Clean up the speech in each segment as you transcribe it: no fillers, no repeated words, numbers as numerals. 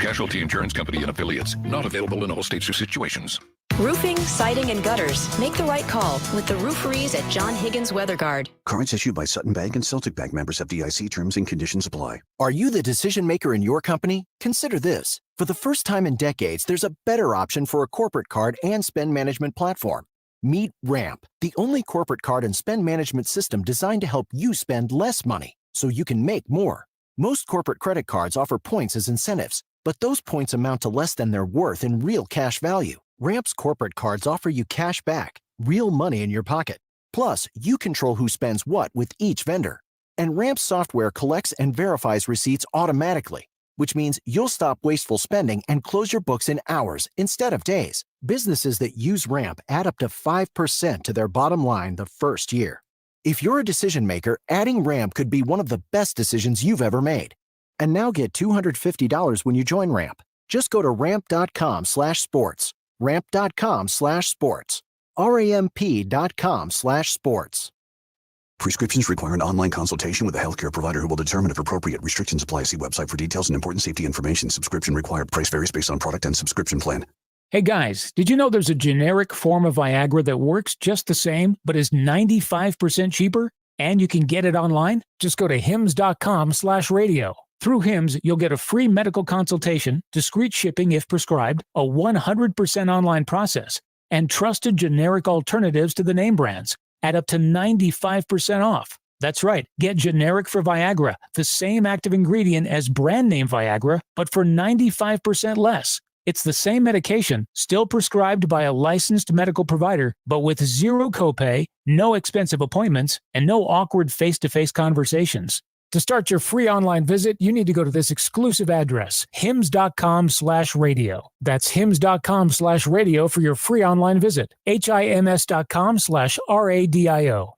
Casualty Insurance Company and Affiliates. Not available in all states or situations. Roofing, siding, and gutters. Make the right call with the rooferees at John Higgins Weather Guard. Cards issued by Sutton Bank and Celtic Bank, members FDIC. Terms and conditions apply. Are you the decision maker in your company? Consider this. For the first time in decades, there's a better option for a corporate card and spend management platform. Meet Ramp, the only corporate card and spend management system designed to help you spend less money so you can make more. Most corporate credit cards offer points as incentives, but those points amount to less than their worth in real cash value. Ramp's corporate cards offer you cash back, real money in your pocket. Plus, you control who spends what with each vendor. And Ramp's software collects and verifies receipts automatically, which means you'll stop wasteful spending and close your books in hours instead of days. Businesses that use Ramp add up to 5% to their bottom line the first year. If you're a decision maker, adding Ramp could be one of the best decisions you've ever made. And now get $250 when you join Ramp. Just go to ramp.com/sports. ramp.com/sports. ramp.com/sports. Prescriptions require an online consultation with a healthcare provider who will determine if appropriate. Restrictions apply. See website for details and important safety information. Subscription required. Price varies based on product and subscription plan. Hey guys, did you know there's a generic form of Viagra that works just the same, but is 95% cheaper? And you can get it online? Just go to hims.com/radio. Through Hims, you'll get a free medical consultation, discreet shipping if prescribed, a 100% online process, and trusted generic alternatives to the name brands at up to 95% off. That's right, get generic for Viagra, the same active ingredient as brand name Viagra, but for 95% less. It's the same medication, still prescribed by a licensed medical provider, but with zero copay, no expensive appointments, and no awkward face-to-face conversations. To start your free online visit, you need to go to this exclusive address, hims.com/radio. That's hims.com/radio for your free online visit. hims.com/radio.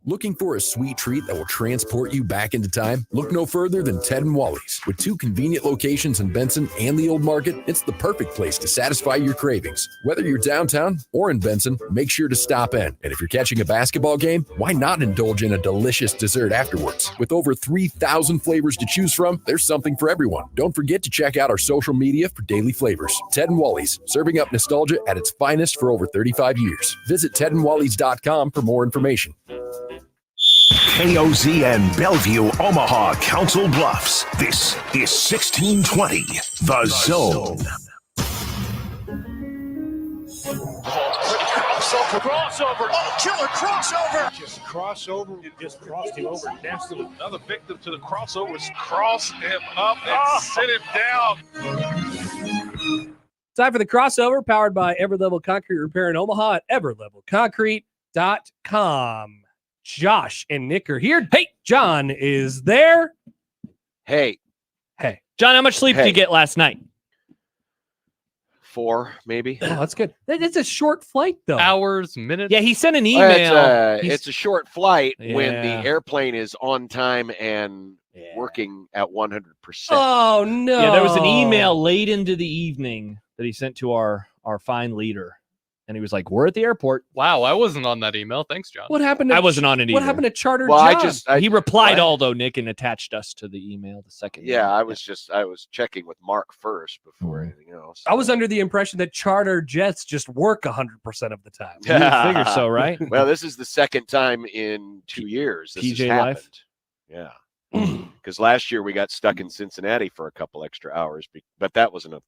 Looking for a sweet treat that will transport you back into time? Look no further than Ted and Wally's. With 2 convenient locations in Benson and the Old Market, it's the perfect place to satisfy your cravings. Whether you're downtown or in Benson, make sure to stop in. And if you're catching a basketball game, why not indulge in a delicious dessert afterwards? With over 3,000 flavors to choose from, there's something for everyone. Don't forget to check out our social media for daily flavors. Ted and Wally's, serving up nostalgia at its finest for over 35 years. Visit tedandwallys.com for more information. KOZN Bellevue, Omaha, Council Bluffs. This is 1620, The Zone. Crossover. Oh, killer crossover. Just crossover. It just crossed him over. Absolutely. Another victim to the crossovers. Cross him up and sit him down. Time for the crossover, powered by Everlevel Concrete Repair in Omaha at everlevelconcrete.com. Josh and Nick are here. Hey, John is there. Hey. John, how much sleep did you get last night? 4, maybe. Oh, that's good. It's a short flight, though. Hours, minutes. Yeah, he sent an email. It's a short flight when the airplane is on time and working at 100%. Oh, no. Yeah, there was an email late into the evening that he sent to our fine leader. And he was like, "We're at the airport." Wow, I wasn't on that email. Thanks, John. What happened? I wasn't on it either. What happened to Charter John? He replied all though, Nick, and attached us to the email the second. Yeah, I was checking with Mark first before anything else. I was under the impression that charter jets just work 100% of the time. You would figure so, right? Well, this is the second time in 2 years this PJ has life. happened. Yeah, because last year we got stuck in Cincinnati for a couple extra hours, but that was a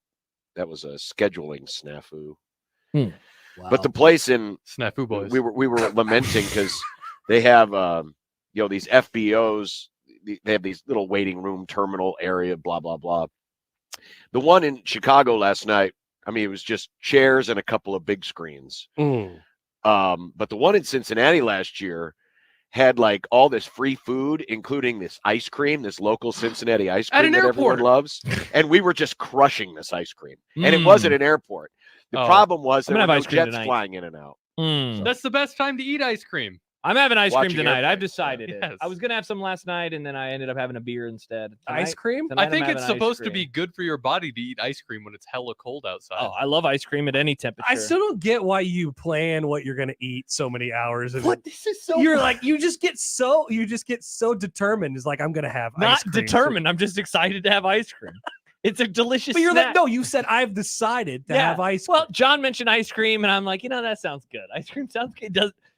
scheduling snafu. Wow. But the place in Snafu Boys, we were lamenting because they have these FBOs. They have these little waiting room terminal area, blah blah blah. The one in Chicago last night, I mean, it was just chairs and a couple of big screens. But the one in Cincinnati last year had like all this free food, including this ice cream, this local Cincinnati ice cream that everyone loves, and we were just crushing this ice cream. And it wasn't an airport. The problem was there were no jets flying in and out. So. That's the best time to eat ice cream. I'm having ice cream tonight. Airplanes. I've decided it. Yes. I was going to have some last night, and then I ended up having a beer instead. Ice cream? I think it's supposed to be good for your body to eat ice cream when it's hella cold outside. Oh, I love ice cream at any temperature. I still don't get why you plan what you're going to eat so many hours. What? This is so. You're like, you just get so determined. It's like, I'm going to have Not ice cream. determined. I'm just excited to have ice cream. It's a delicious But you're snack. like, no, you said I've decided to have ice cream. Well, John mentioned ice cream, and I'm like, that sounds good. Ice cream sounds good.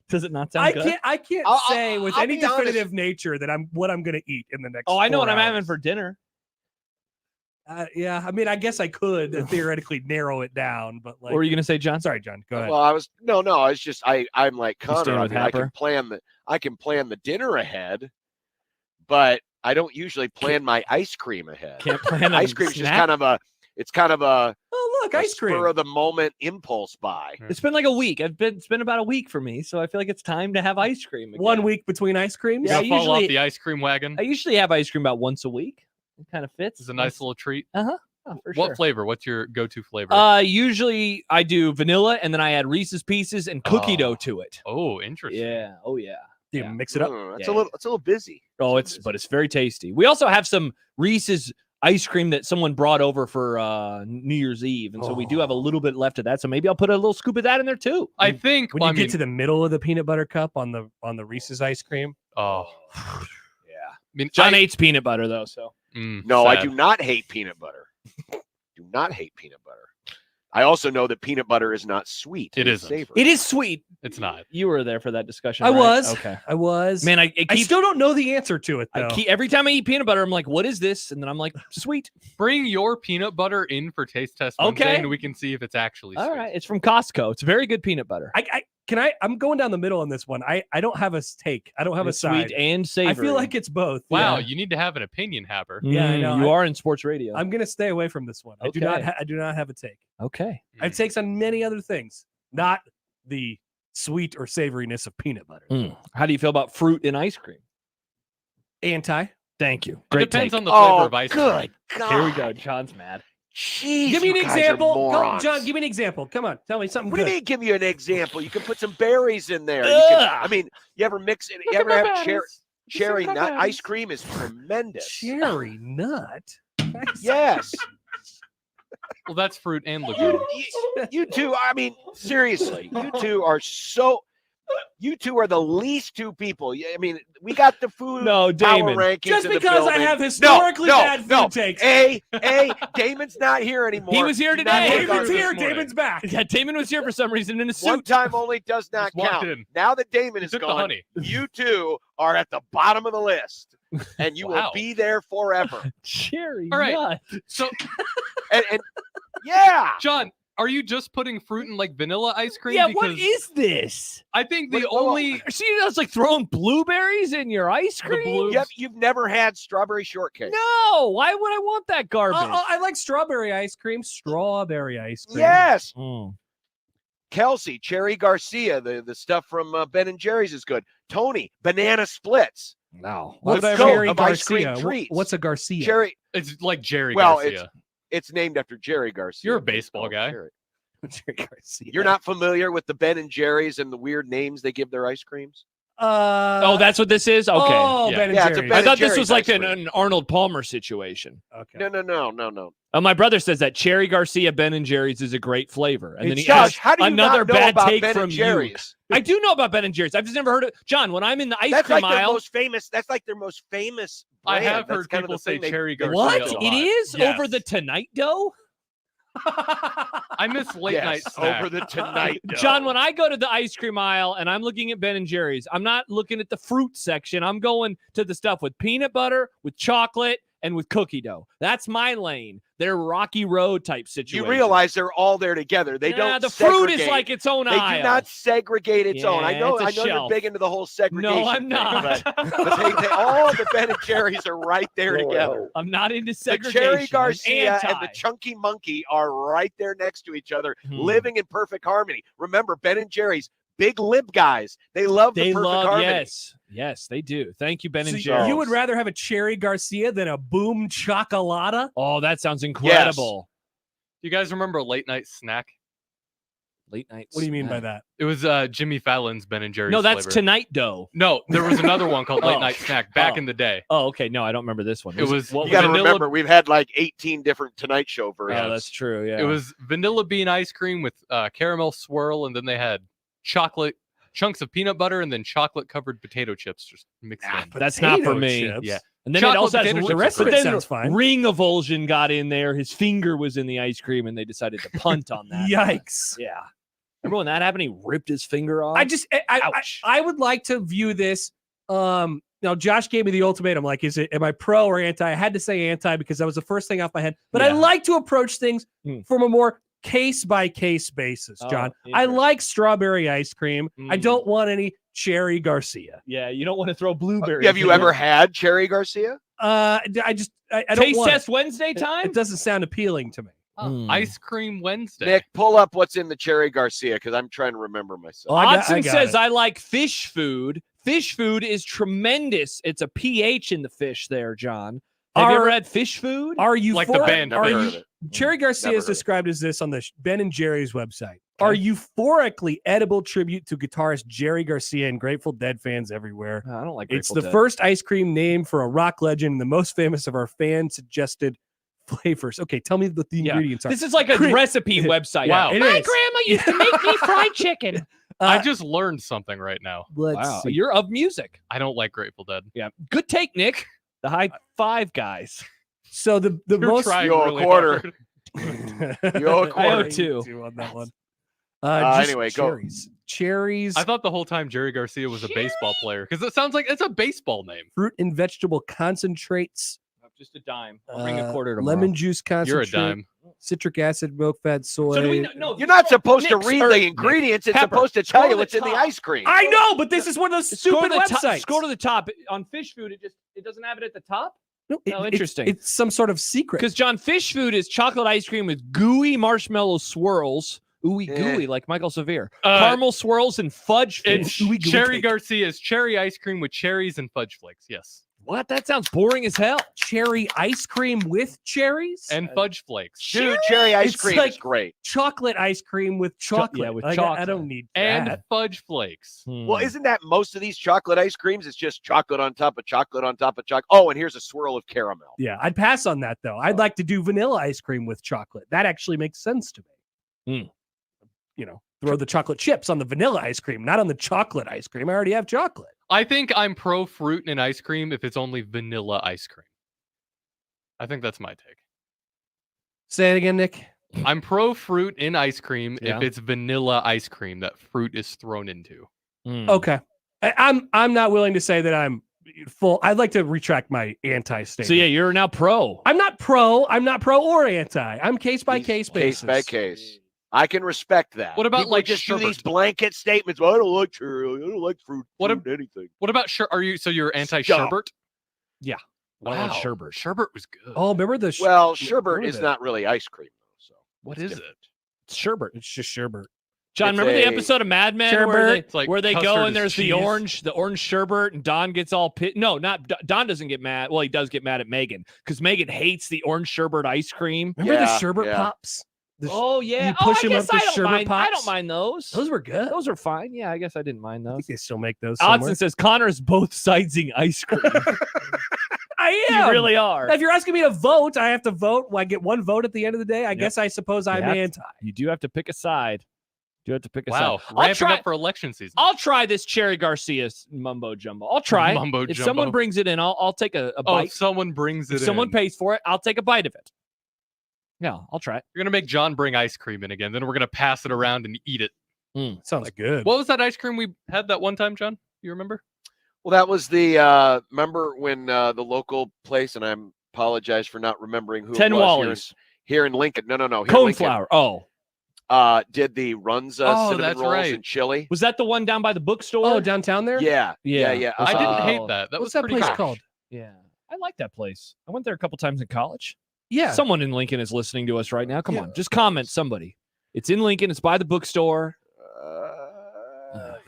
Does it not sound good? I can't say with I'll any be honest. definitive nature that I'm what I'm going to eat in the next. Oh, I know 4 what I'm having hours. for dinner. Yeah, I mean, I guess I could theoretically narrow it down, but like, What were you going to say, John? Sorry, John. Go ahead. Well, I was no. It's just I'm like You Connor. staying I with mean, I can plan the dinner ahead, but I don't usually plan my ice cream ahead. Can't plan ice cream is just kind of a. It's kind of a. Oh, look, ice cream. Spur of the moment impulse buy. It's been like a week. It's been about a week for me, so I feel like it's time to have ice cream again. 1 week between ice creams. Yeah, You fall off the ice cream wagon. I usually have ice cream about once a week. It kind of fits. It's a nice little treat. Oh, for What sure. flavor? What's your go-to flavor? Usually I do vanilla, and then I add Reese's Pieces and cookie dough to it. Oh, interesting. Yeah. Oh, yeah. Do you mix it up? It's a little busy. Oh, it's very tasty. We also have some Reese's ice cream that someone brought over for New Year's Eve, and so we do have a little bit left of that. So maybe I'll put a little scoop of that in there too. I think when you get to the middle of the peanut butter cup on the Reese's ice cream. Oh, yeah. I mean, John hates peanut butter though, so No, I do not hate peanut butter. Do not hate peanut butter. I also know that peanut butter is not sweet. It isn't. savory. it is sweet. It's not. You were there for that discussion. I right? was. Okay. I was. Man, I still don't know the answer to it though. every time I eat peanut butter, I'm like, what is this? And then I'm like, sweet. Bring your peanut butter in for taste test Wednesday, Okay. and we can see if it's actually sweet. All right. It's from Costco. It's very good peanut butter. I'm going down the middle on this one. I don't have a take. I don't have It's a side. sweet and savory. I feel like it's both. Wow, Yeah. you need to have an opinion, Haber. Yeah, I know. You are in sports radio. I'm gonna stay away from this one. I do Okay. not have a take. Okay. I have takes on many other things, not the sweet or savoriness of peanut butter. How do you feel about fruit in ice cream? Anti. Thank you. It Great depends take. on the flavor of ice cream. Good God. Here we go. John's mad. Jeez, Give me an you guys are example. Go, morons. John, give me an example. Come on, tell me something What do good. you mean? Give you an example. You can put some berries in there. You can, Ugh. I mean, you ever mix it? Look You at ever my have berries. cherry Look at nut my ice berries. cream? Is tremendous. Cherry nut. Yes. Well, that's fruit and legume. You two. I mean, seriously, you two are so. You two are the least two people. I mean, we got the food No, power Damon. rankings Just in the because I building. have historically bad no. food takes. Hey, Damon's not here anymore. He was here Did not today. take Damon's our- here. this morning. Damon's back. Yeah, Damon was here for some reason in a One suit. time only does not Just walked count. in. Now that Damon is took the gone, honey. you two are at the bottom of the list, and you will Wow. be there forever. Cherry All right. nut. So, And yeah, John, are you just putting fruit in like vanilla ice cream? Yeah, because what is this? I think the Well, only See, that's like throwing blueberries in your ice cream? you've never had strawberry shortcake. No, why would I want that garbage? I like strawberry ice cream. Strawberry ice cream. Yes, Mm. Kelsey, Cherry Garcia, the stuff from Ben and Jerry's is good. Tony, banana splits. No. Let's What's go. Cherry Of ice cream Garcia? treats. What's a Garcia? Cherry. it's like Jerry Well, Garcia. It's named after Jerry Garcia. You're a but it's baseball called guy. Cherry. Cherry Garcia. You're not familiar with the Ben and Jerry's and the weird names they give their ice creams? Oh, that's what this is? Okay. Oh, Yeah. Ben and Yeah, it's a Jerry's. Ben I thought and this Jerry's was like ice an, cream. an Arnold Palmer situation. Okay. No. My brother says that Cherry Garcia Ben and Jerry's is a great flavor. And then he Josh, asked how do you another not know bad about take Ben from and you. Jerry's? I do know about Ben and Jerry's. I've just never heard of John. When I'm in the ice That's cream like their aisle, most famous. That's like their most famous. I brand. have That's heard kind of people the say thing they- Cherry Garcia. what a lot. it is Yes. over the Tonight Dough. I miss late night Yes, snack. over the Tonight Dough. John, when I go to the ice cream aisle and I'm looking at Ben and Jerry's, I'm not looking at the fruit section. I'm going to the stuff with peanut butter, with chocolate, and with cookie dough. That's my lane. They're Rocky Road type situation. you realize they're all there together. They don't. The fruit is segregate. like its own They aisle. do not segregate its own. I Yeah, know. it's a I know you're shelf. big into the whole segregation. No, I'm thing, not. But they all the Ben and Jerry's are right there together. I'm not into The segregation. Cherry I'm Garcia and the anti. Chunky Monkey are right there next to each other, Hmm. living in perfect harmony. Remember, Ben and Jerry's, big lib guys. They love the They perfect love, harmony. yes, they do. Thank you, Ben So and Jerry's. you would rather have a Cherry Garcia than a Boom Chocolata? Oh, that sounds incredible. You guys remember late night snack? Late night. What do you mean by snack. that? It was Jimmy Fallon's Ben and Jerry's. No, that's flavor. Tonight Dough. No, there was another one called late Oh. night snack back Oh. in the day. Oh, okay. No, I don't remember this one. It was what You got to vanilla- remember, we've had like 18 different Tonight Show versions. Oh, that's true. Yeah. It was vanilla bean ice cream with caramel swirl, and then they had chocolate chunks of peanut butter and then chocolate covered potato chips just mixed in. That's not for Potato me. chips? Yeah. And then it Chocolate also has potato the chips rest are of it great. sounds fine. Ring Avulsion got in there. His finger was in the ice cream, and they decided to punt on that. Yikes. Yeah. Remember when that happened? He ripped his finger off. I would like to view this. Now Josh gave me the ultimatum. Like, am I pro or anti? I had to say anti because that was the first thing off my head. But I Yeah. like to approach things from a more case by case basis, John. I like strawberry ice cream. I don't want any cherry Garcia. Yeah, you don't want to throw blueberries. Have you ever had Cherry Garcia? I don't Taste want test Wednesday time? It doesn't sound appealing to me. Ice Cream Wednesday. Nick, pull up what's in the Cherry Garcia because I'm trying to remember myself. Hodson says, I like fish food. Fish food is tremendous. It's a pH in the fish there, John. Have you ever had fish food? Are you Like the band? Never heard of it. Cherry Garcia Never is heard of it. described as this on the Ben and Jerry's website. Are euphorically edible tribute to guitarist Jerry Garcia and Grateful Dead fans everywhere. I don't like It's Grateful the Dead. first ice cream named for a rock legend, and the most famous of our fan-suggested flavors. Okay, tell me what the ingredients are. This is like a recipe website. Wow. It My is. grandma used to make me fried chicken. I just learned something right now. Wow, you're of music. I don't like Grateful Dead. Yeah, good take, Nick. The high five guys. So the You're most trying You owe a really quarter. hard. You owe a I owe quarter. two. on that one. Anyway, go. Cherries, I thought the whole time Jerry Garcia was a baseball player because it sounds like it's a baseball name. fruit and vegetable concentrates, Just a dime. I'll bring a quarter tomorrow. lemon juice You're a concentrate, dime. citric acid, milk fat, soy. So do we know? You're not supposed to Nick's read or- the ingredients. It's Pepper. supposed to tell Go you to what's the in the top. ice cream. I know, but this is one of those Scroll stupid to the top- websites. Scroll to the top. On fish food, it doesn't have it at the top? No, Oh, interesting. It's some sort of secret. Because John, fish food is chocolate ice cream with gooey marshmallow swirls. Ooey gooey, like Michael Severe. Caramel swirls and fudge food. It's Cherry Garcia's cherry ice cream with cherries and fudge flakes. Yes. What? That sounds boring as hell. Cherry ice cream with cherries And fudge flakes. Dude, cherry ice It's cream like is great. chocolate ice cream with chocolate. yeah, with Like, chocolate. I don't need And that. fudge flakes. Well, isn't that most of these chocolate ice creams? It's just chocolate on top of chocolate on top of chocolate. Oh, and here's a swirl of caramel. Yeah, I'd pass on that though. I'd like to do vanilla ice cream with chocolate. That actually makes sense to me. You know, throw the chocolate chips on the vanilla ice cream, not on the chocolate ice cream. I already have chocolate. I think I'm pro fruit and ice cream if it's only vanilla ice cream. I think that's my take. Say it again, Nick. I'm pro fruit in ice cream Yeah. if it's vanilla ice cream that fruit is thrown into. Okay. I'm not willing to say that I'm full. I'd like to retract my anti-statement. So yeah, you're now pro. I'm not pro or anti. I'm case by case basis. Case by case. I can respect that. What about, People like, just do sherbet? these blanket statements? Well, I don't like cherry. I don't like fruit. What fruit, anything? What about you're anti Stop. sherbet? Yeah. Wow. Sherbet. Sherbet was good. Oh, remember the Well, what sherbet is is it? not really ice cream, though. So What is it? It's sherbet. It's just sherbet. John, It's remember the a- episode of Mad Men Sherbet. where they, It's like where they go custard and there's is the orange sherbet and Don gets all pit. No, not Don doesn't get mad. Well, he does get mad at Megan because Megan hates the orange sherbet ice cream. Remember the Yeah, sherbet yeah. pops? Oh yeah, you push I him guess up the I don't sherbet mind. I pops? don't mind those. Those were good. Those are fine. Yeah, I guess I didn't mind I those. think they still make those somewhere. Odson says Connor's both sidesing ice cream. I am. You really are. If you're asking me to vote, I have to vote. I get one vote at the end of the day. I guess I suppose I'm have to. anti. You do have to pick a side. You have to pick a Wow, side. ramping up for election season. I'll try this Cherry Garcia mumbo jumbo. I'll try. Mumbo if jumbo. someone brings it in, I'll take a Oh, bite. if someone brings it If someone in. pays for it, I'll take a bite of it. Yeah, I'll try it. You're gonna make John bring ice cream in again. Then we're gonna pass it around and eat it. Sounds good. What was that ice cream we had that one time, John? You remember? Well, that was the remember when the local place, and I apologize for not remembering who Ten it was Wallies. here in Lincoln. No. Here in Lincoln, Coneflower. Oh. did the Runza Oh, cinnamon that's rolls right. and chili. Was that the one down by the bookstore? Oh, downtown there? Yeah. Yeah. I didn't Oh. hate that. That What's was that pretty place good. called? Yeah. I like that place. I went there a couple times in college. Yeah. Someone in Lincoln is listening to us right now. Come on. Just comment, somebody. It's in Lincoln. It's by the bookstore.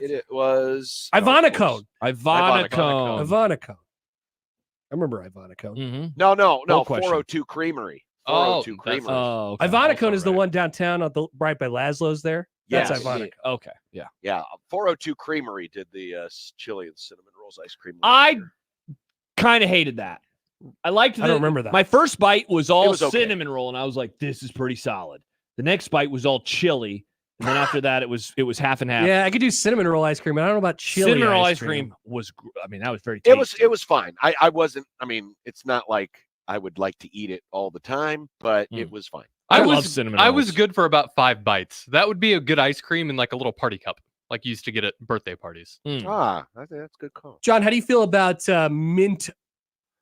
It was Ivonico. Ivonico. Ivonico. I remember Ivonico. Mm-hmm. No. question. 402 Creamery. Oh, 402 that's- Creamery. Oh, okay. Ivonico is the right. one downtown right by Laszlo's there. That's Yes. Ivonico. Okay. Yeah. Yeah, 402 Creamery did the chili and cinnamon rolls ice cream. I kind of hated that. I liked I don't remember that. My first bite was all was okay. cinnamon roll, and I was like, this is pretty solid. The next bite was all chili, And then after that, it was half and half. Yeah, I could do cinnamon roll ice cream. I don't know about chili cinnamon roll ice cream. cream was, that was very tasty. It was fine. I wasn't. I mean, it's not like I would like to eat it all the time, but it was fine. I love cinnamon rolls. I was good for about 5 bites. That would be a good ice cream in like a little party cup, like you used to get at birthday parties. I think that's a good call. John, how do you feel about mint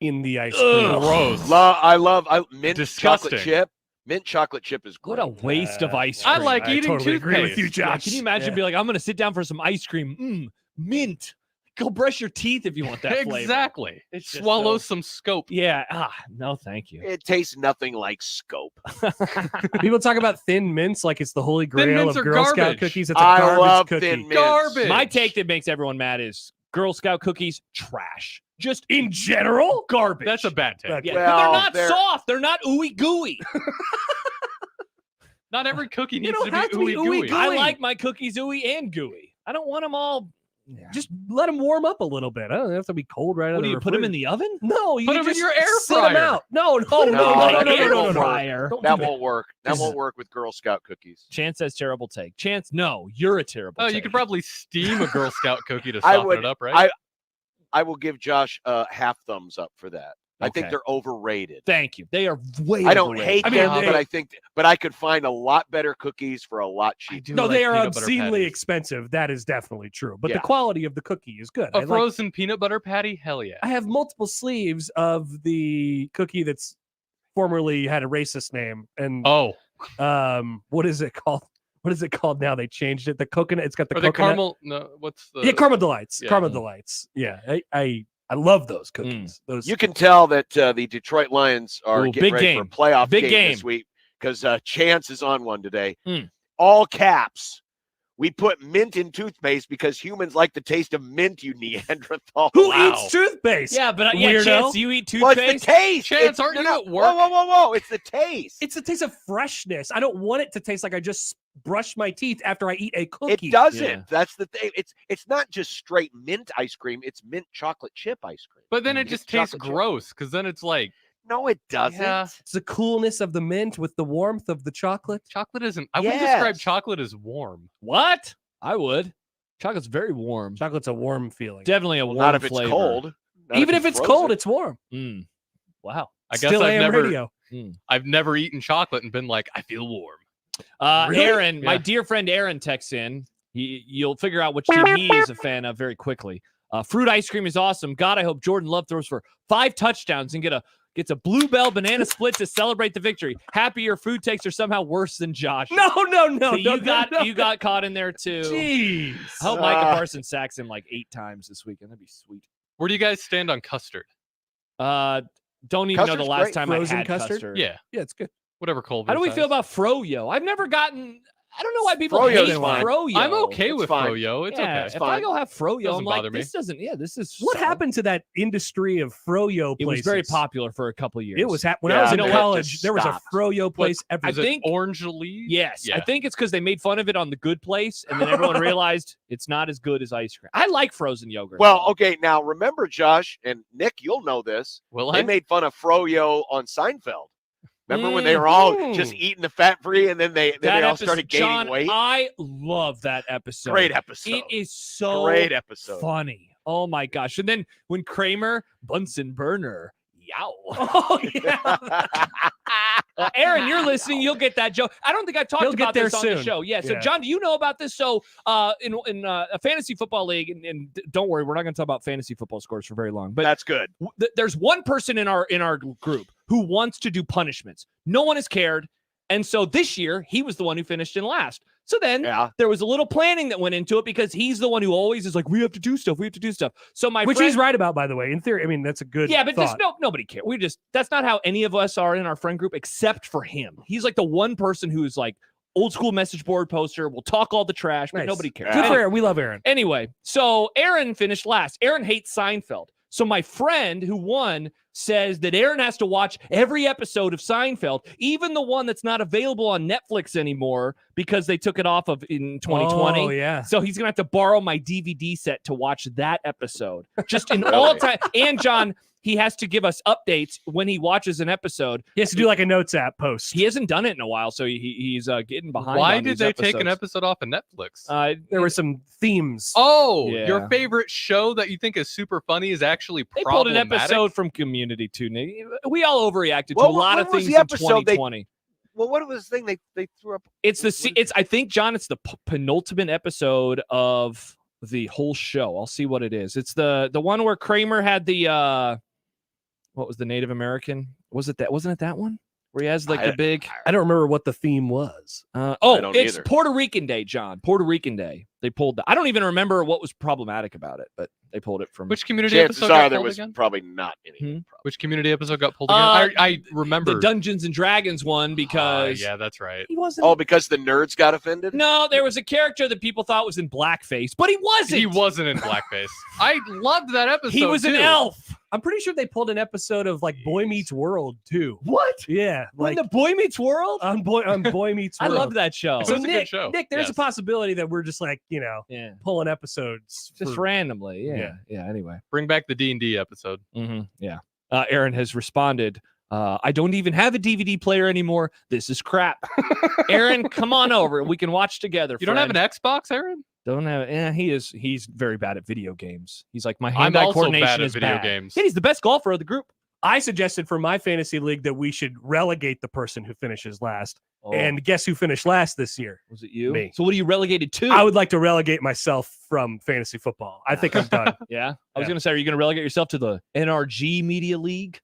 in the ice cream? Gross. I love mint Disgusting. chocolate chip. Mint chocolate chip is great. What a waste of ice cream. I like eating totally agree toothpaste. with you, Yeah, Josh. can you imagine being like, I'm going to sit down for some ice cream? Mint. Go brush your teeth if you want that flavor. Exactly. It's just Swallow so- some scope. Yeah. No, thank you. It tastes nothing like scope. People talk about thin mints like it's the holy grail mints of are Girl Scout garbage. cookies. It's a I garbage love cookie. thin mints. Garbage. My take that makes everyone mad is Girl Scout cookies, trash. Just In general, garbage. That's a bad take. Okay. Yeah, Well, but they're not soft. They're not ooey gooey. Not every cookie needs don't to be have to be ooey ooey gooey. gooey. I like my cookies ooey and gooey. I don't want them all. just let them warm up a little bit. I don't have to be cold right out What of do the you put them in refrigerator. the oven? No, you Put 'em in just your air sit 'em fryer. out. No, No, no, that no. fryer. Don't That do won't work. That won't work with Girl Scout cookies. Chance says terrible take. Chance, no, you're a terrible. Oh, take. you could probably steam a Girl Scout cookie to I soften would- it up, right? I will give Josh a half thumbs up for that. I think Okay. they're overrated. Thank you. They are way. I don't overrated. hate them, but I could find a lot better cookies for a lot cheaper. No, they are peanut butter obscenely patties. expensive. That is definitely true. But Yeah. the quality of the cookie is good. A frozen peanut butter patty? Hell yeah. I have multiple sleeves of the cookie that's formerly had a racist name. And what is it called? What is it called now? They changed it. The coconut. It's got the Are they coconut. caramel? No, what's the? Yeah, caramel delights. Yeah. Caramel delights. Yeah, I love those cookies. Those You can tell that the Detroit Lions are Ooh, getting big ready game. for a playoff Big game this game. week because Chance is on one today. Mm. All caps. We put mint in toothpaste because humans like the taste of mint, you Neanderthal. Who eats toothpaste? Yeah, but Weirdo. Chance, you eat Well, toothpaste. it's the taste. Chance, aren't you at work? Whoa. It's the taste. It's a taste of freshness. I don't want it to taste like I just brushed my teeth after I eat a cookie. It doesn't. Yeah. That's the thing. It's not just straight mint ice cream. It's mint chocolate chip ice cream. But then it It's just tastes chocolate chip. gross because then it's like No, it doesn't. Yeah. It's the coolness of the mint with the warmth of the chocolate. chocolate isn't. I wouldn't describe Yes. chocolate as warm. What? I would. Chocolate's very warm. Chocolate's a warm feeling. Definitely a warm Not if flavor. it's cold. Not Even if it's cold, frozen. it's warm. Mm. Wow. I guess Still I've AM never, radio. I've never eaten chocolate and been like, I feel warm. Really? Aaron, my Yeah. dear friend Aaron texts in. You'll figure out which team he is a fan of very quickly. Fruit ice cream is awesome. God, I hope Jordan Love throws for 5 touchdowns and gets a Bluebell banana split to celebrate the victory. Happy your food takes are somehow worse than Josh. No. So you got caught in there too. Jeez. I hope Micah Parsons sacks him like 8 times this weekend. That'd be sweet. Where do you guys stand on custard? Don't even know the Custard's last great. time Frozen I had custard? Yeah, Yeah, it's good. whatever cold. How do we feel about Froyo? I've never gotten. I don't know why people Froyo's hate fine. Froyo. I'm okay It's with fine. froyo. It's Yeah, okay. if I go have Froyo, Doesn't I'm like, bother me. this doesn't. Yeah, this is. What solid. happened to that industry of froyo It places? was very popular for a couple of years. It was when Yeah, I was in you know what? college. Just There was a stopped. froyo place I everywhere. Is it think- orange leaf? Yes, I Yeah. think it's because they made fun of it on The Good Place, and then everyone realized it's not as good as ice cream. I like frozen yogurt. Well, okay. Now remember, Josh and Nick, you'll know this. Will They I? made fun of Froyo on Seinfeld. Remember when they were all just eating the fat free, and then they all started gaining John, weight? I love that episode. Great episode. It is so Great episode. funny. Oh my gosh! And then when Kramer, Bunsen burner, yow. Oh yeah. Aaron, you're listening. You'll get that joke. I don't think I talked He'll get about there this on the soon. show. Yeah. So, Yeah. John, do you know about this? So, in a fantasy football league, and don't worry, we're not going to talk about fantasy football scores for very long. But That's good. there's one person in our group who wants to do punishments. No one has cared, and so this year he was the one who finished in last. So then there was a little planning that went into it because he's the one who always is like, we have to do stuff. We have to do stuff. So Which he's right about, by the way. In theory, I mean that's a good. Yeah, but thought. nobody cares. That's not how any of us are in our friend group, except for him. He's like the one person who's like old school message board poster. We'll talk all the trash, but Nice. nobody cares. Good for Aaron. We love Aaron. Anyway, so Aaron finished last. Aaron hates Seinfeld. So my friend who won says that Aaron has to watch every episode of Seinfeld, even the one that's not available on Netflix anymore because they took it off of in 2020. Oh, yeah. So he's going to have to borrow my DVD set to watch that episode. Just in all time. And John, he has to give us updates when he watches an episode. He has to do like a notes app post. He hasn't done it in a while, so he's getting behind. Why on did these they episodes. take an episode off of Netflix? There were some themes. Oh, Yeah. your favorite show that you think is super funny is actually They pulled an problematic? episode from Community too, Nick. We all overreacted to Well, a lot of what was things the in episode they- 2020. Well, what was the thing they threw up? It's I think, John, it's the penultimate episode of the whole show. I'll see what it is. It's the one where Kramer had the what was the Native American? Wasn't it that one? Where he has like the big I don't remember what the theme was. don't it's either. Puerto Rican Day, John. Puerto Rican Day. They pulled that. I don't even remember what was problematic about it, but they pulled it from Which Community Chances episode are got there pulled was again? probably not any. Which Community episode got pulled again? I remember. the Dungeons and Dragons one because yeah, that's right. he wasn't. Oh, because the nerds got offended? No, there was a character that people thought was in blackface, but he wasn't. He wasn't in blackface. I loved that episode. He was an too. elf. I'm pretty sure they pulled an episode of like Boy Meets World too. What? Yeah, When like the Boy Meets World? on Boy Meets I World. loved that show. It So was a good Nick, show. Nick, there's Yes. a possibility that we're just like Yeah. pulling episodes Just for- randomly. Yeah. Yeah. Anyway. Bring back the D&D episode. Mm-hmm. Yeah. Aaron has responded. I don't even have a DVD player anymore. This is crap. Aaron, come on over. We can watch together. You don't have an friend. Xbox, Aaron? Don't have. Yeah, he's very bad at video games. He's like my I'm hand-eye also coordination bad at is video bad. games. Yeah, he's the best golfer of the group. I suggested for my fantasy league that we should relegate the person who finishes last. Oh, And guess who finished last this year? was it you? Me. So what are you relegated to? I would like to relegate myself from fantasy football. I think I'm done. Yeah. I was Yeah. going to say, are you going to relegate yourself to the NRG Media League?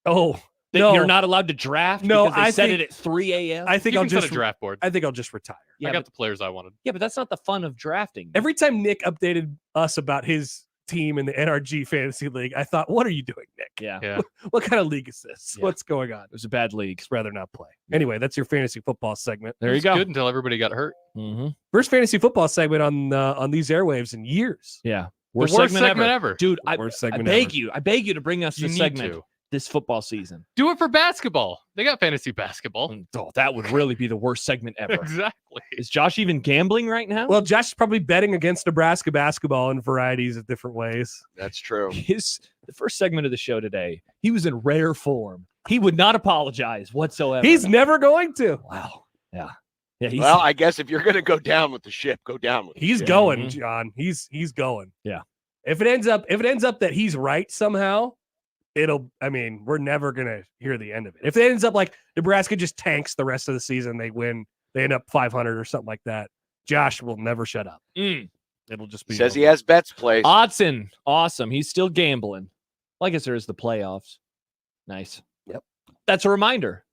Oh, That no. you're not allowed to draft No, because they I set think- it at 3 a.m.? I think You I'll can set just a draft board. I think I'll just retire. Yeah, I got but, the players I wanted. yeah, but that's not the fun of drafting. Every time Nick updated us about his team in the NRG fantasy league, I thought, what are you doing, Nick? Yeah. Yeah. What kind of league is this? Yeah. What's going on? It was a bad league. Just rather not play. Anyway, that's your fantasy football segment. There you It's go. good until everybody got hurt. Mm-hmm. First fantasy football segment on these airwaves in years. Yeah. The worst segment ever. Dude, The I worst I segment beg ever. you. I beg you to bring us You this need segment to. this football season. Do it for basketball. They got fantasy basketball. Oh, that would really be the worst segment ever. Exactly. Is Josh even gambling right now? Well, Josh is probably betting against Nebraska basketball in varieties of different ways. That's true. The first segment of the show today, he was in rare form. He would not apologize whatsoever. He's never going to. Wow. Yeah. Yeah. He's, Well, I guess if you're going to go down with the ship, go down with the He's ship. going, Mhm. John. He's going. Yeah. If it ends up that he's right somehow, we're never gonna hear the end of it. If it ends up like Nebraska just tanks the rest of the season, they win, they end up 500 or something like that, Josh will never shut up. It'll just be Says he over. has bets placed. Odson. Awesome. He's still gambling. Well, I guess there is the playoffs. Nice. Yep. That's a reminder.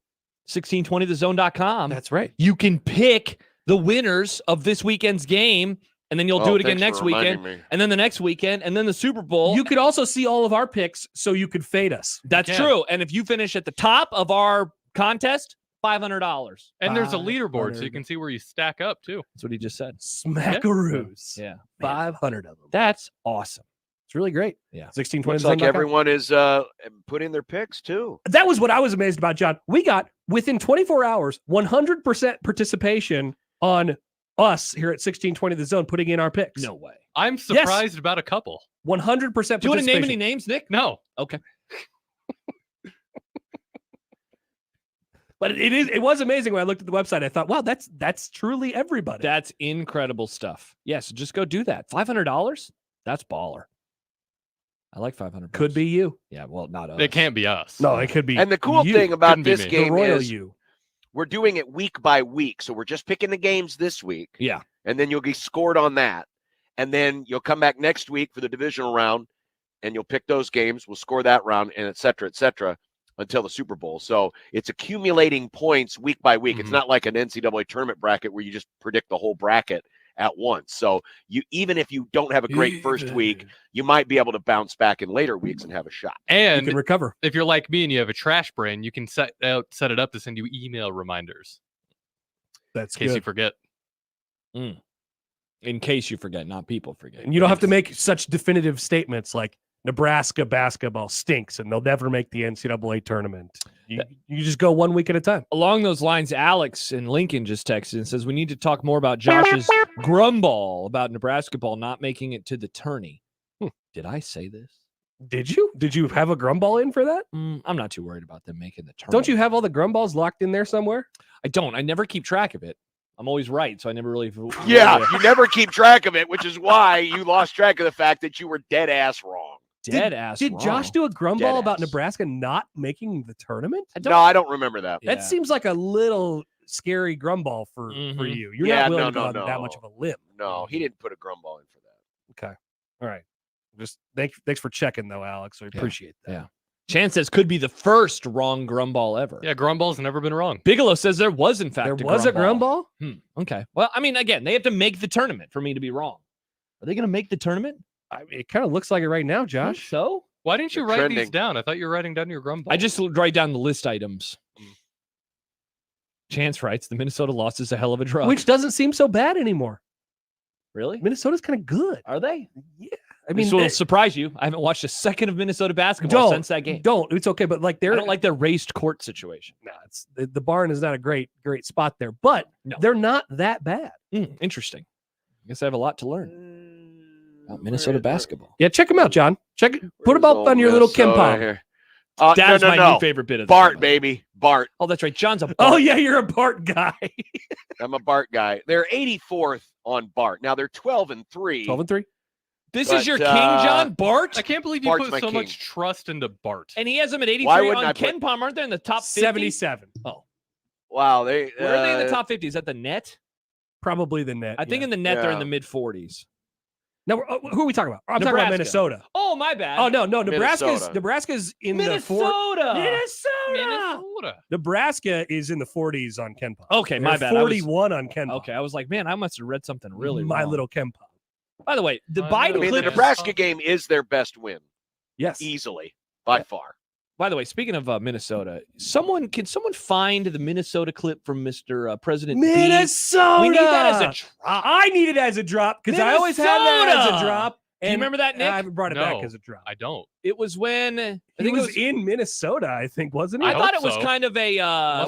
1620thezone.com. That's right. You can pick the winners of this weekend's game, and then you'll do it again next weekend, and then the next weekend, and then the Super Bowl. You could also see all of our picks, so you could fade us. That's You can. true. And if you finish at the top of our contest, $500. And there's a leaderboard, so 500. you can see where you stack up too. That's what he just said. Smackaroos. Yeah. 500 of them. That's awesome. It's really great. Yeah. 1620. Looks like everyone is putting their picks too. That was what I was amazed about, John. We got within 24 hours 100% participation on us here at 1620 The Zone putting in our picks. No way. I'm surprised about a couple. 100% participation. Do you want to name any names, Nick? No. Okay. But it was amazing when I looked at the website. I thought, wow, that's truly everybody. That's incredible stuff. Yes, just go do that. $500? That's baller. I like 500. Could be you. Yeah, well, not us. It can't be us. No, it could be. And the cool you. thing about Couldn't be this me. The game royal is you. we're doing it week by week. So we're just picking the games this week. Yeah. And then you'll be scored on that. And then you'll come back next week for the divisional round and you'll pick those games. We'll score that round and et cetera, until the Super Bowl. So it's accumulating points week by week. It's not like an NCAA tournament bracket where you just predict the whole bracket at once. So you, even if you don't have a great first week, you might be able to bounce back in later weeks and have a shot. You And can recover. if you're like me and you have a trash brain, you can set it up to send you email reminders That's in case you good. forget. In case you forget, not people forget. And you don't have to make such definitive statements like Nebraska basketball stinks and they'll never make the NCAA tournament. You just go 1 week at a time. Along those lines, Alex in Lincoln just texted and says, we need to talk more about Josh's grumball about Nebraska ball not making it to the tourney. Did I say this? Did you? Did you have a grumball in for that? I'm not too worried about them making the tournament. Don't you have all the grumballs locked in there somewhere? I don't. I never keep track of it. I'm always right, so I never really. Yeah, you never keep track of it, which is why you lost track of the fact that you were dead ass wrong. Did Josh do a grumball about Nebraska not making the tournament? I don't remember that. That seems like a little scary grumball for you. You're not willing to go on that much of a limb. No, he didn't put a grumball in for that. Okay. All right. Just thanks for checking though, Alex. I appreciate that. Yeah. Chan says could be the first wrong grumball ever. Yeah, grumball's never been wrong. Bigelow says there was in fact There was a grumball? Okay. Well, I mean, again, they have to make the tournament for me to be wrong. Are they going to make the tournament? It kind of looks like it right now, Josh. So why didn't you write these down? I thought you were writing down your grumball. I just write down the list items. Chance writes the Minnesota loss is a hell of a drug. Which doesn't seem so bad anymore. Really? Minnesota's kind of good. Are they? Yeah. I mean, this will surprise you. I haven't watched a second of Minnesota basketball since that game. It's okay, but like I don't like the raised court situation. No, it's the barn is not a great spot there, but they're not that bad. Interesting. I guess I have a lot to learn about Minnesota basketball. Yeah, check them out, John. Put them up on your little Ken Pop. That's my new favorite bit of Bart, baby. Bart. Oh, that's right. John's a Bart. Oh, yeah, you're a Bart guy. I'm a Bart guy. They're 84th on Bart. Now they're 12-3. 12-3. This is your king, John Bart? I can't believe you Bart's put so my much trust into Bart. And he has them at 83 Why wouldn't on I Ken Palm. Aren't they in the top 50? 77. Oh. Wow. Where are they in the top 50? Is that the net? Probably the net. I think in the net they're in the mid-40s. Now, who are we talking about? I'm talking about Minnesota. Oh, my bad. Oh, no. Nebraska's in Minnesota. Minnesota. Nebraska is in the 40s on Ken Pop. Okay, my bad. 41 on Ken Pop. Okay, I was like, man, I must have read something really My wrong. little Ken Pop. By the way, the I Biden mean, clip. the Nebraska game is their best win. Yes. Easily. By far. By the way, speaking of Minnesota, can someone find the Minnesota clip from Mr. President Minnesota. B? We need that as a drop. I need it as a drop because I always have that as a drop. Do you remember that, Nick? I haven't brought it back as a drop. I don't. It was when I think it was in Minnesota, I think, wasn't he? I thought it was kind of a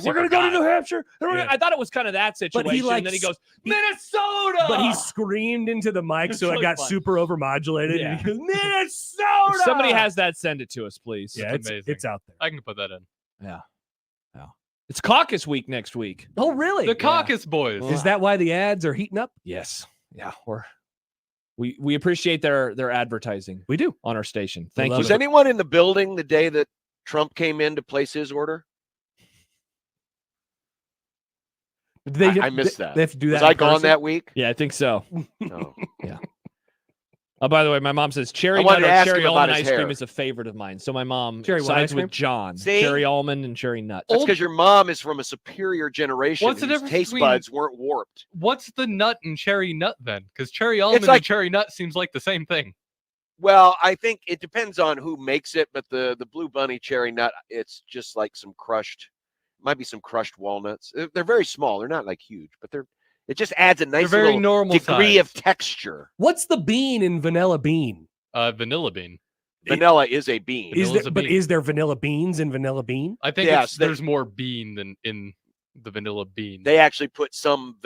we're going to go to New Hampshire. I thought it was kind of that situation. But he and then he goes, Minnesota! But he screamed into the mic, so really it got fun. super overmodulated. Yeah. And he goes, Minnesota! If somebody has that, send it to us, please. Yeah, it's out there. I can put that in. Yeah. It's caucus week next week. Oh, really? The caucus boys. Is that why the ads are heating up? Yes. Yeah. We appreciate their advertising. We do on our station. Thank you. Was anyone in the building the day that Trump came in to place his order? I missed that. They have to do that. Was I gone that week? Yeah, I think so. No. Yeah. Oh, by the way, my mom says cherry I wanted nut to or ask cherry him about almond his ice cream hair. is a favorite of mine. So my mom Cherry what sides ice cream? with John. See? Cherry almond and cherry nut. That's because your mom is from a superior generation. What's the whose difference taste between- buds weren't warped. What's the nut and cherry nut then? Because cherry almond like- and cherry nut seems like the same thing. Well, I think it depends on who makes it, but the Blue Bunny cherry nut, it's just like might be some crushed walnuts. They're very small. They're not like huge, but it just adds a nice very little normal degree size. of texture. What's the bean in vanilla bean? Vanilla bean. Vanilla is a bean. Is there vanilla beans in vanilla bean? I think Yes, there's more bean than in the vanilla bean. They actually put some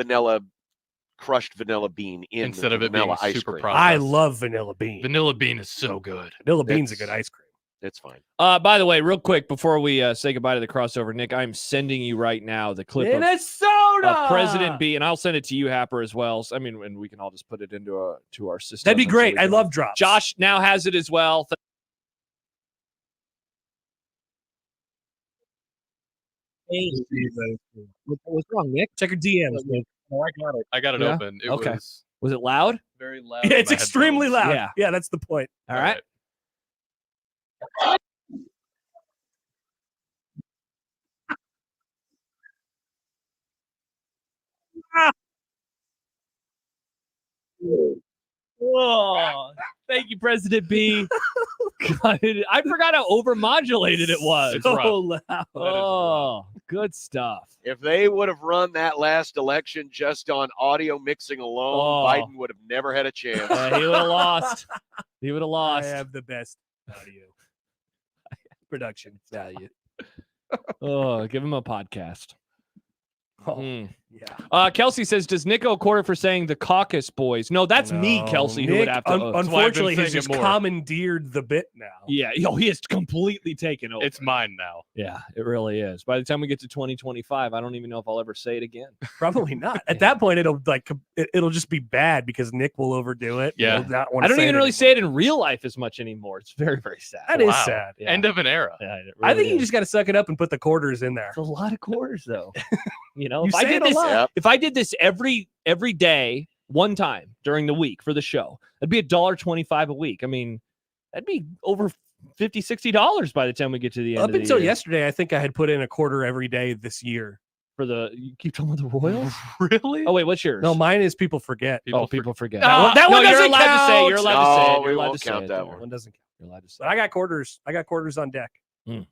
crushed vanilla bean in Instead the of it vanilla being ice super cream. processed. I love vanilla bean. Vanilla bean is so good. Vanilla bean's a good ice cream. It's fine. By the way, real quick before we say goodbye to the crossover, Nick, I'm sending you right now the clip of President B, and I'll send it to you, Happer, as well. So, I mean, and we can all just put it into our system. That'd be so great. we I can- love drops. Josh now has it as well. What's wrong, Nick? Check your DMs. Oh, I got it. I got it Yeah? open. It Okay. was Was it loud? very loud. Yeah, in it's my extremely headphones. loud. Yeah. Yeah, that's the point. All right. Oh, thank you, President B. God, I forgot how overmodulated it was. It's rough. So loud. Oh, good stuff. If they would have run that last election just on audio mixing alone, Oh. Biden would have never had a chance. He would have lost. He would have I lost. have the best. Audio. Production value. Oh, give him a podcast. Oh, yeah. Kelsey says, does Nick owe a quarter for saying the caucus boys? No, that's me, Kelsey, who would have to. Unfortunately, he's just commandeered the bit now. Yeah, he has completely taken over. It's mine now. Yeah, it really is. By the time we get to 2025, I don't even know if I'll ever say it again. Probably not. At that point, it'll just be bad because Nick will overdo it. Yeah. I don't even really say it in real life as much anymore. It's very, very sad. That is sad. Yeah. End of an era. Yeah, really I think you just got to suck it up and put the quarters in there. It's a lot of quarters, though. You if I did this every day, one time during the week for the show, it'd be $1.25 a week. I mean, that'd be over $50, $60 by the time we get to the end. Up until yesterday, I think I had put in a quarter every day this year. You keep talking about the Royals? Really? Oh, wait, what's yours? No, mine is People Forget. People forget. That one you're doesn't allowed count. to say. You're allowed to say. No, You're we allowed won't to count say that it. one. One doesn't count. You're allowed to say. But I got quarters. I got quarters on deck. Mm.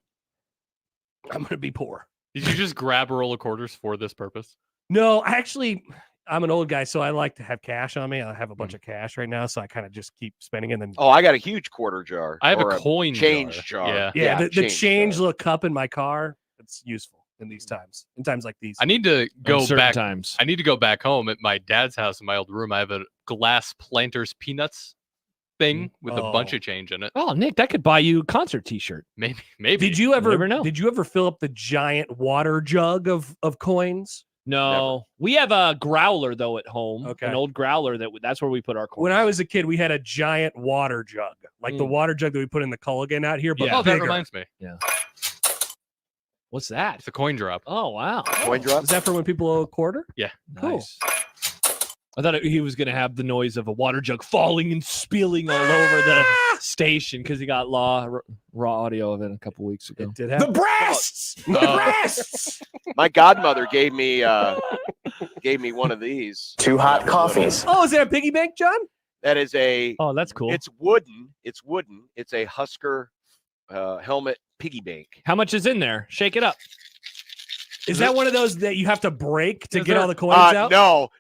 I'm gonna be poor. Did you just grab a roll of quarters for this purpose? No, I'm an old guy, so I like to have cash on me. I have a bunch of cash right now, so I kind of just keep spending. And then I got a huge quarter jar. I have or a coin change jar. Yeah, the change jar. little cup in my car. It's useful in these times. In times like these. I need to go Uncertain back. times. I need to go back home at my dad's house in my old room. I have a glass Planters Peanuts thing with a bunch of change in it. Oh, Nick, that could buy you a concert T-shirt. Maybe. Did you ever never know. Did you ever fill up the giant water jug of coins? No, we have a growler though at home. Okay. An old growler that's where we put our coins. When I was a kid, we had a giant water jug, like the water jug that we put in the Culligan out here. But Oh, that bigger. reminds me. Yeah. What's that? It's a coin drop. Oh wow. Coin drop? Is that for when people owe a quarter? Yeah. Cool. Nice. I thought he was going to have the noise of a water jug falling and spilling all over the station because he got raw audio of it a couple weeks ago. It did happen. The breasts. The breasts. My godmother gave me one of these. Two hot coffees. Oh, is that a piggy bank, John? That is a. Oh, that's cool. It's wooden. It's a Husker helmet piggy bank. How much is in there? Shake it up. Is that one of those that you have to break to get all the coins out?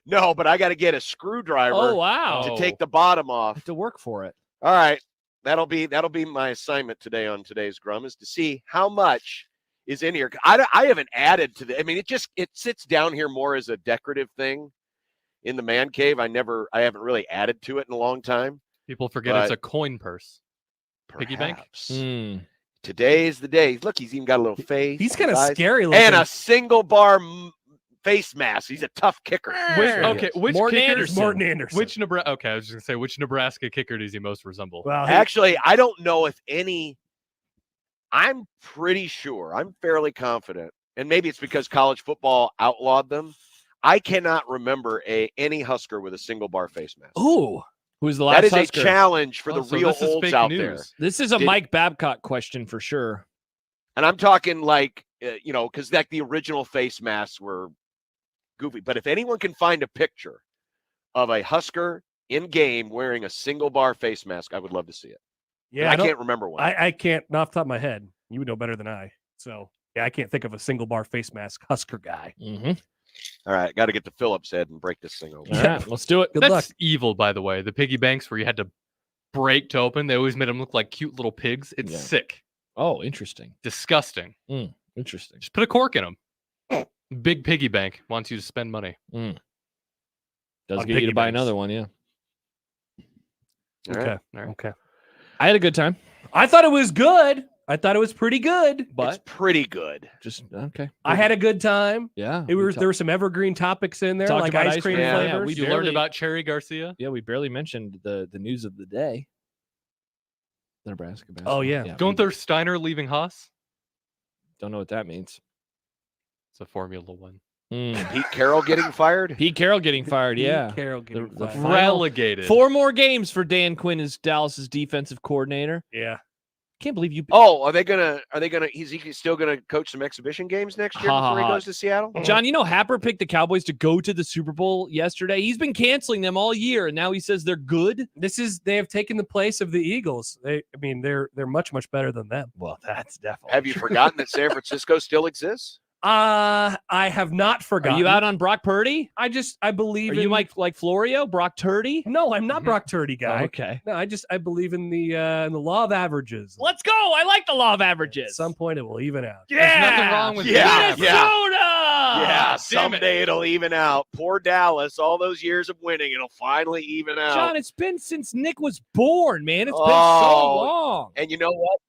No, but I got to get a screwdriver. Oh wow! To take the bottom off. Have to work for it. All right, that'll be my assignment today on today's Grum is to see how much is in here. I haven't added to the. I mean, it sits down here more as a decorative thing in the man cave. I haven't really added to it in a long time. People forget it's a coin purse. Piggy bank. Today's the day. Look, he's even got a little face. He's kind of scary looking. And a single bar face mask. He's a tough kicker. Which Morton kicker? Anderson. Morton Anderson. Which Nebraska? Okay, I was just gonna say which Nebraska kicker does he most resemble? Well, Actually, I don't know if any. I'm pretty sure. I'm fairly confident, and maybe it's because college football outlawed them. I cannot remember any Husker with a single bar face mask. Ooh. Who's the last That is Husker? a challenge for the so real this is olds fake out news. there. This is a Mike Babcock question for sure. And I'm talking like, because like the original face masks were goofy. But if anyone can find a picture of a Husker in game wearing a single bar face mask, I would love to see it. Yeah, I can't remember one. I can't, off the top of my head. You would know better than I. So, yeah, I can't think of a single bar face mask Husker guy. Mm-hmm. All right, got to get to Phillips head and break this thing open. All right, let's do it. Good That's luck. evil, by the way. The piggy banks where you had to break to open, they always made them look like cute little pigs. It's sick. Oh, interesting. Disgusting. Interesting. Just put a cork in them. Big piggy bank wants you to spend money. Does On get you to piggy buy banks. another one, yeah. All right. Okay. I had a good time, I thought it was good. I thought it was pretty good. but It's pretty good. just okay. I had a good time. Yeah. There were some evergreen topics in there, Talked like about ice ice cream cream. Yeah, flavors. we You barely- learned about Cherry Garcia? Yeah, we barely mentioned the news of the day. The Nebraska basketball. Oh, yeah. Gunther Steiner leaving Haas? Don't know what that means. It's a Formula One. Pete Carroll getting fired? Pete Carroll getting fired, yeah. Carroll getting The fired. final- Relegated. 4 more games for Dan Quinn as Dallas's defensive coordinator. Yeah. Can't believe you. Oh, are they gonna? Is he still gonna coach some exhibition games next year Ha, ha, before he ha. goes to Seattle? John, Happer picked the Cowboys to go to the Super Bowl yesterday. He's been canceling them all year, and now he says they're good. They have taken the place of the Eagles. They're much better than them. Well, that's definitely. Have you forgotten that San Francisco still exists? I have not forgotten. Are you out on Brock Purdy? I believe Are in you like Florio, Brock Turdy? No, I'm not Brock Turdy guy. Oh, okay. No, I believe in the law of averages. Let's go. I like the law of averages. At some point it will even out. Yeah. There's nothing wrong with Minnesota. Yeah, someday it'll even out. Poor Dallas, all those years of winning, it'll finally even out. John, it's been since Nick was born, man. It's been so long. And you know what?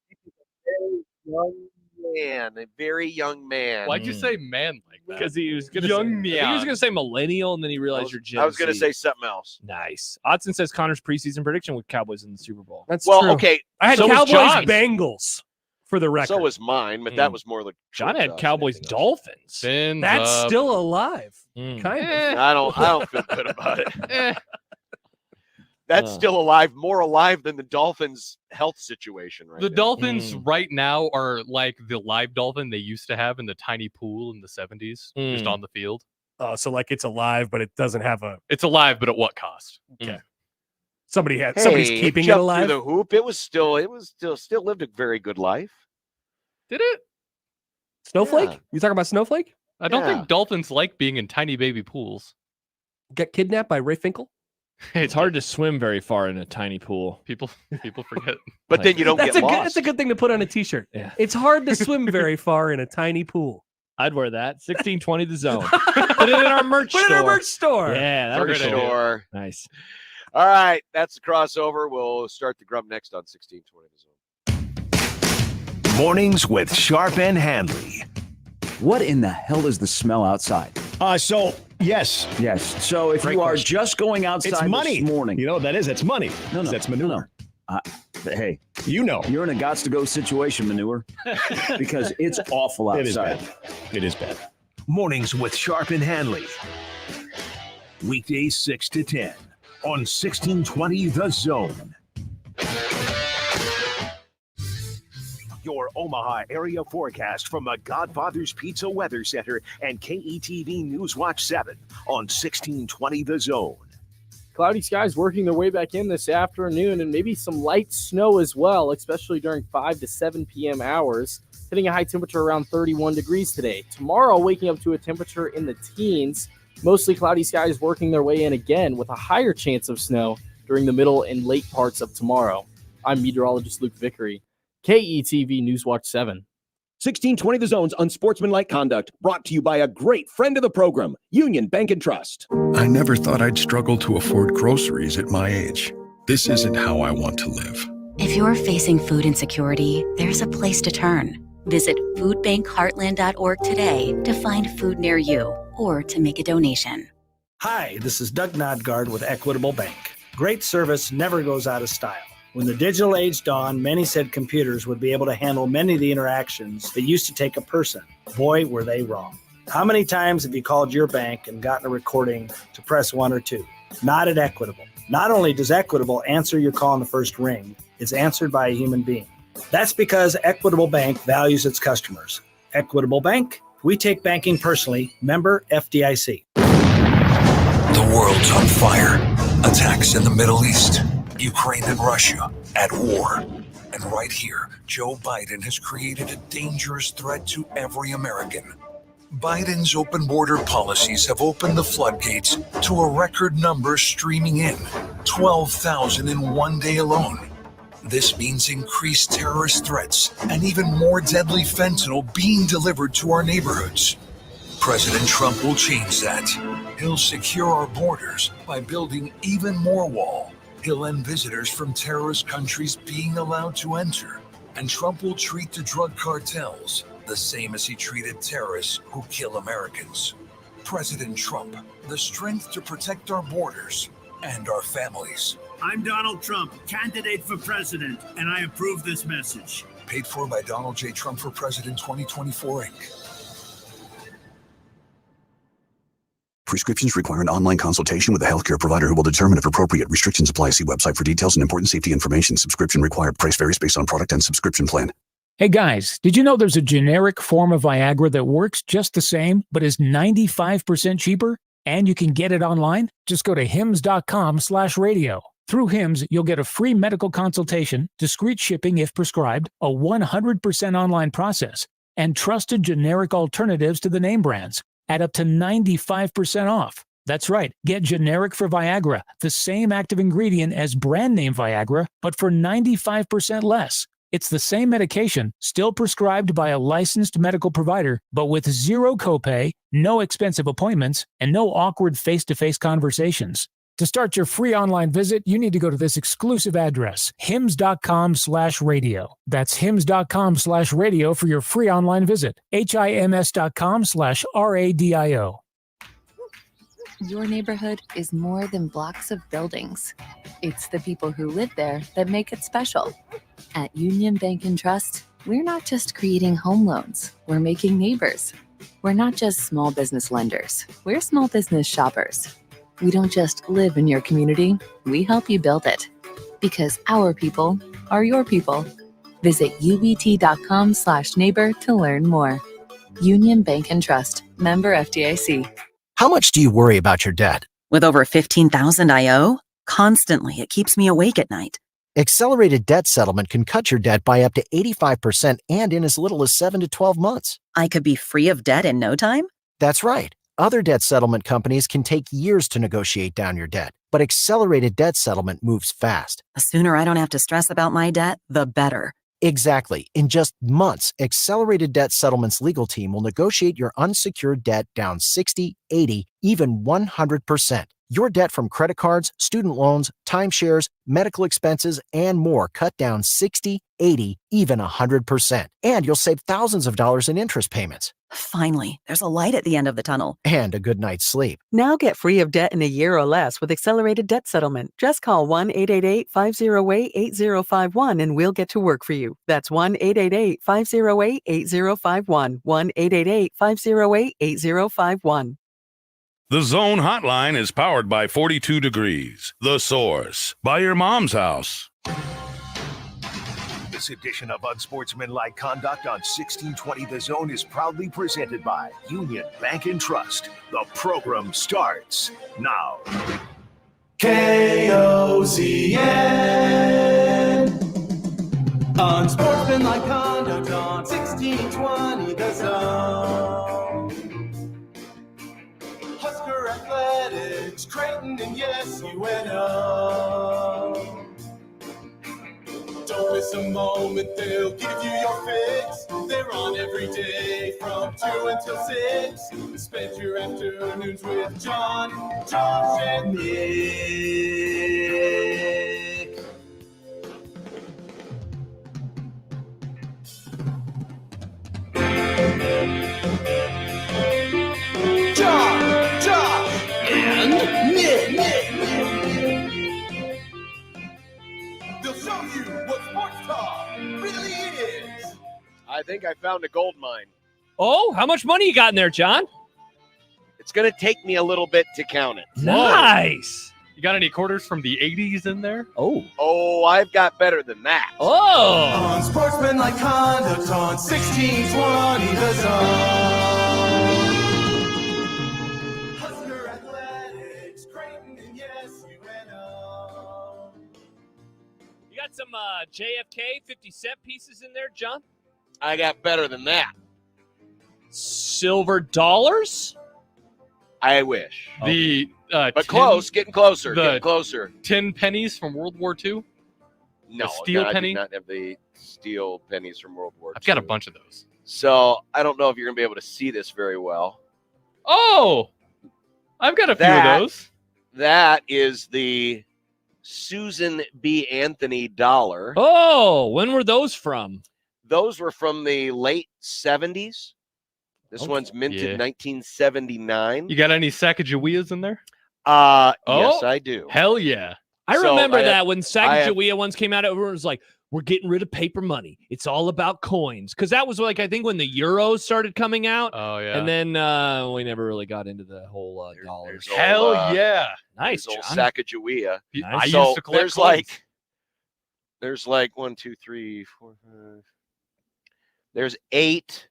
A very young man. Why'd you say man like that? Because he was going to Young say, man. he was going to say millennial, and then he realized you're Gen I was going to Z. say something else. Nice. Odson says Connor's preseason prediction with Cowboys in the Super Bowl. That's Well, true. okay. I had So was Cowboys John's. Bengals for the record. So was mine, but that was more like John had Cowboys Dolphins. That's still alive. Mm. Kind of. I don't feel good about it. That's still alive, more alive than the Dolphins' health situation right The now. Dolphins right now are like the live dolphin they used to have in the tiny pool in the 70s, just on the field. So like it's alive, but it doesn't have a. It's alive, but at what cost? Okay. Somebody's keeping it jumped alive. through the hoop. It was still lived a very good life. Did it? Snowflake? Yeah. You talking about Snowflake? I don't Yeah. think dolphins like being in tiny baby pools. Got kidnapped by Ray Finkel? It's hard to swim very far in a tiny pool. People forget. But then you don't That's get lost. That's a good thing to put on a t-shirt. Yeah. It's hard to swim very far in a tiny pool. I'd wear that. 1620 the zone. Put it in our merch Put it store. in our merch store. Yeah, that'd For be cool. sure. Nice. All right, that's the crossover. We'll start the grump next on 1620 the zone. Mornings with Sharp and Handley. What in the hell is the smell outside? Yes. Yes. So if Great you are question. just going outside It's money. this morning. You know what that is? It's money. No. That's manure. Hey, You know. you're in a gots-to-go situation, manure, because it's awful outside. It is bad. It is bad. Mornings with Sharp and Handley. Weekdays 6 to 10 on 1620 The Zone. Your Omaha area forecast from the Godfather's Pizza Weather Center and KETV Newswatch 7 on 1620 The Zone. Cloudy skies working their way back in this afternoon, and maybe some light snow as well, especially during 5 to 7 p.m. hours, hitting a high temperature around 31 degrees today. Tomorrow, waking up to a temperature in the teens, mostly cloudy skies working their way in again with a higher chance of snow during the middle and late parts of tomorrow. I'm meteorologist Luke Vickery, KETV Newswatch 7. 1620 The Zone's Unsportsmanlike Conduct, brought to you by a great friend of the program, Union Bank and Trust. I never thought I'd struggle to afford groceries at my age. This isn't how I want to live. If you're facing food insecurity, there's a place to turn. Visit foodbankheartland.org today to find food near you or to make a donation. Hi, this is Doug Nodgard with Equitable Bank. Great service never goes out of style. When the digital age dawned, many said computers would be able to handle many of the interactions that used to take a person. Boy, were they wrong. How many times have you called your bank and gotten a recording to press 1 or 2? Not at Equitable. Not only does Equitable answer your call in the first ring, it's answered by a human being. That's because Equitable Bank values its customers. Equitable Bank, we take banking personally. Member FDIC. The world's on fire. Attacks in the Middle East. Ukraine and Russia at war. And right here, Joe Biden has created a dangerous threat to every American. Biden's open border policies have opened the floodgates to a record number streaming in, 12,000 in one day alone. This means increased terrorist threats and even more deadly fentanyl being delivered to our neighborhoods. President Trump will change that. He'll secure our borders by building even more wall. He'll end visitors from terrorist countries being allowed to enter. And Trump will treat the drug cartels the same as he treated terrorists who kill Americans. President Trump, the strength to protect our borders and our families. I'm Donald Trump, candidate for president, and I approve this message. Paid for by Donald J. Trump for President 2024, Inc. Prescriptions require an online consultation with a healthcare provider who will determine if appropriate. Restrictions apply. See website for details and important safety information. Subscription required. Price varies based on product and subscription plan. Hey guys, did you know there's a generic form of Viagra that works just the same, but is 95% cheaper? And you can get it online? Just go to hims.com/radio. Through Hims, you'll get a free medical consultation, discreet shipping if prescribed, a 100% online process, and trusted generic alternatives to the name brands at up to 95% off. That's right. Get generic for Viagra, the same active ingredient as brand name Viagra, but for 95% less. It's the same medication, still prescribed by a licensed medical provider, but with zero copay, no expensive appointments, and no awkward face-to-face conversations. To start your free online visit, you need to go to this exclusive address, hims.com/radio. That's hims.com/radio for your free online visit. HIMS.com/RADIO. Your neighborhood is more than blocks of buildings. It's the people who live there that make it special. At Union Bank and Trust, we're not just creating home loans, we're making neighbors. We're not just small business lenders, we're small business shoppers. We don't just live in your community, we help you build it. Because our people are your people. Visit ubt.com/neighbor to learn more. Union Bank and Trust, member FDIC. How much do you worry about your debt? With over 15,000 I owe, constantly it keeps me awake at night. Accelerated debt settlement can cut your debt by up to 85% and in as little as 7 to 12 months. I could be free of debt in no time? That's right. Other debt settlement companies can take years to negotiate down your debt, but accelerated debt settlement moves fast. The sooner I don't have to stress about my debt, the better. Exactly. In just months, Accelerated Debt Settlement's legal team will negotiate your unsecured debt down 60, 80, even 100%. Your debt from credit cards, student loans, timeshares, medical expenses, and more cut down 60, 80, even 100%. And you'll save thousands of dollars in interest payments. Finally, there's a light at the end of the tunnel. And a good night's sleep. Now get free of debt in a year or less with Accelerated Debt Settlement. Just call 1-888-508-8051 and we'll get to work for you. That's 1-888-508-8051. 1-888-508-8051. The Zone Hotline is powered by 42 Degrees, The Source, by your mom's house. This edition of Unsportsmanlike Conduct on 1620 The Zone is proudly presented by Union Bank and Trust. The program starts now. KOZN. Unsportsmanlike Conduct on 1620 The Zone. Husker Athletics, Creighton, and yes, UNO. Don't miss a moment, they'll give you your fix. They're on every day from 2 until 6. Spend your afternoons with John, Josh, and Nick. John, Josh, and Nick. They'll show you what sports talk really is. I think I found a gold mine. Oh, how much money you got in there, John? It's going to take me a little bit to count it. Nice. You got any quarters from the 80s in there? Oh, I've got better than that. Oh. Unsportsmanlike Conduct on 1620 The Zone. Husker Athletics, Creighton, and yes, UNO. You got some JFK 50-cent pieces in there, John? I got better than that. Silver dollars? I wish. The but close, getting closer, getting closer. 10 pennies from World War II? No, the steel penny? I do not have the steel pennies from World War II. I've got a bunch of those. So I don't know if you're going to be able to see this very well. Oh, I've got a few of those. That is the Susan B. Anthony dollar. Oh, when were those from? Those were from the late 70s. This one's minted 1979. You got any Sacagaweas in there? Yes, I do. Hell yeah. I remember that when Sacagawea ones came out, everyone was like, we're getting rid of paper money. It's all about coins. Because that was like, I think when the euros started coming out. Oh, yeah. And then we never really got into the whole dollars. Hell yeah. Nice, old John. Sacagawea. Nice. I So used to collect there's coins. there's 1, 2, 3, 4, 5. There's 8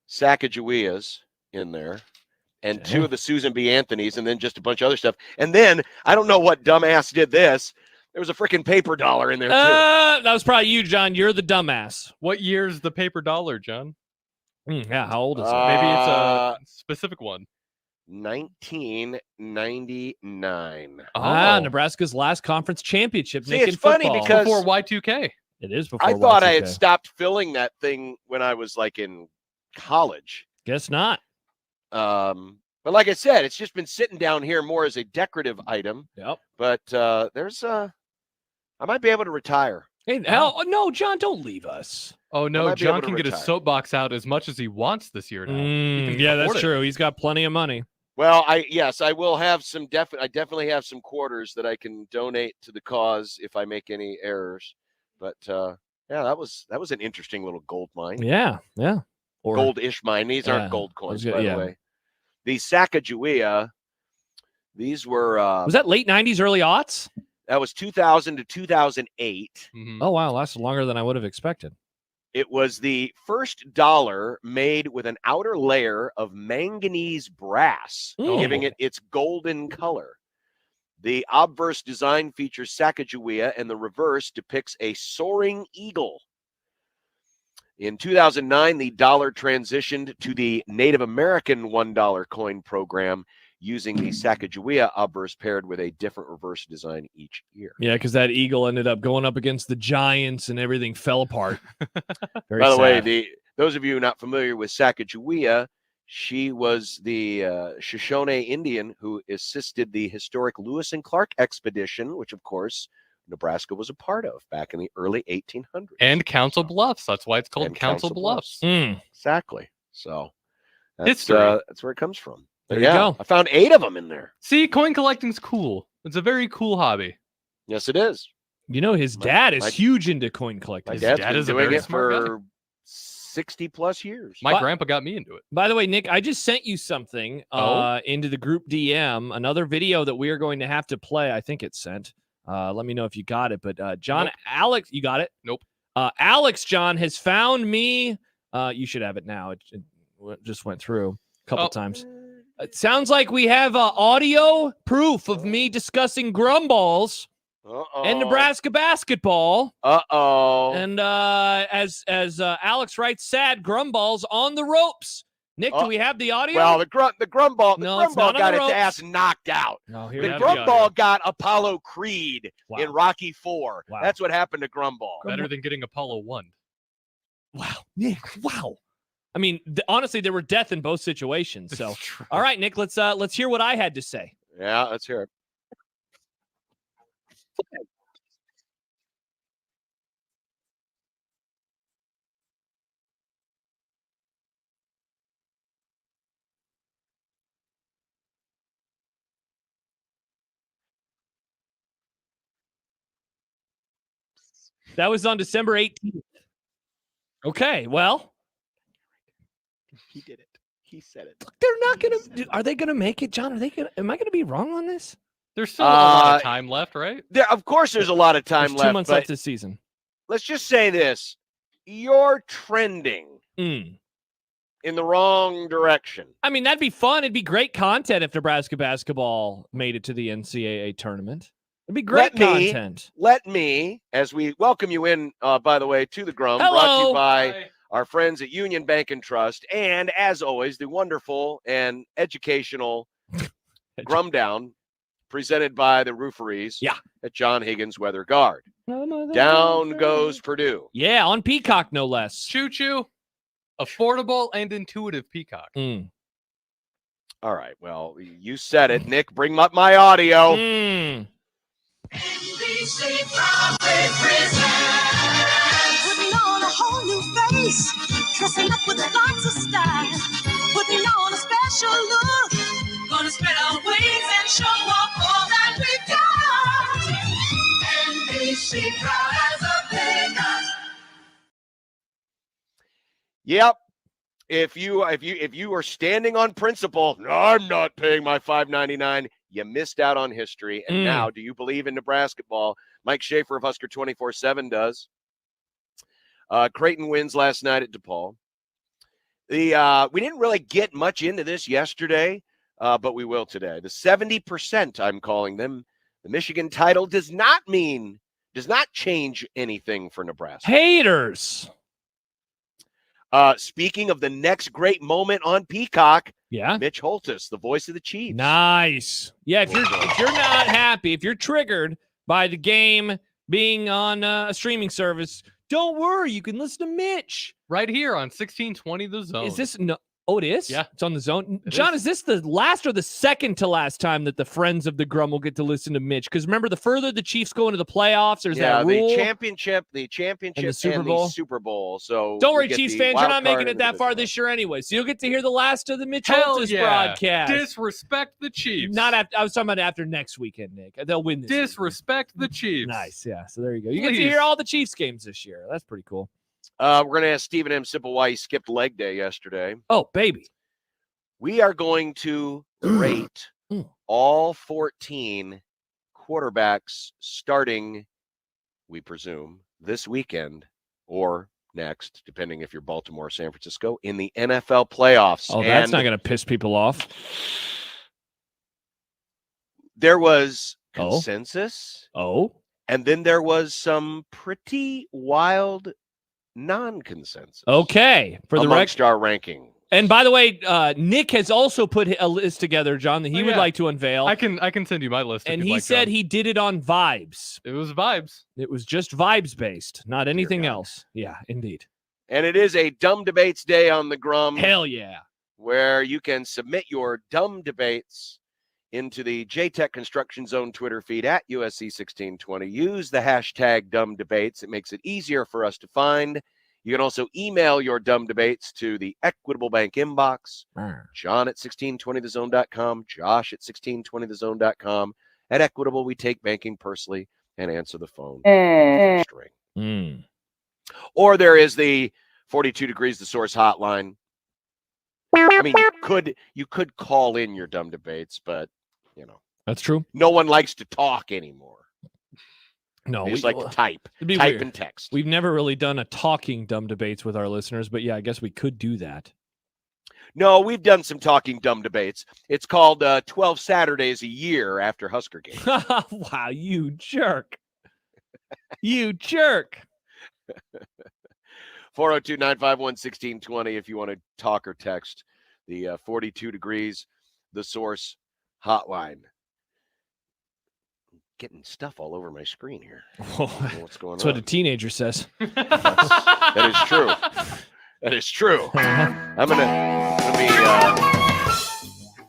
Sacagaweas in there, and 2 of the Susan B. Anthony's, and then just a bunch of other stuff. And then I don't know what dumbass did this. There was a freaking paper dollar in there too. That was probably you, John. You're the dumbass. What year's the paper dollar, John? Yeah, how old is it? Maybe it's a specific one. 1999. Nebraska's last conference championship. See, Nick, it's in funny football. because before Y2K. It is before I thought Y2K. I had stopped filling that thing when I was like in college. Guess not. But like I said, it's just been sitting down here more as a decorative item. Yep. But I might be able to retire. Hey, no, John, don't leave us. Oh I no, might be John able to can get his retire. soapbox out as much as he wants this year now. He can Yeah, afford that's it. true. He's got plenty of money. Well, I will have some I definitely have some quarters that I can donate to the cause if I make any errors. But yeah, that was an interesting little gold mine. Yeah. Or gold-ish mine. These aren't gold coins, by the way. The Sacagawea, these were was that late 90s, early aughts? That was 2000 to 2008. Oh wow, lasted longer than I would have expected. It was the first dollar made with an outer layer of manganese brass, giving it its golden color. The obverse design features Sacagawea, and the reverse depicts a soaring eagle. In 2009, the dollar transitioned to the Native American $1 coin program, using the Sacagawea obverse paired with a different reverse design each year. Yeah, because that eagle ended up going up against the Giants and everything fell apart. Very By the sad. way, those of you not familiar with Sacagawea, she was the Shoshone Indian who assisted the historic Lewis and Clark expedition, which, of course, Nebraska was a part of back in the early 1800s. And Council Bluffs. That's why it's called Council Bluffs. Exactly. So that's, History. That's where it comes from. There But you go. I found 8 of them in there. See, coin collecting's cool. It's a very cool hobby. Yes, it is. You know, his dad is huge into coin collecting. My dad's dad been is a doing very it smart guy. for 60 plus years. My grandpa got me into it. By the way, Nick, I just sent you something into the group DM, another video that we are going to have to play. I think it's sent. Let me know if you got it. But John, Nope. Alex, you got it? Nope. Alex, John, has found me. You should have it now. It just went through a couple times. It sounds like we have audio proof of me discussing Grumballs and Nebraska basketball. And as Alex writes, sad Grumballs on the ropes. Nick, do we have the audio? Well, the Grumball, No, it's Grumball not on got the its ropes. ass knocked out. No, here The we have the audio. Grumball got Apollo Creed in Rocky 4. Wow. That's what happened to Grumball. Better than getting Apollo 1. Wow, Nick, wow. I mean, honestly, there were death in both situations. So, all right, Nick, let's hear what I had to say. Yeah, let's hear it. That was on December 18th. Okay, well, He did it. He said it. they're not gonna. Are they gonna make it, John? Am I gonna be wrong on this? There's still a lot of time left, right? Of course, there's a lot of time There's left. 2 months but left this season. Let's just say this: you're trending Mm. in the wrong direction. I mean, that'd be fun. It'd be great content if Nebraska basketball made it to the NCAA tournament. It'd be great content. Let me, as we welcome you in, by the way, to the Grum, brought to Hello. you by our friends at Union Bank and Trust, and as always, the wonderful and educational Grum Down, presented by the Rooferees at John Higgins Weather Guard. Down goes Purdue. Yeah, on Peacock, no less. Choo-choo. Affordable and intuitive Peacock. Mm. All right, well, you said it, Nick. Bring up my audio. Mm. Putting on a whole new face, dressing up with lots of style, putting on a special look, gonna spread our wings and show off all that we've got. NBC proud as a peacock. Yep. If you are standing on principle, no, I'm not paying my $5.99. You missed out on history. And now, do you believe in Nebraska ball? Mike Schaefer of Husker 24/7 does. Creighton wins last night at DePaul. We didn't really get much into this yesterday, but we will today. The 70%, I'm calling them. The Michigan title does not change anything for Nebraska. Haters. Speaking of the next great moment on Peacock, yeah, Mitch Holtis, the voice of the Chiefs. Nice. Yeah, if you're not happy, if you're triggered by the game being on a streaming service, don't worry. You can listen to Mitch right here on 1620 The Zone. Is this no? Oh, it is? Yeah. It's on the Zone. John, is this the last or the second to last time that the friends of the Grum will get to listen to Mitch? Because remember, the further the Chiefs go into the playoffs, there's that rule. the championship, and the Super Bowl. So don't we worry, get Chiefs the fans, you're wild not making card it and that the far divisional. this year anyway. So you'll get to hear the last of the Mitch Hell Holtis yeah. broadcast. Disrespect the Chiefs. Not after. I was talking about after next weekend, Nick. They'll win this. Disrespect the Chiefs. Nice. Yeah. So there you go. You get to hear all the Chiefs games this year. That's pretty cool. We're going to ask Stephen M. Simple why he skipped leg day yesterday. Oh, baby. We are going to rate all 14 quarterbacks starting, we presume, this weekend or next, depending if you're Baltimore or San Francisco, in the NFL playoffs. Oh, that's not going to piss people off. There was consensus. Oh. And then there was some pretty wild non-consensus. Okay. For the amongst our ranking. And by the way, Nick has also put a list together, John, that he would like to unveil. I can send you my list. And he said he did it on vibes. It was vibes. It was just vibes based, not anything else. Yeah, indeed. And it is a Dumb Debates Day on the Grum. Hell yeah. Where you can submit your dumb debates into the JTech Construction Zone Twitter feed at USC1620. Use the hashtag dumb debates. It makes it easier for us to find. You can also email your dumb debates to the Equitable Bank inbox, John at 1620thezone.com, Josh at 1620thezone.com. At Equitable, we take banking personally and answer the phone. Or there is the 42 Degrees The Source hotline. I mean, you could call in your dumb debates, but, you know. That's true. No one likes to talk anymore. No, we just like to type weird. And text. We've never really done a talking dumb debates with our listeners, but yeah, I guess we could do that. No, we've done some talking dumb debates. It's called 12 Saturdays a year after Husker game. Wow, you jerk. You jerk. 402-951-1620 if you want to talk or text the 42 Degrees The Source hotline. Getting stuff all over my screen here. What's going on? That's what a teenager says. That is true. That is true. I'm gonna be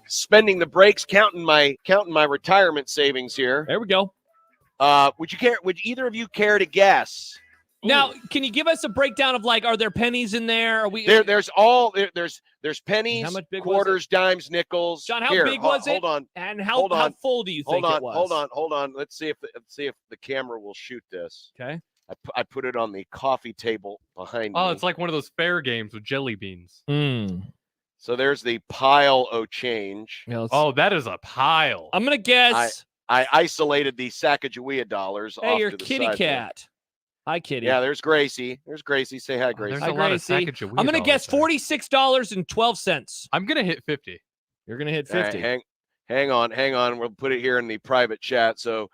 spending the breaks, counting my retirement savings here. There we go. Would either of you care to guess? Now, can you give us a breakdown of are there pennies in there? Are we there's pennies, how much big quarters, dimes, nickels. John, how big was it? Hold on. And how full do you think it was? Hold on. Let's see if the camera will shoot this. Okay. I put it on the coffee table behind me. Oh, it's like one of those fair games with jelly beans. So there's the pile of change. Yeah, that is a pile. I'm gonna guess. I isolated the Sacagawea dollars. Hey, off your to the kitty side cat. there. Hi, kitty. Yeah, there's Gracie. There's Gracie. Say hi, Gracie. Hi, Gracie. I'm gonna guess $46.12. I'm gonna hit 50. You're gonna hit 50. Right, hang on. We'll put it here in the private chat. So,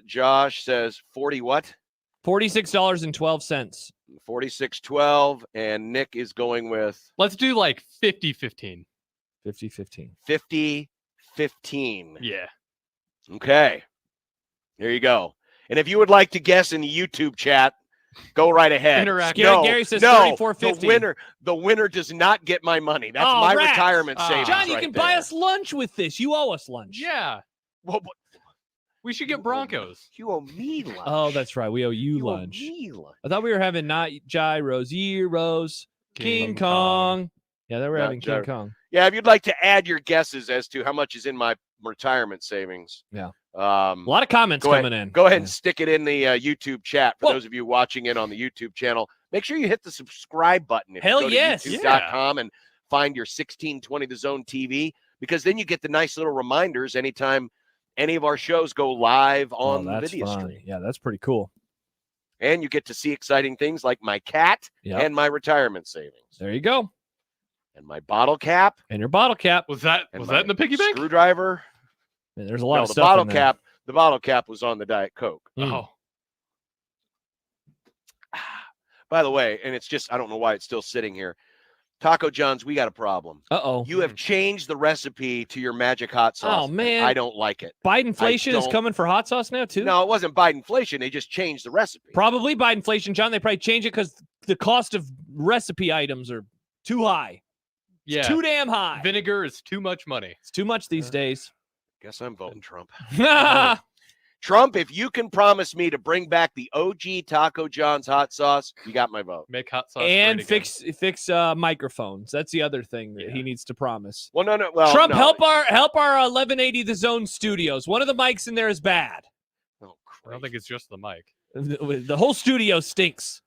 Josh says 40 what? $46.12. 46.12, and Nick is going with. Let's do 50-15. 50-15. 50-15. Yeah. Okay. There you go. And if you would like to guess in the YouTube chat, go right ahead. Gary says 34.50. The winner does not get my money. That's my retirement savings. John, you can buy us lunch with this. You owe us lunch. Yeah. Well, we should get Broncos. You owe me lunch. Oh, that's right. We owe you lunch. Owe me lunch. I thought we were having not gyros, gyros, King Kong. Yeah, they were having King Kong. Yeah, if you'd like to add your guesses as to how much is in my retirement savings. Yeah. A lot of comments coming in. Go ahead and stick it in the YouTube chat for those of you watching it on the YouTube channel. Make sure you hit the subscribe button. If Hell you go yes. to YouTube.com and find your 1620 The Zone TV, because then you get the nice little reminders anytime any of our shows go live on the video stream. Yeah, that's pretty cool. And you get to see exciting things like my cat and my retirement savings. There you go. And my bottle cap. And your bottle cap. Was that in the piggy bank? Screwdriver. Man, there's a lot of the stuff bottle in there. cap. The bottle cap was on the Diet Coke. Oh. By the way, and it's just, I don't know why it's still sitting here. Taco John's, we got a problem. Uh-oh. You have changed the recipe to your magic hot sauce. Oh, man. I don't like it. Bidenflation is coming for hot sauce now, too? No, it wasn't Bidenflation. They just changed the recipe. Probably Bidenflation, John. They probably changed it because the cost of recipe items are too high. Yeah. It's too damn high. Vinegar is too much money. It's too much these days. Guess I'm voting Trump. Trump, if you can promise me to bring back the OG Taco John's hot sauce, you got my vote. Make hot sauce And great fix microphones. That's the other thing that he needs to promise. Well, no. Well, Trump, no. help our 1180 The Zone studios. One of the mics in there is bad. Oh, I don't think it's just the mic. The whole studio stinks.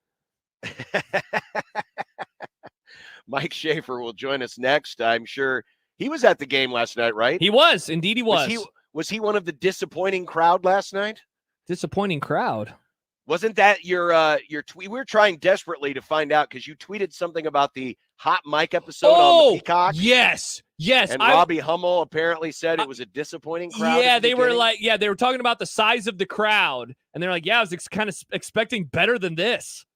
Mike Schaefer will join us next. I'm sure he was at the game last night, right? He was. Indeed, he was. Was he one of the disappointing crowd last night? Disappointing crowd? Wasn't that your tweet? We were trying desperately to find out because you tweeted something about the hot mic episode on the Peacock. Yes. And Robbie Hummel apparently said it was a disappointing crowd. Yeah, they were talking about the size of the crowd. And they're like, yeah, I was kind of expecting better than this.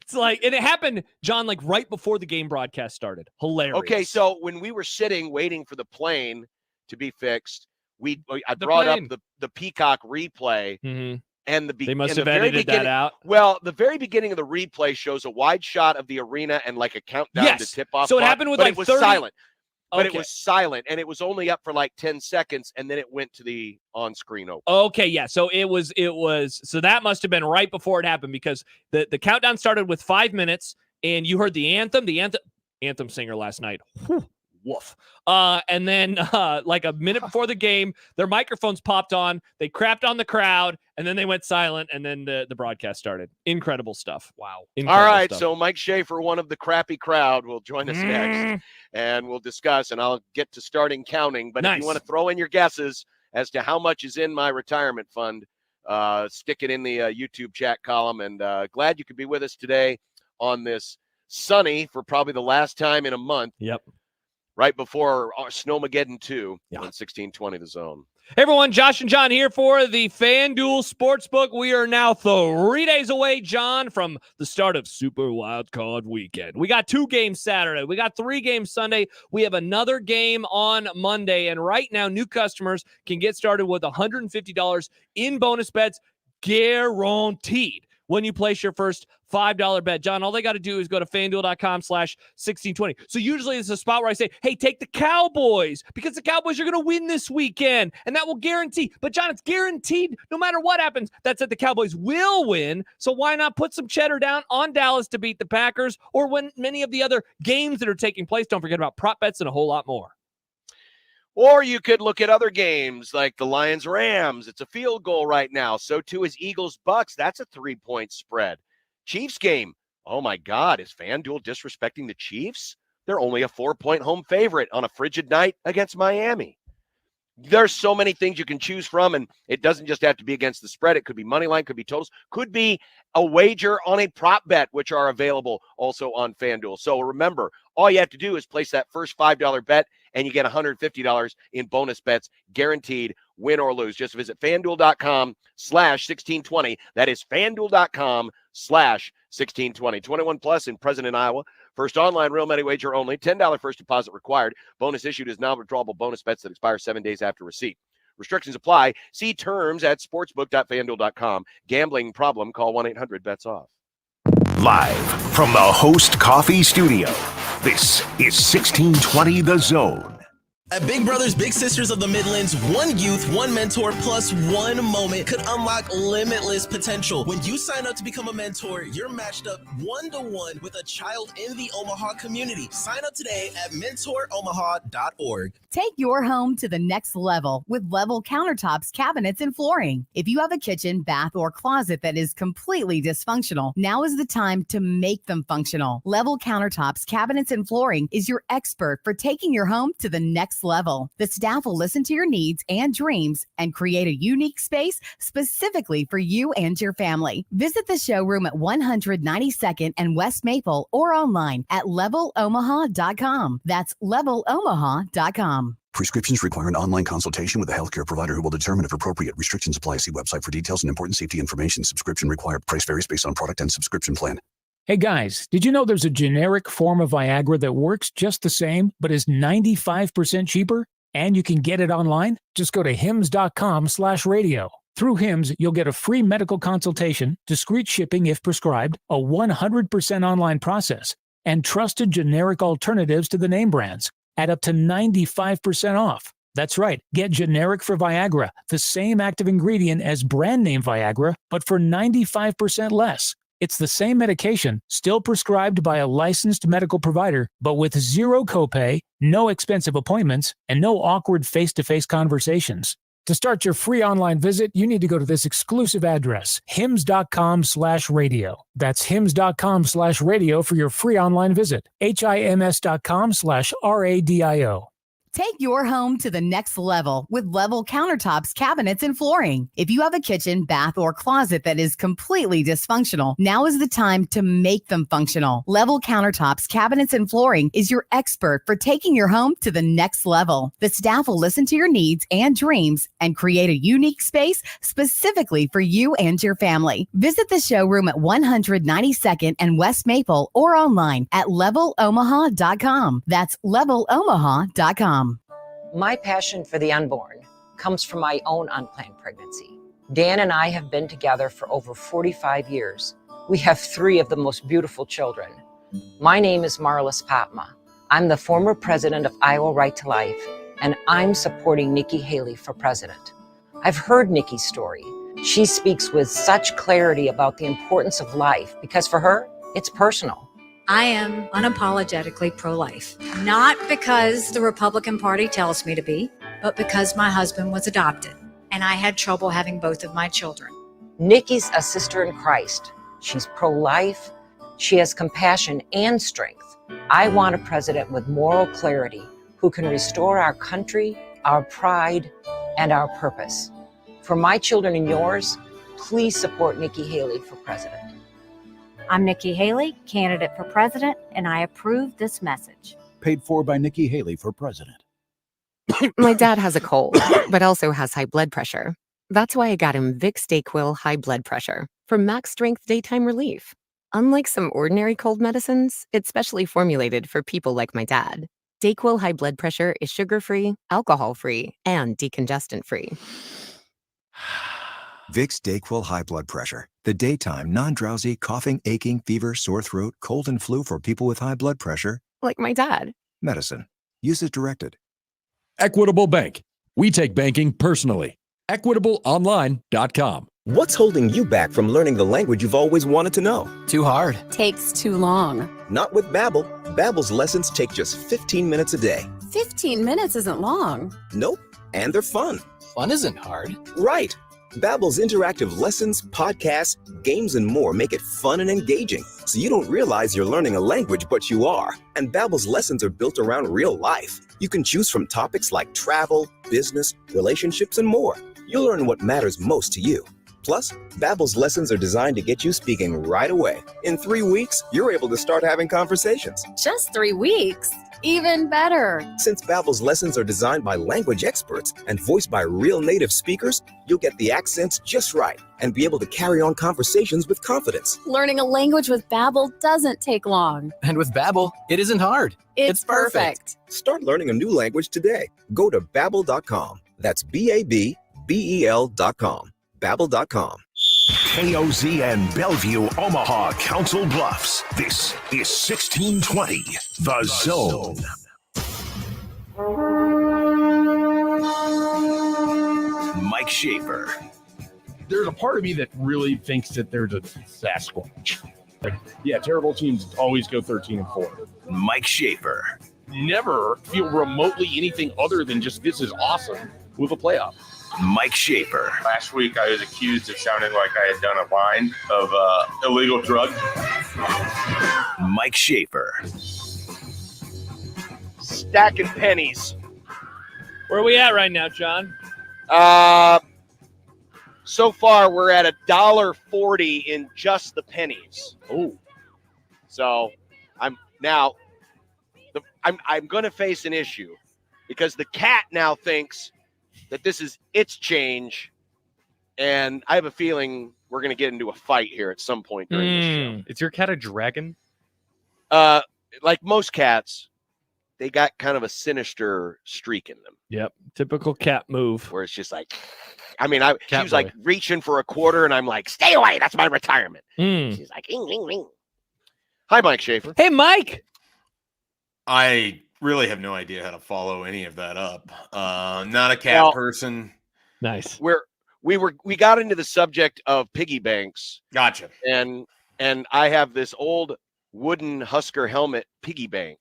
It's like, and it happened, John, like right before the game broadcast started. Hilarious. Okay, so when we were sitting waiting for the plane to be fixed, I brought up the Peacock replay, and they must have edited that out. Well, the very beginning of the replay shows a wide shot of the arena and like a countdown to tip off. So it happened with but like it was 30... silent. But Okay. it was silent, and it was only up for like 10 seconds, and then it went to the on-screen open. Okay, yeah. So it was. So that must have been right before it happened because the countdown started with 5 minutes, and you heard the anthem singer last night. Whew, woof. And then like a minute before the game, their microphones popped on. They crapped on the crowd, and then they went silent, and then the broadcast started. Incredible stuff. Wow. All right, so Mike Schaefer, one of the crappy crowd, will join us next, and we'll discuss, and I'll get to starting counting. But if you want to throw in your guesses as to how much is in my retirement fund, stick it in the YouTube chat column. And glad you could be with us today on this sunny, for probably the last time in a month. Yep. Right before Snowmageddon 2 on 1620 The Zone. Hey everyone, Josh and John here for the FanDuel Sportsbook. We are now 3 days away, John, from the start of Super Wildcard Weekend. We got 2 games Saturday. We got 3 games Sunday. We have another game on Monday. And right now, new customers can get started with $150 in bonus bets guaranteed when you place your first $5 bet. John, all they got to do is go to FanDuel.com/1620. So usually it's a spot where I say, hey, take the Cowboys because the Cowboys are going to win this weekend, and that will guarantee. But, John, it's guaranteed no matter what happens. That said, the Cowboys will win, so why not put some cheddar down on Dallas to beat the Packers or win many of the other games that are taking place? Don't forget about prop bets and a whole lot more. Or you could look at other games like the Lions-Rams. It's a field goal right now. So too is Eagles-Bucks. That's a 3-point spread. Chiefs game. Oh, my God. Is FanDuel disrespecting the Chiefs? They're only a 4-point home favorite on a frigid night against Miami. There's so many things you can choose from, and it doesn't just have to be against the spread. It could be money line, could be totals, could be a wager on a prop bet, which are available also on FanDuel. So remember, all you have to do is place that first $5 bet, and you get $150 in bonus bets, guaranteed, win or lose. Just visit FanDuel.com/1620. That is FanDuel.com/1620. 21 plus and present in Iowa. First online real money wager only. $10 first deposit required. Bonus issued is non-withdrawable bonus bets that expire 7 days after receipt. Restrictions apply. See terms at sportsbook.fanduel.com. Gambling problem? Call 1-800-BETS-OFF. Live from the Host Coffee Studio, this is 1620 The Zone. At Big Brothers Big Sisters of the Midlands, one youth, one mentor, plus one moment could unlock limitless potential. When you sign up to become a mentor, you're matched up 1-to-1 with a child in the Omaha community. Sign up today at mentoromaha.org. Take your home to the next level with Level countertops, cabinets, and flooring. If you have a kitchen, bath, or closet that is completely dysfunctional, now is the time to make them functional. Level countertops, cabinets, and flooring is your expert for taking your home to the next level. The staff will listen to your needs and dreams and create a unique space specifically for you and your family. Visit the showroom at 192nd and West Maple or online at levelomaha.com. That's levelomaha.com. Prescriptions require an online consultation with a healthcare provider who will determine if appropriate. Restrictions apply. See website for details and important safety information. Subscription required. Price varies based on product and subscription plan. Hey guys, did you know there's a generic form of Viagra that works just the same, but is 95% cheaper? And you can get it online? Just go to hims.com/radio. Through Hims, you'll get a free medical consultation, discreet shipping if prescribed, a 100% online process, and trusted generic alternatives to the name brands at up to 95% off. That's right, get generic for Viagra, the same active ingredient as brand name Viagra, but for 95% less. It's the same medication, still prescribed by a licensed medical provider, but with zero copay, no expensive appointments, and no awkward face-to-face conversations. To start your free online visit, you need to go to this exclusive address, hims.com/radio. That's hims.com/radio for your free online visit. HIMS.com/RADIO. Take your home to the next level with Level countertops, cabinets, and flooring. If you have a kitchen, bath, or closet that is completely dysfunctional, now is the time to make them functional. Level countertops, cabinets, and flooring is your expert for taking your home to the next level. The staff will listen to your needs and dreams and create a unique space specifically for you and your family. Visit the showroom at 192nd and West Maple or online at levelomaha.com. That's levelomaha.com. My passion for the unborn comes from my own unplanned pregnancy. Dan and I have been together for over 45 years. We have 3 of the most beautiful children. My name is Marlis Patma. I'm the former president of Iowa Right to Life, and I'm supporting Nikki Haley for president. I've heard Nikki's story. She speaks with such clarity about the importance of life because for her, it's personal. I am unapologetically pro-life, not because the Republican Party tells me to be, but because my husband was adopted and I had trouble having both of my children. Nikki's a sister in Christ. She's pro-life. She has compassion and strength. I want a president with moral clarity who can restore our country, our pride, and our purpose. For my children and yours, please support Nikki Haley for president. I'm Nikki Haley, candidate for president, and I approve this message. Paid for by Nikki Haley for president. My dad has a cold, but also has high blood pressure. That's why I got him Vicks DayQuil High Blood Pressure for max strength daytime relief. Unlike some ordinary cold medicines, it's specially formulated for people like my dad. DayQuil High Blood Pressure is sugar-free, alcohol-free, and decongestant-free. Vicks DayQuil High Blood Pressure. The daytime, non-drowsy, coughing, aching, fever, sore throat, cold, and flu for people with high blood pressure. Like my dad. Medicine. Use as directed. Equitable Bank. We take banking personally. EquitableOnline.com. What's holding you back from learning the language you've always wanted to know? Too hard. Takes too long. Not with Babbel. Babbel's lessons take just 15 minutes a day. 15 minutes isn't long. Nope. And they're fun. Fun isn't hard. Right. Babbel's interactive lessons, podcasts, games, and more make it fun and engaging, so you don't realize you're learning a language, but you are. And Babbel's lessons are built around real life. You can choose from topics like travel, business, relationships, and more. You'll learn what matters most to you. Plus, Babbel's lessons are designed to get you speaking right away. In 3 weeks, you're able to start having conversations. Just 3 weeks? Even better. Since Babbel's lessons are designed by language experts and voiced by real native speakers, you'll get the accents just right and be able to carry on conversations with confidence. Learning a language with Babbel doesn't take long. And with Babbel, it isn't hard. It's perfect. Start learning a new language today. Go to Babbel.com. That's Babbel.com. Babbel.com. KOZ and Bellevue, Omaha, Council Bluffs. This is 1620, The Zone. Mike Schaefer. There's a part of me that really thinks that there's a Sasquatch. Like, yeah, terrible teams always go 13-4. Mike Schaefer. Never feel remotely anything other than just this is awesome with a playoff. Mike Schaefer. Last week, I was accused of sounding like I had done a line of illegal drugs. Mike Schaefer. Stacking pennies. Where are we at right now, John? So far, we're at $1.40 in just the pennies. Oh. So I'm going to face an issue because the cat now thinks that this is its change, and I have a feeling we're going to get into a fight here at some point during this show. Is your cat a dragon? Like most cats, they got kind of a sinister streak in them. Yep. Typical cat move. Where it's just like, I mean, she was boy. like reaching for a quarter, and I'm like, stay away. That's my retirement. Mm. She's like, ing, ing, ing. Hi, Mike Schaefer. Hey, Mike. I really have no idea how to follow any of that up. Not a cat person. Nice. We got into the subject of piggy banks. Gotcha. And I have this old wooden Husker helmet piggy bank,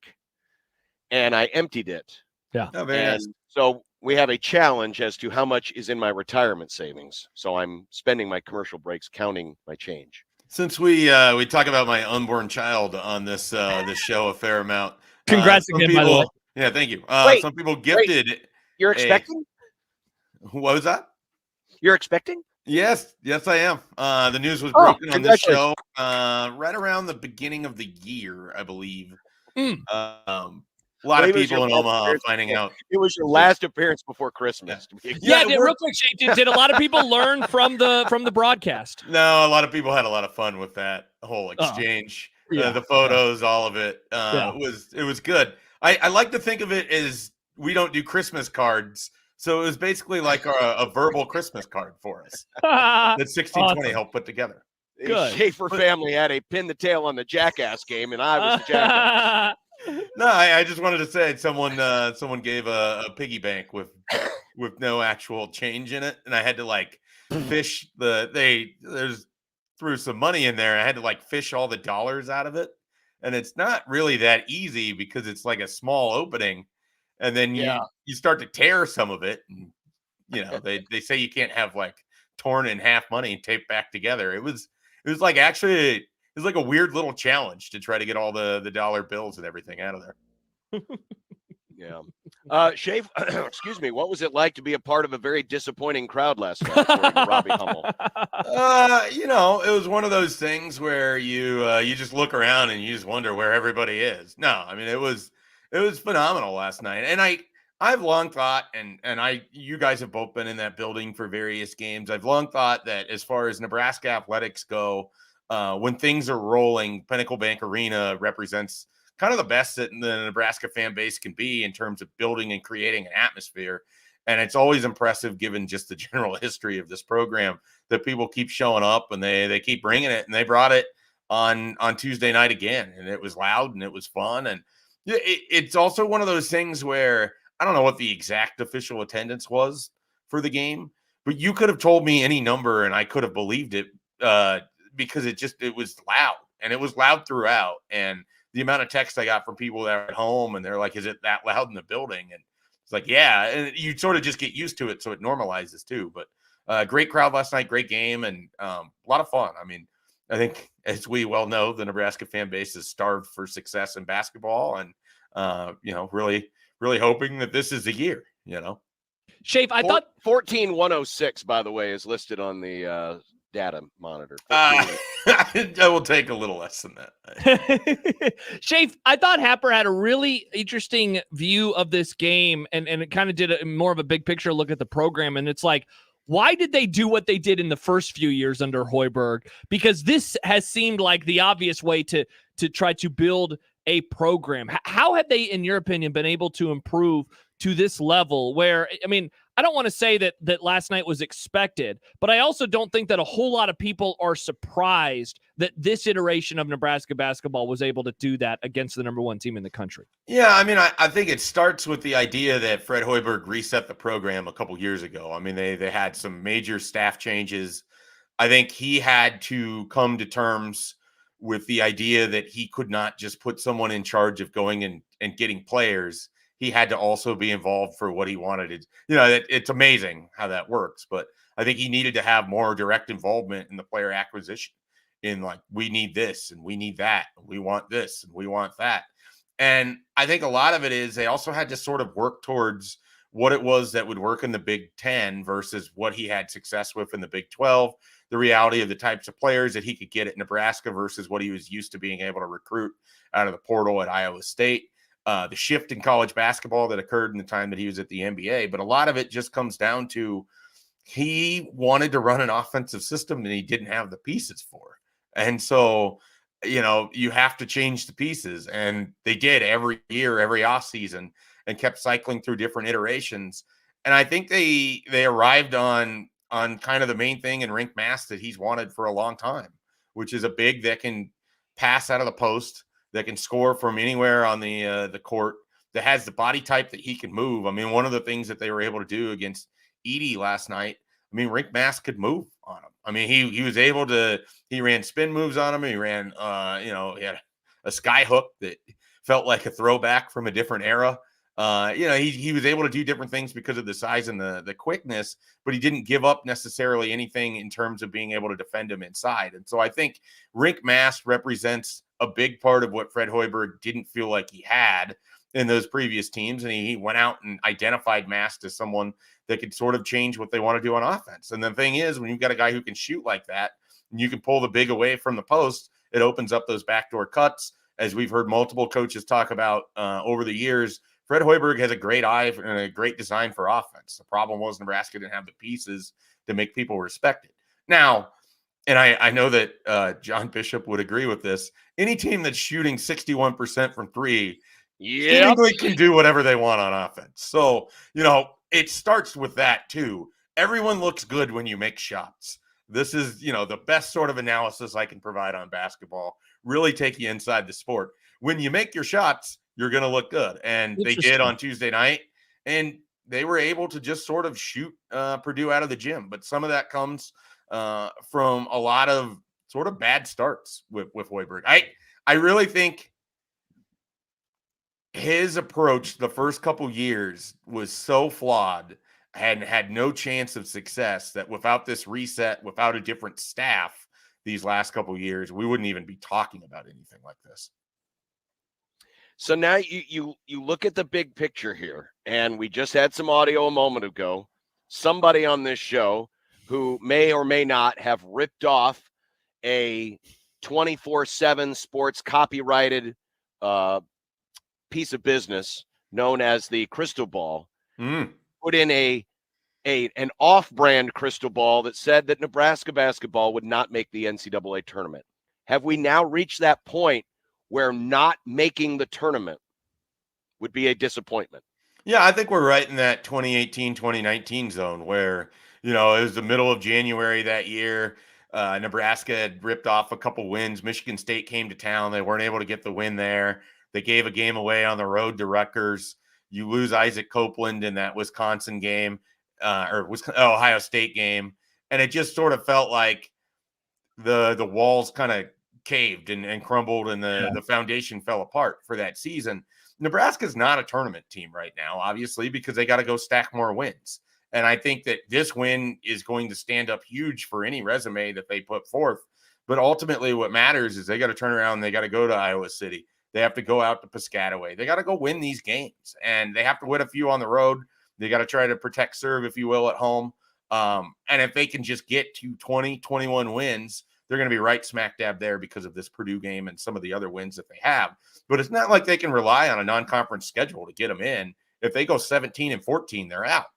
and I emptied it. Yeah. Oh, very nice. So we have a challenge as to how much is in my retirement savings. So I'm spending my commercial breaks counting my change. Since we talk about my unborn child on this this show a fair amount. Congrats again, by the way. Yeah, thank you. Some people gifted. You're expecting? What was that? You're expecting? Yes, I am. The news was broken on this show right around the beginning of the year, I believe. A lot of people in Omaha finding out. It was your last appearance before Christmas. Yeah, real quick, Shane, did a lot of people learn from the broadcast? No, a lot of people had a lot of fun with that whole exchange. The photos, all of it. It was good. I like to think of it as we don't do Christmas cards. So it was basically like a verbal Christmas card for us that 1620 helped put together. The Schaefer family had a pin the tail on the jackass game, and I was the jackass. No, I just wanted to say someone gave a piggy bank with no actual change in it, and I had to like fish there's threw some money in there. I had to like fish all the dollars out of it, and it's not really that easy because it's like a small opening, and then you start to tear some of it, and they say you can't have like torn in half money and taped back together. It was like actually. It was like a weird little challenge to try to get all the dollar bills and everything out of there. Yeah. Shave, excuse me. What was it like to be a part of a very disappointing crowd last night, according to Robbie Hummel? It was one of those things where you just look around and you just wonder where everybody is. No, I mean it was phenomenal last night, and I've long thought, and you guys have both been in that building for various games. I've long thought that as far as Nebraska athletics go. When things are rolling, Pinnacle Bank Arena represents kind of the best that the Nebraska fan base can be in terms of building and creating an atmosphere. And it's always impressive, given just the general history of this program, that people keep showing up and they keep bringing it. And they brought it on Tuesday night again. And it was loud and it was fun. And it's also one of those things where I don't know what the exact official attendance was for the game, but you could have told me any number and I could have believed it. Because it was loud, and it was loud throughout. And the amount of text I got from people that are at home and they're like, is it that loud in the building? And it's like, yeah. And you sort of just get used to it. So it normalizes too, but great crowd last night, great game. And a lot of fun. I mean, I think as we well know, the Nebraska fan base is starved for success in basketball and, really, really hoping that this is the year, Shafe, I thought 14106, by the way, is listed on the, data monitor. I will take a little less than that. Shafe, I thought Happer had a really interesting view of this game, and it kind of did more of a big picture look at the program. And it's like, why did they do what they did in the first few years under Hoiberg? Because this has seemed like the obvious way to try to build a program. How have they, in your opinion, been able to improve to this level where, I mean, I don't want to say that last night was expected, but I also don't think that a whole lot of people are surprised that this iteration of Nebraska basketball was able to do that against the number one team in the country. Yeah, I mean, I think it starts with the idea that Fred Hoiberg reset the program a couple years ago. I mean, they had some major staff changes. I think he had to come to terms with the idea that he could not just put someone in charge of going and getting players. He had to also be involved for what he wanted. It's amazing how that works, but I think he needed to have more direct involvement in the player acquisition in like, we need this and we need that. And we want this and we want that. And I think a lot of it is they also had to sort of work towards what it was that would work in the Big Ten versus what he had success with in the Big 12, the reality of the types of players that he could get at Nebraska versus what he was used to being able to recruit out of the portal at Iowa State. The shift in college basketball that occurred in the time that he was at the NBA. But a lot of it just comes down to he wanted to run an offensive system and he didn't have the pieces for. And so, you have to change the pieces. And they did every year, every offseason, and kept cycling through different iterations. And I think they arrived on kind of the main thing in Rink Mass that he's wanted for a long time, which is a big that can pass out of the post, that can score from anywhere on the court, that has the body type that he can move. I mean, one of the things that they were able to do against Edie last night, I mean, Rink Mass could move on him. I mean, he was able to, he ran spin moves on him. He ran, he had a sky hook that felt like a throwback from a different era. He was able to do different things because of the size and the quickness, but he didn't give up necessarily anything in terms of being able to defend him inside. And so I think Rink Mass represents a big part of what Fred Hoiberg didn't feel like he had in those previous teams. And he went out and identified Mass as someone that could sort of change what they want to do on offense. And the thing is, when you've got a guy who can shoot like that and you can pull the big away from the post, it opens up those backdoor cuts. As we've heard multiple coaches talk about over the years, Fred Hoiberg has a great eye and a great design for offense. The problem was Nebraska didn't have the pieces to make people respect it. Now, and I know that John Bishop would agree with this, any team that's shooting 61% from three seemingly can do whatever they want on offense. So, it starts with that too. Everyone looks good when you make shots. This is, the best sort of analysis I can provide on basketball. Really take you inside the sport. When you make your shots, you're going to look good. And they did on Tuesday night. And they were able to just sort of shoot Purdue out of the gym. But some of that comes from a lot of sort of bad starts with Hoiberg. I really think his approach the first couple years was so flawed and had no chance of success that without this reset, without a different staff these last couple years, we wouldn't even be talking about anything like this. So now you look at the big picture here, and we just had some audio a moment ago. Somebody on this show who may or may not have ripped off a 24/7 sports copyrighted piece of business known as the Crystal Ball, put in an off-brand crystal ball that said that Nebraska basketball would not make the NCAA tournament. Have we now reached that point where not making the tournament would be a disappointment? Yeah, I think we're right in that 2018, 2019 zone where, it was the middle of January that year. Nebraska had ripped off a couple wins. Michigan State came to town. They weren't able to get the win there. They gave a game away on the road to Rutgers. You lose Isaac Copeland in that Wisconsin game Ohio State game. And it just sort of felt like the walls kind of caved and crumbled and the foundation fell apart for that season. Nebraska's not a tournament team right now, obviously, because they got to go stack more wins. And I think that this win is going to stand up huge for any resume that they put forth. But ultimately what matters is they got to turn around and they got to go to Iowa City. They have to go out to Piscataway. They got to go win these games, and they have to win a few on the road. They got to try to protect serve, if you will, at home. And if they can just get to 20, 21 wins, they're going to be right smack dab there because of this Purdue game and some of the other wins that they have. But it's not like they can rely on a non-conference schedule to get them in. If they go 17-14, they're out.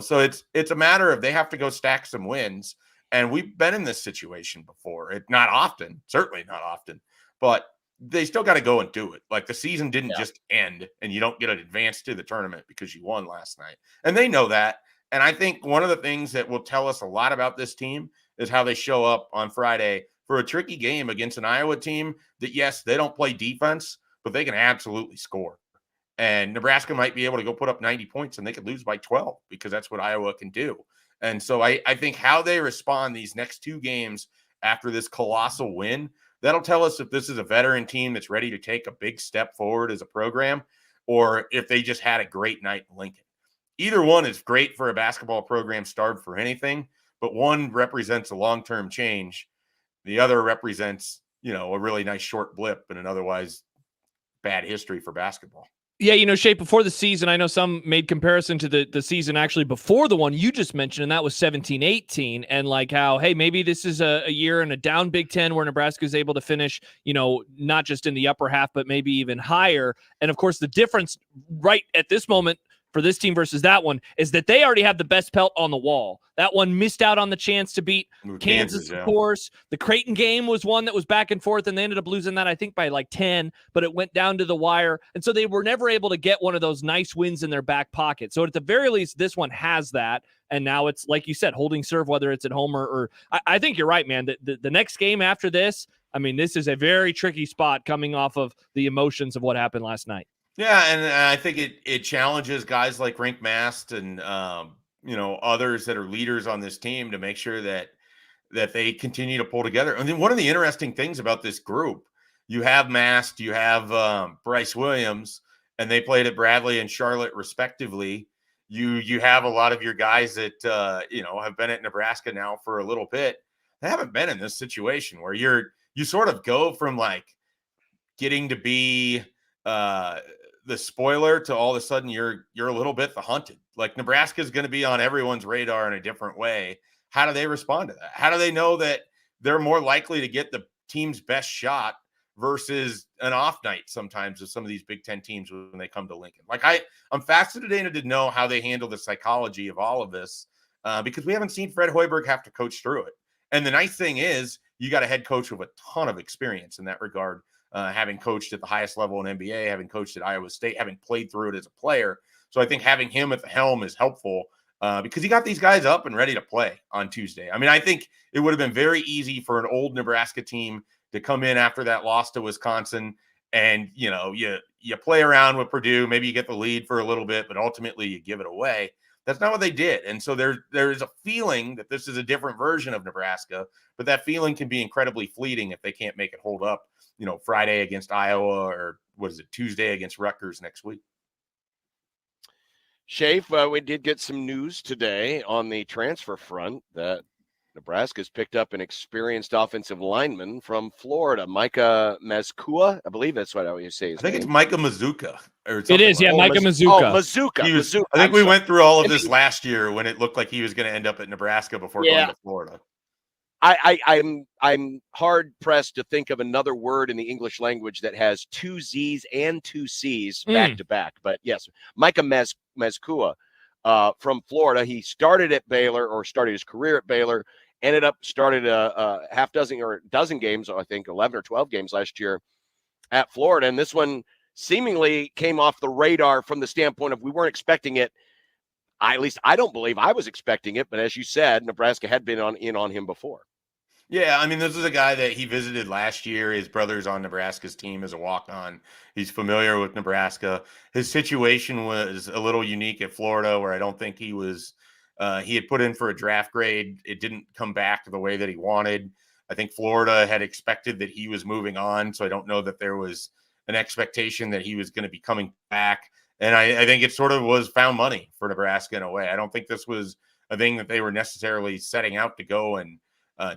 So it's a matter of they have to go stack some wins. And we've been in this situation before. Not often, certainly not often, but they still got to go and do it. Like the season didn't just end and you don't get an advance to the tournament because you won last night. And they know that. And I think one of the things that will tell us a lot about this team is how they show up on Friday for a tricky game against an Iowa team that, yes, they don't play defense, but they can absolutely score. And Nebraska might be able to go put up 90 points and they could lose by 12 because that's what Iowa can do. And so I think how they respond these next two games after this colossal win, that'll tell us if this is a veteran team that's ready to take a big step forward as a program or if they just had a great night in Lincoln. Either one is great for a basketball program starved for anything, but one represents a long-term change. The other represents, a really nice short blip in an otherwise bad history for basketball. Yeah, Shape, before the season, I know some made comparison to the season actually before the one you just mentioned, and that was 17-18, and like how, hey, maybe this is a year in a down Big Ten where Nebraska is able to finish, not just in the upper half, but maybe even higher. And of course, the difference right at this moment for this team versus that one is that they already have the best pelt on the wall. That one missed out on the chance to beat Kansas, of course. The Creighton game was one that was back and forth, and they ended up losing that, I think, by like 10, but it went down to the wire. And so they were never able to get one of those nice wins in their back pocket. So at the very least, this one has that. And now it's, like you said, holding serve, whether it's at home or I think you're right, man. The next game after this, I mean, this is a very tricky spot coming off of the emotions of what happened last night. Yeah, and I think it challenges guys like Rink Mast and others that are leaders on this team to make sure that they continue to pull together. And then one of the interesting things about this group, you have Mast, you have Bryce Williams, and they played at Bradley and Charlotte respectively. You have a lot of your guys that have been at Nebraska now for a little bit. They haven't been in this situation where you sort of go from like getting to be the spoiler to all of a sudden you're a little bit the hunted. Like Nebraska is going to be on everyone's radar in a different way. How do they respond to that? How do they know that they're more likely to get the team's best shot versus an off night sometimes with some of these Big Ten teams when they come to Lincoln? Like I'm fascinated to know how they handle the psychology of all of this because we haven't seen Fred Hoiberg have to coach through it. And the nice thing is you got a head coach with a ton of experience in that regard. Having coached at the highest level in NBA, having coached at Iowa State, having played through it as a player. So I think having him at the helm is helpful because he got these guys up and ready to play on Tuesday. I mean, I think it would have been very easy for an old Nebraska team to come in after that loss to Wisconsin and, you play around with Purdue. Maybe you get the lead for a little bit, but ultimately you give it away. That's not what they did. And so there is a feeling that this is a different version of Nebraska, but that feeling can be incredibly fleeting if they can't make it hold up. Friday against Iowa or Tuesday against Rutgers next week. Shafe, we did get some news today on the transfer front that Nebraska's picked up an experienced offensive lineman from Florida, Micah Mazkua. I believe that's what I always say. I think it's Micah Mazuka. It is, yeah, Micah Mazuka. Mazuka. I think we went through all of this last year when it looked like he was going to end up at Nebraska before going to Florida. I'm hard pressed to think of another word in the English language that has two Z's and two C's back to back. But yes, Micah Mazkua from Florida. He started at Baylor or started his career at Baylor, started a half dozen or dozen games, I think 11 or 12 games last year at Florida. And this one seemingly came off the radar from the standpoint of we weren't expecting it. At least I don't believe I was expecting it, but as you said, Nebraska had been in on him before. Yeah, I mean, this is a guy that he visited last year. His brother's on Nebraska's team as a walk-on. He's familiar with Nebraska. His situation was a little unique at Florida where I don't think he was he had put in for a draft grade. It didn't come back the way that he wanted. I think Florida had expected that he was moving on, so I don't know that there was an expectation that he was going to be coming back. And I think it sort of was found money for Nebraska in a way. I don't think this was a thing that they were necessarily setting out to go and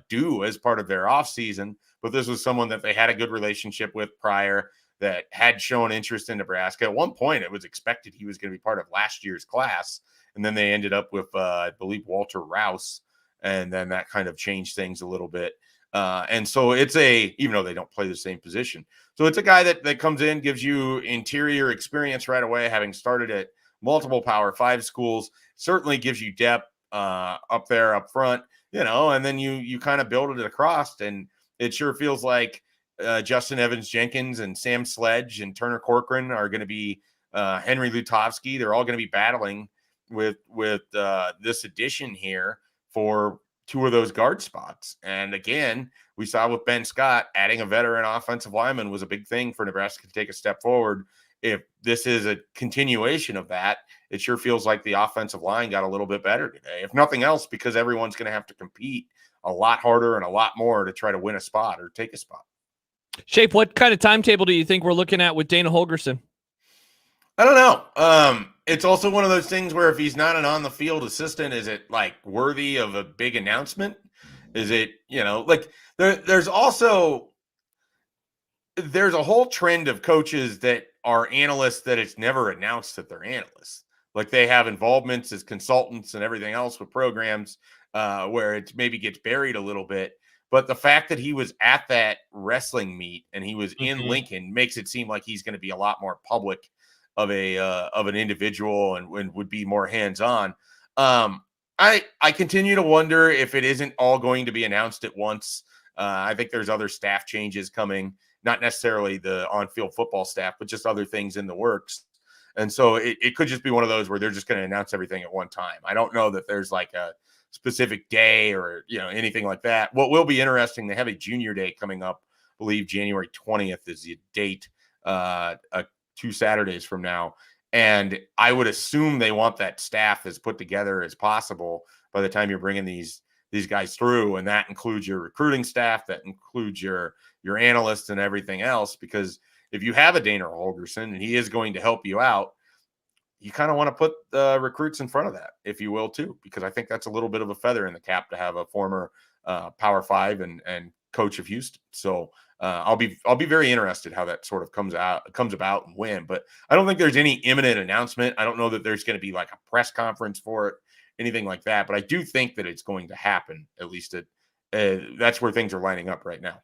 do as part of their offseason, but this was someone that they had a good relationship with prior that had shown interest in Nebraska. At one point, it was expected he was going to be part of last year's class, and then they ended up with, I believe, Walter Rouse, and then that kind of changed things a little bit. And so it's even though they don't play the same position. So it's a guy that comes in, gives you interior experience right away, having started at multiple Power 5 schools, certainly gives you depth up there, up front, and then you kind of build it across. And it sure feels like Justin Evans-Jenkins and Sam Sledge and Turner Corcoran are going to be Henry Lutovsky. They're all going to be battling with this addition here for two of those guard spots. And again, we saw with Ben Scott, adding a veteran offensive lineman was a big thing for Nebraska to take a step forward. If this is a continuation of that, it sure feels like the offensive line got a little bit better today. If nothing else, because everyone's going to have to compete a lot harder and a lot more to try to win a spot or take a spot. Shape, what kind of timetable do you think we're looking at with Dana Holgorsen? I don't know. It's also one of those things where if he's not an on-the-field assistant, is it like worthy of a big announcement? Is it, like there's a whole trend of coaches that are analysts that it's never announced that they're analysts. Like they have involvements as consultants and everything else with programs where it maybe gets buried a little bit. But the fact that he was at that wrestling meet and he was in Lincoln makes it seem like he's going to be a lot more public of an individual and would be more hands-on. I continue to wonder if it isn't all going to be announced at once. I think there's other staff changes coming, not necessarily the on-field football staff, but just other things in the works. And so it could just be one of those where they're just going to announce everything at one time. I don't know that there's like a specific day or, anything like that. What will be interesting, they have a junior day coming up. I believe January 20th is the date, 2 Saturdays from now. And I would assume they want that staff as put together as possible by the time you're bringing these guys through. And that includes your recruiting staff, that includes your analysts and everything else. Because if you have a Dana Holgerson and he is going to help you out, you kind of want to put the recruits in front of that, if you will, too, because I think that's a little bit of a feather in the cap to have a former Power 5 and coach of Houston. So I'll be very interested how that sort of comes about and when. But I don't think there's any imminent announcement. I don't know that there's going to be like a press conference for it, anything like that. But I do think that it's going to happen. At least that's where things are lining up right now.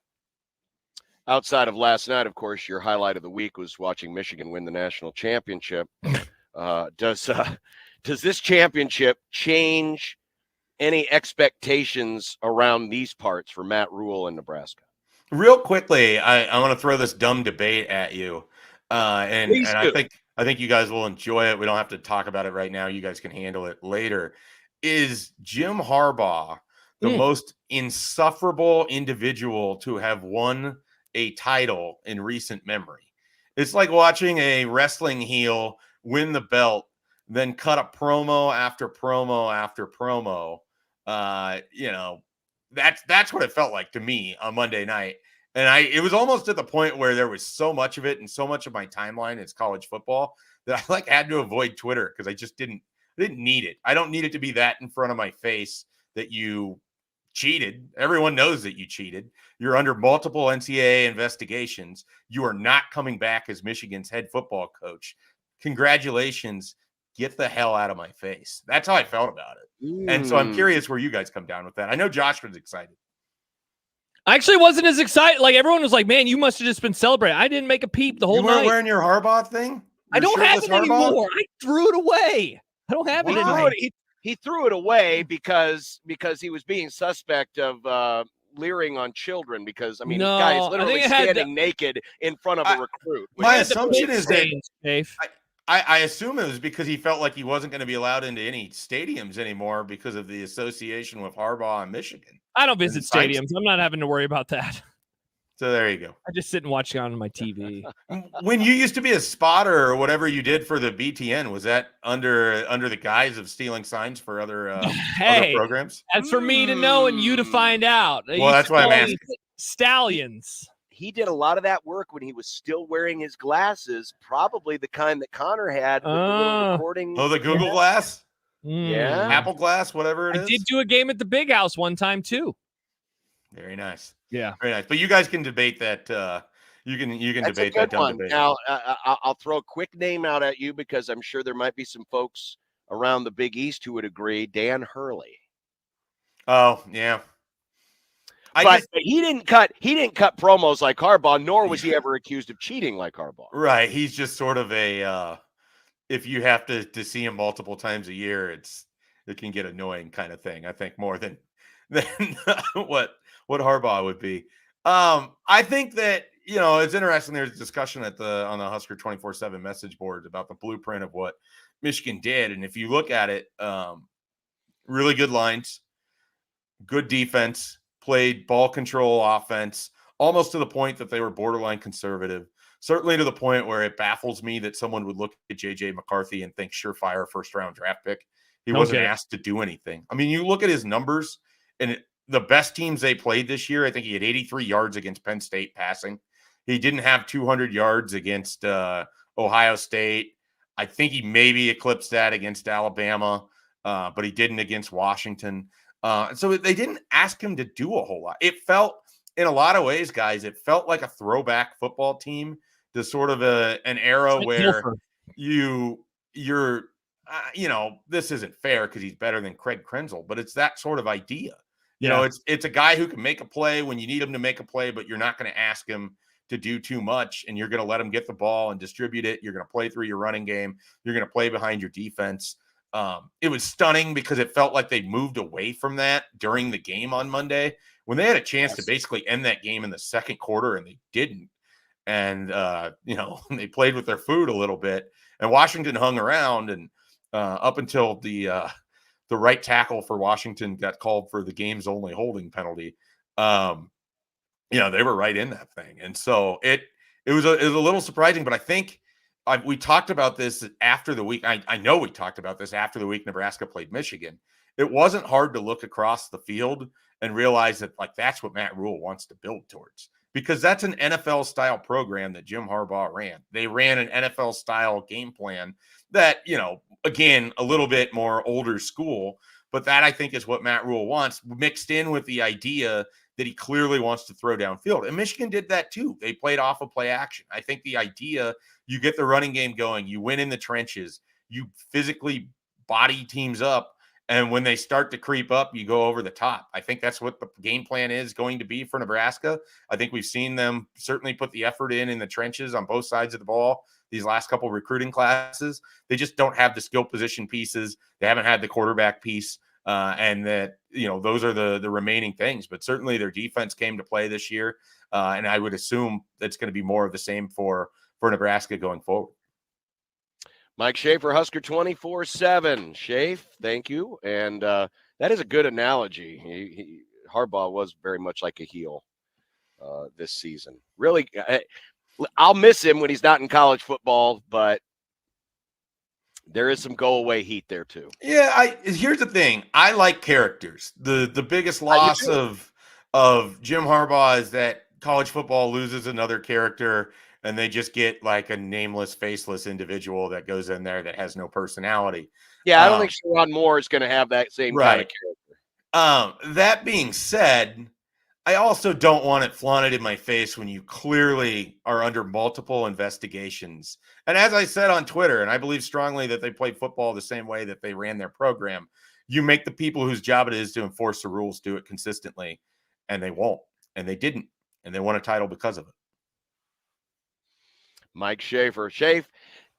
Outside of last night, of course, your highlight of the week was watching Michigan win the national championship. Does this championship change any expectations around these parts for Matt Rule in Nebraska? Real quickly, I want to throw this dumb debate at you, and I think you guys will enjoy it. We don't have to talk about it right now. You guys can handle it later. Is Jim Harbaugh the most insufferable individual to have won a title in recent memory? It's like watching a wrestling heel win the belt, then cut a promo after promo after promo. That's what it felt like to me on Monday night. And it was almost at the point where there was so much of it and so much of my timeline is college football that I had to avoid Twitter because I just didn't need it. I don't need it to be that in front of my face that you cheated. Everyone knows that you cheated. You're under multiple NCAA investigations. You are not coming back as Michigan's head football coach. Congratulations. Get the hell out of my face. That's how I felt about it. And so I'm curious where you guys come down with that. I know Josh was excited. I actually wasn't as excited. Like, everyone was like, man, you must have just been celebrating. I didn't make a peep the whole night. You weren't wearing your Harbaugh thing? I don't have it anymore. I threw it away. I don't have it anymore. He threw it away because he was being suspect of leering on children because, the guy is literally standing naked in front of a recruit. My assumption is that I assume it was because he felt like he wasn't going to be allowed into any stadiums anymore because of the association with Harbaugh and Michigan. I don't visit stadiums. I'm not having to worry about that. So there you go. I just sit and watch it on my TV. When you used to be a spotter or whatever you did for the BTN, was that under the guise of stealing signs for other other programs? That's for me to know and you to find out. Well, that's why I'm asking. Stallions. He did a lot of that work when he was still wearing his glasses, probably the kind that Connor had with the little recording. Oh, the Google Glass? Yeah. Apple Glass, whatever it is. I did do a game at the Big House one time, too. Very nice. Yeah. Very nice. But you guys can debate that. You can That's debate a good that one. debate. Now, I'll throw a quick name out at you because I'm sure there might be some folks around the Big East who would agree. Dan Hurley. Oh, yeah. But he didn't cut promos like Harbaugh, nor was he ever accused of cheating like Harbaugh. Right. He's just sort of a if you have to see him multiple times a year, it can get annoying kind of thing. I think more than what Harbaugh would be. I think that it's interesting. There's a discussion on the Husker 24/7 message board about the blueprint of what Michigan did, and if you look at it, really good lines, good defense. Played ball control offense, almost to the point that they were borderline conservative, certainly to the point where it baffles me that someone would look at J.J. McCarthy and think surefire first-round draft pick. He wasn't asked to do anything. You look at his numbers, and the best teams they played this year, I think he had 83 yards against Penn State passing. He didn't have 200 yards against Ohio State. I think he maybe eclipsed that against Alabama, but he didn't against Washington. So they didn't ask him to do a whole lot. It felt, in a lot of ways, guys, it felt like a throwback football team to sort of an era where you're this isn't fair because he's better than Craig Krenzel, but it's that sort of idea. It's a guy who can make a play when you need him to make a play, but you're not going to ask him to do too much, and you're going to let them get the ball and distribute it. You're going to play through your running game. You're going to play behind your defense. It was stunning because it felt like they moved away from that during the game on Monday when they had a chance to basically end that game in the second quarter, and they didn't. And, they played with their food a little bit, and Washington hung around, and up until the right tackle for Washington got called for the game's only holding penalty. They were right in that thing. And so it was a little surprising, but I think we talked about this after the week. I know we talked about this after the week Nebraska played Michigan. It wasn't hard to look across the field and realize that that's what Matt Rule wants to build towards, because that's an NFL style program that Jim Harbaugh ran. They ran an NFL style game plan that, again, a little bit more older school, but that I think is what Matt Rule wants, mixed in with the idea that he clearly wants to throw downfield. And Michigan did that too. They played off of play action. I think the idea, you get the running game going, you win in the trenches, you physically body teams up, and when they start to creep up, you go over the top. I think that's what the game plan is going to be for Nebraska. I think we've seen them certainly put the effort in the trenches on both sides of the ball these last couple recruiting classes. They just don't have the skill position pieces. They haven't had the quarterback piece. And that, those are the remaining things. But certainly their defense came to play this year. And I would assume that's going to be more of the same for Nebraska going forward. Mike Schaefer, Husker 24/7. Schaefer, thank you. And that is a good analogy. Harbaugh was very much like a heel this season. Really, I'll miss him when he's not in college football, but there is some go-away heat there too. Yeah, here's the thing. I like characters. The biggest loss of Jim Harbaugh is that college football loses another character, and they just get like a nameless, faceless individual that goes in there that has no personality. Yeah, I don't think Sherrod Moore is going to have that same kind of character. That being said, I also don't want it flaunted in my face when you clearly are under multiple investigations. And as I said on Twitter, and I believe strongly that they played football the same way that they ran their program, you make the people whose job it is to enforce the rules do it consistently, and they won't. And they didn't. And they won a title because of it. Mike Schaefer. Schaefer,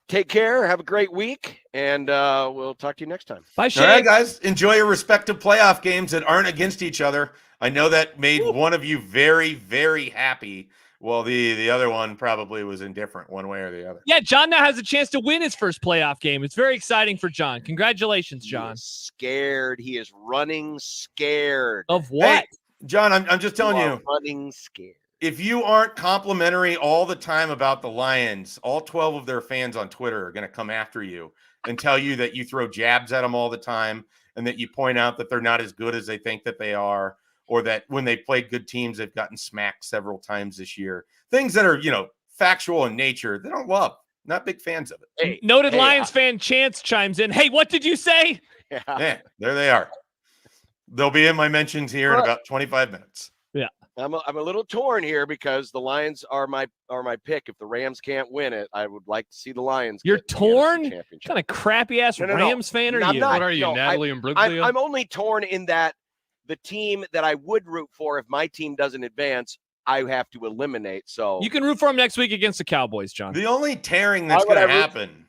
take care. Have a great week, and we'll talk to you next time. Bye, Schaefer. All right, guys. Enjoy your respective playoff games that aren't against each other. I know that made one of you very, very happy. Well, the other one probably was indifferent one way or the other. Yeah, John now has a chance to win his first playoff game. It's very exciting for John. Congratulations, John. He is scared. He is running scared. Of what? Hey, John, I'm just telling you. Running scared. If you aren't complimentary all the time about the Lions, all 12 of their fans on Twitter are going to come after you and tell you that you throw jabs at them all the time and that you point out that they're not as good as they think that they are, or that when they played good teams, they've gotten smacked several times this year. Things that are, factual in nature, they don't love. Not big fans of it. Noted Lions fan Chance chimes in. Hey, what did you say? Yeah, there they are. They'll be in my mentions here in about 25 minutes. Yeah. I'm a little torn here because the Lions are my pick. If the Rams can't win it, I would like to see the Lions. You're torn? What kind of crappy ass Rams fan are you? Not, what are you, Natalie and Bruglia? I'm only torn in that the team that I would root for if my team doesn't advance, I have to eliminate. So you can root for them next week against the Cowboys, John. The only tearing that's going to happen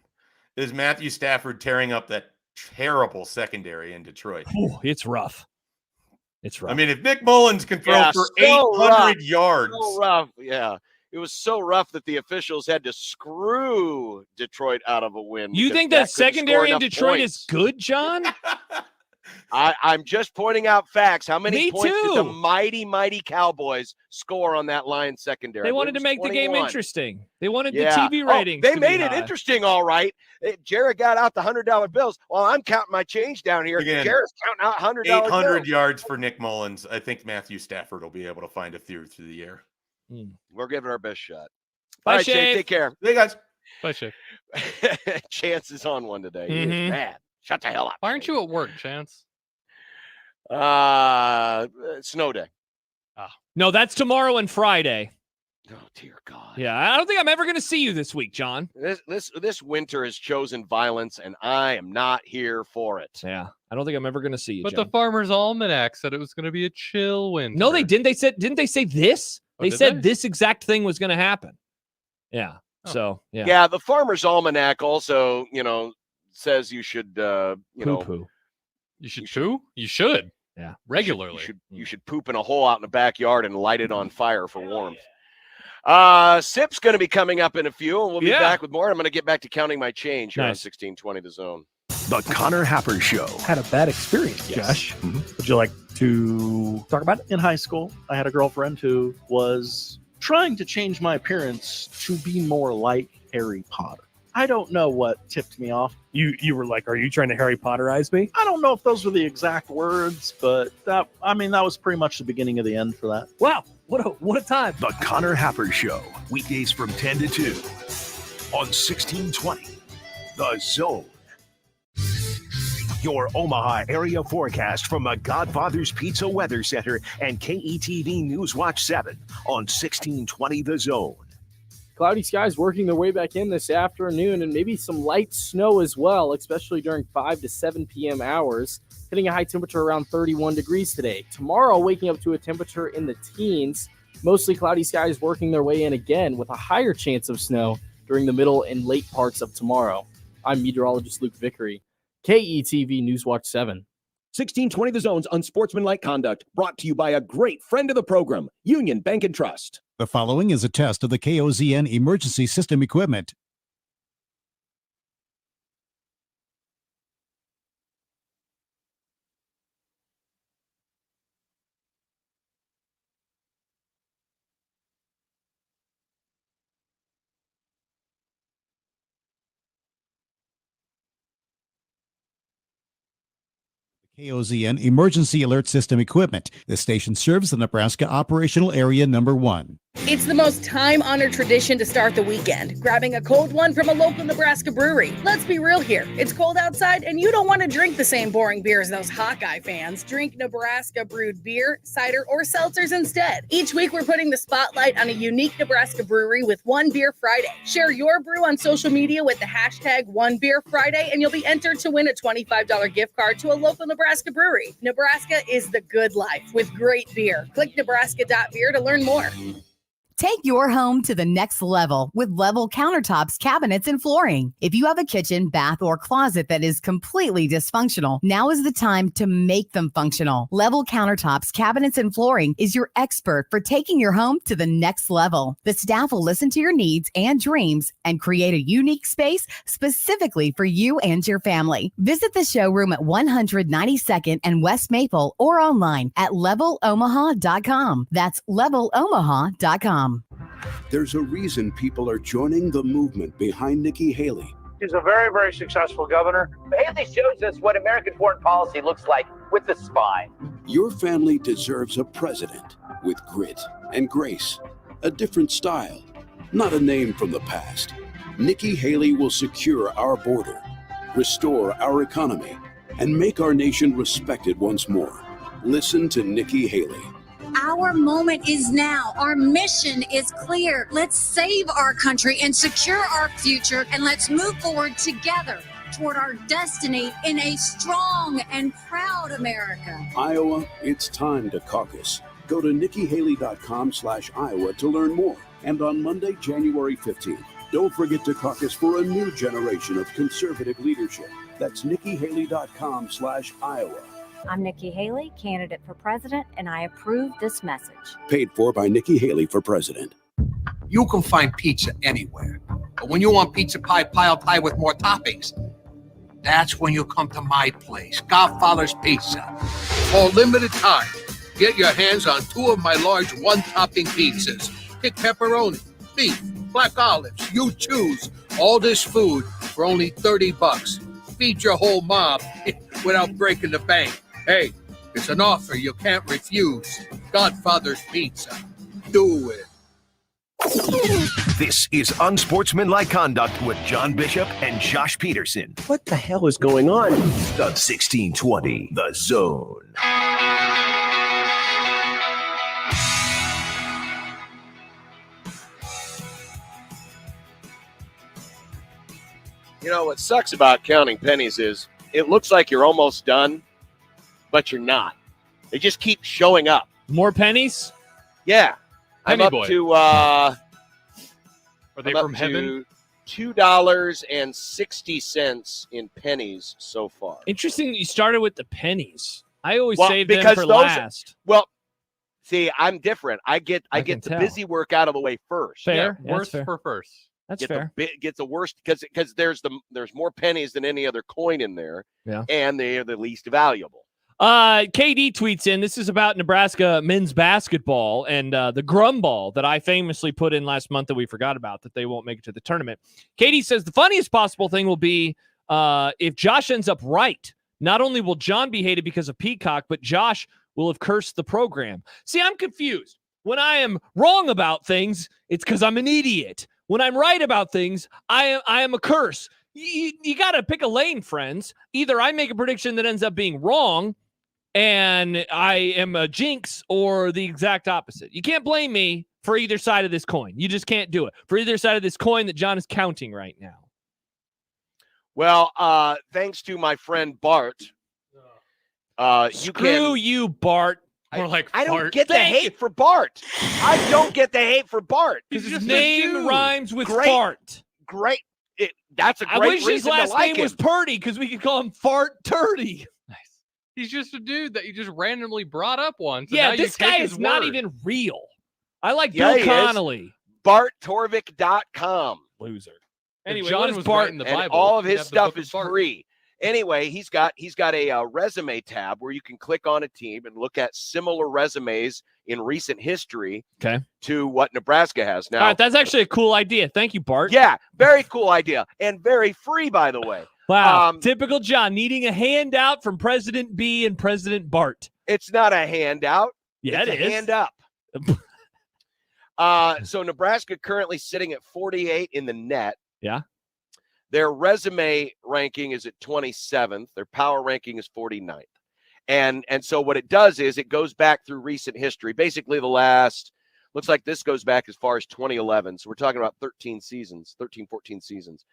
is Matthew Stafford tearing up that terrible secondary in Detroit. Ooh, it's rough. It's rough. I mean, if Nick Mullins can throw for 800 yards. So rough. Yeah. It was so rough that the officials had to screw Detroit out of a win. You think that secondary in Detroit is good, John? I'm just pointing out facts. How many Me points too. did the mighty Cowboys score on that Lions secondary? They wanted to make 21. The game interesting. They wanted the TV Oh, ratings. they made it interesting, all right. Jared got out the $100 bills. While I'm counting my change down here, Again, Jared's counting out $100 800 bills. yards for Nick Mullins. I think Matthew Stafford will be able to find it through the air. We're giving our best shot. Bye, all right, Shane. Shane, take care. Hey, guys. Bye, Shane. Chance is on one today. He is mad. Shut the hell up. Why aren't you at work, Chance? Snow day. No, that's tomorrow and Friday. Oh, dear God. Yeah, I don't think I'm ever going to see you this week, John. This winter has chosen violence, and I am not here for it. Yeah, I don't think I'm ever going to see you, But John. the Farmer's Almanac said it was going to be a chill winter. No, they didn't. Didn't they say this? They did said they? this exact thing was going to happen. Yeah. So, yeah. Yeah, the Farmer's Almanac also, says you should, Poo-poo. You should poo? You should. Yeah. Regularly. You should poop in a hole out in the backyard and light it on fire for warmth. SIP's going to be coming up in a few, and we'll be back with more. I'm going to get back to counting my change here on 1620 The Zone. The Connor Happer Show. Had a bad experience, Josh. Would you like to talk about it? In high school, I had a girlfriend who was trying to change my appearance to be more like Harry Potter. I don't know what tipped me off. You were like, are you trying to Harry Potterize me? I don't know if those were the exact words, but that was pretty much the beginning of the end for that. Wow, what a time. The Connor Happer Show, weekdays from 10 to 2 on 1620 The Zone. Your Omaha area forecast from the Godfather's Pizza Weather Center and KETV News Watch 7 on 1620 The Zone. Cloudy skies working their way back in this afternoon, and maybe some light snow as well, especially during 5 to 7 p.m. hours, hitting a high temperature around 31 degrees today. Tomorrow, waking up to a temperature in the teens, mostly cloudy skies working their way in again with a higher chance of snow during the middle and late parts of tomorrow. I'm meteorologist Luke Vickery, KETV Newswatch 7. 1620 The Zone's Unsportsmanlike Conduct, brought to you by a great friend of the program, Union Bank and Trust. The following is a test of the KOZN emergency system equipment. KOZN Emergency Alert System equipment. This station serves the Nebraska Operational Area Number 1. It's the most time-honored tradition to start the weekend, grabbing a cold one from a local Nebraska brewery. Let's be real here. It's cold outside, and you don't want to drink the same boring beer as those Hawkeye fans. Drink Nebraska brewed beer, cider, or seltzers instead. Each week, we're putting the spotlight on a unique Nebraska brewery with One Beer Friday. Share your brew on social media with the hashtag One Beer Friday, and you'll be entered to win a $25 gift card to a local Nebraska brewery. Nebraska is the good life with great beer. Click nebraska.beer to learn more. Take your home to the next level with Level countertops, cabinets, and flooring. If you have a kitchen, bath, or closet that is completely dysfunctional, now is the time to make them functional. Level countertops, cabinets, and flooring is your expert for taking your home to the next level. The staff will listen to your needs and dreams and create a unique space specifically for you and your family. Visit the showroom at 192nd and West Maple or online at levelomaha.com. That's levelomaha.com. There's a reason people are joining the movement behind Nikki Haley. She's a very, very successful governor. Haley shows us what American foreign policy looks like with the spine. Your family deserves a president with grit and grace, a different style, not a name from the past. Nikki Haley will secure our border, restore our economy, and make our nation respected once more. Listen to Nikki Haley. Our moment is now. Our mission is clear. Let's save our country and secure our future, and let's move forward together toward our destiny in a strong and proud America. Iowa, it's time to caucus. Go to nikkihaley.com/Iowa to learn more. And on Monday, January 15th, don't forget to caucus for a new generation of conservative leadership. That's nikkihaley.com/Iowa. I'm Nikki Haley, candidate for president, and I approve this message. Paid for by Nikki Haley for president. You can find pizza anywhere. But when you want pizza pie piled high with more toppings, that's when you come to my place, Godfather's Pizza. For a limited time, get your hands on 2 of my large one-topping pizzas. Pick pepperoni, beef, black olives, you choose. All this food for only $30. Feed your whole mob without breaking the bank. Hey, it's an offer you can't refuse. Godfather's Pizza. Do it. This is Unsportsmanlike Conduct with John Bishop and Josh Peterson. What the hell is going on? The 1620 The Zone. You know, what sucks about counting pennies is it looks like you're almost done, but you're not. They just keep showing up. More pennies? Yeah. I'm Penny up boy. to Are they I'm from up heaven? to $2.60 in pennies so far. Interesting that you started with the pennies. I always Well, save them because for those- last. Well, see, I'm different. I get can the tell. busy work out of the way first. Fair. Yeah, Yeah, that's worst fair. for first. That's Get fair. get the worst because there's more pennies than any other coin in there. Yeah. And they are the least valuable. KD tweets in, this is about Nebraska men's basketball and the Grum Ball that I famously put in last month that we forgot about, that they won't make it to the tournament. KD says the funniest possible thing will be if Josh ends up right. Not only will John be hated because of Peacock, but Josh will have cursed the program. See, I'm confused. When I am wrong about things, it's because I'm an idiot. When I'm right about things, I am a curse. You got to pick a lane, friends. Either I make a prediction that ends up being wrong, and I am a jinx, or the exact opposite. You can't blame me for either side of this coin. You just can't do it. For either side of this coin that John is counting right now. Well, thanks to my friend Bart. Screw you, Bart. More like I don't fart. get the hate for Bart. I don't get the hate for Bart. Because his just a name dude. rhymes with Great. fart. Great. That's a great I wish his reason last to like name was him. Purdy because we could call him Fart Turdy. He's just a dude that you just randomly brought up once. and Yeah, now this you take guy his is not word. even real. I like Yeah, Bill he is. Connolly. BartTorvik.com. Loser. If Anyway, John what is was Bart? writing the And Bible, all of he'd his have the stuff book of is Bart. free. Anyway, he's got a resume tab where you can click on a team and look at similar resumes in recent history Okay. to what Nebraska has now. All right, that's actually a cool idea. Thank you, Bart. Yeah, very cool idea and very free, by the way. Wow. Typical John needing a handout from President B and President Bart. It's not a handout. Yeah, it's it a is. hand up. So Nebraska currently sitting at 48 in the net. Yeah. Their resume ranking is at 27th. Their power ranking is 49th. And so what it does is it goes back through recent history. Basically looks like this goes back as far as 2011. So we're talking about 13, 14 seasons.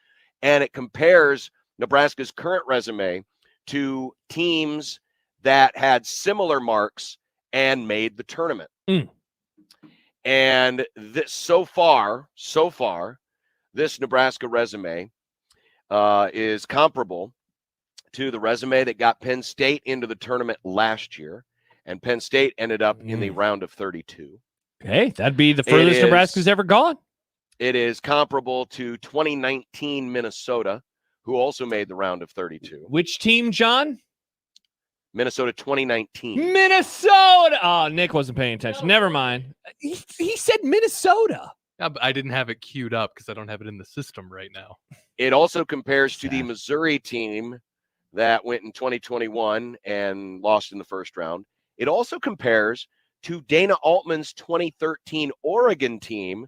And it compares Nebraska's current resume to teams that had similar marks and made the tournament. And this so far, this Nebraska resume is comparable to the resume that got Penn State into the tournament last year, and Penn State ended up in the round of 32. Okay, that'd be the furthest Nebraska's ever gone. It is comparable to 2019 Minnesota, who also made the round of 32. Which team, John? Minnesota 2019. Minnesota. Oh, Nick wasn't paying attention. Never mind. He said Minnesota. Yeah, but I didn't have it queued up because I don't have it in the system right now. It also compares to the Missouri team that went in 2021 and lost in the first round. It also compares to Dana Altman's 2013 Oregon team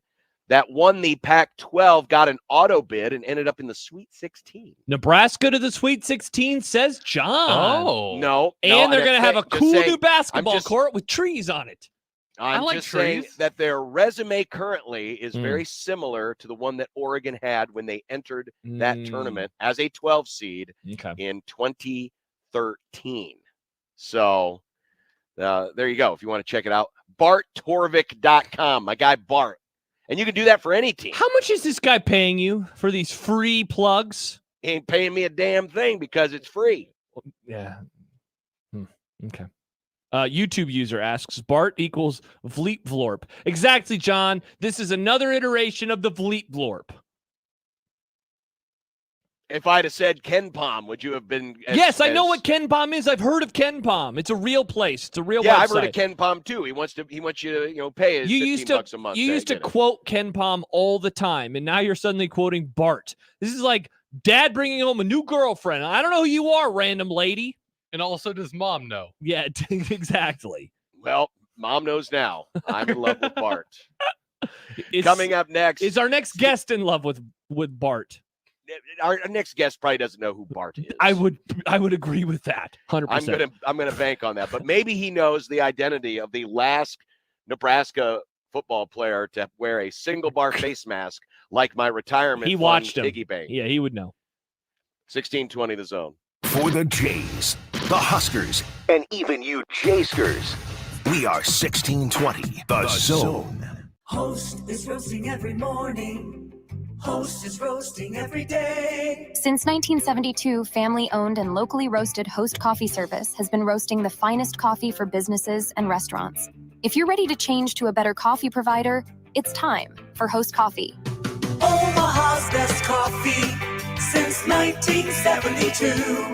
that won the Pac-12, got an auto bid, and ended up in the Sweet 16. Nebraska to the Sweet 16, says John. No. And they're going to have a cool new basketball I'm just- court with trees on it. I'm like just saying trees. that their resume currently is very similar to the one that Oregon had when they entered that tournament as a 12 seed in 2013. So there you go. If you want to check it out, BartTorvik.com, my guy Bart. And you can do that for any team. How much is this guy paying you for these free plugs? He ain't paying me a damn thing because it's free. Yeah. Okay. YouTube user asks, Bart equals Vleet Vlorp. Exactly, John. This is another iteration of the Vleet Vlorp. If I'd have said Ken Palm, would you have been? Yes, I know what Ken Palm is. I've heard of Ken Palm. It's a real place. It's a real website. Yeah, I've heard of Ken Palm too. He wants you to, pay his $15 a month. You used to quote Ken Palm all the time, and now you're suddenly quoting Bart. This is like dad bringing home a new girlfriend. I don't know who you are, random lady. And also, does mom know? Yeah, exactly. Well, mom knows now. I'm in love with Bart. Coming up next is our next guest in love with Bart. Our next guest probably doesn't know who Bart is. I would agree with that 100%. I'm gonna bank on that, but maybe he knows the identity of the last Nebraska football player to wear a single bar face mask like my retirement. He watched him. Piggy bank. Yeah, he would know. 1620 the zone. For the Jays, the Huskers, and even you Jayskers, we are 1620 the Zone. Host is roasting every morning. Host is roasting every day. Since 1972, family-owned and locally roasted Host Coffee Service has been roasting the finest coffee for businesses and restaurants. If you're ready to change to a better coffee provider, it's time for Host Coffee. Omaha's best coffee since 1972.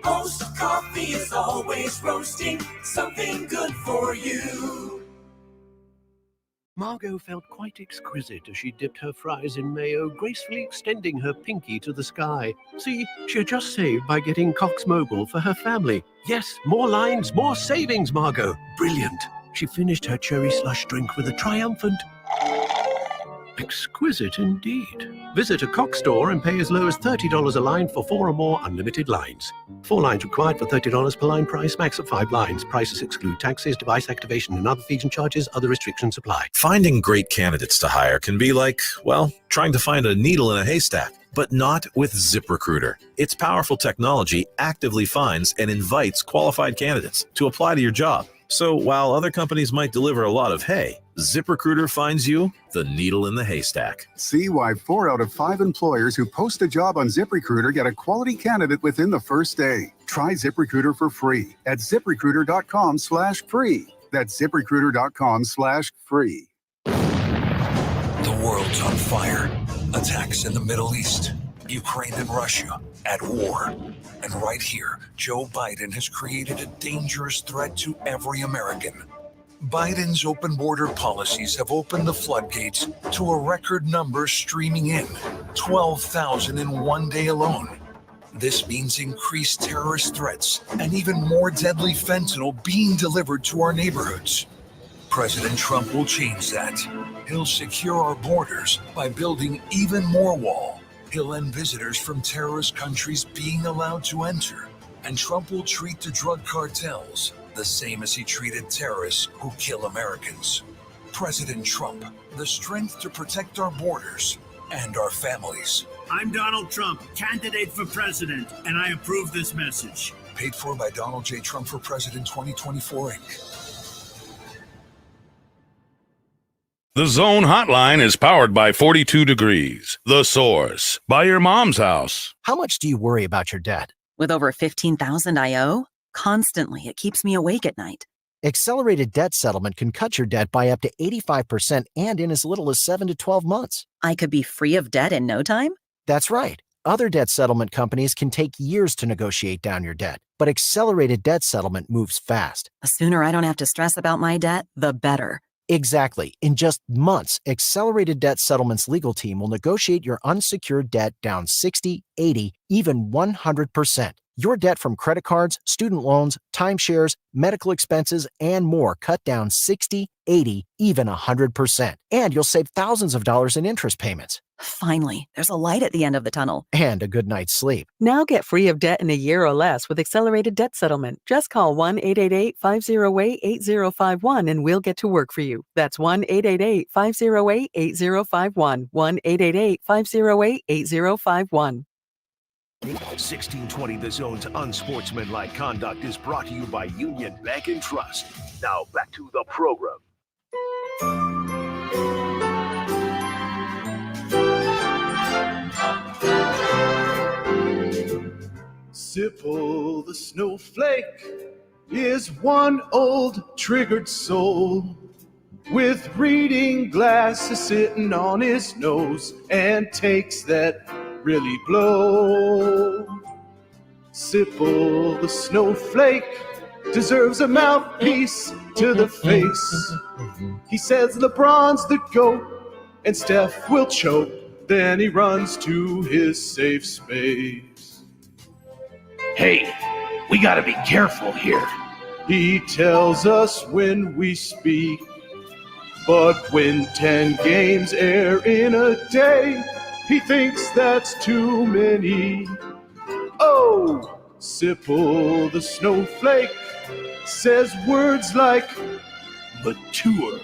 Host Coffee is always roasting something good for you. Margot felt quite exquisite as she dipped her fries in mayo, gracefully extending her pinky to the sky. See, she had just saved by getting Cox Mobile for her family. Yes, more lines, more savings, Margot. Brilliant. She finished her cherry slush drink with a triumphant, exquisite indeed. Visit a Cox store and pay as low as $30 a line for 4 or more unlimited lines. 4 lines required for $30 per line price, max of 5 lines. Prices exclude taxes, device activation, and other fees and charges. Other restrictions apply. Finding great candidates to hire can be like, well, trying to find a needle in a haystack, but not with ZipRecruiter. Its powerful technology actively finds and invites qualified candidates to apply to your job. So while other companies might deliver a lot of hay, ZipRecruiter finds you the needle in the haystack. See why 4 out of 5 employers who post a job on ZipRecruiter get a quality candidate within the first day. Try ZipRecruiter for free at ZipRecruiter.com/free. That's ZipRecruiter.com/free. The world's on fire. Attacks in the Middle East, Ukraine and Russia at war. And right here, Joe Biden has created a dangerous threat to every American. Biden's open border policies have opened the floodgates to a record number streaming in, 12,000 in one day alone. This means increased terrorist threats and even more deadly fentanyl being delivered to our neighborhoods. President Trump will change that. He'll secure our borders by building even more wall. He'll end visitors from terrorist countries being allowed to enter. And Trump will treat the drug cartels the same as he treated terrorists who kill Americans. President Trump, the strength to protect our borders and our families. I'm Donald Trump, candidate for president, and I approve this message. Paid for by Donald J. Trump for President 2024, Inc. The Zone Hotline is powered by 42 Degrees. The Source. By your mom's house. How much do you worry about your debt? With over $15,000 I owe, constantly it keeps me awake at night. Accelerated debt settlement can cut your debt by up to 85% and in as little as 7 to 12 months. I could be free of debt in no time? That's right. Other debt settlement companies can take years to negotiate down your debt, but accelerated debt settlement moves fast. The sooner I don't have to stress about my debt, the better. Exactly. In just months, Accelerated Debt Settlement's legal team will negotiate your unsecured debt down 60, 80, even 100%. Your debt from credit cards, student loans, timeshares, medical expenses, and more cut down 60, 80, even 100%. And you'll save thousands of dollars in interest payments. Finally, there's a light at the end of the tunnel. And a good night's sleep. Now get free of debt in a year or less with Accelerated Debt Settlement. Just call 1-888-508-8051 and we'll get to work for you. That's 1-888-508-8051. 1-888-508-8051. 1620 The Zone's Unsportsmanlike Conduct is brought to you by Union Bank and Trust. Now back to the program. Sipple the snowflake is one old triggered soul with reading glasses sitting on his nose and takes that really blow. Sipple the snowflake deserves a mouthpiece to the face. He says LeBron's the GOAT and Steph will choke. Then he runs to his safe space. Hey, we gotta be careful here. He tells us when we speak, but when 10 games air in a day, he thinks that's too many. Oh, Sipple the snowflake says words like mature.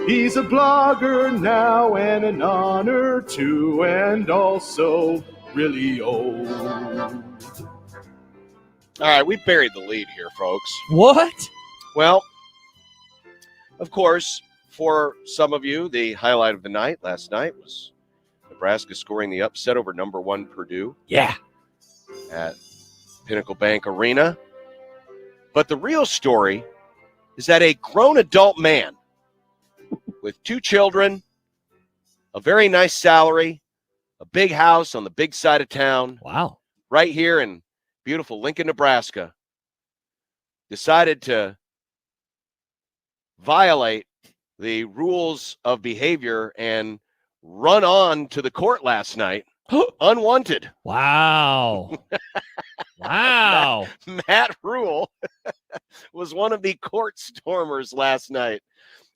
He's a blogger now and an honor too, and also really old. All right, we buried the lead here, folks. What? Well, of course, for some of you, the highlight of the night last night was Nebraska scoring the upset over number 1 Purdue. Yeah. At Pinnacle Bank Arena. But the real story is that a grown adult man with 2 children, a very nice salary, a big house on the big side of town. Wow. Right here in beautiful Lincoln, Nebraska, decided to violate the rules of behavior and run on to the court last night unwanted. Wow. Wow. Matt Rule was one of the court stormers last night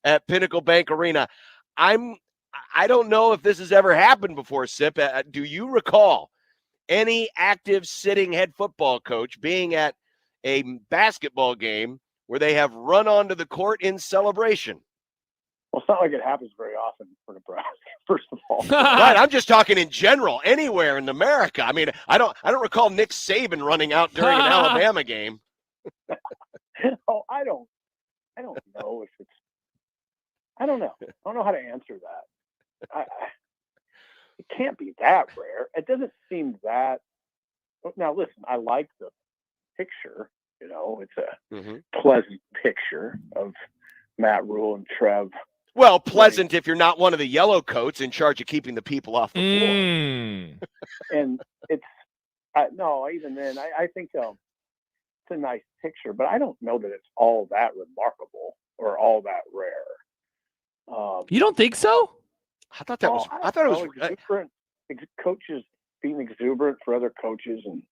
at Pinnacle Bank Arena. I don't know if this has ever happened before, Sip. Do you recall any active sitting head football coach being at a basketball game where they have run onto the court in celebration? Well, it's not like it happens very often for Nebraska, first of all. Right, I'm just talking in general, anywhere in America. I mean, I don't recall Nick Saban running out during an Alabama game. Oh, I don't know if it's. I don't know. I don't know how to answer that. It can't be that rare. It doesn't seem that. Now, listen, I like the picture. You know, it's a pleasant picture of Matt Rule and Trev. Well, pleasant if you're not one of the yellow coats in charge of keeping the people off the floor. And it's no, even then, I think it's a nice picture, but I don't know that it's all that remarkable or all that rare. You don't think so? I thought that was. I thought it was exuberant. Coaches being exuberant for other coaches and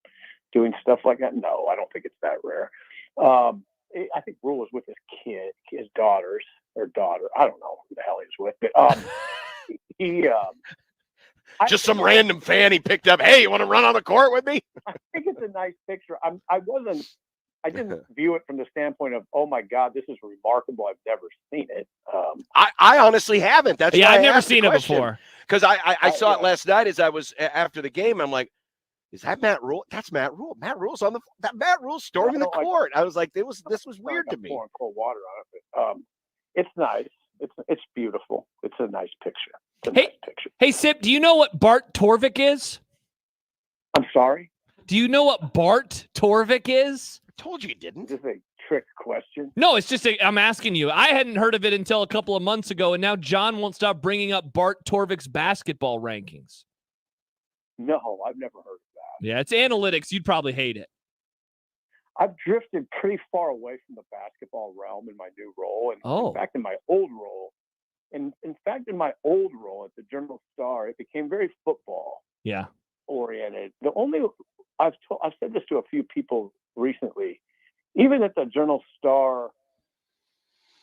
doing stuff like that. No, I don't think it's that rare. I think Rule was with his daughter. I don't know who the hell he was with, but he just some random fan he picked up. Hey, you want to run on the court with me? I think it's a nice picture. I didn't view it from the standpoint of, oh my God, this is remarkable. I've never seen it. I honestly haven't. That's why I've I never asked the seen it question. before. Because I saw it last night as I was after the game. I'm like, is that Matt Rule? That's Matt Rule. Matt Rule's Matt Rule's storming the court. I was like, this was weird to me. Pouring cold water on it, but it's nice. It's beautiful. It's a nice picture. Nice picture. Hey, Sip, do you know what Bart Torvik is? I'm sorry? Do you know what Bart Torvik is? I told you didn't. Is this a trick question? No, it's just I'm asking you. I hadn't heard of it until a couple of months ago, and now John won't stop bringing up Bart Torvik's basketball rankings. No, I've never heard of that. Yeah, it's analytics. You'd probably hate it. I've drifted pretty far away from the basketball realm in my new role. And in fact, in my old role, at the Journal-Star, it became very football oriented. I've said this to a few people recently, even at the Journal-Star,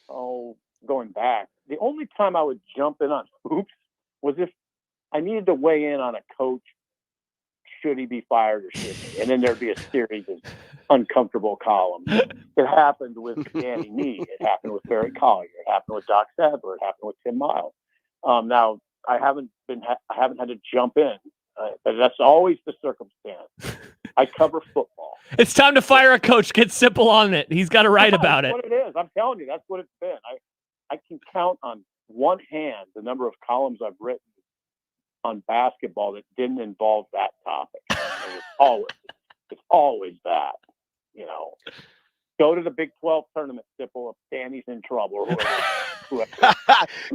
going back, the only time I would jump in on hoops was if I needed to weigh in on a coach. Should he be fired or shouldn't he? And then there'd be a series of uncomfortable columns. It happened with Danny Nee. It happened with Barry Collier. It happened with Doc Sadler. It happened with Tim Miles. Now I haven't had to jump in. But that's always the circumstance. I cover football. It's time to fire a coach. Get Simple on it. He's got to write about it. That's what it is. I'm telling you, that's what it's been. I can count on one hand the number of columns I've written on basketball that didn't involve that topic. It's always that, you know. Go to the Big 12 tournament, Sipple, if Danny's in trouble or whoever.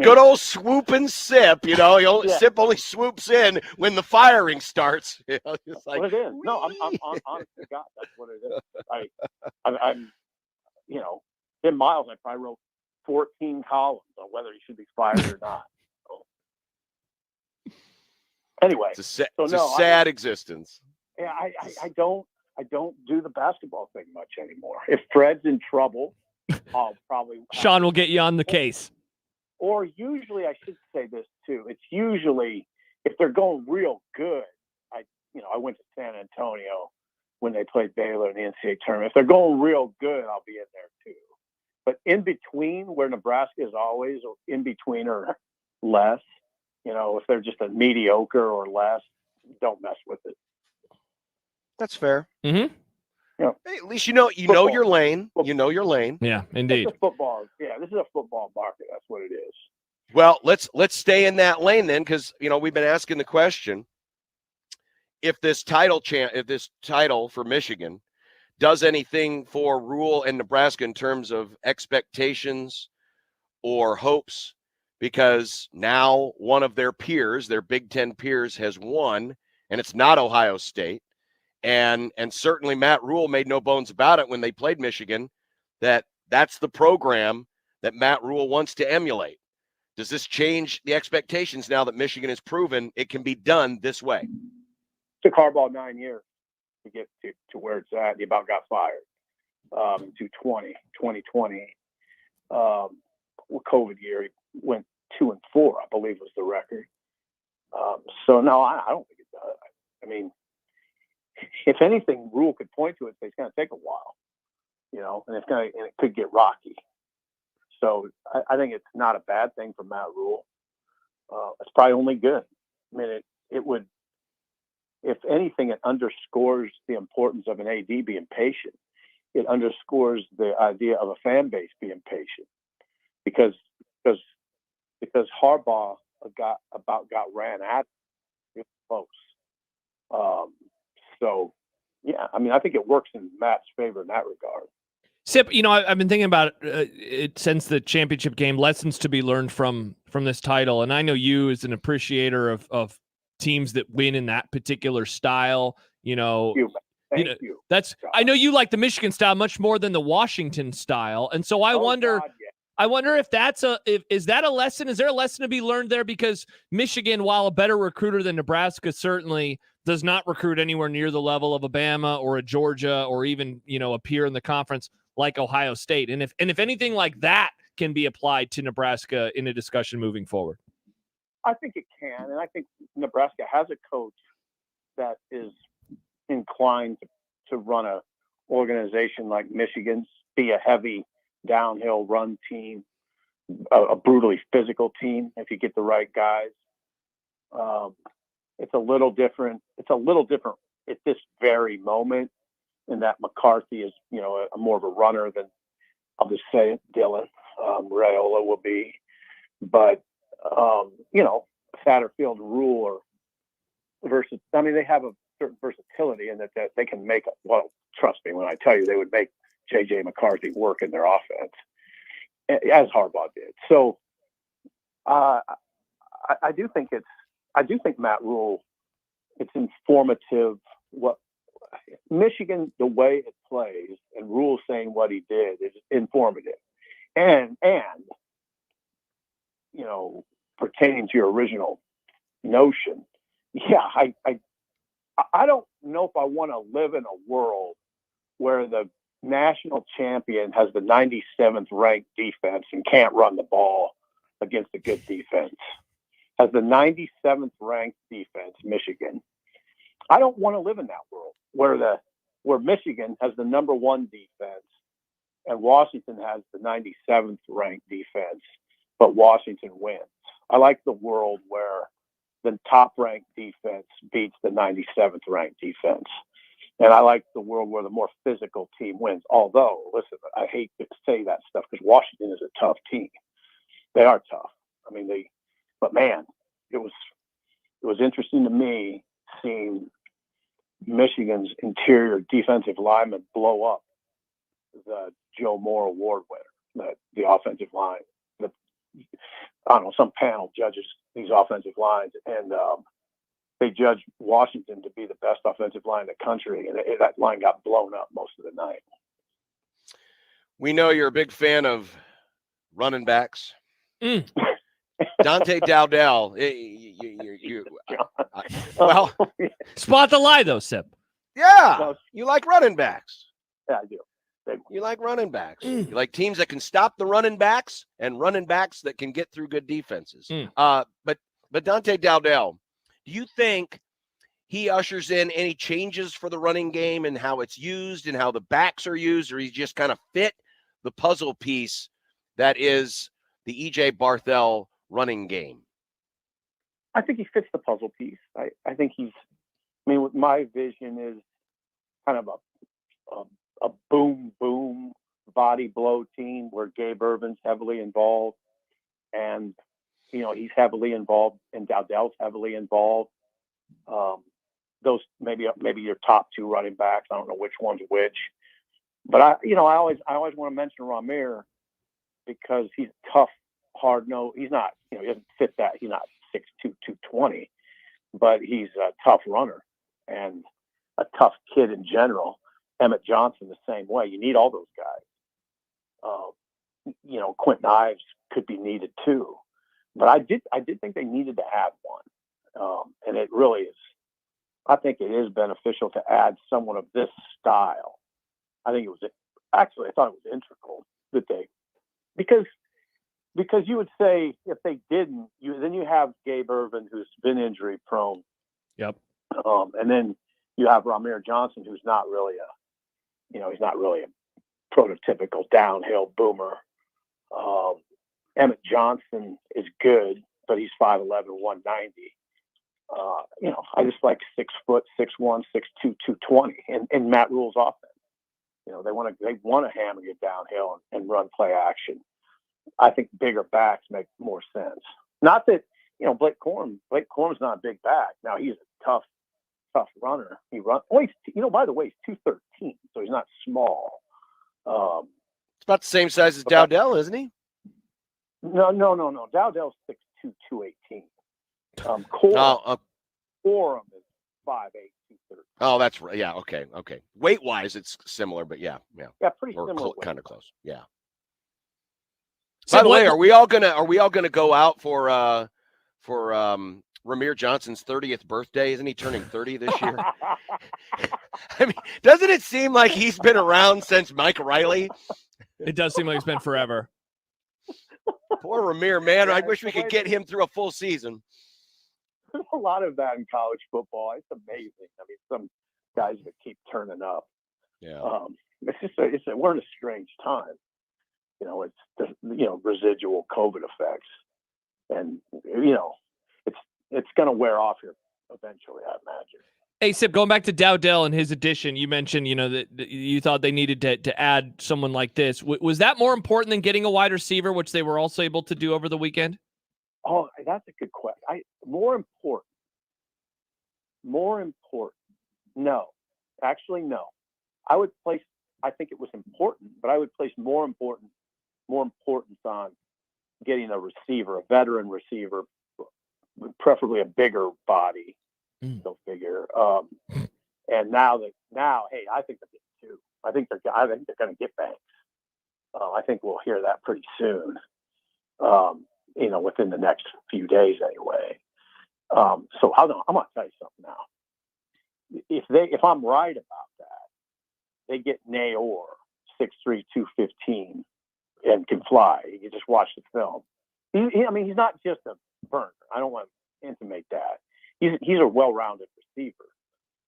Good old swoop and Sip, you know. Sip only swoops in when the firing starts. You know, that's what it is. No, I'm honest to God, that's what it is. I'm you know, Tim Miles, I probably wrote 14 columns on whether he should be fired or not. Anyway, it's a sad existence. Yeah, I don't do the basketball thing much anymore. If Fred's in trouble, I'll probably Sean will get you on the case. Or usually, I should say this too. It's usually if they're going real good. I went to San Antonio when they played Baylor in the NCAA tournament. If they're going real good, I'll be in there too. But in between, where Nebraska is always in between or less. You know, if they're just a mediocre or less, don't mess with it. That's fair. Mm-hmm. Yeah. Hey, at least you know your lane. You know your lane. Yeah, indeed. This is a football market. That's what it is. Well, let's stay in that lane then, because we've been asking the question: if this title for Michigan does anything for Rule and Nebraska in terms of expectations or hopes, because now one of their peers, their Big Ten peers, has won, and it's not Ohio State. And certainly Matt Rule made no bones about it when they played Michigan, that's the program that Matt Rule wants to emulate. Does this change the expectations now that Michigan has proven it can be done this way? Took Harbaugh 9 years to get to where it's at. He about got fired in 2020. COVID year, he went 2-4, I believe was the record. So no, I don't think it does. I mean, if anything, Rule could point to it. It's going to take a while, and it could get rocky. So I think it's not a bad thing for Matt Rule. It's probably only good. I mean, it would, if anything, it underscores the importance of an AD being patient. It underscores the idea of a fan base being patient, because Harbaugh got ran at. It was close. So yeah, I mean, I think it works in Matt's favor in that regard. Sip, I've been thinking about it since the championship game, lessons to be learned from this title. And I know you as an appreciator of teams that win in that particular style, Thank you. I know you like the Michigan style much more than the Washington style. And so I wonder if is that a lesson? Is there a lesson to be learned there? Because Michigan, while a better recruiter than Nebraska, certainly does not recruit anywhere near the level of a Bama or a Georgia or even, a peer in the conference like Ohio State. And if anything like that can be applied to Nebraska in a discussion moving forward. I think it can. And I think Nebraska has a coach that is inclined to run a organization like Michigan's, be a heavy downhill run team, a brutally physical team if you get the right guys. It's a little different. It's a little different at this very moment, in that McCarthy is, a more of a runner than, I'll just say it, Dylan Raiola will be. But, Satterfield, Rule, versus, I mean, they have a certain versatility in that they can make it. Well, trust me when I tell you, they would make J.J. McCarthy work in their offense, as Harbaugh did. So I do think Matt Rule, it's informative. What Michigan, the way it plays, and Rule saying what he did is informative, and pertaining to your original notion. Yeah, I don't know if I want to live in a world where the national champion has the 97th ranked defense and can't run the ball against a good defense. Has the 97th ranked defense, Michigan. I don't want to live in that world where Michigan has the number one defense and Washington has the 97th ranked defense, but Washington wins. I like the world where the top ranked defense beats the 97th ranked defense. And I like the world where the more physical team wins. Although, listen, I hate to say that stuff because Washington is a tough team. They are tough. I mean, but man, it was interesting to me seeing Michigan's interior defensive lineman blow up the Joe Moore Award winner, the offensive line. I don't know, some panel judges these offensive lines, and they judged Washington to be the best offensive line in the country, and that line got blown up most of the night. We know you're a big fan of running backs. Dante Dowdell. Well, spot the lie, though, Sip. Yeah, you like running backs. Yeah, I do. You like running backs. You like teams that can stop the running backs and running backs that can get through good defenses. But Dante Dowdell, do you think he ushers in any changes for the running game and how it's used and how the backs are used, or he just kind of fit the puzzle piece that is the E.J. Barthel running game? I think he fits the puzzle piece. I think my vision is kind of a boom body blow team where Gabe Urban's heavily involved, and he's heavily involved, and Dowdell's heavily involved. Those maybe your top two running backs. I don't know which one's which, but I always want to mention Ramir because he's tough, hard nosed. He's not, he doesn't fit that. He's not 6'2", 220, but he's a tough runner and a tough kid in general. Emmett Johnson the same way. You need all those guys. Quentin Ives could be needed too, but I did think they needed to have one, and it really is. I think it is beneficial to add someone of this style. I think it was I thought it was integral that because you would say if they didn't, then you have Gabe Ervin who's been injury prone. Yep. And then you have Ramir Johnson who's not really he's not really a prototypical downhill boomer. Emmett Johnson is good, but he's 5'11", 190. I just like 6 foot, 6'1", 6'2", 220 in Matt Rule's offense. They want to hammer you downhill and run play action. I think bigger backs make more sense. Not that Blake Corum's not a big back. Now he's a tough runner. He runs. Oh, by the way, he's 213, so he's not small. It's about the same size as Dowdell, isn't he? No. Dowdell's 6'2", 218. Corum is 5'8", 230. Oh, that's right. Yeah. Okay. Weight wise, it's similar, but yeah. Yeah, pretty similar. Kind of close. Yeah. So by the way, are we all gonna go out for Ramir Johnson's 30th birthday? Isn't he turning 30 this year? I mean, doesn't it seem like he's been around since Mike Riley? It does seem like it's been forever. Poor Ramir, man. I wish we could get him through a full season. There's a lot of that in college football. It's amazing. I mean, some guys that keep turning up. Yeah. We're in a strange time. It's the, residual COVID effects, and it's going to wear off here eventually, I imagine. Hey, Sip, going back to Dowdell and his addition, you mentioned, that you thought they needed to add someone like this. Was that more important than getting a wide receiver, which they were also able to do over the weekend? Oh, that's a good question. More important. No. Actually, no. I think it was important, but I would place more importance on getting a receiver, a veteran receiver, preferably a bigger body. Go figure. And now, hey, I think they're getting two. I think they're going to get Banks. I think we'll hear that pretty soon. Within the next few days, anyway. So I'm going to tell you something now. If I'm right about that, they get Nayor, 6'3", 215, and can fly. You just watch the film. He's not just a burner. I don't want to intimate that. He's a well-rounded receiver,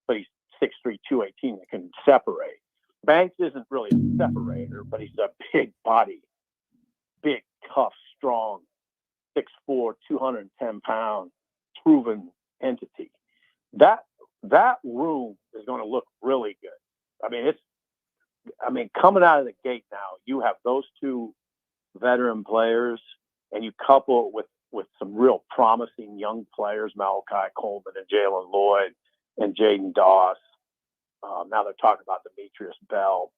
but he's 6'3", 218 that can separate. Banks isn't really a separator, but he's a big body, big, tough, strong, 6'4", 210 pound, proven entity. That room is going to look really good. Coming out of the gate now, you have those two veteran players, and you couple it with some real promising young players, Malachi Coleman and Jalen Lloyd and Jaden Doss. Now they're talking about Demetrius Bell.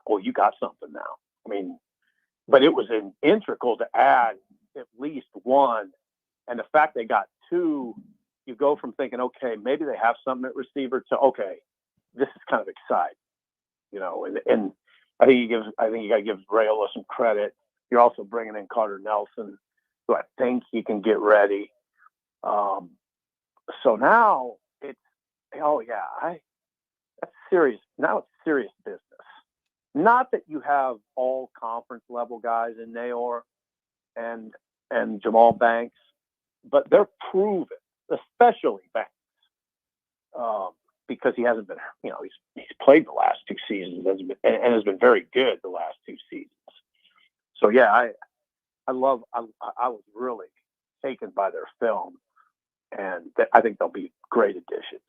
Well, you got something now. But it was integral to add at least one. And the fact they got two, you go from thinking, okay, maybe they have something at receiver to, okay, this is kind of exciting. And I think you got to give Rayola some credit. You're also bringing in Carter Nelson, who I think he can get ready. So now it's that's serious. Now it's serious business. Not that you have all conference level guys in Nayor and Jamal Banks, but they're proven, especially Banks, because he hasn't been, he's played the last two seasons and has been very good the last two seasons. So yeah, I was really taken by their film, and I think they'll be great additions.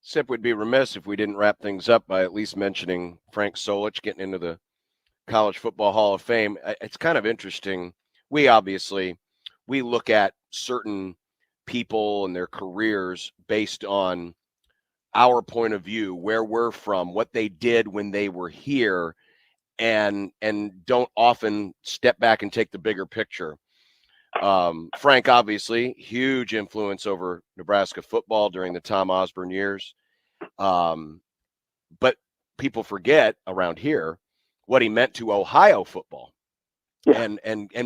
Sip would be remiss if we didn't wrap things up by at least mentioning Frank Solich getting into the College Football Hall of Fame. It's kind of interesting. We obviously we look at certain people and their careers based on our point of view, where we're from, what they did when they were here, and don't often step back and take the bigger picture. Frank, obviously, huge influence over Nebraska football during the Tom Osborne years. But people forget around here what he meant to Ohio football, and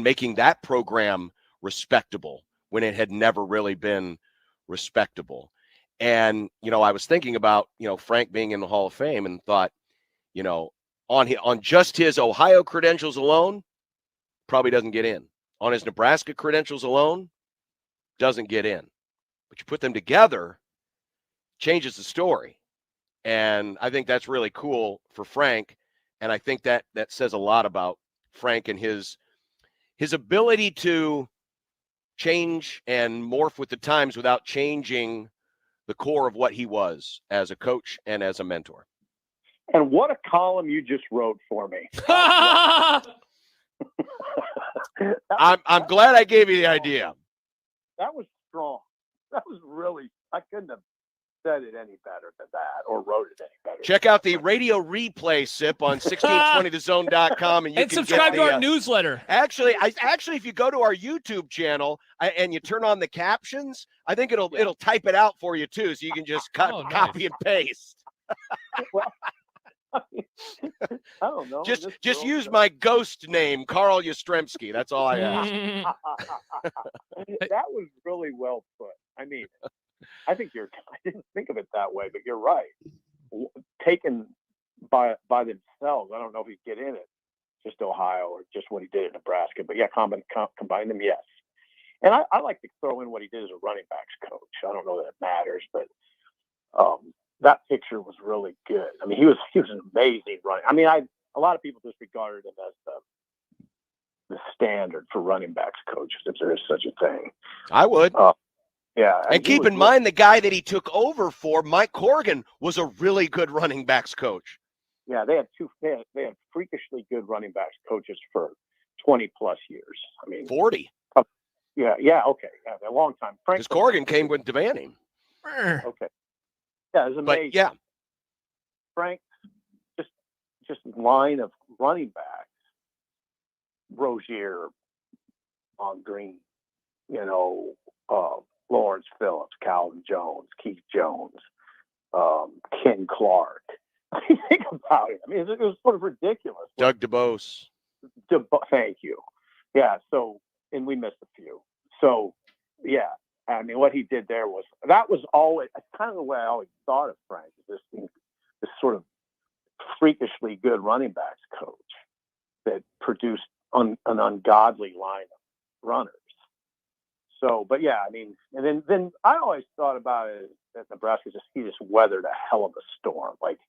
making that program respectable when it had never really been respectable. And, I was thinking about, Frank being in the Hall of Fame, and thought, on just his Ohio credentials alone, probably doesn't get in. On his Nebraska credentials alone, doesn't get in. But you put them together, changes the story. And I think that's really cool for Frank. And I think that says a lot about Frank and his ability to change and morph with the times without changing the core of what he was as a coach and as a mentor. And what a column you just wrote for me. I'm glad I gave you the idea. That was strong. That was really, I couldn't have said it any better than that, or wrote it any better. Check out the radio replay, Sip, on 1620thezone.com, and you can subscribe get to our newsletter. Actually, if you go to our YouTube channel and you turn on the captions, I think it'll type it out for you too, so you can just copy and paste. Well, I don't know. Just use my ghost name, Carl Yastrzemski. That's all I ask. That was really well put. I mean, I didn't think of it that way, but you're right. Taken by themselves, I don't know if he'd get in it, just Ohio or just what he did at Nebraska. But yeah, combine them, yes. And I like to throw in what he did as a running backs coach. I don't know that it matters, but that picture was really good. I mean, he was an amazing running. I mean, a lot of people disregarded him as the standard for running backs coaches, if there is such a thing. I would. Yeah. And keep in mind, the guy that he took over for, Mike Corrigan, was a really good running backs coach. Yeah, they had freakishly good running backs coaches for 20 plus years. I mean, 40. Yeah, okay. Yeah, a long time. Because Corrigan came with Devaney. Okay. Yeah, it was amazing. But yeah. Frank, just line of running backs, Rozier, on Green, Lawrence Phillips, Calvin Jones, Keith Jones, Ken Clark. I mean, think about it. I mean, it was sort of ridiculous. Doug DeBose. Thank you. Yeah. So, and we missed a few. So, yeah. I mean, what he did there was always kind of the way I always thought of Frank. This sort of freakishly good running backs coach that produced an ungodly line of runners. So, but yeah, I mean, and then I always thought about it that Nebraska he just weathered a hell of a storm. Like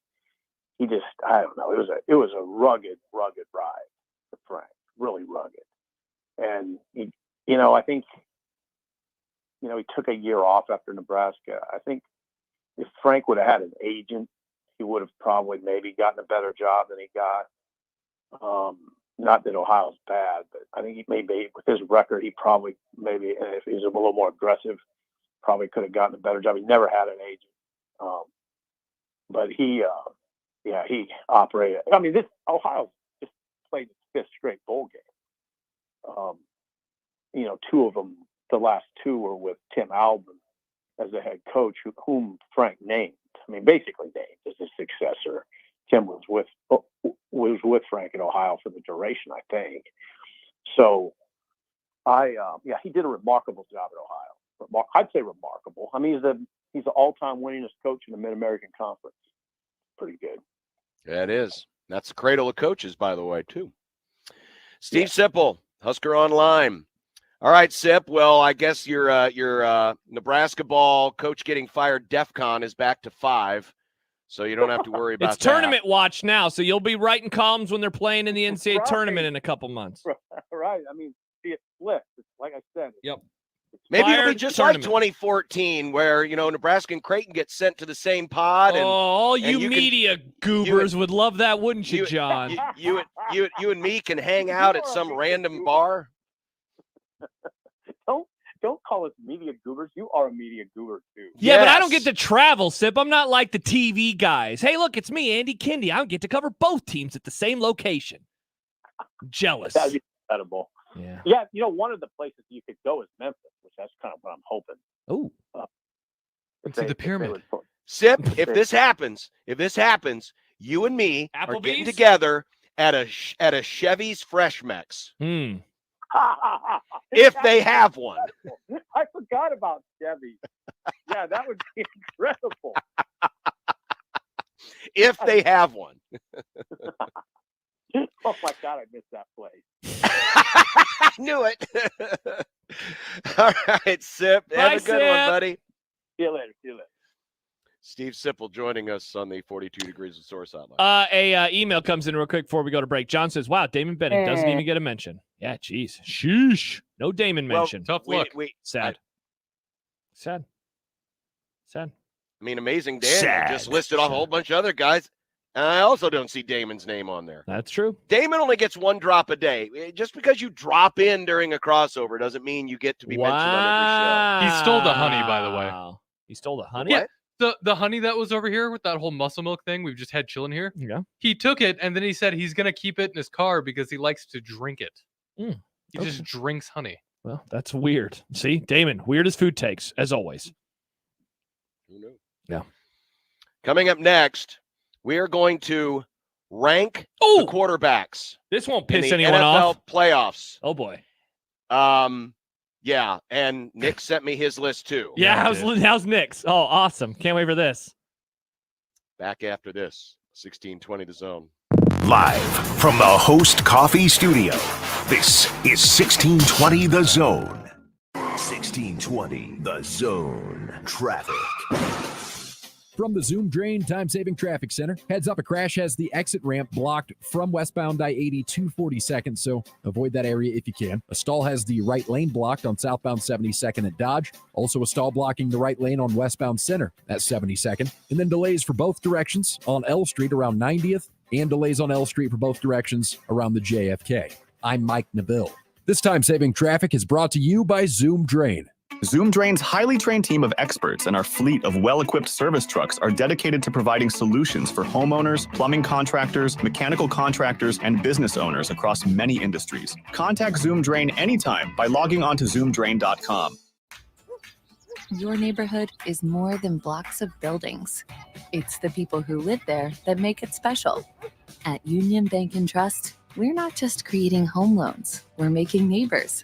I don't know, it was a rugged ride for Frank, really rugged. And I think, he took a year off after Nebraska. I think if Frank would have had an agent, he would have probably maybe gotten a better job than he got. Not that Ohio's bad, but I think he maybe with his record, he probably maybe, if he's a little more aggressive, probably could have gotten a better job. He never had an agent, but he operated. I mean, Ohio just played its fifth straight bowl game. Two of them, the last two, were with Tim Albin as the head coach, whom Frank named. I mean, basically named as his successor. Tim was with Frank in Ohio for the duration, I think. So, he did a remarkable job at Ohio. I'd say remarkable. I mean, he's the all-time winningest coach in the Mid-American Conference. Pretty good. Yeah, it is. That's the cradle of coaches, by the way, too. Steve Sipple, Husker Online. All right, Sip. Well, I guess your Nebraska ball coach getting fired DEFCON is back to 5. So you don't have to worry about It's tournament watch now, so you'll be writing columns when they're playing in the NCAA tournament in a couple months. Right. I mean, it's flipped. Like I said. Yep. Maybe it'll be just like 2014, where Nebraska and Creighton get sent to the same pod. And, all you media goobers would love that, wouldn't you, John? You and me can hang out at some random bar. don't call us media goobers. You are a media goober too. Yeah, but I don't get to travel, Sip. I'm not like the TV guys. Hey, look, it's me, Andy Kindy. I don't get to cover both teams at the same location. Jealous. That'd be incredible. Yeah. Yeah, one of the places you could go is Memphis, which that's kind of what I'm hoping. Oh. To the pyramid. Sip, if this happens, you and me are getting together at a Chevy's Fresh Mex. If they have one. I forgot about Chevy. Yeah, that would be incredible. If they have one. Oh my God, I missed that place. I knew it. All right, Sip. Have a good one, buddy. See you later. Steve Sipple joining us on the 42 Degrees of Source hotline. A email comes in real quick before we go to break. John says, wow, Damon Bennett doesn't even get a mention. Yeah, geez. Sheesh. No Damon mention. Tough look. Sad. Sad. I mean, Amazing Dan just listed off a whole bunch of other guys. And I also don't see Damon's name on there. That's true. Damon only gets one drop a day. Just because you drop in during a crossover doesn't mean you get to be mentioned on every show. He stole the honey, by the way. He stole the honey? Yeah. The honey that was over here with that whole muscle milk thing we've just had chilling here. Yeah. He took it and then he said he's gonna keep it in his car because he likes to drink it. He just drinks honey. Well, that's weird. See, Damon, weird as food takes, as always. Who knew? Yeah. Coming up next, we are going to rank the quarterbacks. This won't in piss the anyone NFL off. Playoffs. Oh boy. Yeah, and Nick sent me his list too. Yeah, how's Nick's? Oh, awesome. Can't wait for this. Back after this, 1620 The Zone. Live from the Host Coffee Studio, this is 1620 The Zone. 1620 The Zone. Traffic. From the Zoom Drain Time-Saving Traffic Center, heads up, a crash has the exit ramp blocked from westbound I-80 to 42nd, so avoid that area if you can. A stall has the right lane blocked on southbound 72nd at Dodge. Also a stall blocking the right lane on westbound Center at 72nd. And then delays for both directions on L Street around 90th and delays on L Street for both directions around the JFK. I'm Mike Neville. This time-saving traffic is brought to you by Zoom Drain. Zoom Drain's highly trained team of experts and our fleet of well-equipped service trucks are dedicated to providing solutions for homeowners, plumbing contractors, mechanical contractors, and business owners across many industries. Contact Zoom Drain anytime by logging on to zoomdrain.com. Your neighborhood is more than blocks of buildings. It's the people who live there that make it special. At Union Bank and Trust, we're not just creating home loans, we're making neighbors.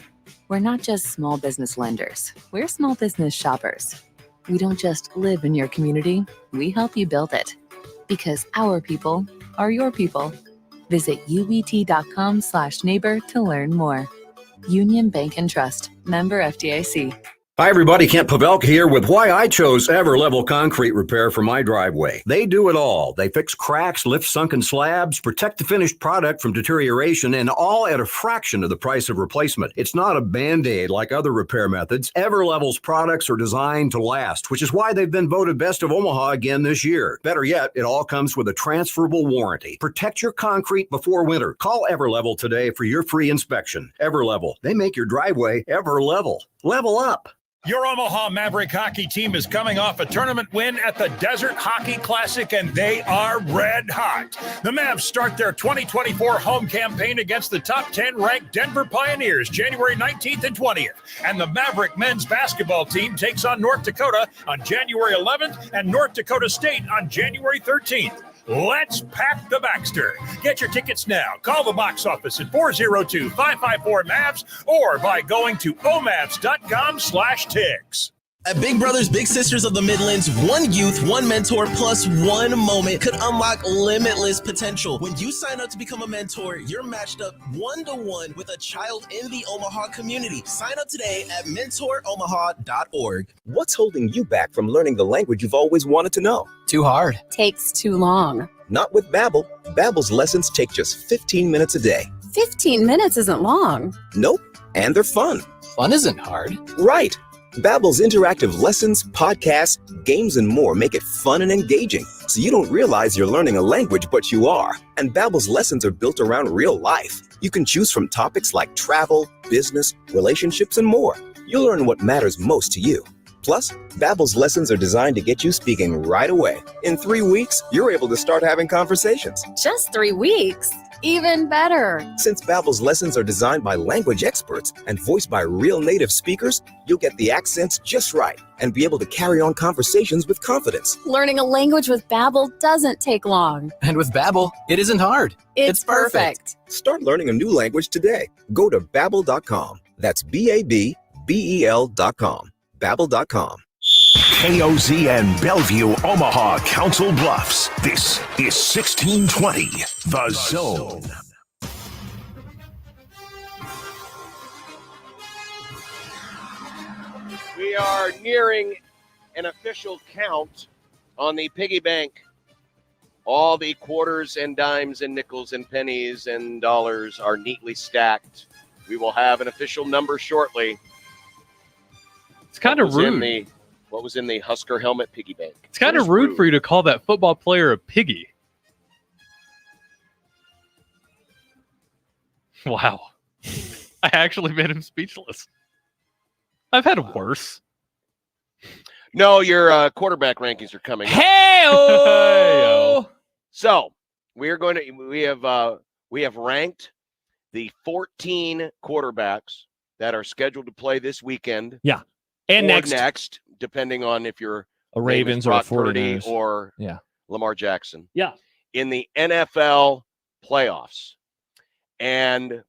We're not just small business lenders, we're small business shoppers. We don't just live in your community, we help you build it. Because our people are your people. Visit ubt.com/neighbor to learn more. Union Bank and Trust, member FDIC. Hi everybody, Kent Pavelka here with why I chose Everlevel Concrete Repair for my driveway. They do it all. They fix cracks, lift sunken slabs, protect the finished product from deterioration, and all at a fraction of the price of replacement. It's not a Band-Aid like other repair methods. Everlevel's products are designed to last, which is why they've been voted Best of Omaha again this year. Better yet, it all comes with a transferable warranty. Protect your concrete before winter. Call Everlevel today for your free inspection. Everlevel, they make your driveway Everlevel. Level up. Your Omaha Maverick hockey team is coming off a tournament win at the Desert Hockey Classic, and they are red hot. The Mavs start their 2024 home campaign against the top 10 ranked Denver Pioneers January 19th and 20th. And the Maverick men's basketball team takes on North Dakota on January 11th and North Dakota State on January 13th. Let's pack the Baxter. Get your tickets now. Call the box office at 402-554-MAVS or by going to omavs.com/tics. At Big Brothers Big Sisters of the Midlands, one youth, one mentor, plus one moment could unlock limitless potential. When you sign up to become a mentor, you're matched up 1-to-1 with a child in the Omaha community. Sign up today at mentoromaha.org. What's holding you back from learning the language you've always wanted to know? Too hard. Takes too long. Not with Babbel. Babbel's lessons take just 15 minutes a day. 15 minutes isn't long. Nope. And they're fun. Fun isn't hard. Right. Babbel's interactive lessons, podcasts, games, and more make it fun and engaging, so you don't realize you're learning a language, but you are. And Babbel's lessons are built around real life. You can choose from topics like travel, business, relationships, and more. You'll learn what matters most to you. Plus, Babbel's lessons are designed to get you speaking right away. In 3 weeks, you're able to start having conversations. Just 3 weeks. Even better. Since Babbel's lessons are designed by language experts and voiced by real native speakers, you'll get the accents just right and be able to carry on conversations with confidence. Learning a language with Babbel doesn't take long. And with Babbel, it isn't hard. It's perfect. Start learning a new language today. Go to Babbel.com. That's Babbel.com. Babbel.com. KOZ and Bellevue, Omaha, Council Bluffs. This is 1620, The Zone. We are nearing an official count on the piggy bank. All the quarters and dimes and nickels and pennies and dollars are neatly stacked. We will have an official number shortly. It's kind of rude. What was in the Husker helmet piggy bank? It's kind of rude for you to call that football player a piggy. Wow. I actually made him speechless. I've had worse. No, your quarterback rankings are coming up. Hey-o! So we have ranked the 14 quarterbacks that are scheduled to play this weekend. Yeah. And or next, depending on if you're a Ravens or a Brock Purdy 49ers or yeah. Lamar Jackson. Yeah. In the NFL playoffs. And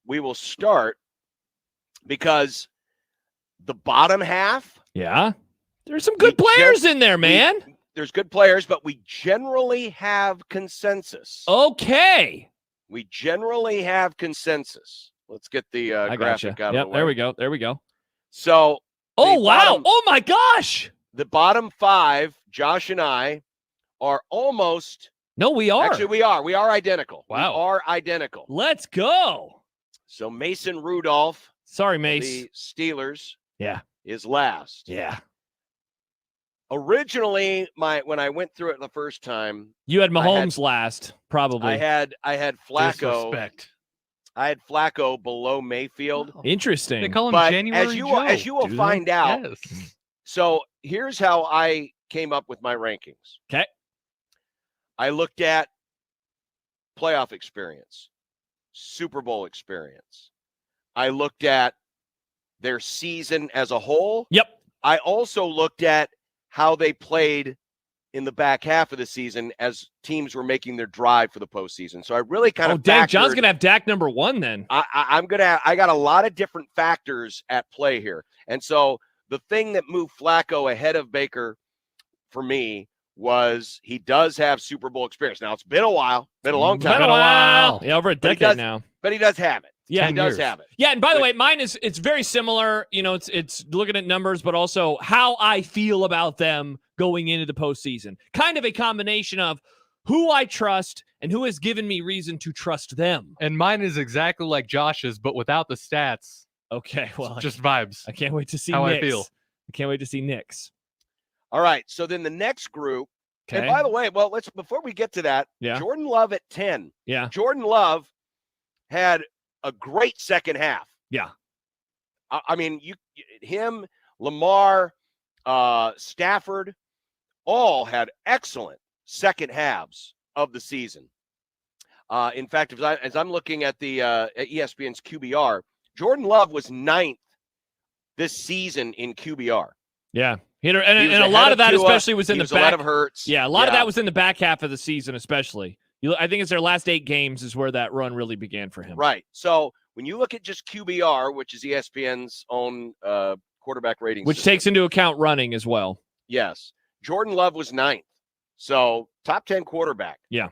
we will start because the bottom half. Yeah. There's some good players in there, man. There's good players, but we generally have consensus. Okay. We generally have consensus. Let's get the graphic out of the way. There we go. There we go. So. Oh, wow. Oh, my gosh. The bottom 5, Josh and I, are almost. No, we are. Actually, we are. We are identical. Wow. We are identical. Let's go. So Mason Rudolph. Sorry, Mace. The Steelers. Yeah. Is last. Yeah. Originally, when I went through it the first time, you had Mahomes last, probably. I had Flacco. Disrespect. I had Flacco below Mayfield. Interesting. They call him But January as you Joe. will find out. Yes. So here's how I came up with my rankings. Okay. I looked at playoff experience, Super Bowl experience. I looked at their season as a whole. Yep. I also looked at how they played in the back half of the season as teams were making their drive for the postseason. So I really kind of dang, John's gonna have Dak number 1 then. I got a lot of different factors at play here. And so the thing that moved Flacco ahead of Baker for me was he does have Super Bowl experience. Now it's been a while, been a long time. Been a while. Yeah, over a decade now. But he does have it. Yeah, he does have it. Yeah, and by the way, mine it's very similar. You know, it's looking at numbers, but also how I feel about them going into the postseason. Kind of a combination of who I trust and who has given me reason to trust them. And mine is exactly like Josh's, but without the stats. Okay, well, just vibes. I can't wait to see how Nick's. I feel. I can't wait to see Nick's. All right, so then the next group. Okay. And by the way, well, before we get to that, yeah. Jordan Love at 10. Yeah. Jordan Love had a great second half. Yeah. I mean, him, Lamar, Stafford, all had excellent second halves of the season. In fact, as I'm looking at the at ESPN's QBR, Jordan Love was 9th this season in QBR. Yeah. And a lot of that especially was in the back. A lot of Hurts. Yeah, a lot of that was in the back half of the season, especially. I think it's their last 8 games is where that run really began for him. Right. So when you look at just QBR, which is ESPN's own quarterback rating which system, takes into account running as well. Yes. Jordan Love was 9th. So top 10 quarterback. Yeah.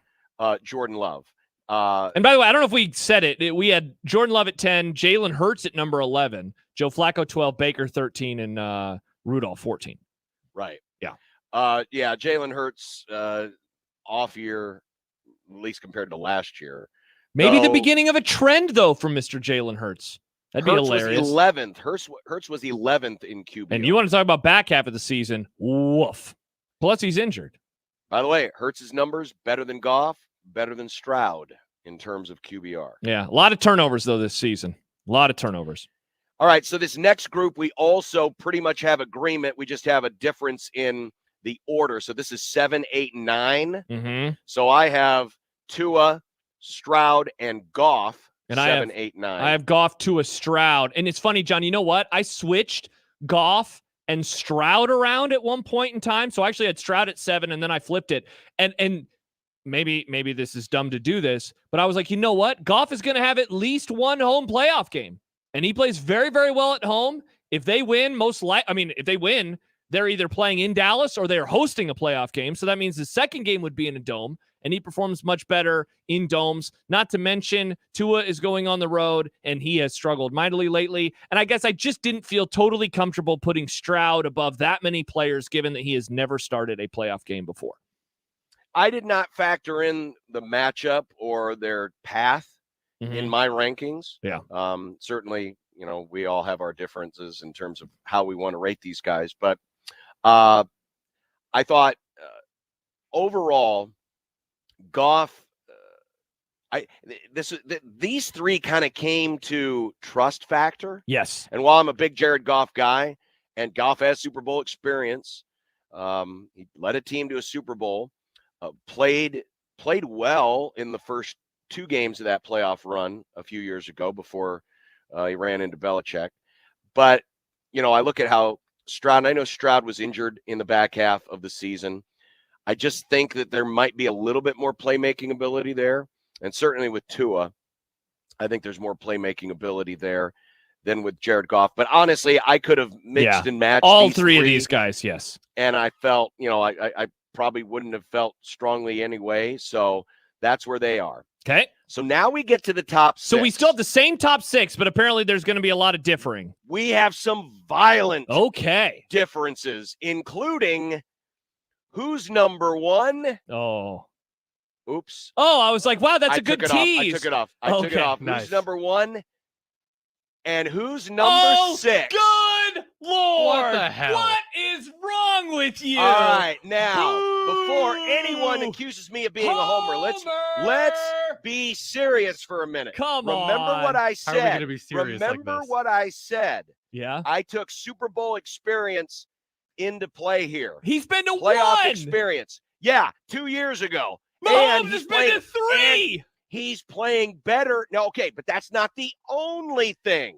Jordan Love. And by the way, I don't know if we said it. We had Jordan Love at 10, Jalen Hurts at number 11, Joe Flacco 12, Baker 13, and Rudolph 14. Right. Yeah. Yeah, Jalen Hurts off year, at least compared to last year. Maybe the beginning of a trend, though, from Mr. Jalen Hurts. That'd be Hurts hilarious. Was 11th. Hurts was 11th in QB. And you want to talk about back half of the season? Woof. Plus, he's injured. By the way, Hurts' numbers better than Goff, better than Stroud in terms of QBR. Yeah, a lot of turnovers, though, this season. A lot of turnovers. All right, so this next group, we also pretty much have agreement. We just have a difference in the order. So this is 7, 8, 9. Mm-hmm. So I have Tua, Stroud, and Goff. And 7, 8, 9. I have Goff, Tua, Stroud. And it's funny, John, you know what? I switched Goff and Stroud around at one point in time. So I actually had Stroud at 7, and then I flipped it. And maybe this is dumb to do this, but I was like, you know what? Goff is going to have at least one home playoff game. And he plays very, very well at home. If they win, if they win, they're either playing in Dallas or they're hosting a playoff game. So that means the second game would be in a dome, and he performs much better in domes. Not to mention, Tua is going on the road, and he has struggled mightily lately. And I guess I just didn't feel totally comfortable putting Stroud above that many players, given that he has never started a playoff game before. I did not factor in the matchup or their path in my rankings. Yeah. Certainly, we all have our differences in terms of how we want to rate these guys. But I thought overall, Goff, these three kind of came to trust factor. Yes. And while I'm a big Jared Goff guy, and Goff has Super Bowl experience, he led a team to a Super Bowl, played well in the first 2 games of that playoff run a few years ago before he ran into Belichick. But, I look at how Stroud, and I know Stroud was injured in the back half of the season. I just think that there might be a little bit more playmaking ability there. And certainly with Tua, I think there's more playmaking ability there than with Jared Goff. But honestly, I could have mixed and matched all these three of these guys, yes. And I felt, I probably wouldn't have felt strongly anyway. So that's where they are. Okay. So now we get to the top 6. So we still have the same top 6, but apparently there's going to be a lot of differing. We have some violent differences, including who's number 1. Oh. Oops. Oh, I was like, wow, that's a good tease. I took it off. Nice. Who's number 1? And who's number 6? Good Lord. What the hell? What is wrong with you? All right, now, before anyone accuses me of being a homer, let's be serious for a minute. Remember what I said. How are we gonna be serious Remember like this? what I said. Yeah. I took Super Bowl experience into play here. He's been to playoff 1. experience. Yeah, 2 years ago. Mahomes has been to 3. He's playing better. No, okay, but that's not the only thing.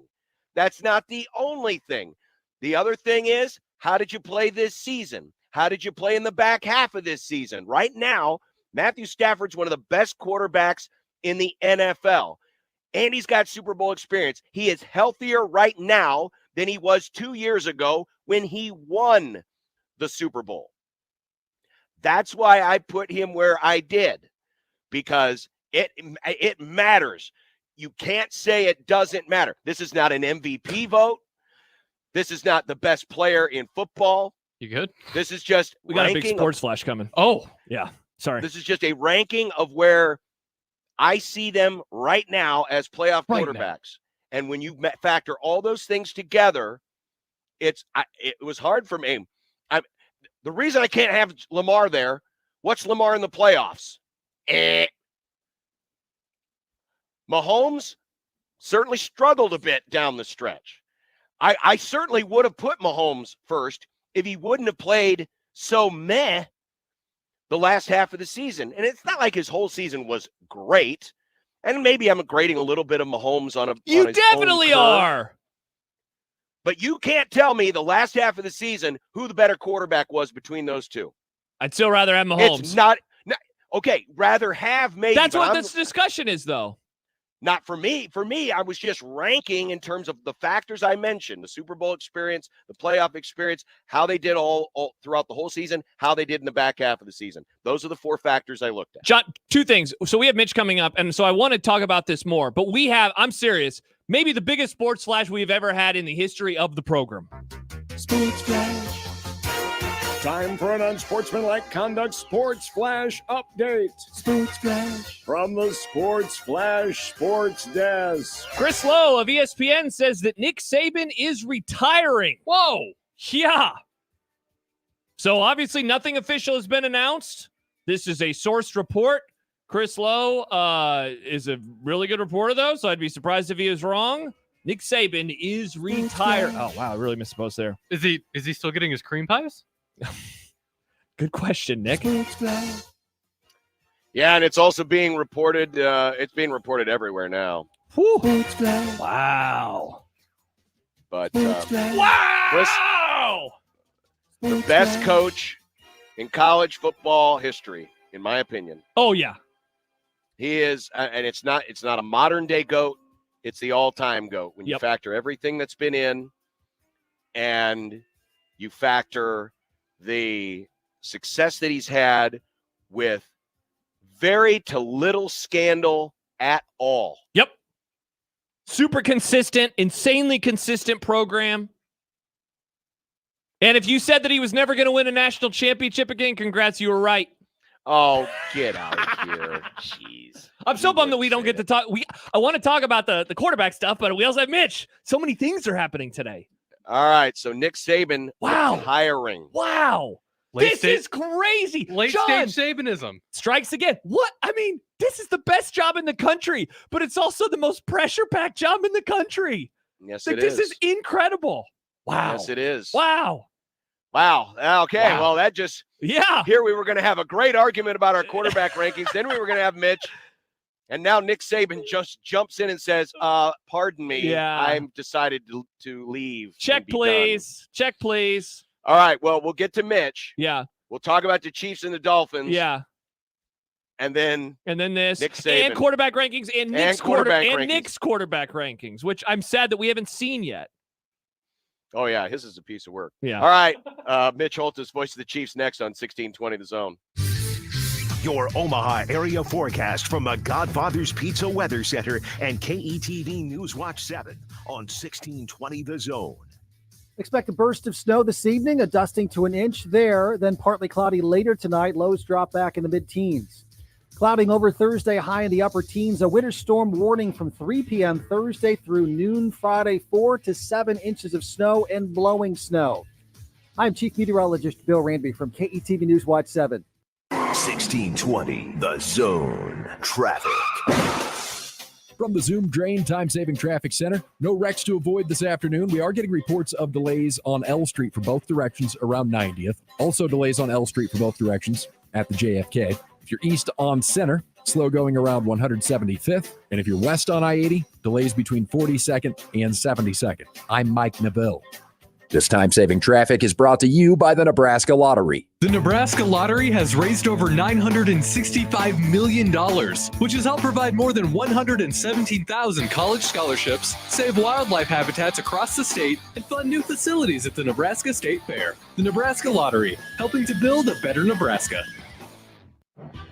The other thing is, how did you play this season? How did you play in the back half of this season? Right now, Matthew Stafford's one of the best quarterbacks in the NFL, and he's got Super Bowl experience. He is healthier right now than he was 2 years ago when he won the Super Bowl. That's why I put him where I did, because it matters. You can't say it doesn't matter. This is not an MVP vote. This is not the best player in football. You good? This is just we got a big sports flash coming. Oh, yeah. Sorry. This is just a ranking of where I see them right now as playoff quarterbacks. And when you factor all those things together, it was hard for me. The reason I can't have Lamar there, what's Lamar in the playoffs? Mahomes certainly struggled a bit down the stretch. I certainly would have put Mahomes first if he wouldn't have played so meh the last half of the season. And it's not like his whole season was great. And maybe I'm grading a little bit of Mahomes on You his definitely own curve. are. But you can't tell me the last half of the season who the better quarterback was between those two. I'd still rather have Mahomes. It's not okay, rather have maybe. That's what this discussion is, though. Not for me. For me, I was just ranking in terms of the factors I mentioned: the Super Bowl experience, the playoff experience, how they did all throughout the whole season, how they did in the back half of the season. Those are the 4 factors I looked at. John, 2 things. So we have Mitch coming up, and so I want to talk about this more. But I'm serious, maybe the biggest sports flash we've ever had in the history of the program. Sports Flash. Time for an unsportsmanlike conduct Sports Flash update. Sports Flash. From the Sports Flash Sports Desk. Chris Lowe of ESPN says that Nick Saban is retiring. Whoa. Yeah. So obviously nothing official has been announced. This is a sourced report. Chris Lowe is a really good reporter, though, so I'd be surprised if he is wrong. Nick Saban is retired. Oh, wow. I really missed the post there. Is he still getting his cream pies? Good question, Nick. Yeah, and it's also being reported. It's being reported everywhere now. Wow. But wow! Chris, the best coach in college football history, in my opinion. Oh, yeah. He is, and it's not a modern day GOAT. It's the all-time GOAT. When you factor everything that's been in, and you factor the success that he's had with very to little scandal at all. Yep. Super consistent, insanely consistent program. And if you said that he was never going to win a national championship again, congrats, you were right. Oh, get out of here. Jeez. I'm so bummed that we don't get to talk. I want to talk about the quarterback stuff, but we also have Mitch. So many things are happening today. All right, so Nick Saban hiring. Wow. This is crazy. Late-stage Sabanism. Strikes again. What? I mean, this is the best job in the country, but it's also the most pressure-packed job in the country. Yes, like, it this is. is incredible. Wow. Yes, it is. Wow. Wow. Okay, Wow. well, that just... Yeah. Here we were going to have a great argument about our quarterback rankings. Then we were going to have Mitch. And now Nick Saban just jumps in and says, pardon me, I'm decided to leave. Check, please. Check, please. All right, well, we'll get to Mitch. Yeah. We'll talk about the Chiefs and the Dolphins. Yeah. And then this. Nick Saban. And quarterback rankings and Nick's quarterback rankings. Nick's quarterback rankings, which I'm sad that we haven't seen yet. Oh, yeah, his is a piece of work. Yeah. All right, Mitch Holtis, voice of the Chiefs, next on 1620 The Zone. Your Omaha area forecast from the Godfather's Pizza Weather Center and KETV News Watch 7 on 1620 The Zone. Expect a burst of snow this evening, a dusting to an inch there, then partly cloudy later tonight. Lows drop back in the mid-teens. Clouding over Thursday, high in the upper teens. A winter storm warning from 3 p.m. Thursday through noon Friday, 4 to 7 inches of snow and blowing snow. I'm Chief Meteorologist Bill Ranby from KETV News Watch 7. 1620 The Zone. Traffic. From the Zoom Drain Time-Saving Traffic Center, no wrecks to avoid this afternoon. We are getting reports of delays on L Street for both directions around 90th. Also delays on L Street for both directions at the JFK. If you're east on Center, slow going around 175th. And if you're west on I-80, delays between 42nd and 72nd. I'm Mike Neville. This time-saving traffic is brought to you by the Nebraska Lottery. The Nebraska Lottery has raised over $965 million, which has helped provide more than 117,000 college scholarships, save wildlife habitats across the state, and fund new facilities at the Nebraska State Fair. The Nebraska Lottery, helping to build a better Nebraska.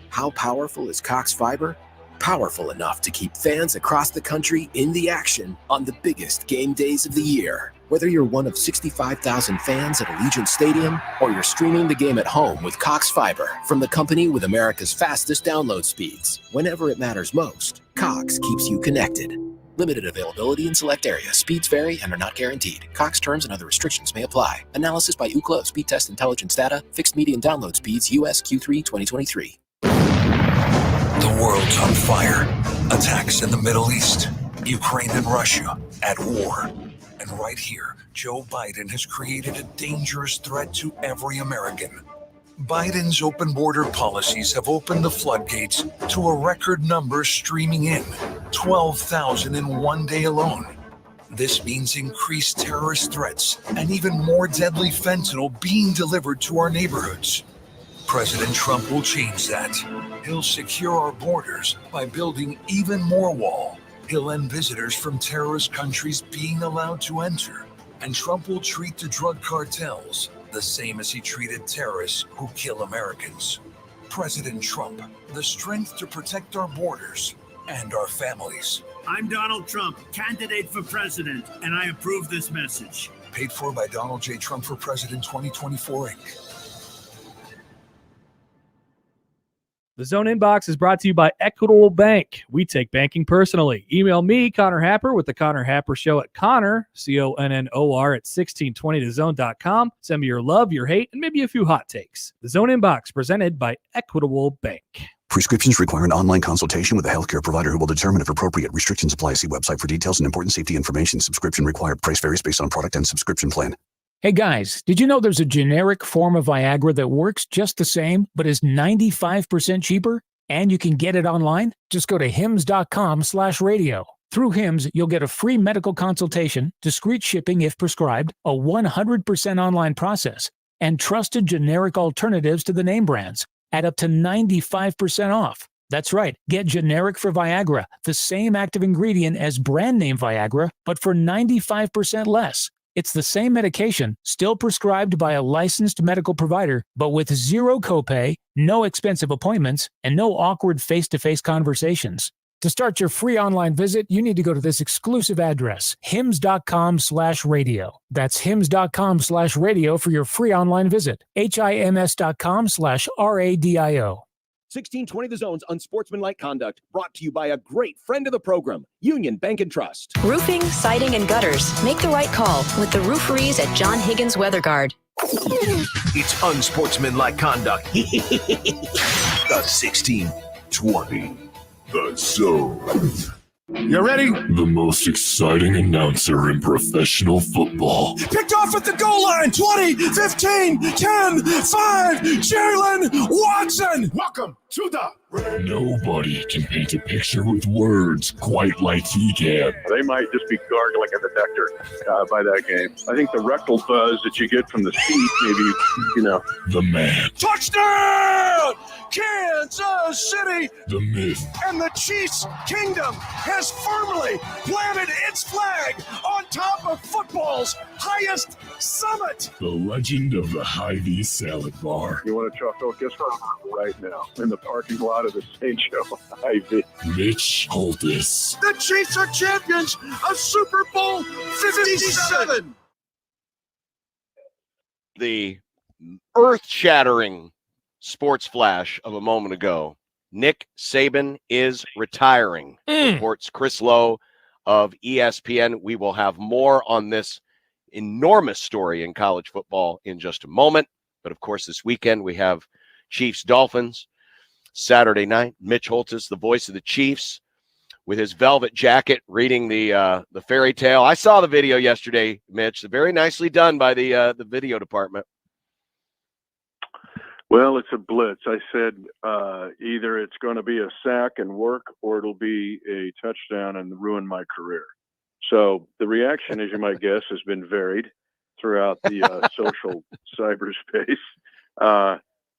How powerful is Cox Fiber? Powerful enough to keep fans across the country in the action on the biggest game days of the year. Whether you're one of 65,000 fans at Allegiant Stadium or you're streaming the game at home with Cox Fiber from the company with America's fastest download speeds, whenever it matters most, Cox keeps you connected. Limited availability in select areas. Speeds vary and are not guaranteed. Cox terms and other restrictions may apply. Analysis by Ookla of Speed Test Intelligence data. Fixed median download speeds. US Q3 2023. The world's on fire. Attacks in the Middle East. Ukraine and Russia at war. And right here, Joe Biden has created a dangerous threat to every American. Biden's open border policies have opened the floodgates to a record number streaming in, 12,000 in one day alone. This means increased terrorist threats and even more deadly fentanyl being delivered to our neighborhoods. President Trump will change that. He'll secure our borders by building even more wall. He'll end visitors from terrorist countries being allowed to enter. And Trump will treat the drug cartels the same as he treated terrorists who kill Americans. President Trump, the strength to protect our borders and our families. I'm Donald Trump, candidate for president, and I approve this message. Paid for by Donald J. Trump for President 2024 Inc. The Zone Inbox is brought to you by Equitable Bank. We take banking personally. Email me, Connor Happer, with the Connor Happer Show at Connor, CONNOR, at 1620thezone.com. Send me your love, your hate, and maybe a few hot takes. The Zone Inbox, presented by Equitable Bank. Prescriptions require an online consultation with a healthcare provider who will determine if appropriate. Restrictions apply. See website for details and important safety information. Subscription required. Price varies based on product and subscription plan. Hey guys, did you know there's a generic form of Viagra that works just the same, but is 95% cheaper? And you can get it online? Just go to hims.com/radio. Through Hims, you'll get a free medical consultation, discreet shipping if prescribed, a 100% online process, and trusted generic alternatives to the name brands at up to 95% off. That's right, get generic for Viagra, the same active ingredient as brand name Viagra, but for 95% less. It's the same medication, still prescribed by a licensed medical provider, but with zero copay, no expensive appointments, and no awkward face-to-face conversations. To start your free online visit, you need to go to this exclusive address, hims.com/radio. That's hims.com/radio for your free online visit. HIMS.com/RADIO. 1620 The Zone's Unsportsmanlike Conduct, brought to you by a great friend of the program, Union Bank and Trust. Roofing, siding, and gutters. Make the right call with the rooferys at John Higgins Weather Guard. It's unsportsmanlike conduct. The 1620 The Zone. You ready? The most exciting announcer in professional football. Picked off at the goal line. 20, 15, 10, 5. Jalen Watson. Welcome to the... Nobody can paint a picture with words quite like he can. They might just be gargling at the nectar by that game. I think the rectal buzz that you get from the seat, maybe, The man. Touchdown! Kansas City! The myth. And the Chiefs Kingdom has firmly planted its flag on top of football's highest summit. The legend of the Hy-Vee salad bar. You want a chocolate? Guess what? Right now, in the parking lot of the St. Joe Hy-Vee. Mitch Holtis. The Chiefs are champions of Super Bowl 57. The earth-shattering sports flash of a moment ago. Nick Saban is retiring, reports Chris Lowe of ESPN. We will have more on this enormous story in college football in just a moment. But, of course, this weekend we have Chiefs-Dolphins. Saturday night, Mitch Holtis, the voice of the Chiefs, with his velvet jacket, reading the fairy tale. I saw the video yesterday, Mitch. Very nicely done by the video department. Well, it's a blitz. I said either it's going to be a sack and work, or it'll be a touchdown and ruin my career. So the reaction, as you might guess, has been varied throughout the social cyberspace.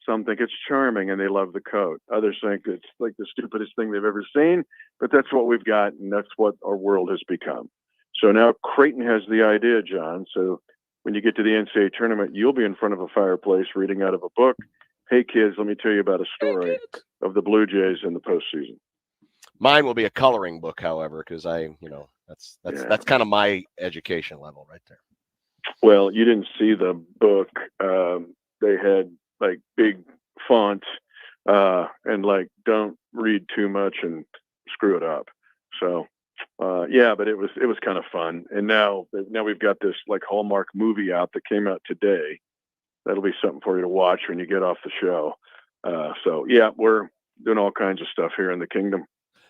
Some think it's charming and they love the coat. Others think it's like the stupidest thing they've ever seen, but that's what we've got, and that's what our world has become. So now Creighton has the idea, John. So when you get to the NCAA tournament, you'll be in front of a fireplace reading out of a book. Hey, kids, let me tell you about a story of the Blue Jays in the postseason. Mine will be a coloring book, however, because that's kind of my education level right there. Well, you didn't see the book. They had like big font and like don't read too much and screw it up. So but it was kind of fun. And now we've got this like Hallmark movie out that came out today. That'll be something for you to watch when you get off the show. We're doing all kinds of stuff here in the kingdom.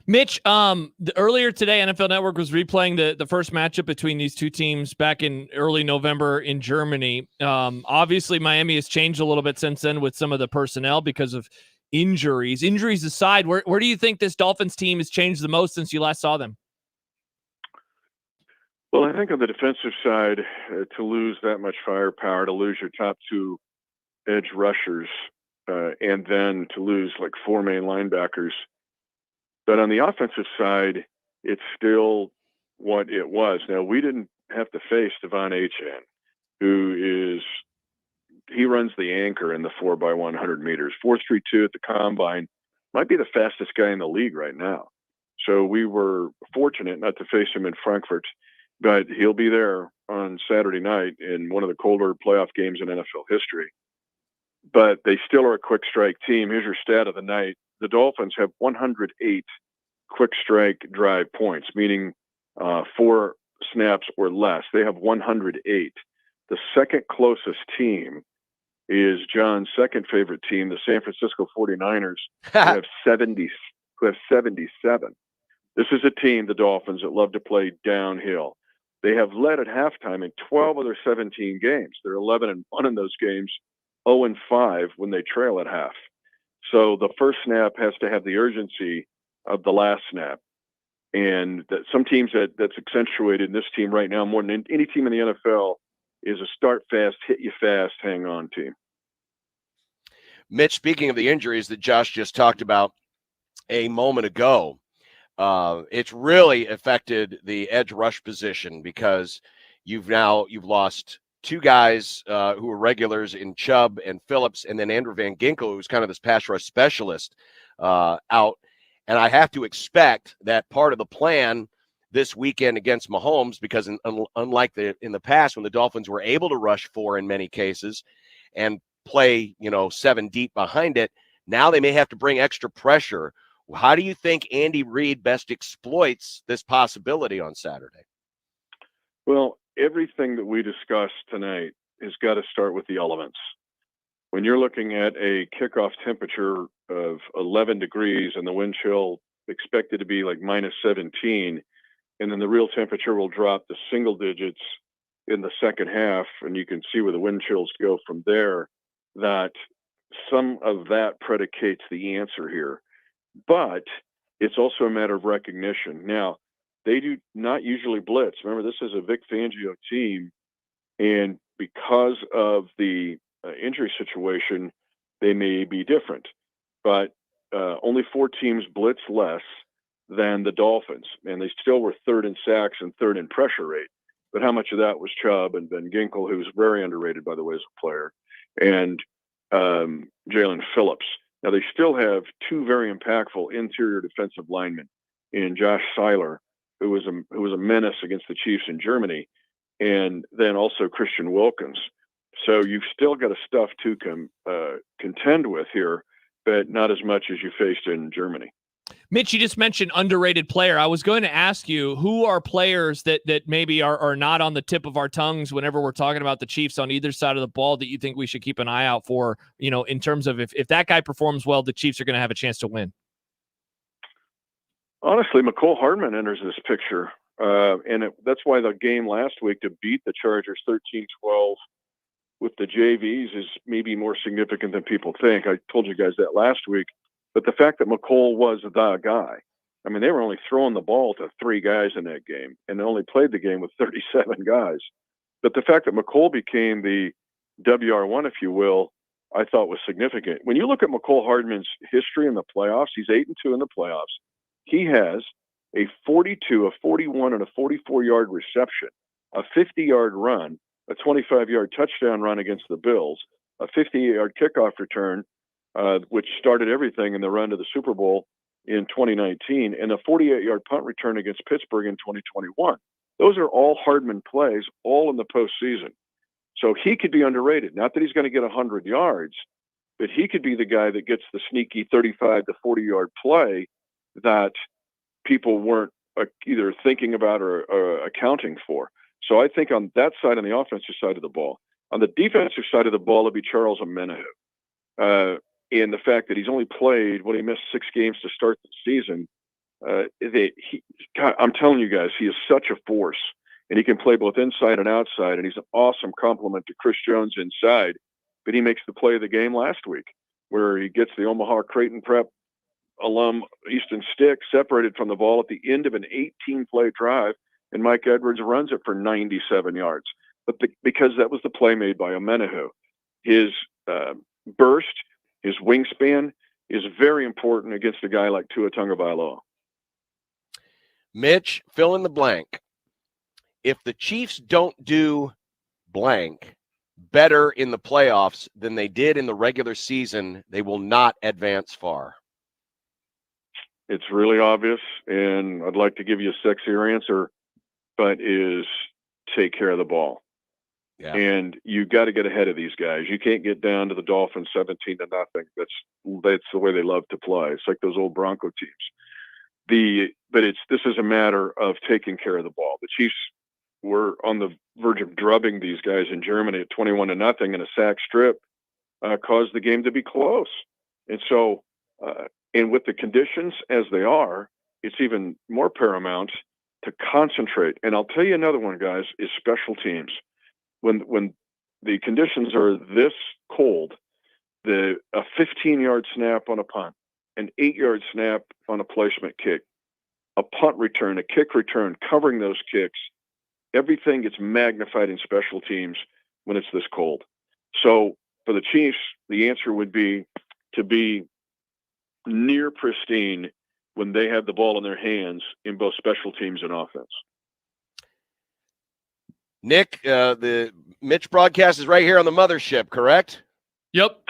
Mitch, earlier today, NFL Network was replaying the first matchup between these two teams back in early November in Germany. Obviously, Miami has changed a little bit since then with some of the personnel because of injuries. Injuries aside, where do you think this Dolphins team has changed the most since you last saw them? Well, I think on the defensive side, to lose that much firepower, to lose your top two edge rushers, and then to lose like four main linebackers. But on the offensive side, it's still what it was. Now, we didn't have to face Devon Achane, he runs the anchor in the 4x100 meters. 4.32 at the combine, might be the fastest guy in the league right now. So we were fortunate not to face him in Frankfurt, but he'll be there on Saturday night in one of the colder playoff games in NFL history. But they still are a quick strike team. Here's your stat of the night. The Dolphins have 108 quick strike drive points, meaning 4 snaps or less. They have 108. The second closest team is John's second favorite team, the San Francisco 49ers, who have 77. This is a team, the Dolphins, that love to play downhill. They have led at halftime in 12 of their 17 games. They're 11-1 in those games, 0-5 when they trail at half. So the first snap has to have the urgency of the last snap. And that some teams that's accentuated in this team right now more than any team in the NFL is a start fast, hit you fast, hang on team. Mitch, speaking of the injuries that Josh just talked about a moment ago, it's really affected the edge rush position because you've lost two guys who were regulars in Chubb and Phillips, and then Andrew Van Ginkel, who's kind of this pass rush specialist, out. And I have to expect that part of the plan this weekend against Mahomes, because unlike in the past when the Dolphins were able to rush 4 in many cases and play 7 deep behind it, now they may have to bring extra pressure. How do you think Andy Reid best exploits this possibility on Saturday? Well, everything that we discussed tonight has got to start with the elements. When you're looking at a kickoff temperature of 11 degrees and the wind chill expected to be like minus 17, and then the real temperature will drop to single digits in the second half, and you can see where the wind chills go from there, that some of that predicates the answer here. But it's also a matter of recognition. Now, they do not usually blitz. Remember, this is a Vic Fangio team, and because of the injury situation, they may be different. But only 4 teams blitz less than the Dolphins, and they still were third in sacks and third in pressure rate. But how much of that was Chubb and Ben Ginkel, who's very underrated, by the way, as a player, and Jalen Phillips. Now, they still have 2 very impactful interior defensive linemen in Josh Seiler, who was a menace against the Chiefs in Germany, and then also Christian Wilkins. So you've still got a stuff to contend with here, but not as much as you faced in Germany. Mitch, you just mentioned underrated player. I was going to ask you, who are players that maybe are not on the tip of our tongues whenever we're talking about the Chiefs on either side of the ball that you think we should keep an eye out for, in terms of if that guy performs well, the Chiefs are going to have a chance to win? Honestly, McCole Hardman enters this picture. That's why the game last week to beat the Chargers 13-12 with the JVs is maybe more significant than people think. I told you guys that last week. But the fact that McCole was the guy, I mean, they were only throwing the ball to 3 guys in that game, and they only played the game with 37 guys. But the fact that McCole became the WR1, if you will, I thought was significant. When you look at McCole Hardman's history in the playoffs, he's 8-2 in the playoffs. He has a 42, a 41, and a 44-yard reception, a 50-yard run, a 25-yard touchdown run against the Bills, a 58-yard kickoff return, which started everything in the run to the Super Bowl in 2019, and a 48-yard punt return against Pittsburgh in 2021. Those are all Hardman plays, all in the postseason. So he could be underrated. Not that he's going to get 100 yards, but he could be the guy that gets the sneaky 35 to 40-yard play that people weren't either thinking about or accounting for. So I think on that side, on the offensive side of the ball. On the defensive side of the ball, it'd be Charles Omenihu. And the fact that he's only played, he missed 6 games to start the season. I'm telling you guys, he is such a force, and he can play both inside and outside, and he's an awesome complement to Chris Jones inside. But he makes the play of the game last week, where he gets the Omaha Creighton Prep alum Easton Stick separated from the ball at the end of an 18-play drive, and Mike Edwards runs it for 97 yards. But because that was the play made by Omenihu. His burst, his wingspan is very important against a guy like Tua Tagovailoa. Mitch, fill in the blank. If the Chiefs don't do blank better in the playoffs than they did in the regular season, they will not advance far. It's really obvious, and I'd like to give you a sexier answer, but is take care of the ball. Yeah. And you got to get ahead of these guys. You can't get down to the Dolphins 17-0. That's the way they love to play. It's like those old Bronco teams. This is a matter of taking care of the ball. The Chiefs were on the verge of drubbing these guys in Germany at 21-0 in a sack strip, cause the game to be close. And so, and with the conditions as they are, it's even more paramount to concentrate. And I'll tell you another one, guys, is special teams. When the conditions are this cold, a 15-yard snap on a punt, an 8-yard snap on a placement kick, a punt return, a kick return, covering those kicks, everything gets magnified in special teams when it's this cold. So for the Chiefs, the answer would be to be near pristine when they have the ball in their hands in both special teams and offense. Nick, the Mitch broadcast is right here on the mothership, correct? Yep.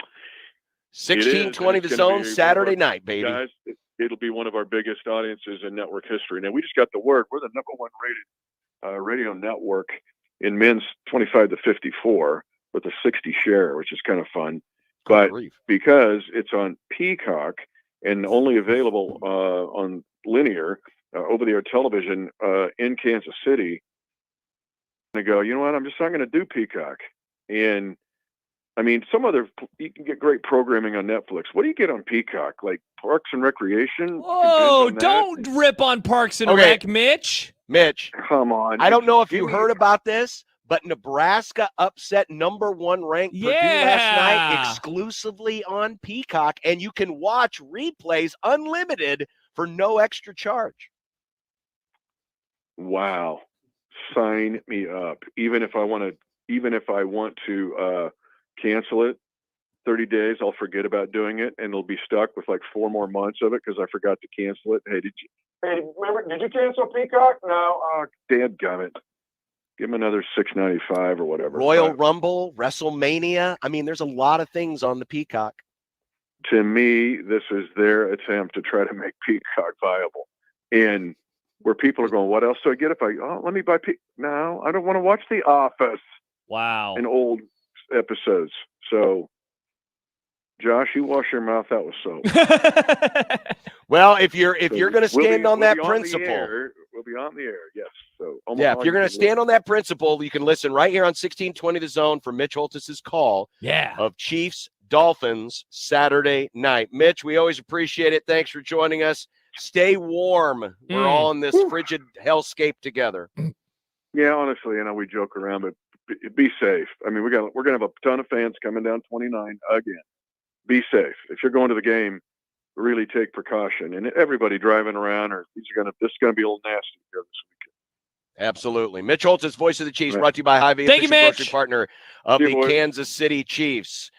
1620 The Zone, Saturday night, baby. Guys, it'll be one of our biggest audiences in network history. Now, we just got the word. We're the number one rated radio network in men's 25 to 54 with a 60 share, which is kind of fun. But because it's on Peacock and only available on linear, over-the-air television in Kansas City, I go, you know what? I'm just not going to do Peacock. And I mean, you can get great programming on Netflix. What do you get on Peacock? Like Parks and Recreation? Oh, don't rip on Parks and Rec, Mitch. Mitch, come on. I don't know if you heard about this, but Nebraska upset number 1 ranked Purdue last night exclusively on Peacock, and you can watch replays unlimited for no extra charge. Wow. Sign me up. Even if I want to cancel it 30 days, I'll forget about doing it, and it'll be stuck with like 4 more months of it because I forgot to cancel it. Hey, did you cancel Peacock? No. Dadgummit. Give him another $6.95 or whatever. Royal Rumble, WrestleMania. I mean, there's a lot of things on the Peacock. To me, this is their attempt to try to make Peacock viable. And where people are going, what else do I get if let me buy Peacock? No, I don't want to watch The Office. Wow. And old episodes. So, Josh, you wash your mouth out with soap. Well, if you're going to stand on that principle, we'll be on the air. Yes. So if you're going to stand on that principle, you can listen right here on 1620 The Zone for Mitch Holtis's call. Of Chiefs Dolphins Saturday night. Mitch, we always appreciate it. Thanks for joining us. Stay warm. We're all in this frigid hellscape together. Yeah, honestly, we joke around, but be safe. I mean, we're gonna have a ton of fans coming down 29 again. Be safe. If you're going to the game, really take precaution. And everybody driving around, this is gonna be a little nasty here this weekend. Absolutely. Mitch Holtis, voice of the Chiefs, brought to you by Hy-Vee, Thank you, Mitch. Grocery partner of the Kansas City Chiefs.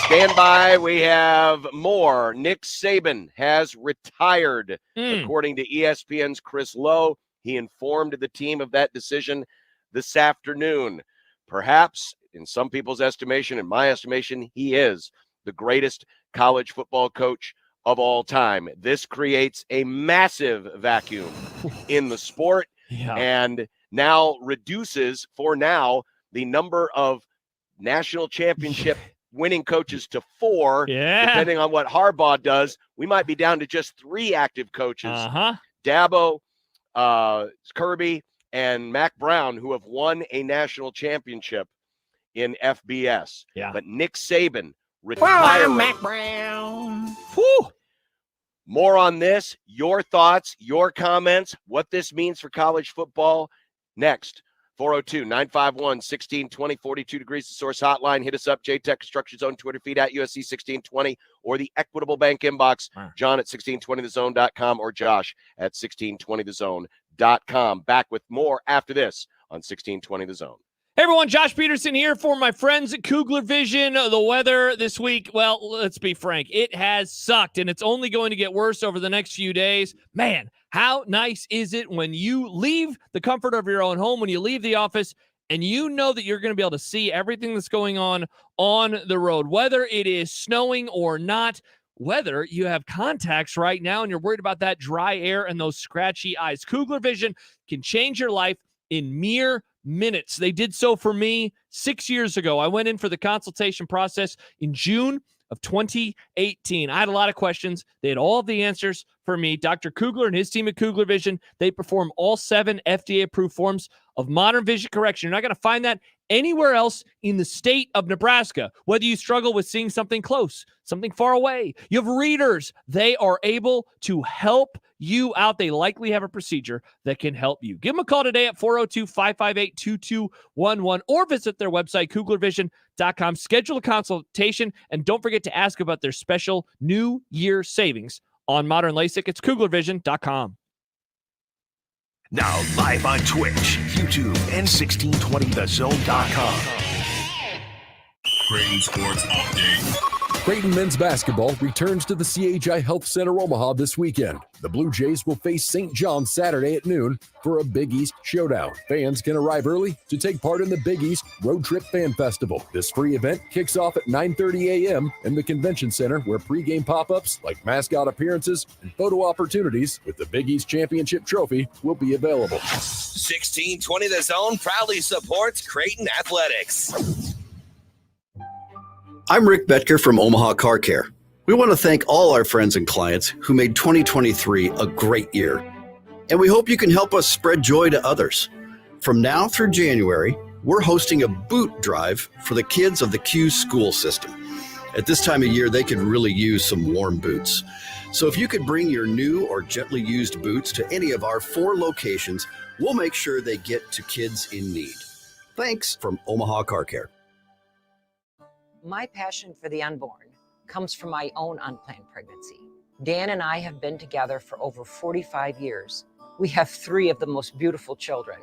Stand by. We have more. Nick Saban has retired, according to ESPN's Chris Lowe. He informed the team of that decision this afternoon. Perhaps, in some people's estimation, in my estimation, he is the greatest college football coach of all time. This creates a massive vacuum in the sport and now reduces, for now, the number of national championship winning coaches to 4. Depending on what Harbaugh does, we might be down to just 3 active coaches. Dabo, Kirby, and Mac Brown, who have won a national championship in FBS. But Nick Saban retiring. Mac Brown. Whew. More on this, your thoughts, your comments, what this means for college football next. 402-951-1620, 42 degrees, the Source hotline. Hit us up, JTech Construction Zone Twitter feed at USC 1620 or the Equitable Bank inbox, John at 1620thezone.com or Josh at 1620thezone.com. Back with more after this on 1620 The Zone. Hey everyone, Josh Peterson here for my friends at Kugler Vision. The weather this week, well, let's be frank, it has sucked, and it's only going to get worse over the next few days. Man, how nice is it when you leave the comfort of your own home, when you leave the office, and you know that you're going to be able to see everything that's going on the road, whether it is snowing or not, whether you have contacts right now and you're worried about that dry air and those scratchy eyes. Kugler Vision can change your life in mere minutes. They did so for me 6 years ago. I went in for the consultation process in June of 2018. I had a lot of questions. They had all of the answers for me. Dr. Kugler and his team at Kugler Vision, they perform all 7 FDA-approved forms of modern vision correction. You're not going to find that anywhere else in the state of Nebraska. Whether you struggle with seeing something close, something far away, you have readers. They are able to help you out. They likely have a procedure that can help you. Give them a call today at 402-558-2211 or visit their website, KuglerVision.com. Schedule a consultation, and don't forget to ask about their special New Year savings on modern LASIK. It's KuglerVision.com. Now live on Twitch, YouTube, and 1620thezone.com. Creighton Sports Update. Creighton men's basketball returns to the CHI Health Center Omaha this weekend. The Blue Jays will face St. John Saturday at noon for a Big East showdown. Fans can arrive early to take part in the Big East Road Trip Fan Festival. This free event kicks off at 9:30 a.m. in the Convention Center, where pregame pop-ups like mascot appearances and photo opportunities with the Big East Championship Trophy will be available. 1620 The Zone proudly supports Creighton Athletics. I'm Rick Betker from Omaha Car Care. We want to thank all our friends and clients who made 2023 a great year. And we hope you can help us spread joy to others. From now through January, we're hosting a boot drive for the kids of the Q school system. At this time of year, they could really use some warm boots. So if you could bring your new or gently used boots to any of our 4 locations, we'll make sure they get to kids in need. Thanks from Omaha Car Care. My passion for the unborn comes from my own unplanned pregnancy. Dan and I have been together for over 45 years. We have 3 of the most beautiful children.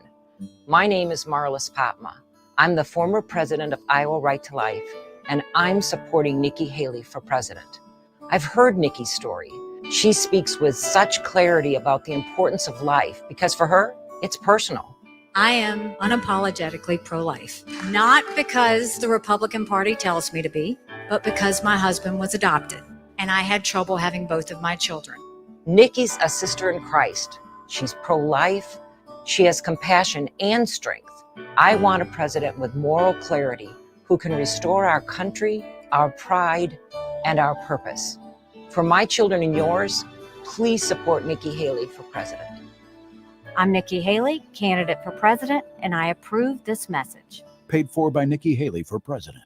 My name is Marlis Patma. I'm the former president of Iowa Right to Life, and I'm supporting Nikki Haley for president. I've heard Nikki's story. She speaks with such clarity about the importance of life because for her, it's personal. I am unapologetically pro-life, not because the Republican Party tells me to be, but because my husband was adopted and I had trouble having both of my children. Nikki's a sister in Christ. She's pro-life. She has compassion and strength. I want a president with moral clarity who can restore our country, our pride, and our purpose. For my children and yours, please support Nikki Haley for president. I'm Nikki Haley, candidate for president, and I approve this message. Paid for by Nikki Haley for president.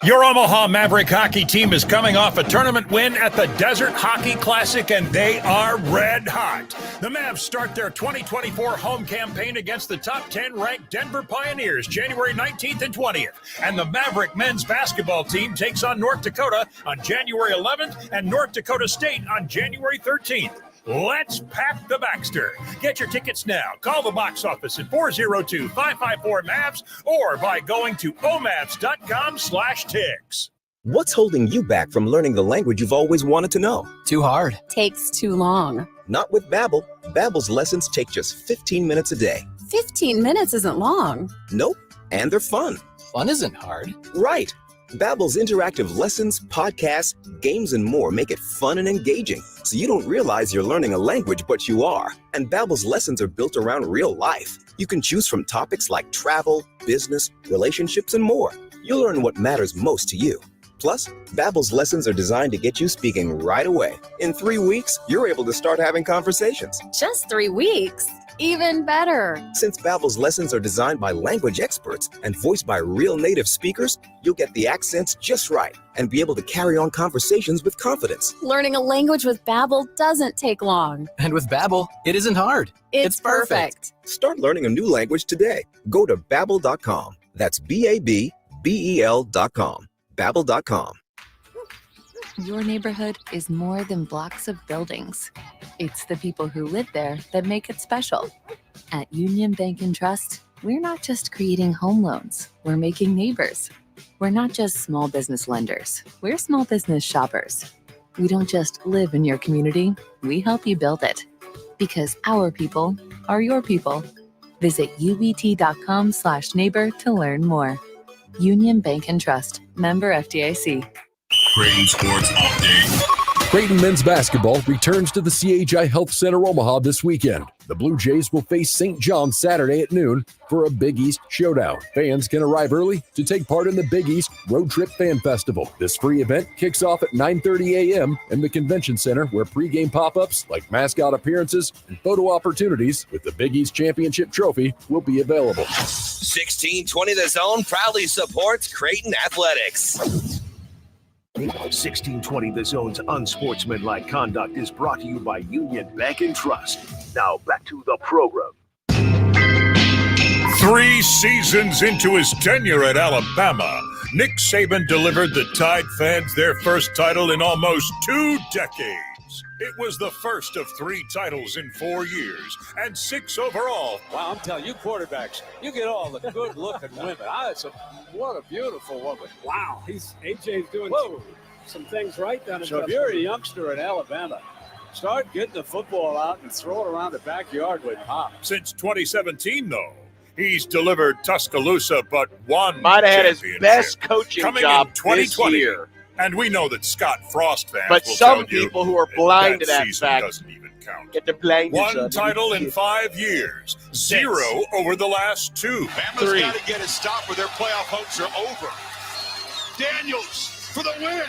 Your Omaha Maverick hockey team is coming off a tournament win at the Desert Hockey Classic, and they are red hot. The Mavs start their 2024 home campaign against the top 10 ranked Denver Pioneers January 19th and 20th. And the Maverick men's basketball team takes on North Dakota on January 11th and North Dakota State on January 13th. Let's pack the Baxter. Get your tickets now. Call the box office at 402-554-MAVS or by going to omavs.com/tics. What's holding you back from learning the language you've always wanted to know? Too hard. Takes too long. Not with Babbel. Babbel's lessons take just 15 minutes a day. 15 minutes isn't long. Nope. And they're fun. Fun isn't hard. Right. Babbel's interactive lessons, podcasts, games, and more make it fun and engaging, so you don't realize you're learning a language, but you are. And Babbel's lessons are built around real life. You can choose from topics like travel, business, relationships, and more. You'll learn what matters most to you. Plus, Babbel's lessons are designed to get you speaking right away. In 3 weeks, you're able to start having conversations. Just 3 weeks? Even better. Since Babbel's lessons are designed by language experts and voiced by real native speakers, you'll get the accents just right and be able to carry on conversations with confidence. Learning a language with Babbel doesn't take long. And with Babbel, it isn't hard. It's perfect. Start learning a new language today. Go to Babbel.com. That's Babbel.com. Babbel.com. Your neighborhood is more than blocks of buildings. It's the people who live there that make it special. At Union Bank and Trust, we're not just creating home loans, we're making neighbors. We're not just small business lenders, we're small business shoppers. We don't just live in your community, we help you build it. Because our people are your people. Visit ubt.com/neighbor to learn more. Union Bank and Trust, member FDIC. Creighton Sports Update. Creighton men's basketball returns to the CHI Health Center Omaha this weekend. The Blue Jays will face St. John Saturday at noon for a Big East showdown. Fans can arrive early to take part in the Big East Road Trip Fan Festival. This free event kicks off at 9:30 a.m. in the Convention Center, where pregame pop-ups like mascot appearances and photo opportunities with the Big East Championship Trophy will be available. 1620 The Zone proudly supports Creighton Athletics. 1620 The Zone's Unsportsmanlike Conduct is brought to you by Union Bank and Trust. Now back to the program. 3 seasons into his tenure at Alabama, Nick Saban delivered the Tide fans their first title in almost 2 decades. It was the first of 3 titles in 4 years and 6 overall. Wow, I'm telling you, quarterbacks, you get all the good-looking women. What a beautiful woman. Wow, AJ's doing some things right down in So if you're a youngster in Alabama, start getting the football out and throw it around the backyard with Pop. Since 2017, though, he's delivered Tuscaloosa but one Might have had his championship. best coaching Coming job in 2020. this year. And we know that Scott Frost fans But will some tell you people who are blind to that season fact doesn't even count. get the blinders One up. title in 5 years, 0 over the last 2. Bama's got to get a stop or their playoff hopes are over. Daniels for the win.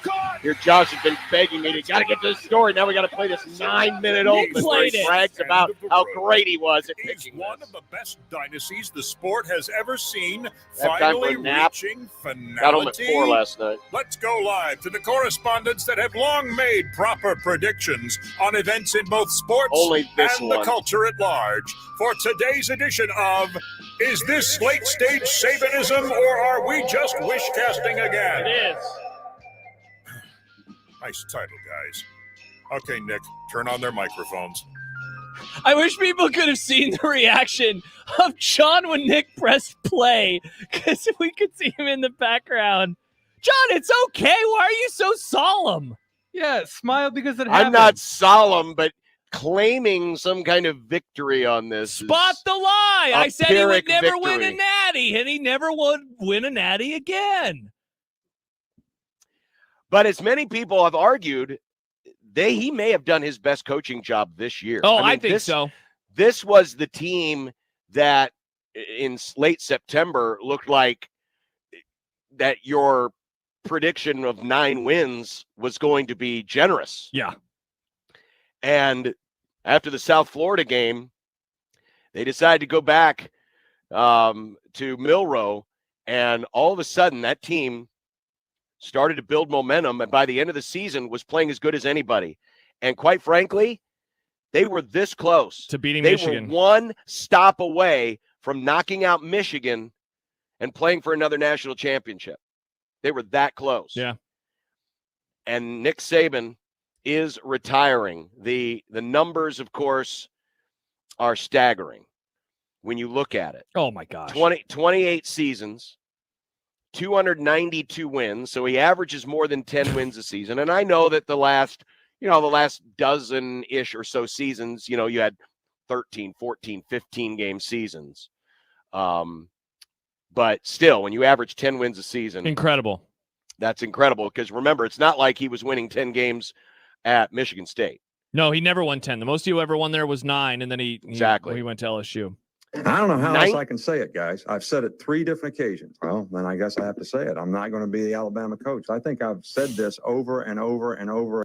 God. Here, Josh has been begging me to got to get to the story. Now we got to play this 9-minute open where he brags about how great he was at He's picking one this. of the best dynasties the sport has ever seen, Have time for finally a nap. reaching finality. Got home at 4 last night. Let's go live to the correspondents that have long made proper predictions on events in both sports Only this and the one. culture at large. For today's edition of Is This Late Stage Sabanism or Are We Just Wish Casting Again? It is. Nice title, guys. Okay, Nick, turn on their microphones. I wish people could have seen the reaction of John when Nick pressed play, because we could see him in the background. John, it's okay. Why are you so solemn? Yeah, smile because it happened. I'm not solemn, but claiming some kind of victory on this. Spot is the lie. I said he would Pyrrhic never win a victory. natty, and he never would win a natty again. But as many people have argued, he may have done his best coaching job this year. Oh, I think so. This was the team that in late September looked like that your prediction of 9 wins was going to be generous. Yeah. And after the South Florida game, they decided to go back to Milroe, and all of a sudden that team started to build momentum, and by the end of the season was playing as good as anybody. And quite frankly, they were this close to beating they Michigan. Were one stop away from knocking out Michigan and playing for another national championship. They were that close. Yeah. And Nick Saban is retiring. The numbers, of course, are staggering when you look at it. Oh, my gosh. 28 seasons. 292 wins, so he averages more than 10 wins a season. And I know that the last dozen-ish or so seasons, you had 13, 14, 15-game seasons. But still, when you average 10 wins a season, incredible. That's incredible, because remember, it's not like he was winning 10 games at Michigan State. No, he never won 10. The most he ever won there was 9, and then he went to LSU. I don't know how else I can say it, guys. I've said it 3 different occasions. Well, then I guess I have to say it. I'm not going to be the Alabama coach. I think I've said this over and over and over.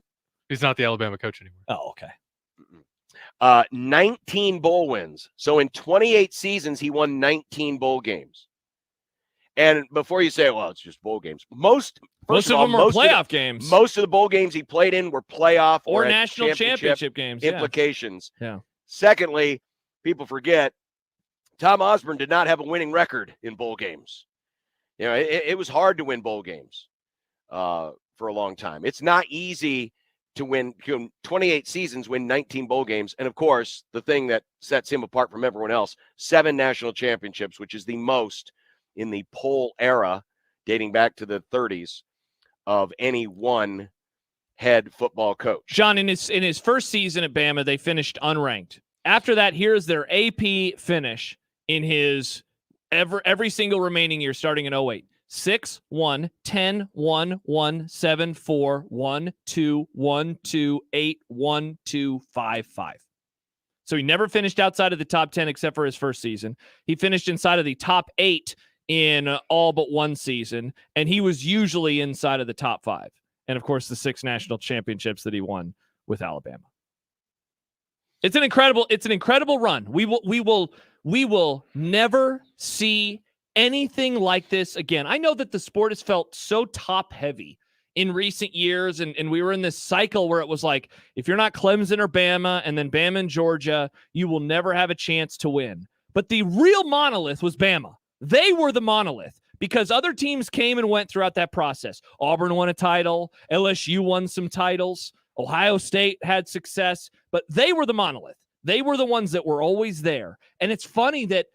He's not the Alabama coach anymore. Oh, okay. 19 bowl wins. So in 28 seasons, he won 19 bowl games. And before you say, well, it's just bowl games. Most of them were playoff games. Most of the bowl games he played in were playoff or national championship games. Implications. Yeah. Secondly, people forget, Tom Osborne did not have a winning record in bowl games. It was hard to win bowl games for a long time. It's not easy to win 28 seasons, win 19 bowl games. And, of course, the thing that sets him apart from everyone else, 7 national championships, which is the most in the poll era dating back to the 30s of any one head football coach. John, in his first season at Bama, they finished unranked. After that, here's their AP finish in his every single remaining year starting in 08. 6-1, 10-1, 1-7, 4-1, 2-1, 2-8, 1-2, 5-5. So he never finished outside of the top 10 except for his first season. He finished inside of the top 8 in all but one season, and he was usually inside of the top 5. And, of course, the 6 national championships that he won with Alabama. It's an incredible run. We will never see anything like this again. I know that the sport has felt so top heavy in recent years, and we were in this cycle where it was like, if you're not Clemson or Bama, and then Bama and Georgia, you will never have a chance to win. But the real monolith was Bama. They were the monolith because other teams came and went throughout that process. Auburn won a title. LSU won some titles. Ohio State had success, but they were the monolith. They were the ones that were always there. And it's funny that,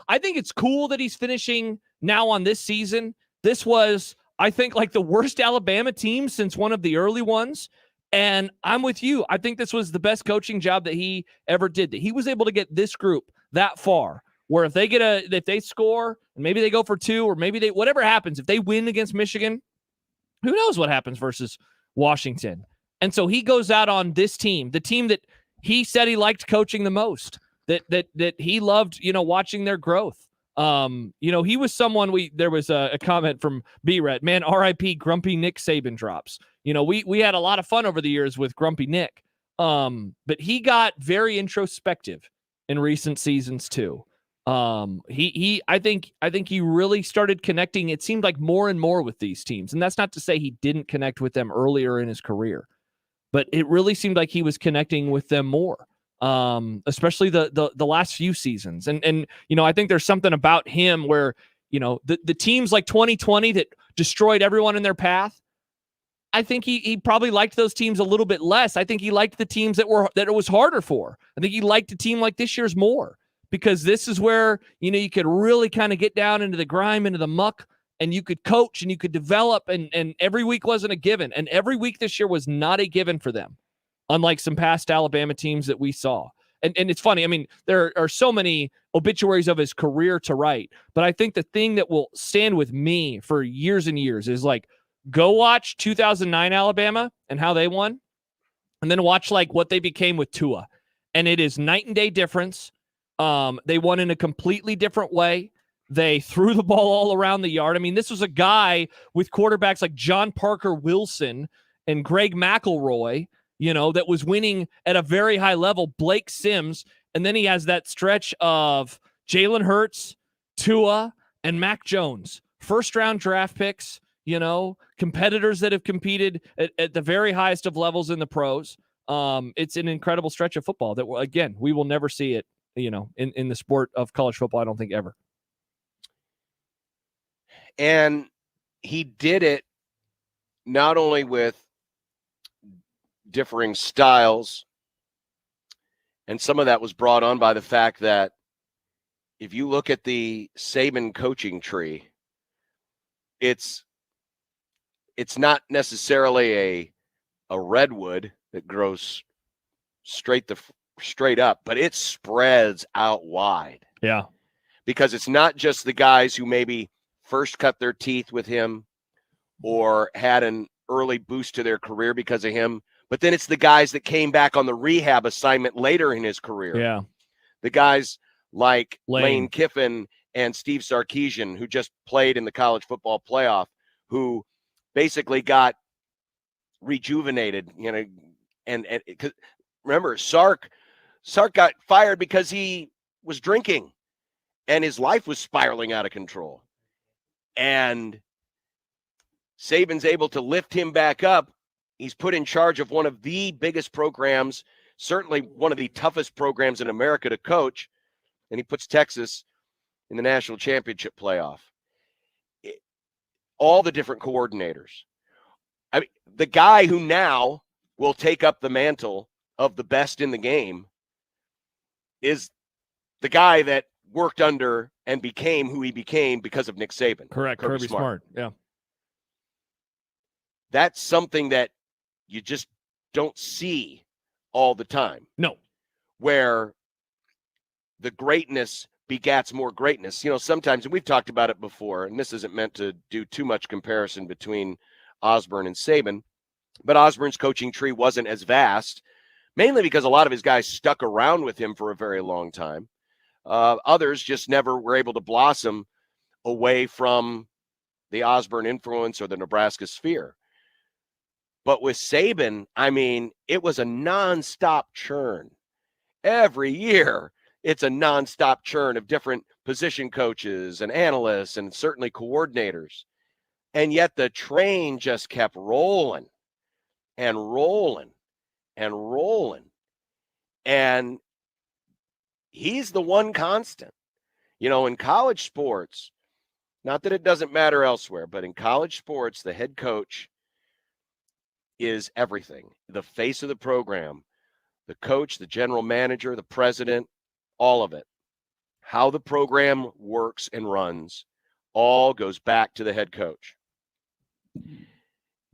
I think it's cool that he's finishing now on this season. This was, I think, like the worst Alabama team since one of the early ones. And I'm with you. I think this was the best coaching job that he ever did. That he was able to get this group that far, where if they score, and maybe they go for 2, or maybe whatever happens, if they win against Michigan, who knows what happens versus Washington. And so he goes out on this team, the team that he said he liked coaching the most, that he loved, watching their growth. He was someone there was a comment from B-Ret, man, RIP Grumpy Nick Saban drops. We had a lot of fun over the years with Grumpy Nick. But he got very introspective in recent seasons too. I think he really started connecting, it seemed like, more and more with these teams. And that's not to say he didn't connect with them earlier in his career, but it really seemed like he was connecting with them more. Especially the last few seasons. And I think there's something about him where, the teams like 2020 that destroyed everyone in their path, I think he probably liked those teams a little bit less. I think he liked the teams that it was harder for. I think he liked a team like this year's more, because this is where, you could really kind of get down into the grime, into the muck, and you could coach and you could develop, and every week wasn't a given. And every week this year was not a given for them, unlike some past Alabama teams that we saw. And it's funny. I mean, there are so many obituaries of his career to write, but I think the thing that will stand with me for years and years is, like, go watch 2009 Alabama and how they won, and then watch like what they became with Tua. And it is night and day difference. They won in a completely different way. They threw the ball all around the yard. I mean, this was a guy with quarterbacks like John Parker Wilson and Greg McElroy, that was winning at a very high level, Blake Sims. And then he has that stretch of Jalen Hurts, Tua, and Mac Jones. First-round draft picks, competitors that have competed at the very highest of levels in the pros. It's an incredible stretch of football that, again, we will never see it, in the sport of college football, I don't think ever. And he did it not only with differing styles, and some of that was brought on by the fact that if you look at the Saban coaching tree, it's not necessarily a redwood that grows straight up, but it spreads out wide. Yeah. Because it's not just the guys who maybe first cut their teeth with him or had an early boost to their career because of him, but then it's the guys that came back on the rehab assignment later in his career. Yeah. The guys like Lane Kiffin and Steve Sarkisian, who just played in the college football playoff, who basically got rejuvenated, and cause remember, Sark got fired because he was drinking and his life was spiraling out of control. And Saban's able to lift him back up. He's put in charge of one of the biggest programs, certainly one of the toughest programs in America to coach, and he puts Texas in the national championship playoff. All the different coordinators. I mean, the guy who now will take up the mantle of the best in the game is the guy that worked under and became who he became because of Nick Saban. Correct. Kirby Smart. Yeah. That's something that you just don't see all the time. No. Where the greatness begats more greatness. Sometimes, and we've talked about it before, and this isn't meant to do too much comparison between Osborne and Saban, but Osborne's coaching tree wasn't as vast, mainly because a lot of his guys stuck around with him for a very long time. Others just never were able to blossom away from the Osborne influence or the Nebraska sphere. But with Saban, it was a nonstop churn. Every year, it's a nonstop churn of different position coaches and analysts and certainly coordinators. And yet the train just kept rolling and rolling and rolling. And he's the one constant. In college sports, not that it doesn't matter elsewhere, but in college sports, the head coach is everything. The face of the program, the coach, the general manager, the president, all of it. How the program works and runs all goes back to the head coach.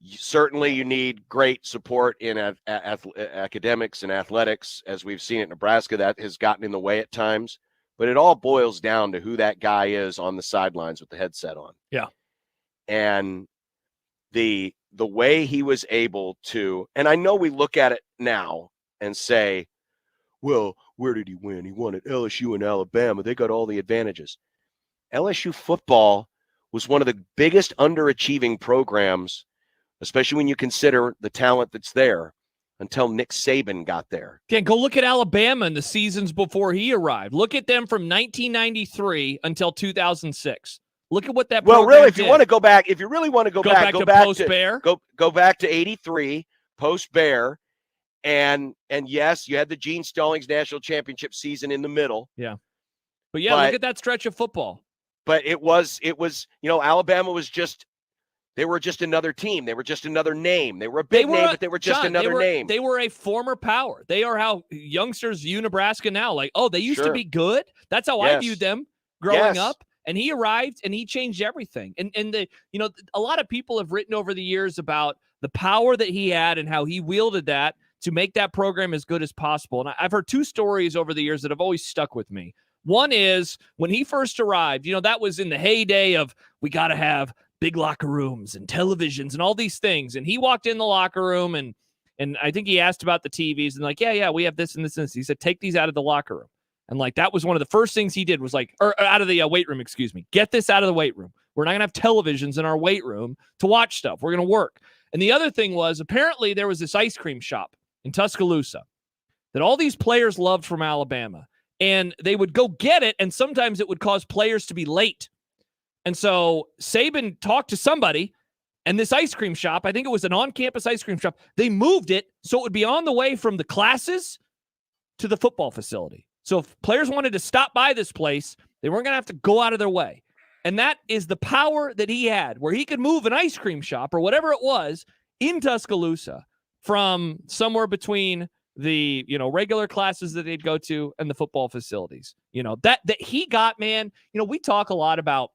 Certainly, you need great support in academics and athletics, as we've seen at Nebraska. That has gotten in the way at times. But it all boils down to who that guy is on the sidelines with the headset on. Yeah. And the way he was able to, and I know we look at it now and say, well, where did he win? He won at LSU and Alabama. They got all the advantages. LSU football was one of the biggest underachieving programs, especially when you consider the talent that's there, until Nick Saban got there. Again, go look at Alabama in the seasons before he arrived. Look at them from 1993 until 2006. Look at what that program Well, really, if did. you want to go back, if you really want to go back to post-Bear. Go back to 83, post-Bear. And yes, you had the Gene Stallings national championship season in the middle. Yeah. But look at that stretch of football. But it was, Alabama was just, they were just another team. They were just another name. They were a big name, but they were just another name. They were a former power. They are how youngsters view Nebraska now. Like, oh, they used to be good. That's how I viewed them growing up. And he arrived and he changed everything. And a lot of people have written over the years about the power that he had and how he wielded that to make that program as good as possible. And I've heard two stories over the years that have always stuck with me. One is when he first arrived, that was in the heyday of we got to have big locker rooms and televisions and all these things. And he walked in the locker room and I think he asked about the TVs and like, yeah, we have this and this and this. He said, take these out of the locker room. And like, that was one of the first things he did was like, or out of the weight room, get this out of the weight room. We're not going to have televisions in our weight room to watch stuff. We're going to work. And the other thing was apparently there was this ice cream shop in Tuscaloosa that all these players loved from Alabama. And they would go get it, and sometimes it would cause players to be late. And so Saban talked to somebody, and this ice cream shop, I think it was an on-campus ice cream shop, they moved it so it would be on the way from the classes to the football facility. So if players wanted to stop by this place, they weren't going to have to go out of their way. And that is the power that he had, where he could move an ice cream shop or whatever it was in Tuscaloosa from somewhere between the regular classes that they'd go to and the football facilities. That he got, man. We talk a lot about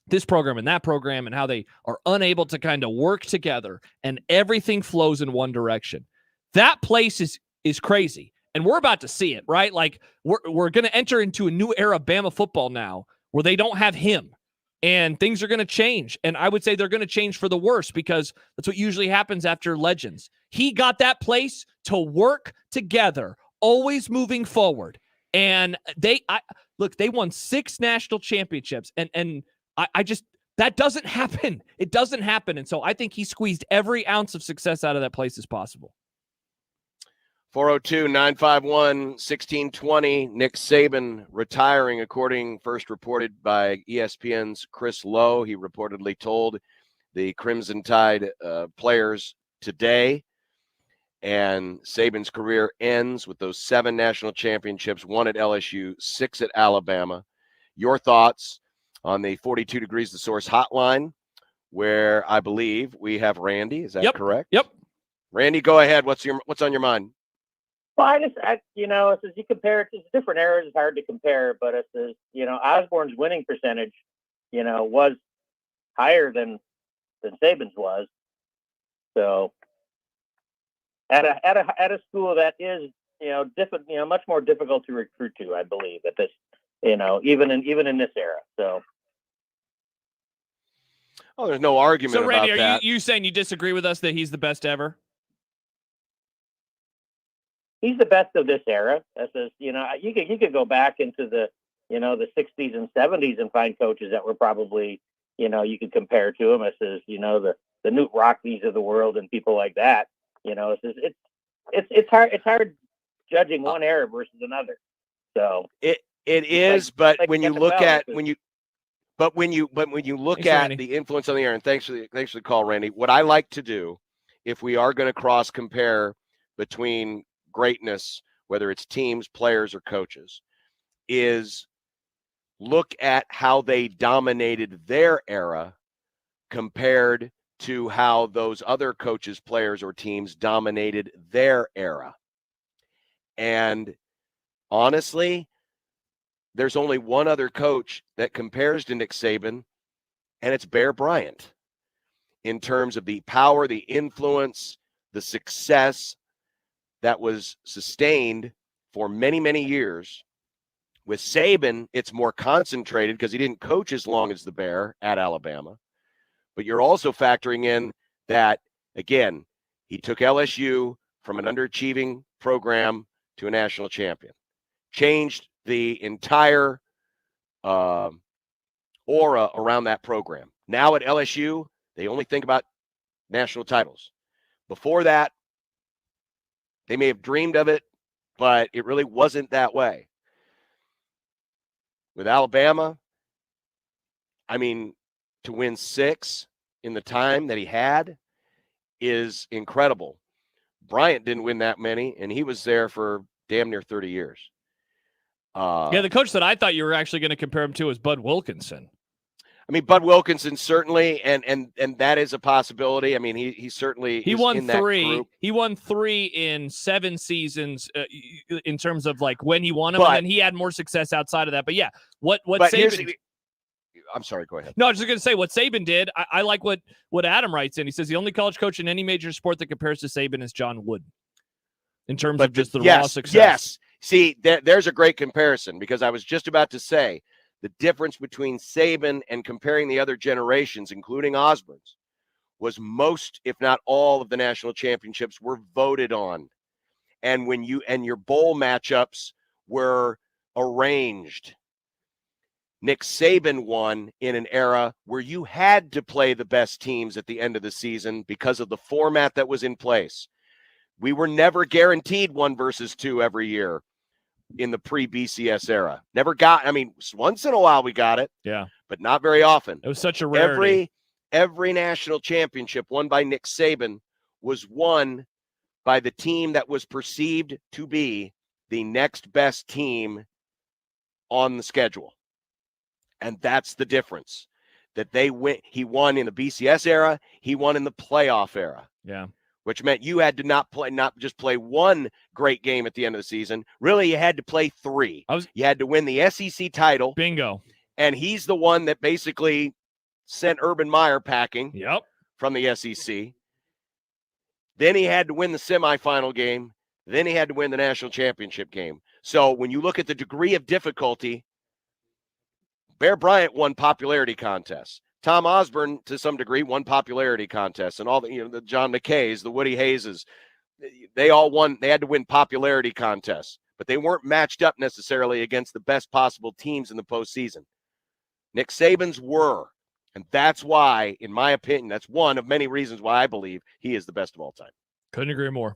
this program and that program and how they are unable to kind of work together and everything flows in one direction. That place is crazy. And we're about to see it, right? Like we're going to enter into a new era of Bama football now where they don't have him and things are going to change. And I would say they're going to change for the worse because that's what usually happens after legends. He got that place to work together, always moving forward. And they won 6 national championships. And I just, that doesn't happen. It doesn't happen. And so I think he squeezed every ounce of success out of that place as possible. 402-951-1620. Nick Saban retiring, first reported by ESPN's Chris Lowe. He reportedly told the Crimson Tide players today. And Saban's career ends with those 7 national championships, 1 at LSU, 6 at Alabama. Your thoughts on the 42 Degrees The Source hotline, where I believe we have Randy. Is that correct? Yep. Randy, go ahead. What's on your mind? Well, as you compare it to different eras, it's hard to compare, but it says, Osborne's winning percentage, was higher than Saban's was. So at a school that is, different, much more difficult to recruit to, I believe, at this even in this era. So. Oh, there's no argument So, Randy, about are that. you saying you disagree with us that he's the best ever? He's the best of this era. That says, you could go back into the 60s and 70s and find coaches that were probably, you could compare to him. It says, the Newt Rockeys of the world and people like that. It's hard judging one era versus another. So it is, but when you look at the influence on the air, and thanks for the call, Randy. What I like to do, if we are going to cross compare between greatness, whether it's teams, players, or coaches, is look at how they dominated their era compared to how those other coaches, players, or teams dominated their era. And honestly, there's only one other coach that compares to Nick Saban, and it's Bear Bryant, in terms of the power, the influence, the success that was sustained for many, many years. With Saban, it's more concentrated because he didn't coach as long as the Bear at Alabama. But you're also factoring in that, again, he took LSU from an underachieving program to a national champion, changed the entire aura around that program. Now at LSU, they only think about national titles. Before that, they may have dreamed of it, but it really wasn't that way. With Alabama, I mean, to win 6 in the time that he had is incredible. Bryant didn't win that many, and he was there for damn near 30 years. The coach that I thought you were actually going to compare him to is Bud Wilkinson. I mean, Bud Wilkinson certainly, and that is a possibility. I mean, he certainly he is won in 3. That group. He won 3 in 7 seasons in terms of like when he won them, and then he had more success outside of that. But yeah, what Saban? I'm sorry, go ahead. No, I was just going to say what Saban did. I like what Adam writes in. He says the only college coach in any major sport that compares to Saban is John Wooden in terms of just the raw success. Yes. See, there's a great comparison, because I was just about to say the difference between Saban and comparing the other generations, including Osborne's, was most, if not all, of the national championships were voted on. And when your bowl matchups were arranged. Nick Saban won in an era where you had to play the best teams at the end of the season because of the format that was in place. We were never guaranteed 1 versus 2 every year in the pre-BCS era. Never got, I mean, once in a while we got it. Yeah. But not very often. It was such a rarity. Every national championship won by Nick Saban was won by the team that was perceived to be the next best team on the schedule. And that's the difference. That he won in the BCS era, he won in the playoff era. Yeah. Which meant you had to not just play 1 great game at the end of the season. Really, you had to play 3. You had to win the SEC title. Bingo. And he's the one that basically sent Urban Meyer packing from the SEC. Then he had to win the semifinal game. Then he had to win the national championship game. So when you look at the degree of difficulty, Bear Bryant won popularity contests. Tom Osborne, to some degree, won popularity contests, and all the John McKays, the Woody Hayeses, they all won. They had to win popularity contests, but they weren't matched up necessarily against the best possible teams in the postseason. Nick Saban's were, and that's why, in my opinion, that's one of many reasons why I believe he is the best of all time. Couldn't agree more.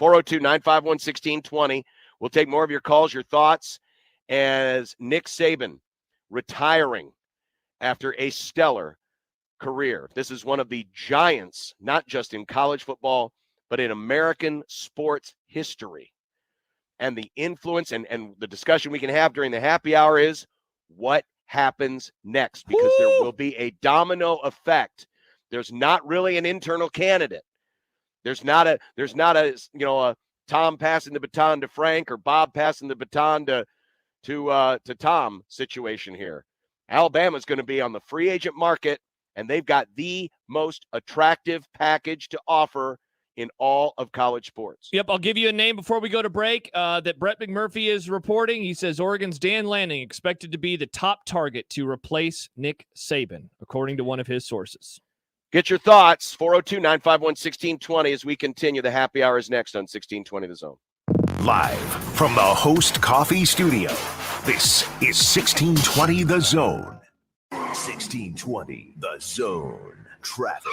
402-951-1620. We'll take more of your calls, your thoughts, as Nick Saban retiring after a stellar career. This is one of the giants, not just in college football, but in American sports history. And the influence and the discussion we can have during the happy hour is what happens next, because there will be a domino effect. There's not really an internal candidate. There's not a Tom passing the baton to Frank or Bob passing the baton to Tom situation here. Alabama's going to be on the free agent market, and they've got the most attractive package to offer in all of college sports. Yep, I'll give you a name before we go to break that Brett McMurphy is reporting. He says Oregon's Dan Lanning expected to be the top target to replace Nick Saban, according to one of his sources. Get your thoughts, 402-951-1620, as we continue. The happy hour is next on 1620 The Zone. Live from the Host Coffee Studio, this is 1620 The Zone. 1620 The Zone. Traffic.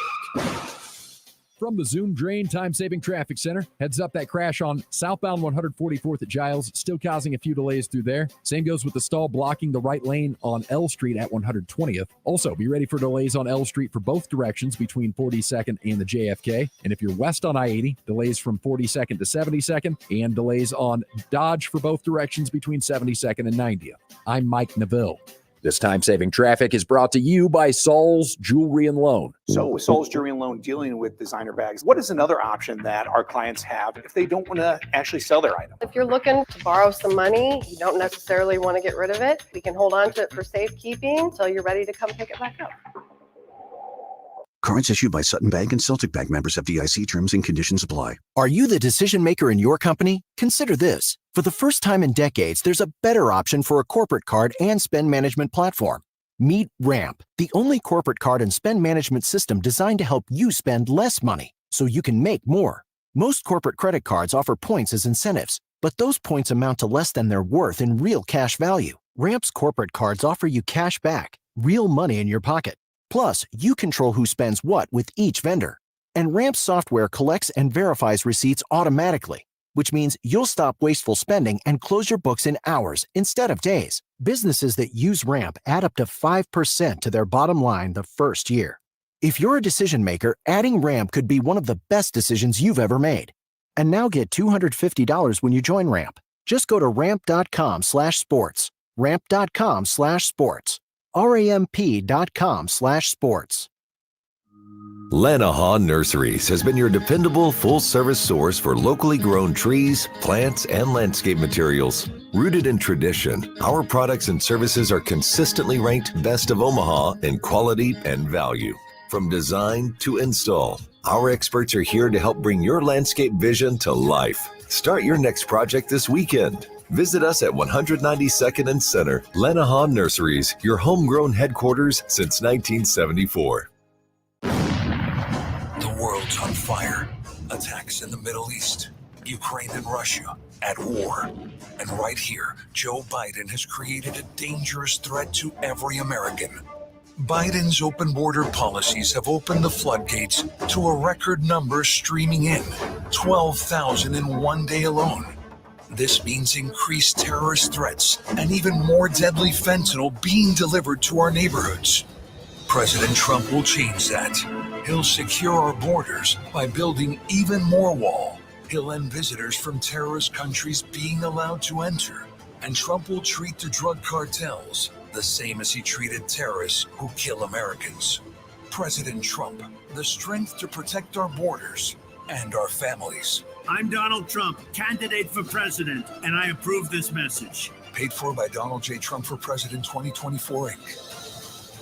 From the Zoom Drain Time-Saving Traffic Center, heads up that crash on southbound 144th at Giles, still causing a few delays through there. Same goes with the stall blocking the right lane on L Street at 120th. Also, be ready for delays on L Street for both directions between 42nd and the JFK. And if you're west on I-80, delays from 42nd to 72nd, and delays on Dodge for both directions between 72nd and 90th. I'm Mike Neville. This time-saving traffic is brought to you by Saul's Jewelry and Loan. So with Saul's Jewelry and Loan dealing with designer bags, what is another option that our clients have if they don't want to actually sell their item? If you're looking to borrow some money, you don't necessarily want to get rid of it. We can hold on to it for safekeeping until you're ready to come pick it back up. Cards issued by Sutton Bank and Celtic Bank members. FDIC terms and conditions apply. Are you the decision maker in your company? Consider this. For the first time in decades, there's a better option for a corporate card and spend management platform. Meet Ramp, the only corporate card and spend management system designed to help you spend less money so you can make more. Most corporate credit cards offer points as incentives, but those points amount to less than their worth in real cash value. Ramp's corporate cards offer you cash back, real money in your pocket. Plus, you control who spends what with each vendor. And Ramp's software collects and verifies receipts automatically, which means you'll stop wasteful spending and close your books in hours instead of days. Businesses that use Ramp add up to 5% to their bottom line the first year. If you're a decision maker, adding Ramp could be one of the best decisions you've ever made. And now get $250 when you join Ramp. Just go to ramp.com/sports. Ramp.com/sports. ramp.com/sports. Lanahaw Nurseries has been your dependable full-service source for locally grown trees, plants, and landscape materials. Rooted in tradition, our products and services are consistently ranked best of Omaha in quality and value. From design to install, our experts are here to help bring your landscape vision to life. Start your next project this weekend. Visit us at 192nd and Center. Lanahaw Nurseries, your homegrown headquarters since 1974. The world's on fire. Attacks in the Middle East, Ukraine and Russia at war. And right here, Joe Biden has created a dangerous threat to every American. Biden's open border policies have opened the floodgates to a record number streaming in, 12,000 in one day alone. This means increased terrorist threats and even more deadly fentanyl being delivered to our neighborhoods. President Trump will change that. He'll secure our borders by building even more wall. He'll end visitors from terrorist countries being allowed to enter. And Trump will treat the drug cartels the same as he treated terrorists who kill Americans. President Trump, the strength to protect our borders and our families. I'm Donald Trump, candidate for president, and I approve this message. Paid for by Donald J. Trump for President 2024, Inc.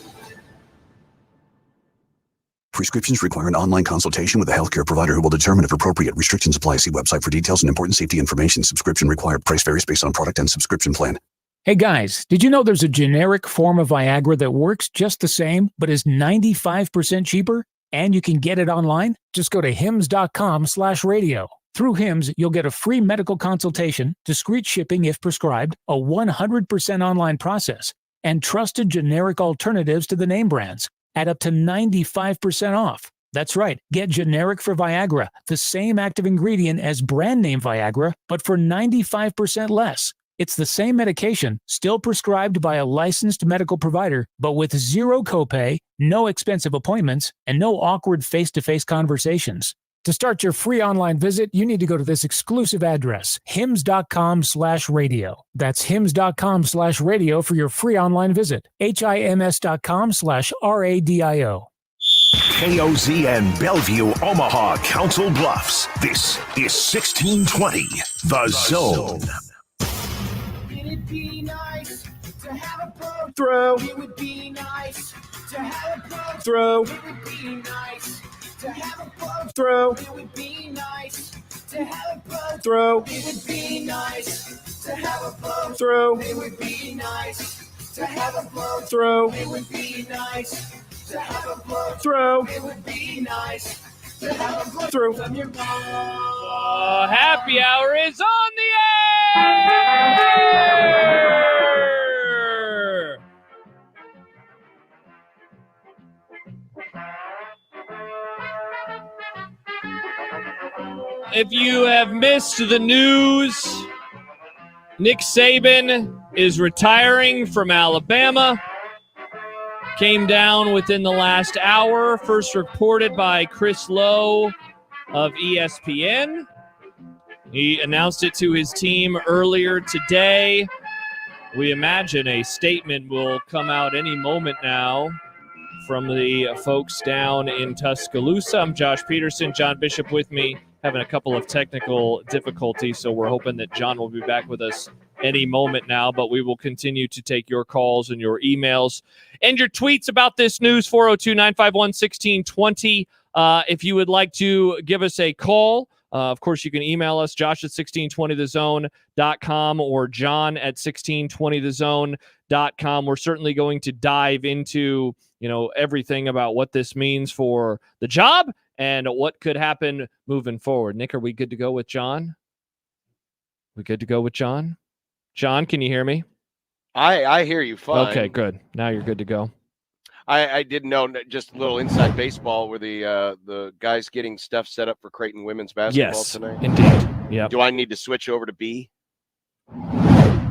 Prescriptions require an online consultation with a healthcare provider who will determine if appropriate. Restrictions apply. See website for details and important safety information. Subscription required. Price varies based on product and subscription plan. Hey guys, did you know there's a generic form of Viagra that works just the same, but is 95% cheaper? And you can get it online? Just go to hims.com/radio. Through Hims, you'll get a free medical consultation, discreet shipping if prescribed, a 100% online process, and trusted generic alternatives to the name brands at up to 95% off. That's right, get generic for Viagra, the same active ingredient as brand name Viagra, but for 95% less. It's the same medication, still prescribed by a licensed medical provider, but with zero copay, no expensive appointments, and no awkward face-to-face conversations. To start your free online visit, you need to go to this exclusive address, hims.com/radio. That's hims.com/radio for your free online visit. hims.com/radio. KOZ and Bellevue, Omaha, Council Bluffs. This is 1620, The Zone. It'd be nice to have a throw. It would be nice to have a throw. It would be nice to have a blow through. It would be nice to have a blow through. It would be nice to have a blow through. It would be nice to have a blow through. It would be nice to have a blow through. It would be nice to have a blow through from your mom. Happy hour is on the air. If you have missed the news, Nick Saban is retiring from Alabama. Came down within the last hour, first reported by Chris Lowe of ESPN. He announced it to his team earlier today. We imagine a statement will come out any moment now from the folks down in Tuscaloosa. I'm Josh Peterson, John Bishop with me, having a couple of technical difficulties, so we're hoping that John will be back with us any moment now, but we will continue to take your calls and your emails and your tweets about this news, 402-951-1620. If you would like to give us a call, of course, you can email us, josh at 1620thezone.com or john at 1620thezone.com. We're certainly going to dive into, everything about what this means for the job and what could happen moving forward. Nick, are we good to go with John? We good to go with John? John, can you hear me? I hear you fine. Okay, good. Now you're good to go. I didn't know, just a little inside baseball, were the guys getting stuff set up for Creighton women's basketball tonight? Indeed. Yeah. Do I need to switch over to B?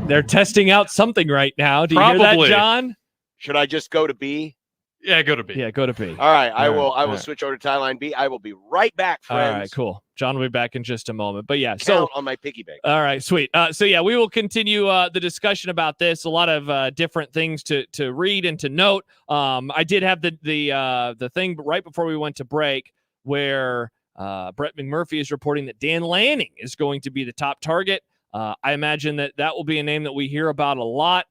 They're testing out something right now. Do you hear that, John? Should I just go to B? Yeah, go to B. Yeah, go to B. All right, I will switch over to tie line B. I will be right back, friends. All right, cool. John will be back in just a moment. But yeah, Count on my piggy bank. All right, sweet. So yeah, we will continue the discussion about this. A lot of different things to read and to note. I did have the thing right before we went to break where Brett McMurphy is reporting that Dan Lanning is going to be the top target. I imagine that will be a name that we hear about a lot.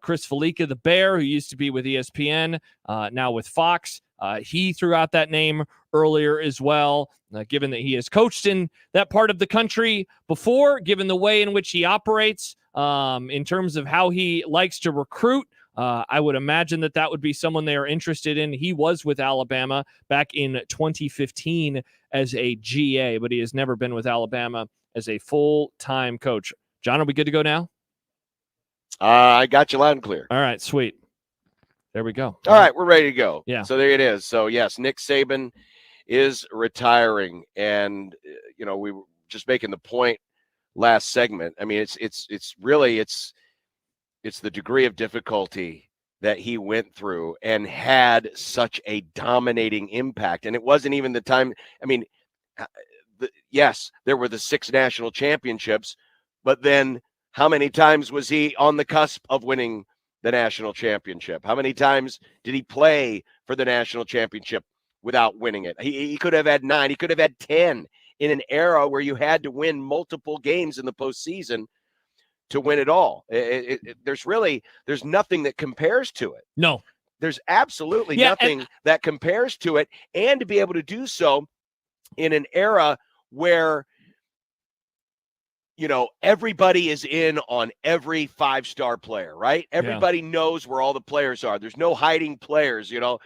Chris Felica, the Bear, who used to be with ESPN, now with Fox, he threw out that name earlier as well, given that he has coached in that part of the country before, given the way in which he operates, in terms of how he likes to recruit. I would imagine that would be someone they are interested in. He was with Alabama back in 2015 as a GA, but he has never been with Alabama as a full-time coach. John, are we good to go now? I got you loud and clear. All right, sweet. There we go. All right, we're ready to go. Yeah. So there it is. So yes, Nick Saban is retiring, and we were just making the point last segment. I mean, it's really the degree of difficulty that he went through and had such a dominating impact, and it wasn't even the time. I mean, yes, there were the 6 national championships, but then how many times was he on the cusp of winning the national championship? How many times did he play for the national championship without winning it? He could have had 9. He could have had 10 in an era where you had to win multiple games in the postseason to win it all. There's nothing that compares to it. No. There's absolutely nothing that compares to it. And to be able to do so in an era where everybody is in on every 5-star player, right? Everybody knows where all the players are. There's no hiding players, the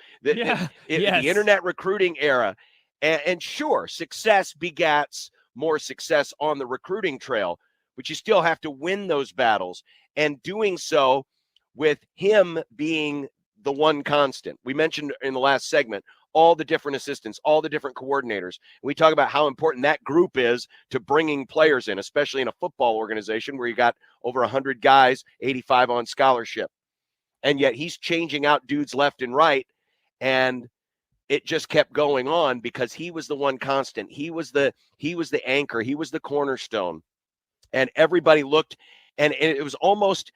internet recruiting era. And sure, success begats more success on the recruiting trail, but you still have to win those battles. And doing so with him being the one constant. We mentioned in the last segment all the different assistants, all the different coordinators. We talk about how important that group is to bringing players in, especially in a football organization where you got over 100 guys, 85 on scholarship. And yet he's changing out dudes left and right. And it just kept going on because he was the one constant. He was the anchor. He was the cornerstone. And everybody looked, and it was almost,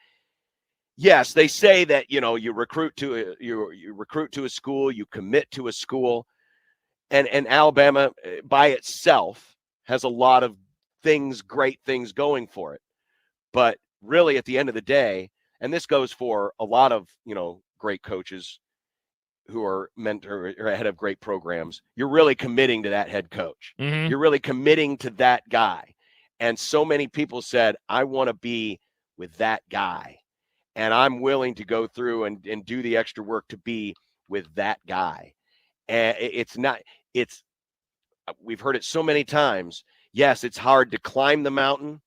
yes, they say that, you recruit to a school, you commit to a school, and Alabama by itself has a lot of great things going for it. But really at the end of the day, and this goes for a lot of, great coaches, who are mentor or head of great programs, you're really committing to that head coach. Mm-hmm. You're really committing to that guy. And so many people said, I want to be with that guy. And I'm willing to go through and do the extra work to be with that guy. And we've heard it so many times. Yes, it's hard to climb the mountain.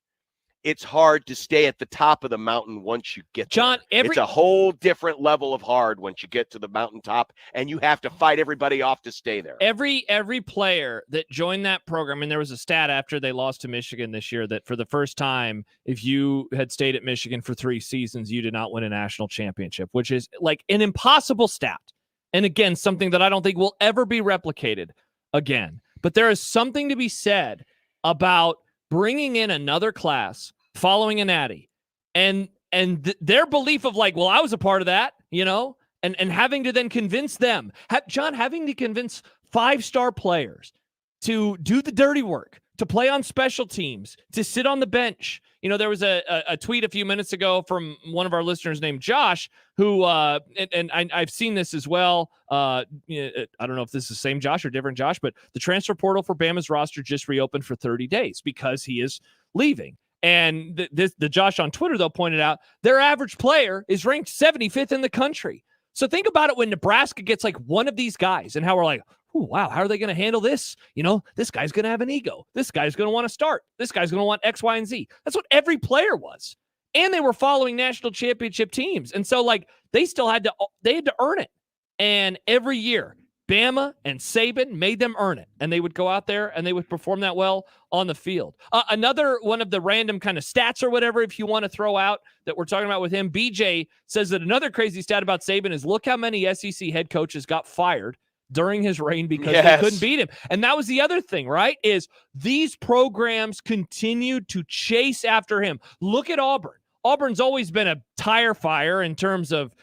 It's hard to stay at the top of the mountain once you get John, there. It's a whole different level of hard once you get to the mountaintop, and you have to fight everybody off to stay there. Every player that joined that program, and there was a stat after they lost to Michigan this year that for the first time, if you had stayed at Michigan for 3 seasons, you did not win a national championship, which is like an impossible stat. And again, something that I don't think will ever be replicated again. But there is something to be said about bringing in another class following a natty and their belief of like, well, I was a part of that, and having to then convince them, having to convince 5-star players to do the dirty work, to play on special teams, to sit on the bench. There was a tweet a few minutes ago from one of our listeners named Josh, who, and I've seen this as well. I don't know if this is the same Josh or different Josh, but the transfer portal for Bama's roster just reopened for 30 days because he is leaving. And the Josh on Twitter, though, pointed out their average player is ranked 75th in the country. So think about it when Nebraska gets like one of these guys and how we're like, oh, wow, how are they going to handle this? This guy's going to have an ego. This guy's going to want to start. This guy's going to want X, Y, and Z. That's what every player was. And they were following national championship teams. And so like they had to earn it. And every year, Bama and Saban made them earn it. And they would go out there and they would perform that well on the field. Another one of the random kind of stats or whatever, if you want to throw out that we're talking about with him, BJ says that another crazy stat about Saban is look how many SEC head coaches got fired during his reign because they couldn't beat him. And that was the other thing, right? Is these programs continued to chase after him. Look at Auburn. Auburn's always been a tire fire in terms of,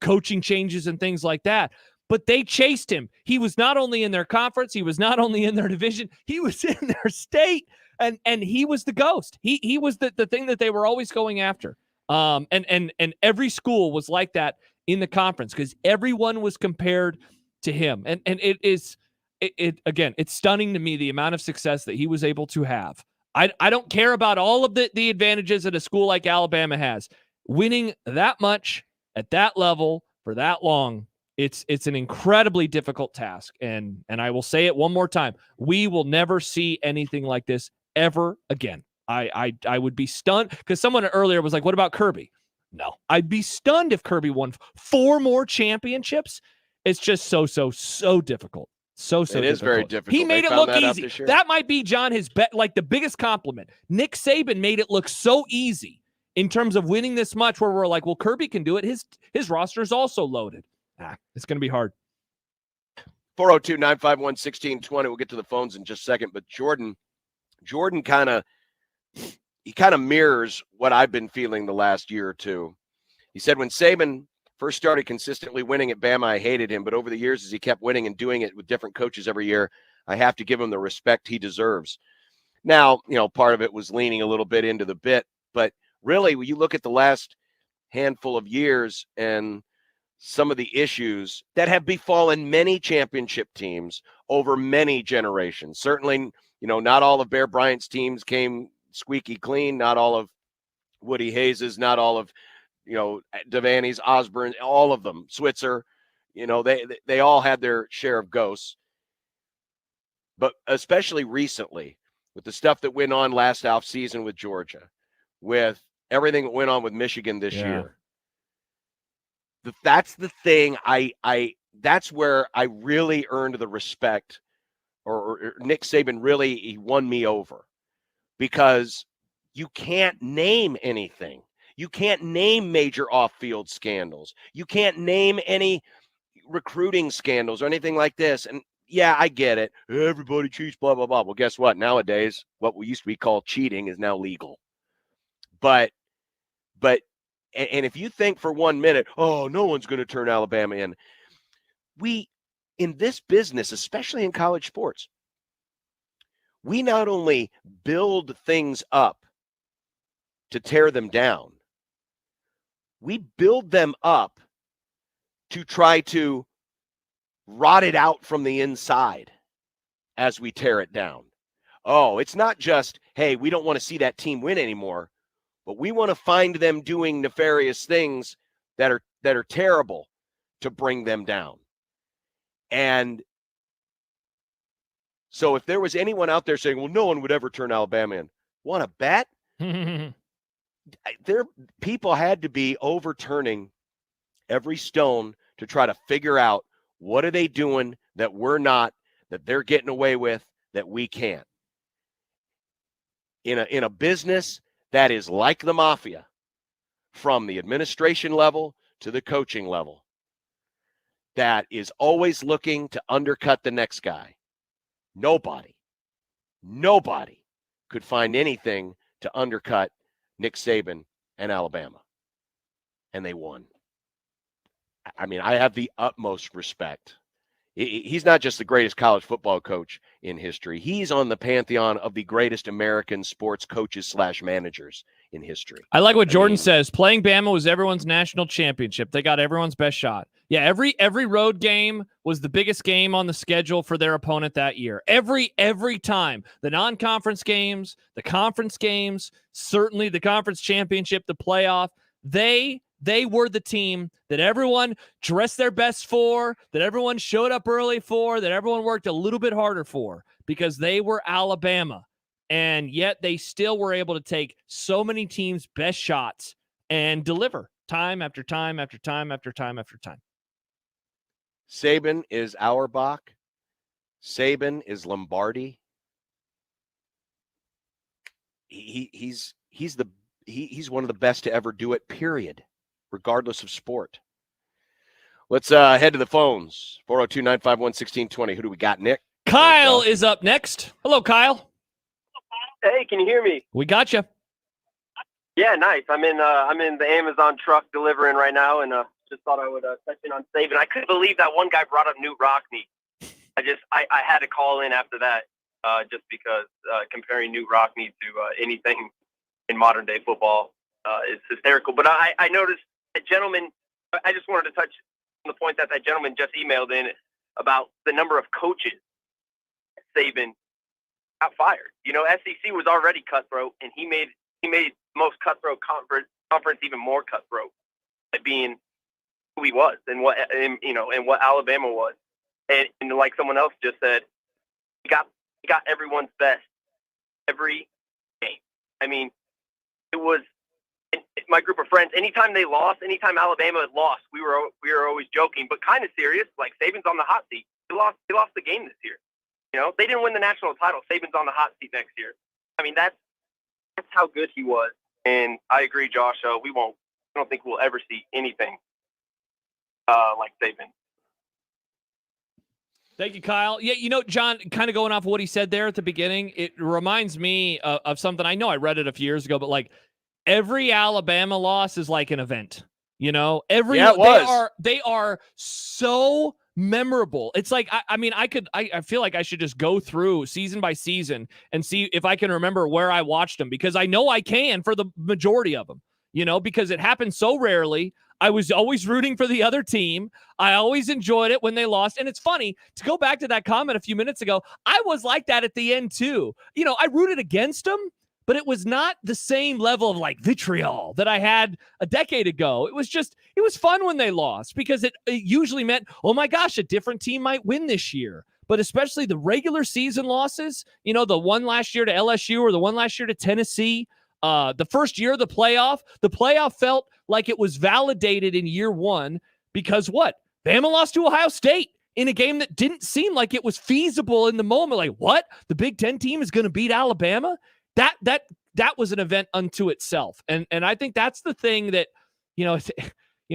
coaching changes and things like that. But they chased him. He was not only in their conference, he was not only in their division, he was in their state, and he was the ghost. He was the thing that they were always going after. And every school was like that in the conference because everyone was compared to him. And again, it's stunning to me the amount of success that he was able to have. I don't care about all of the advantages that a school like Alabama has. Winning that much at that level for that long, it's an incredibly difficult task. And I will say it one more time. We will never see anything like this ever again. I would be stunned because someone earlier was like, what about Kirby? No, I'd be stunned if Kirby won 4 more championships. It's just so difficult. So it is very difficult. He made it look easy. That might be, John, his like the biggest compliment. Nick Saban made it look so easy in terms of winning this much where we're like, well, Kirby can do it. His roster is also loaded. It's going to be hard. 402-951-1620. We'll get to the phones in just a second. But Jordan kind of mirrors what I've been feeling the last year or two. He said when Saban first started consistently winning at Bama, I hated him. But over the years, as he kept winning and doing it with different coaches every year, I have to give him the respect he deserves. Now, part of it was leaning a little bit into the bit. But really, when you look at the last handful of years and some of the issues that have befallen many championship teams over many generations. Certainly, not all of Bear Bryant's teams came squeaky clean. Not all of Woody Hayes's, not all of, Devaney's, Osborne, all of them, Switzer, they all had their share of ghosts. But especially recently with the stuff that went on last offseason with Georgia, with everything that went on with Michigan this year. That's the thing. That's where I really earned the respect, or Nick Saban he won me over, because you can't name anything. You can't name major off-field scandals. You can't name any recruiting scandals or anything like this. And yeah, I get it. Everybody cheats, blah, blah, blah. Well, guess what? Nowadays, what we used to be called cheating is now legal. But if you think for 1 minute, oh, no one's going to turn Alabama in. In this business, especially in college sports, we not only build things up to tear them down, we build them up to try to rotted out from the inside as we tear it down. Oh, it's not just, hey, we don't want to see that team win anymore, but we want to find them doing nefarious things that are terrible to bring them down. And so if there was anyone out there saying, well, no one would ever turn Alabama in, want to bet? People had to be overturning every stone to try to figure out what are they doing that we're not, that they're getting away with, that we can't. In a business that is like the mafia, from the administration level to the coaching level, that is always looking to undercut the next guy. Nobody could find anything to undercut Nick Saban and Alabama. And they won. I mean, I have the utmost respect. He's not just the greatest college football coach in history. He's on the pantheon of the greatest American sports coaches / managers in history. I like what Jordan says. Playing Bama was everyone's national championship. They got everyone's best shot. Yeah, every road game was the biggest game on the schedule for their opponent that year. Every time. The non-conference games, the conference games, certainly the conference championship, the playoff, they were the team that everyone dressed their best for, that everyone showed up early for, that everyone worked a little bit harder for, because they were Alabama. And yet they still were able to take so many teams' best shots and deliver time after time after time after time after time. Saban is Auerbach. Saban is Lombardi. He's one of the best to ever do it, period, regardless of sport. Let's head to the phones. 402-951-1620. Who do we got, Nick? Kyle is up next. Hello, Kyle. Hey, can you hear me? We got you. Yeah, nice. I'm in the Amazon truck delivering right now, and just thought I would touch in on Saban. I couldn't believe that one guy brought up Newt Rockne. I had to call in after that just because comparing Newt Rockne to anything in modern day football is hysterical. But I noticed a gentleman. I just wanted to touch on the point that gentleman just emailed in about the number of coaches Saban got fired. You know, SEC was already cutthroat, and he made most cutthroat conference even more cutthroat by being who he was and what Alabama was. And like someone else just said, he got everyone's best every game. I mean, it was my group of friends. Anytime they lost, anytime Alabama had lost, we were always joking, but kind of serious. Like, Saban's on the hot seat. He lost the game this year. You know, they didn't win the national title. Saban's on the hot seat next year. I mean, that's how good he was. And I agree, Josh. I don't think we'll ever see anything like Saban. Thank you, Kyle. Yeah, you know, John, kind of going off of what he said there at the beginning, it reminds me of something. I know I read it a few years ago, but like every Alabama loss is like an event. You know, they are so memorable. It's like I feel like I should just go through season by season and see if I can remember where I watched them, because I know I can for the majority of them. You know, because it happened so rarely. I was always rooting for the other team. I always enjoyed it when they lost. And it's funny to go back to that comment a few minutes ago. I was like that at the end too. You know, I rooted against them, but it was not the same level of like vitriol that I had a decade ago. It was fun when they lost, because it usually meant, oh my gosh, a different team might win this year. But especially the regular season losses, you know, the one last year to LSU or the one last year to Tennessee, the first year of the playoff felt like it was validated in year one, because what? Bama lost to Ohio State in a game that didn't seem like it was feasible in the moment. Like, what? The Big Ten team is going to beat Alabama? That was an event unto itself. And I think that's the thing that, you know,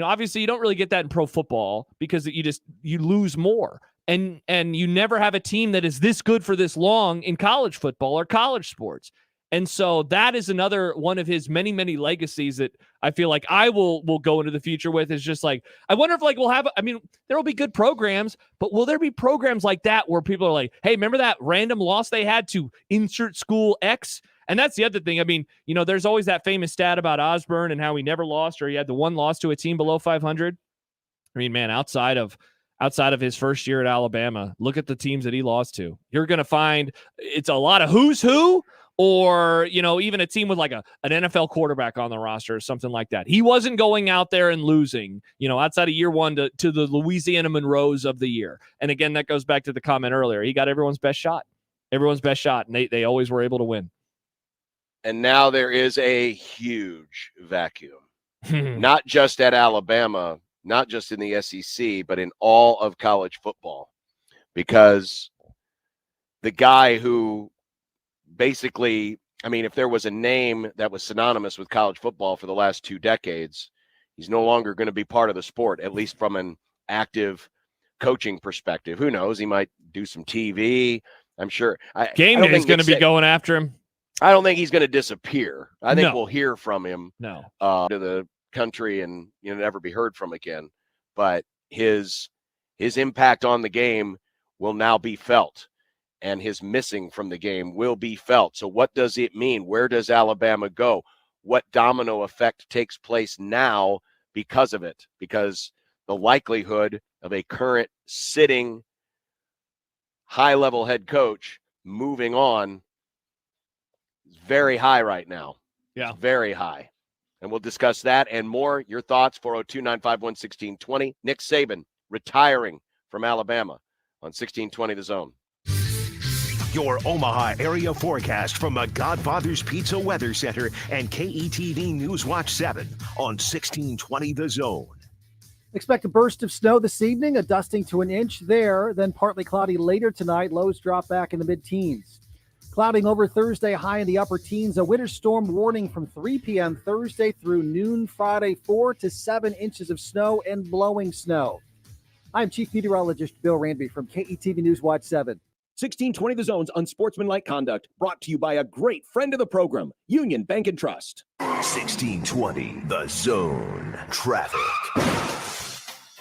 obviously you don't really get that in pro football, because you lose more. And you never have a team that is this good for this long in college football or college sports. And so that is another one of his many, many legacies that I feel like I will go into the future with, is just like, I wonder if there will be good programs, but will there be programs like that where people are like, hey, remember that random loss they had to insert school X? And that's the other thing. I mean, you know, there's always that famous stat about Osborne and how he never lost, or he had the one loss to a team below 500. I mean, man, outside of outside of his first year at Alabama. Look at the teams that he lost to. You're going to find it's a lot of who's who, or, even a team with like an NFL quarterback on the roster or something like that. He wasn't going out there and losing, outside of year one to the Louisiana Monroes of the year. And again, that goes back to the comment earlier. He got everyone's best shot, and they always were able to win. And now there is a huge vacuum, not just at Alabama, not just in the SEC, but in all of college football, because the guy who basically, if there was a name that was synonymous with college football for the last 2 decades, he's no longer going to be part of the sport, at least from an active coaching perspective. Who knows? He might do some TV. I'm sure. Game day is going to be going after him. I don't think he's going to disappear. I think No. we'll hear from him No. To the country and never be heard from again. But his impact on the game will now be felt, and his missing from the game will be felt. So what does it mean? Where does Alabama go? What domino effect takes place now because of it? Because the likelihood of a current sitting high-level head coach moving on is very high right now. Yeah. It's very high. And we'll discuss that and more. Your thoughts, 402-951-1620. Nick Saban retiring from Alabama on 1620 The Zone. Your Omaha area forecast from the Godfather's Pizza Weather Center and KETV News Watch 7 on 1620 The Zone. Expect a burst of snow this evening, a dusting to an inch there, then partly cloudy later tonight. Lows drop back in the mid-teens. Clouding over Thursday, high in the upper teens. A winter storm warning from 3 p.m. Thursday through noon Friday, 4 to 7 inches of snow and blowing snow. I'm Chief Meteorologist Bill Ranby from KETV News Watch 7. 1620 The Zone's Unsportsmanlike Conduct, brought to you by a great friend of the program, Union Bank and Trust. 1620 The Zone. Traffic.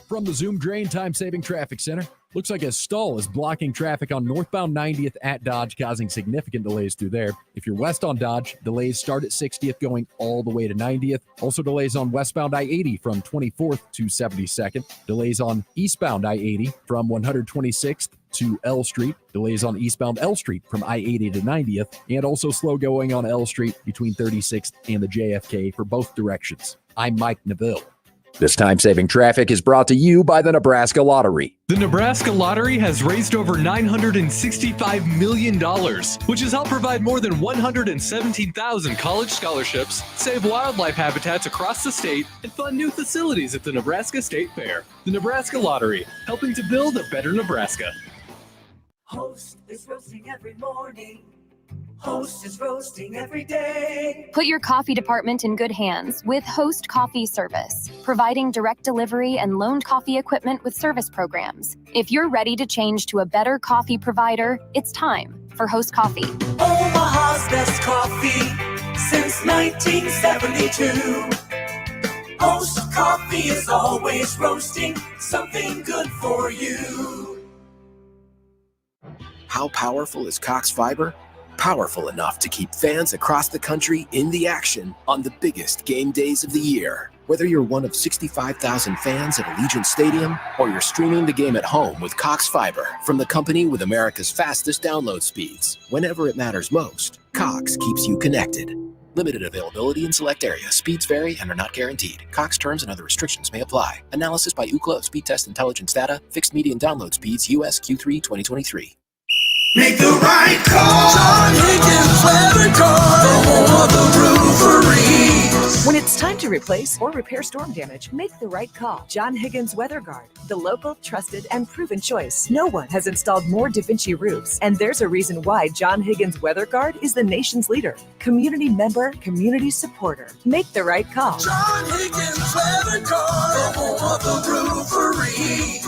From the Zoom Drain Time-Saving Traffic Center, looks like a stall is blocking traffic on northbound 90th at Dodge, causing significant delays through there. If you're west on Dodge, delays start at 60th going all the way to 90th. Also delays on westbound I-80 from 24th to 72nd. Delays on eastbound I-80 from 126th to L Street. Delays on eastbound L Street from I-80 to 90th. And also slow going on L Street between 36th and the JFK for both directions. I'm Mike Neville. This time-saving traffic is brought to you by the Nebraska Lottery. The Nebraska Lottery has raised over $965 million, which has helped provide more than 117,000 college scholarships, save wildlife habitats across the state, and fund new facilities at the Nebraska State Fair. The Nebraska Lottery, helping to build a better Nebraska. Host is roasting every morning. Host is roasting every day. Put your coffee department in good hands with Host Coffee Service, providing direct delivery and loaned coffee equipment with service programs. If you're ready to change to a better coffee provider, it's time for Host Coffee. Omaha's best coffee since 1972. Host Coffee is always roasting something good for you. How powerful is Cox Fiber? Powerful enough to keep fans across the country in the action on the biggest game days of the year. Whether you're one of 65,000 fans at Allegiant Stadium or you're streaming the game at home with Cox Fiber from the company with America's fastest download speeds, whenever it matters most, Cox keeps you connected. Limited availability in select areas. Speeds vary and are not guaranteed. Cox terms and other restrictions may apply. Analysis by Ookla of Speed Test Intelligence Data. Fixed median download speeds. US Q3 2023. Make the right call. John Higgins Weather Car, the home of the roofery. When it's time to replace or repair storm damage, make the right call. John Higgins Weather Guard, the local, trusted, and proven choice. No one has installed more DaVinci roofs, and there's a reason why John Higgins Weather Guard is the nation's leader. Community member, community supporter. Make the right call. John Higgins Weather Car, the home of the roofery.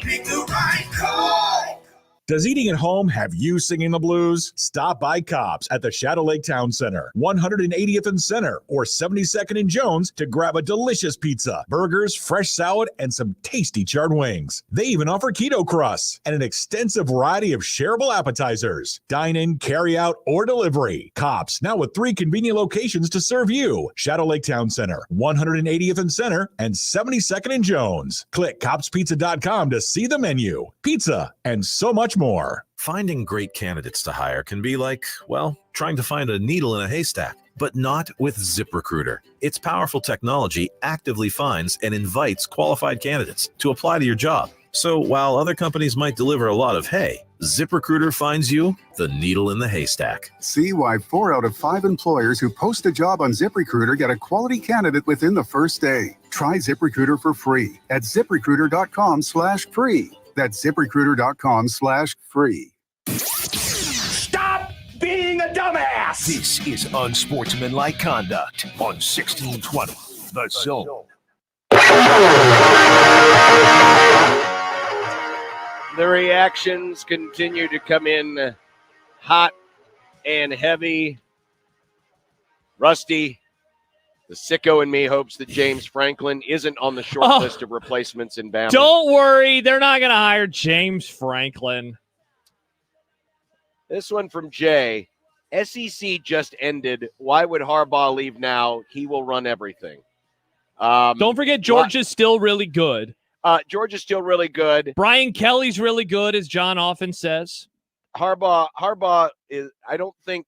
Make the right call. Does eating at home have you singing the blues? Stop by Cobb's at the Shadow Lake Town Center, 180th and Center, or 72nd and Jones to grab a delicious pizza, burgers, fresh salad, and some tasty charred wings. They even offer keto crusts and an extensive variety of shareable appetizers. Dine in, carry out, or delivery. Cobb's, now with 3 convenient locations to serve you. Shadow Lake Town Center, 180th and Center, and 72nd and Jones. Click cobbspizza.com to see the menu, pizza, and so much more. Finding great candidates to hire can be like, well, trying to find a needle in a haystack, but not with ZipRecruiter. Its powerful technology actively finds and invites qualified candidates to apply to your job. So while other companies might deliver a lot of hay, ZipRecruiter finds you the needle in the haystack. See why 4 out of 5 employers who post a job on ZipRecruiter get a quality candidate within the first day. Try ZipRecruiter for free at ZipRecruiter.com/free. That's ZipRecruiter.com/free. Stop being a dumbass! This is unsportsmanlike conduct on 1620 The Zone. The reactions continue to come in hot and heavy. Rusty, the sicko in me hopes that James Franklin isn't on the short list of replacements in Bama. Don't worry. They're not going to hire James Franklin. This one from Jay. SEC just ended. Why would Harbaugh leave now? He will run everything. Don't forget, Georgia's still really good. Georgia's still really good. Brian Kelly's really good, as John often says. Harbaugh is, I don't think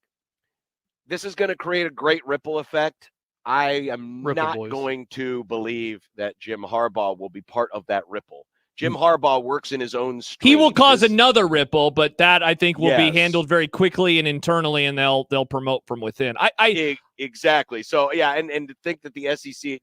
this is going to create a great ripple effect. I am not going to believe that Jim Harbaugh will be part of that ripple. Jim Harbaugh works in his own stream. He will cause another ripple, but that I think will be handled very quickly and internally, and they'll promote from within. Exactly. So yeah, and to think that the SEC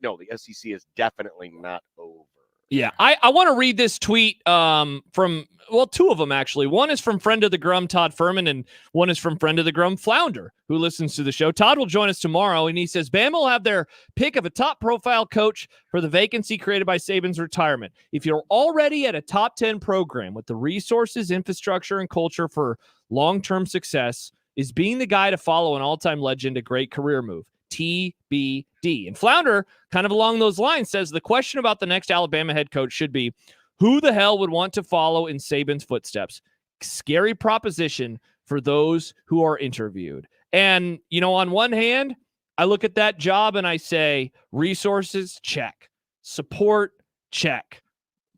is definitely not over. Yeah, I want to read this tweet from, well, 2 of them, actually. One is from friend of the Grum, Todd Furman, and one is from friend of the Grum, Flounder, who listens to the show. Todd will join us tomorrow, and he says, Bama will have their pick of a top-profile coach for the vacancy created by Saban's retirement. If you're already at a top 10 program with the resources, infrastructure, and culture for long-term success, is being the guy to follow an all-time legend a great career move. TBD. And Flounder, kind of along those lines, says the question about the next Alabama head coach should be, who the hell would want to follow in Saban's footsteps? Scary proposition for those who are interviewed. And, you know, on one hand, I look at that job and I say, resources, check. Support, check.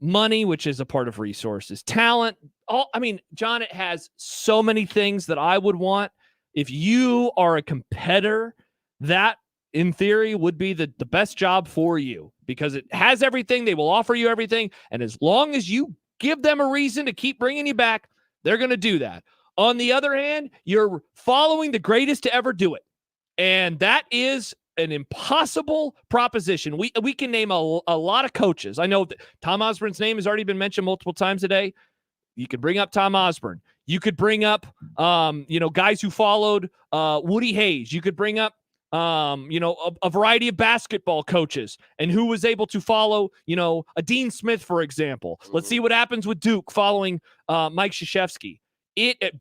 Money, which is a part of resources. Talent, John, it has so many things that I would want. If you are a competitor, that, in theory, would be the best job for you because it has everything. They will offer you everything. And as long as you give them a reason to keep bringing you back, they're going to do that. On the other hand, you're following the greatest to ever do it. And that is an impossible proposition. We can name a lot of coaches. I know that Tom Osborne's name has already been mentioned multiple times today. You could bring up Tom Osborne. You could bring up, guys who followed Woody Hayes. You could bring up, a variety of basketball coaches and who was able to follow, a Dean Smith, for example. Let's see what happens with Duke following Mike Krzyzewski.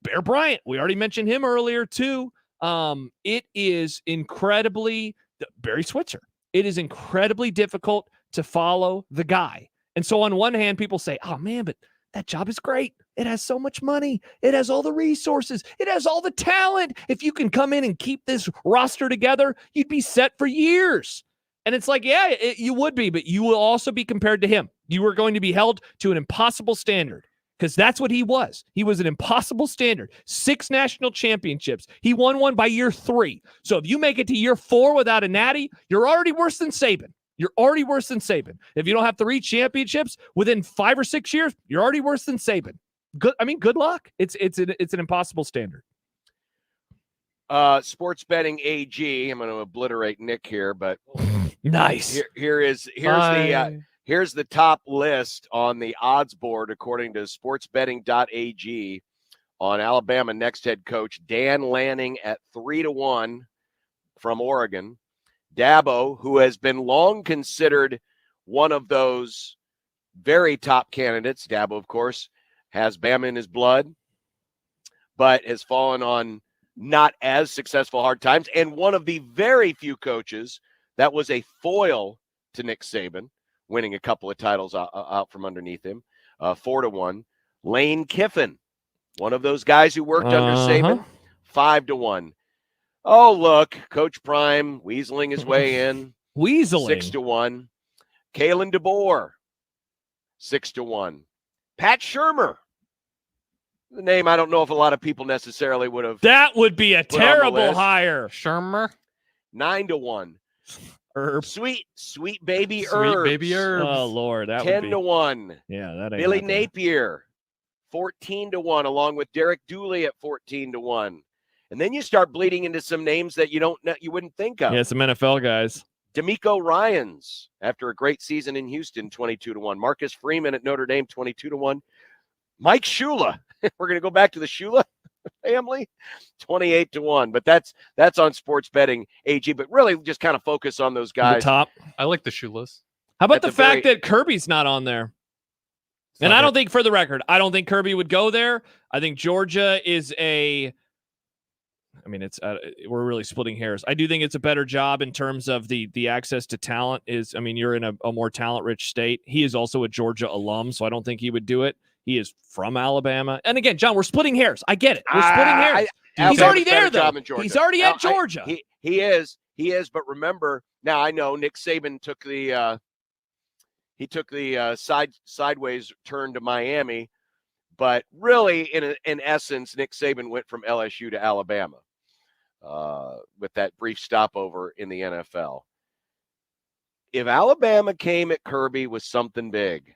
Bear Bryant, we already mentioned him earlier too. It is incredibly, Barry Switzer, it is incredibly difficult to follow the guy. And so on one hand, people say, oh man, but that job is great. It has so much money. It has all the resources. It has all the talent. If you can come in and keep this roster together, you'd be set for years. And it's like, yeah, you would be, but you will also be compared to him. You are going to be held to an impossible standard because that's what he was. He was an impossible standard. 6 national championships. He won one by year 3. So if you make it to year 4 without a natty, you're already worse than Saban. You're already worse than Saban. If you don't have 3 championships within 5 or 6 years, you're already worse than Saban. Good luck. It's an impossible standard. Sports betting AG. I'm going to obliterate Nick here, but nice. Here's the top list on the odds board according to sportsbetting.ag on Alabama next head coach Dan Lanning at 3-1 from Oregon. Dabo, who has been long considered one of those very top candidates. Dabo, of course, has Bama in his blood. but has fallen on not as successful hard times. And one of the very few coaches that was a foil to Nick Saban, winning a couple of titles out from underneath him, 4-1. Lane Kiffin, one of those guys who worked under Saban, 5-1. Oh, look, Coach Prime weaseling his way in. Weaseling. 6-1. Kalen DeBoer, 6-1. Pat Shurmur, the name I don't know if a lot of people necessarily would have. That would be a terrible hire. Shurmur, 9-1. Herb. Sweet baby Sweet Herbs. baby Herbs. Oh Lord, that 10-1. Yeah, that ain't Billy happening. Napier, 14-1, along with Derek Dooley at 14-1. And then you start bleeding into some names that you wouldn't think of. Yeah, some NFL guys. D'Amico Ryans, after a great season in Houston, 22-1. Marcus Freeman at Notre Dame, 22-1. Mike Shula, we're going to go back to the Shula family, 28-1. But that's on sports betting AG. But really, just kind of focus on those guys. The top. I like the Shulas. How about the fact that Kirby's not on there? And I don't think, for the record, I don't think Kirby would go there. I think Georgia is we're really splitting hairs. I do think it's a better job in terms of the access to talent you're in a more talent-rich state. He is also a Georgia alum, so I don't think he would do it. He is from Alabama. And again, John, we're splitting hairs. I get it. We're splitting hairs. He's already there, though. He's already at Georgia. He is. But remember, now I know Nick Saban took the sideways turn to Miami, but really, in essence, Nick Saban went from LSU to Alabama with that brief stopover in the NFL. If Alabama came at Kirby with something big,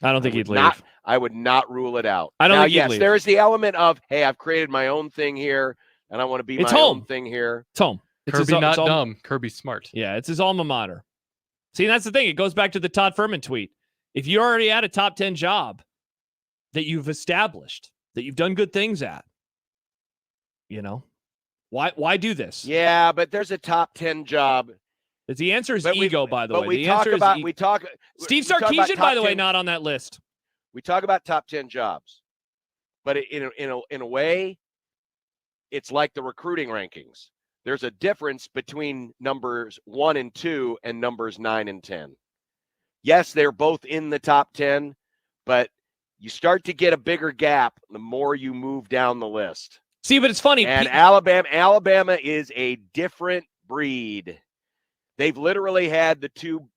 I don't think he'd leave. I would not rule it out. I don't think he'd yes, leave. there is the element of, hey, I've created my own thing here, and I want to be my own thing here. It's home. Kirby not dumb. Kirby smart. Yeah, it's his alma mater. See, that's the thing. It goes back to the Todd Furman tweet. If you already had a top 10 job that you've established, that you've done good things at, why do this? Yeah, but there's a top 10 job. The answer is ego, by the way. We talk about Steve Sarkisian, by the way, not on that list. We talk about top 10 jobs, but in a way, it's like the recruiting rankings. There's a difference between numbers 1 and 2 and numbers 9 and 10. Yes, they're both in the top 10, but you start to get a bigger gap the more you move down the list. See, but it's funny. And Alabama is a different breed. They've literally had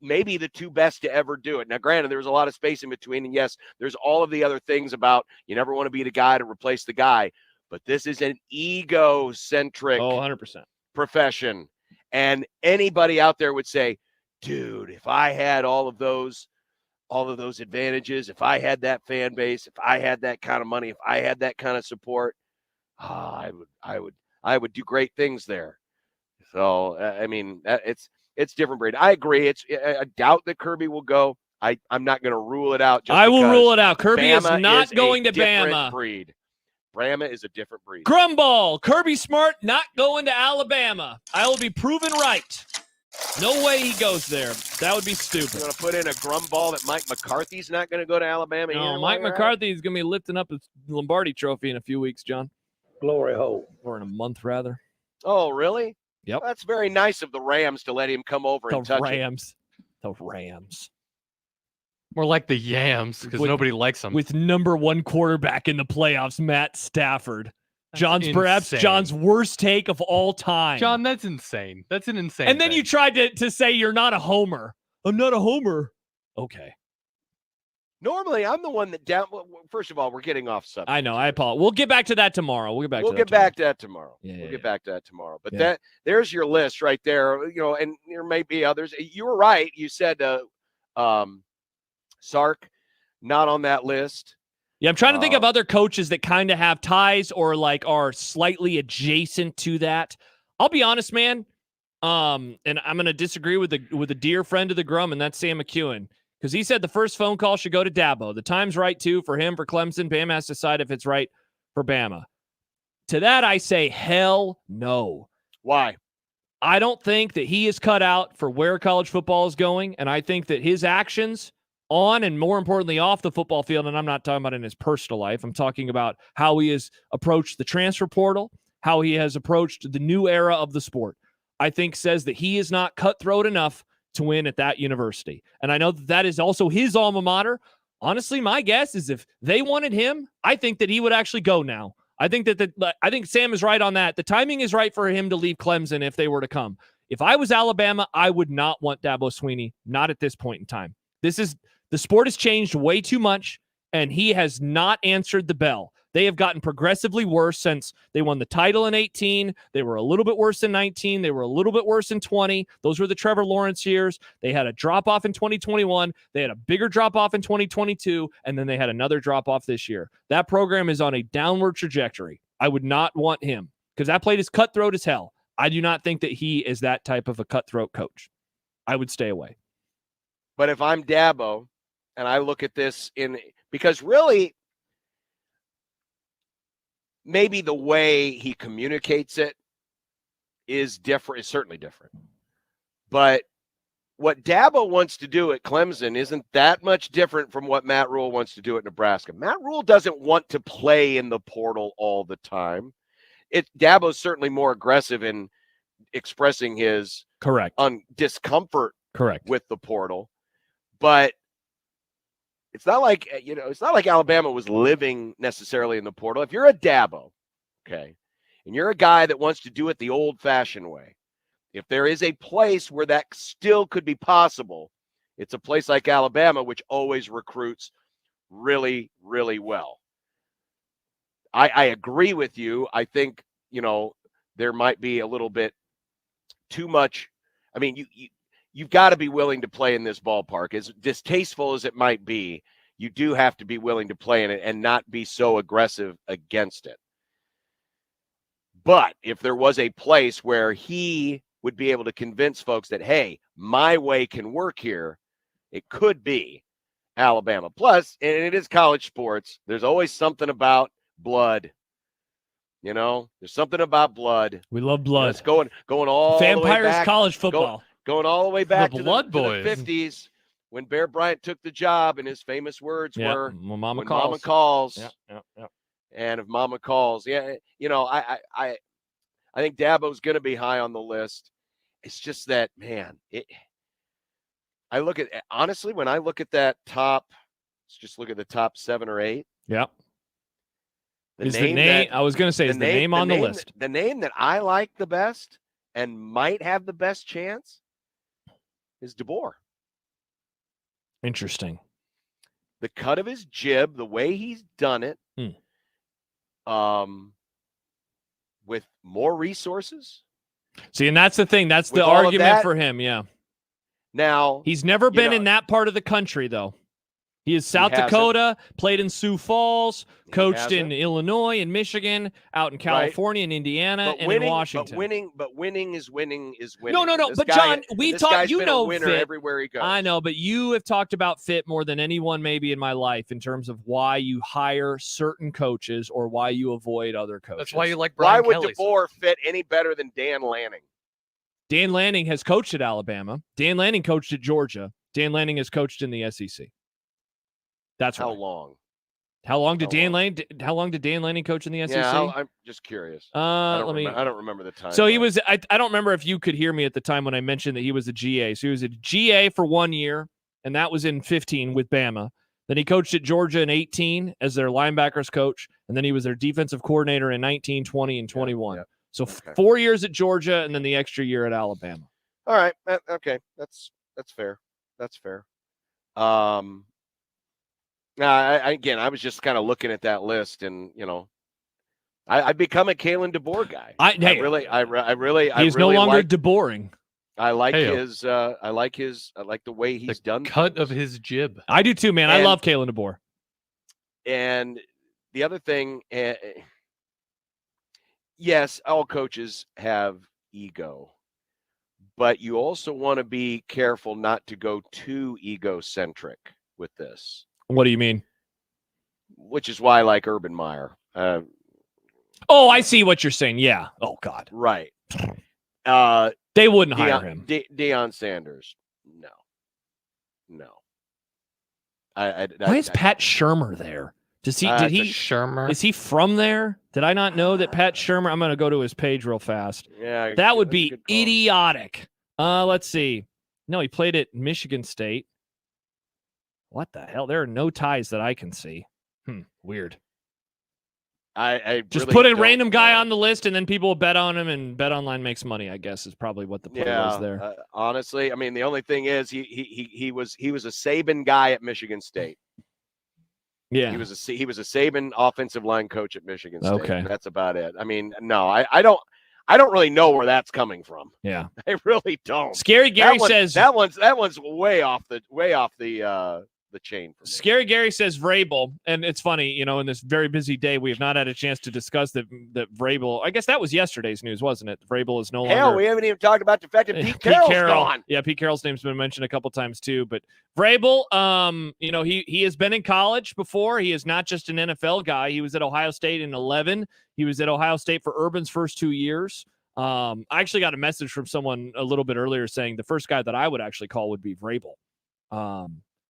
maybe the two best to ever do it. Now, granted, there's a lot of space in between, and yes, there's all of the other things about you never want to be the guy to replace the guy, but this is an ego-centric 100%. profession. And anybody out there would say, dude, if I had all of those advantages, if I had that fan base, if I had that kind of money, if I had that kind of support, I would do great things there. So, it's different breed. I agree. I doubt that Kirby will go. I'm not going to rule it out. I will rule it out. Kirby is not going to Bama. Breed. Bama is a different breed. Grumball, Kirby Smart not going to Alabama. I will be proven right. No way he goes there. That would be stupid. You're going to put in a Grumball that Mike McCarthy's not going to go to Alabama? No, Mike McCarthy is going to be lifting up his Lombardi trophy in a few weeks, John. Glory hole. Or in a month, rather. Oh, really? Yep. Well, that's very nice of the Rams to let him come over and touch it. The Rams. More like the Yams, because nobody likes them. With number 1 quarterback in the playoffs, Matt Stafford. Perhaps John's worst take of all time. John, that's insane. That's an insane And then thing. you tried to say you're not a homer. I'm not a homer. Okay. Normally, I'm the one that first of all, we're getting off subject. I know. I apologize. We'll get back to that tomorrow. We'll get back to that tomorrorow. Yeah, we'll get back to that tomorrow. But there's your list right there. And there may be others. You were right. You said Sark not on that list. Yeah, I'm trying to think of other coaches that kind of have ties or are slightly adjacent to that. I'll be honest, man. And I'm going to disagree with a dear friend of the Grum, and that's Sam McEwen. Because he said the first phone call should go to Dabo. The time's right, too, for him, for Clemson. Bama has to decide if it's right for Bama. To that, I say, hell no. Why? I don't think that he is cut out for where college football is going, and I think that his actions on and more importantly off the football field, and I'm not talking about in his personal life. I'm talking about how he has approached the transfer portal, how he has approached the new era of the sport, I think says that he is not cutthroat enough to win at that university. And I know that is also his alma mater. Honestly, my guess is if they wanted him, I think that he would actually go now. I think I think Sam is right on that. The timing is right for him to leave Clemson if they were to come. If I was Alabama, I would not want Dabo Swinney, not at this point in time. The sport has changed way too much, and he has not answered the bell. They have gotten progressively worse since they won the title in 18. They were a little bit worse in 19. They were a little bit worse in 20. Those were the Trevor Lawrence years. They had a drop-off in 2021. They had a bigger drop-off in 2022, and then they had another drop-off this year. That program is on a downward trajectory. I would not want him because that plate is cutthroat as hell. I do not think that he is that type of a cutthroat coach. I would stay away. But if I'm Dabo and I look at this because really, maybe the way he communicates it is different, is certainly different. But what Dabo wants to do at Clemson isn't that much different from what Matt Rule wants to do at Nebraska. Matt Rule doesn't want to play in the portal all the time. Dabo's certainly more aggressive in expressing his discomfort with the portal. But it's not like, it's not like Alabama was living necessarily in the portal. If you're a Dabo, okay, and you're a guy that wants to do it the old-fashioned way, if there is a place where that still could be possible, it's a place like Alabama, which always recruits really, really well. I agree with you. I think, there might be a little bit too much. I mean, you've got to be willing to play in this ballpark. As distasteful as it might be, you do have to be willing to play in it and not be so aggressive against it. But if there was a place where he would be able to convince folks that, hey, my way can work here, it could be Alabama. Plus, and it is college sports, there's always something about blood. There's something about blood. We love blood. It's going all the way Vampires back. college football. Going all the way back The to Blood the Boys. 50s when Bear Bryant took the job, and his famous words were, when Mama when calls. Mama calls. Yeah. And if Mama calls, I think Dabo's going to be high on the list. It's just that, man, honestly, when I look at that top, let's just look at the top 7 or 8. Yeah. I was going to say, is the name on the list. The name that I like the best and might have the best chance is DeBoer. Interesting. The cut of his jib, the way he's done it, with more resources. See, and that's the thing. That's the argument for him, yeah. Now, he's never been in that part of the country, though. He is South Dakota, played in Sioux Falls, coached in Illinois and Michigan, out in California and Indiana, and in Washington. But winning is winning. No. But John, we talk. You know, winner Fit everywhere he goes. I know, but you have talked about Fit more than anyone maybe in my life in terms of why you hire certain coaches or why you avoid other coaches. That's why you like Brian Kelly. Why would DeBoer fit any better than Dan Lanning? Dan Lanning has coached at Alabama. Dan Lanning coached at Georgia. Dan Lanning has coached in the SEC. That's how long? How long did Dan Lanning coach in the SEC? Yeah, I'm just curious. I don't remember the time. So he was. I don't remember if you could hear me at the time when I mentioned that he was a GA. So he was a GA for 1 year, and that was in 15 with Bama. Then he coached at Georgia in 18 as their linebackers coach, and then he was their defensive coordinator in 19, 20, and 21. Yeah. So 4 years at Georgia, and then the extra year at Alabama. All right. Okay. That's fair. That's fair. I was just kind of looking at that list, and I've become a Kalen DeBoer guy. He's no longer DeBoering. I like I like the way he's done cut of his jib. I do too, man. I love Kalen DeBoer. And the other thing, yes, all coaches have ego, but you also want to be careful not to go too egocentric with this. What do you mean? Which is why I like Urban Meyer. I see what you're saying. Yeah. Oh, God. Right. They wouldn't hire him. Deion Sanders. No. Why is Pat Shurmur there? Shurmur? Is he from there? Did I not know that Pat Shurmur? I'm going to go to his page real fast. Yeah, that would be idiotic. Let's see. No, he played at Michigan State. What the hell? There are no ties that I can see. Weird. I just really put a don't random guy know. on the list, and then people will bet on him, and BetOnline makes money. I guess is probably what the play was there. Honestly, I mean, the only thing is he was a Saban guy at Michigan State. Yeah, he was a Saban offensive line coach at Michigan State. Okay. That's about it. I mean, no, I don't really know where that's coming from. Yeah, I really don't. Scary Gary says that one's way off the chain for me. Scary Gary says Vrabel, and it's funny, in this very busy day, we have not had a chance to discuss that Vrabel. I guess that was yesterday's news, wasn't it? Vrabel is no longer. Hell, we haven't even talked about the fact that Pete Carroll's gone. Yeah, Pete Carroll's name's been mentioned a couple times too. But Vrabel, he has been in college before. He is not just an NFL guy. He was at Ohio State in 2011. He was at Ohio State for Urban's first 2 years. I actually got a message from someone a little bit earlier saying the first guy that I would actually call would be Vrabel.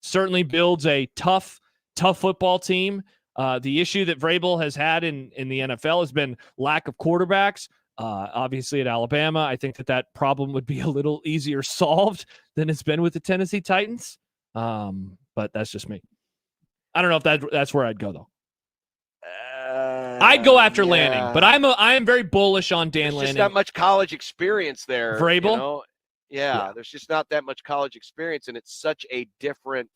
Certainly builds a tough football team. The issue that Vrabel has had in the NFL has been lack of quarterbacks. Obviously at Alabama, I think that problem would be a little easier solved than it's been with the Tennessee Titans. But that's just me. I don't know if that's where I'd go though. I'd go after Lanning, but I am very bullish on Dan Lanning. There's just not much college experience there. Vrabel? Yeah, there's just not that much college experience, and it's such a different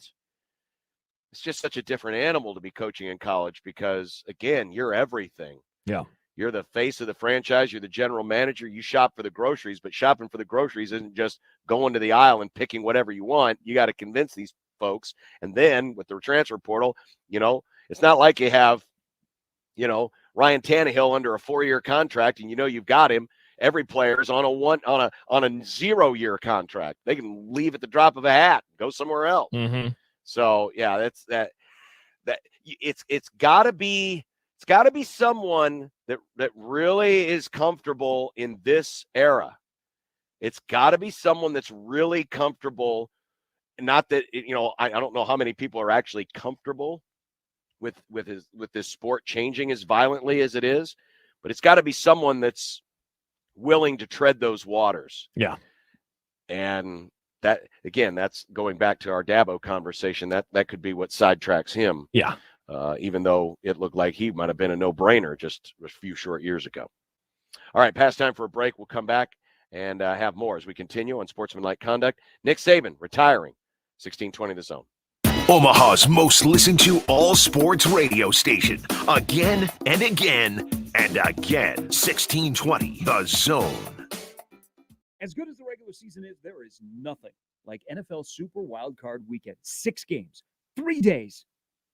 animal to be coaching in college because, again, you're everything. Yeah. You're the face of the franchise. You're the general manager. You shop for the groceries, but shopping for the groceries isn't just going to the aisle and picking whatever you want. You got to convince these folks. And then with the transfer portal, it's not like you have, Ryan Tannehill under a 4-year contract and you've got him. Every player is on a 0-year contract. They can leave at the drop of a hat, go somewhere else. Mm-hmm. So yeah, that's it's got to be someone that really is comfortable in this era. It's got to be someone that's really comfortable. Not that I don't know how many people are actually comfortable with this sport changing as violently as it is, but it's got to be someone that's willing to tread those waters. Yeah. And that, again, that's going back to our Dabo conversation. That could be what sidetracks him. Yeah. Even though it looked like he might have been a no-brainer just a few short years ago. All right, past time for a break. We'll come back and have more as we continue on Sportsmanlike Conduct. Nick Saban retiring, 1620 The Zone. Omaha's most listened to all sports radio station. Again and again and again. 1620 The Zone. As good as the regular season is, there is nothing like NFL Super Wild Card Weekend. 6 games, 3 days.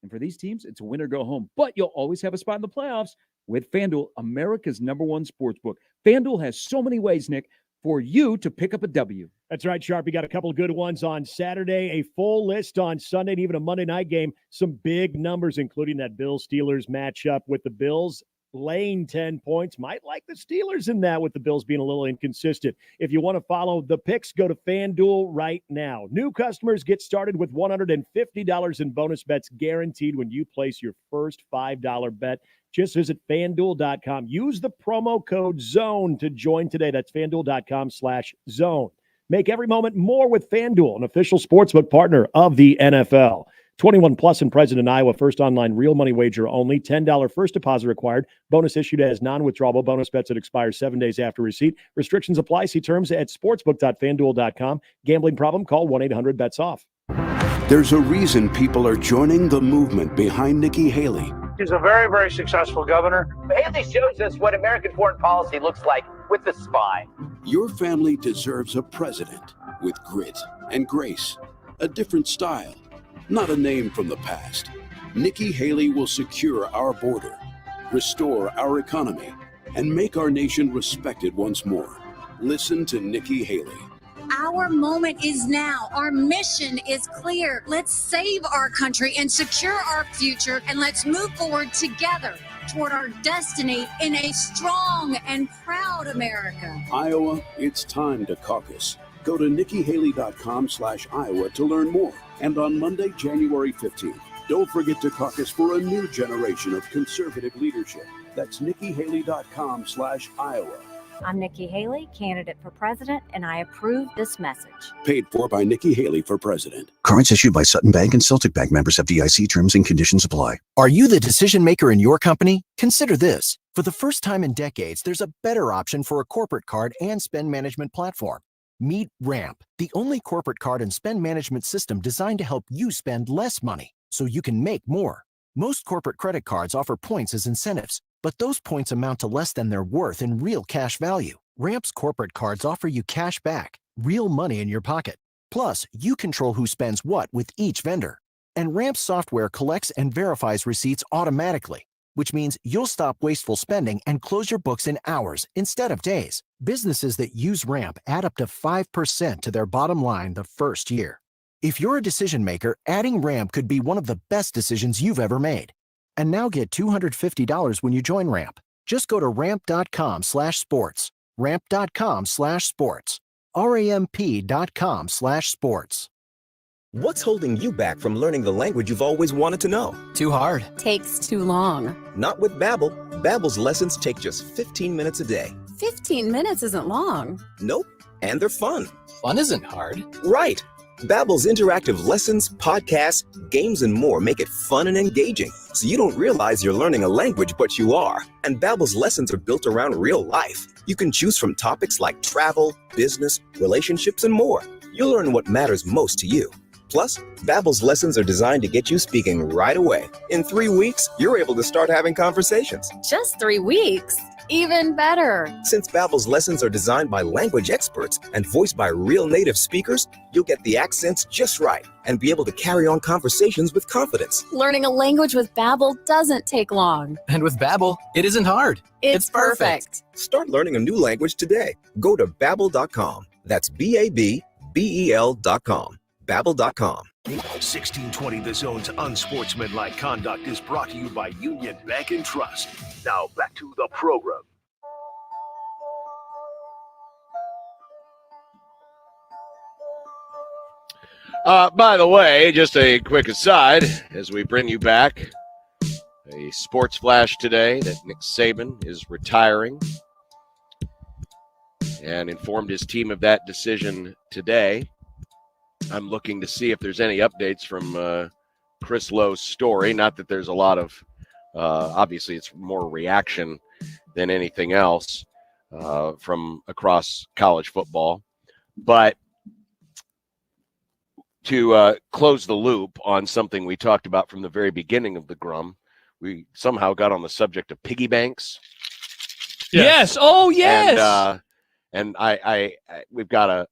And for these teams, it's a win or go home. But you'll always have a spot in the playoffs with FanDuel, America's #1 sportsbook. FanDuel has so many ways, Nick, for you to pick up a W. That's right, Sharp. You got a couple of good ones on Saturday, a full list on Sunday, and even a Monday night game. Some big numbers, including that Bills-Steelers matchup with the Bills laying 10 points. Might like the Steelers in that with the Bills being a little inconsistent. If you want to follow the picks, go to FanDuel right now. New customers get started with $150 in bonus bets guaranteed when you place your first $5 bet. Just visit FanDuel.com. Use the promo code ZONE to join today. That's FanDuel.com/zone. Make every moment more with FanDuel, an official sportsbook partner of the NFL. 21 plus and present in Iowa. First online real money wager only. $10 first deposit required. Bonus issued as non-withdrawable bonus bets that expire 7 days after receipt. Restrictions apply. See terms at sportsbook.fanduel.com. Gambling problem? Call 1-800-BETS-OFF. There's a reason people are joining the movement behind Nikki Haley. She's a very, very successful governor. Haley shows us what American foreign policy looks like with the spy. Your family deserves a president with grit and grace, a different style, not a name from the past. Nikki Haley will secure our border, restore our economy, and make our nation respected once more. Listen to Nikki Haley. Our moment is now. Our mission is clear. Let's save our country and secure our future, and let's move forward together toward our destiny in a strong and proud America. Iowa, it's time to caucus. Go to NikkiHaley.com/Iowa to learn more. And on Monday, January 15th, don't forget to caucus for a new generation of conservative leadership. That's NikkiHaley.com/Iowa. I'm Nikki Haley, candidate for president, and I approve this message. Paid for by Nikki Haley for president. Cards issued by Sutton Bank and Celtic Bank, members FDIC. Terms and conditions apply. Are you the decision maker in your company? Consider this. For the first time in decades, there's a better option for a corporate card and spend management platform. Meet Ramp, the only corporate card and spend management system designed to help you spend less money so you can make more. Most corporate credit cards offer points as incentives, but those points amount to less than their worth in real cash value. Ramp's corporate cards offer you cash back, real money in your pocket. Plus, you control who spends what with each vendor. And Ramp's software collects and verifies receipts automatically, which means you'll stop wasteful spending and close your books in hours instead of days. Businesses that use Ramp add up to 5% to their bottom line the first year. If you're a decision maker, adding Ramp could be one of the best decisions you've ever made. And now get $250 when you join Ramp. Just go to ramp.com/sports. Ramp.com/sports. RAMP.com/sports. What's holding you back from learning the language you've always wanted to know? Too hard. Takes too long. Not with Babbel. Babbel's lessons take just 15 minutes a day. 15 minutes isn't long. Nope. And they're fun. Fun isn't hard. Right. Babbel's interactive lessons, podcasts, games, and more make it fun and engaging, so you don't realize you're learning a language, but you are. And Babbel's lessons are built around real life. You can choose from topics like travel, business, relationships, and more. You'll learn what matters most to you. Plus, Babbel's lessons are designed to get you speaking right away. In 3 weeks, you're able to start having conversations. Just 3 weeks. Even better. Since Babbel's lessons are designed by language experts and voiced by real native speakers, you'll get the accents just right and be able to carry on conversations with confidence. Learning a language with Babbel doesn't take long. And with Babbel, it isn't hard. It's perfect. Start learning a new language today. Go to Babbel.com. That's Babbel.com. Babbel.com. 1620 The Zone's Unsportsmanlike Conduct is brought to you by Union Bank and Trust. Now back to the program. By the way, just a quick aside as we bring you back a sports flash today that Nick Saban is retiring and informed his team of that decision today. I'm looking to see if there's any updates from Chris Lowe's story. Not that there's a lot of, obviously it's more reaction than anything else from across college football. But to close the loop on something we talked about from the very beginning of the Grum, we somehow got on the subject of piggy banks. Yes. Oh, yes. And I've got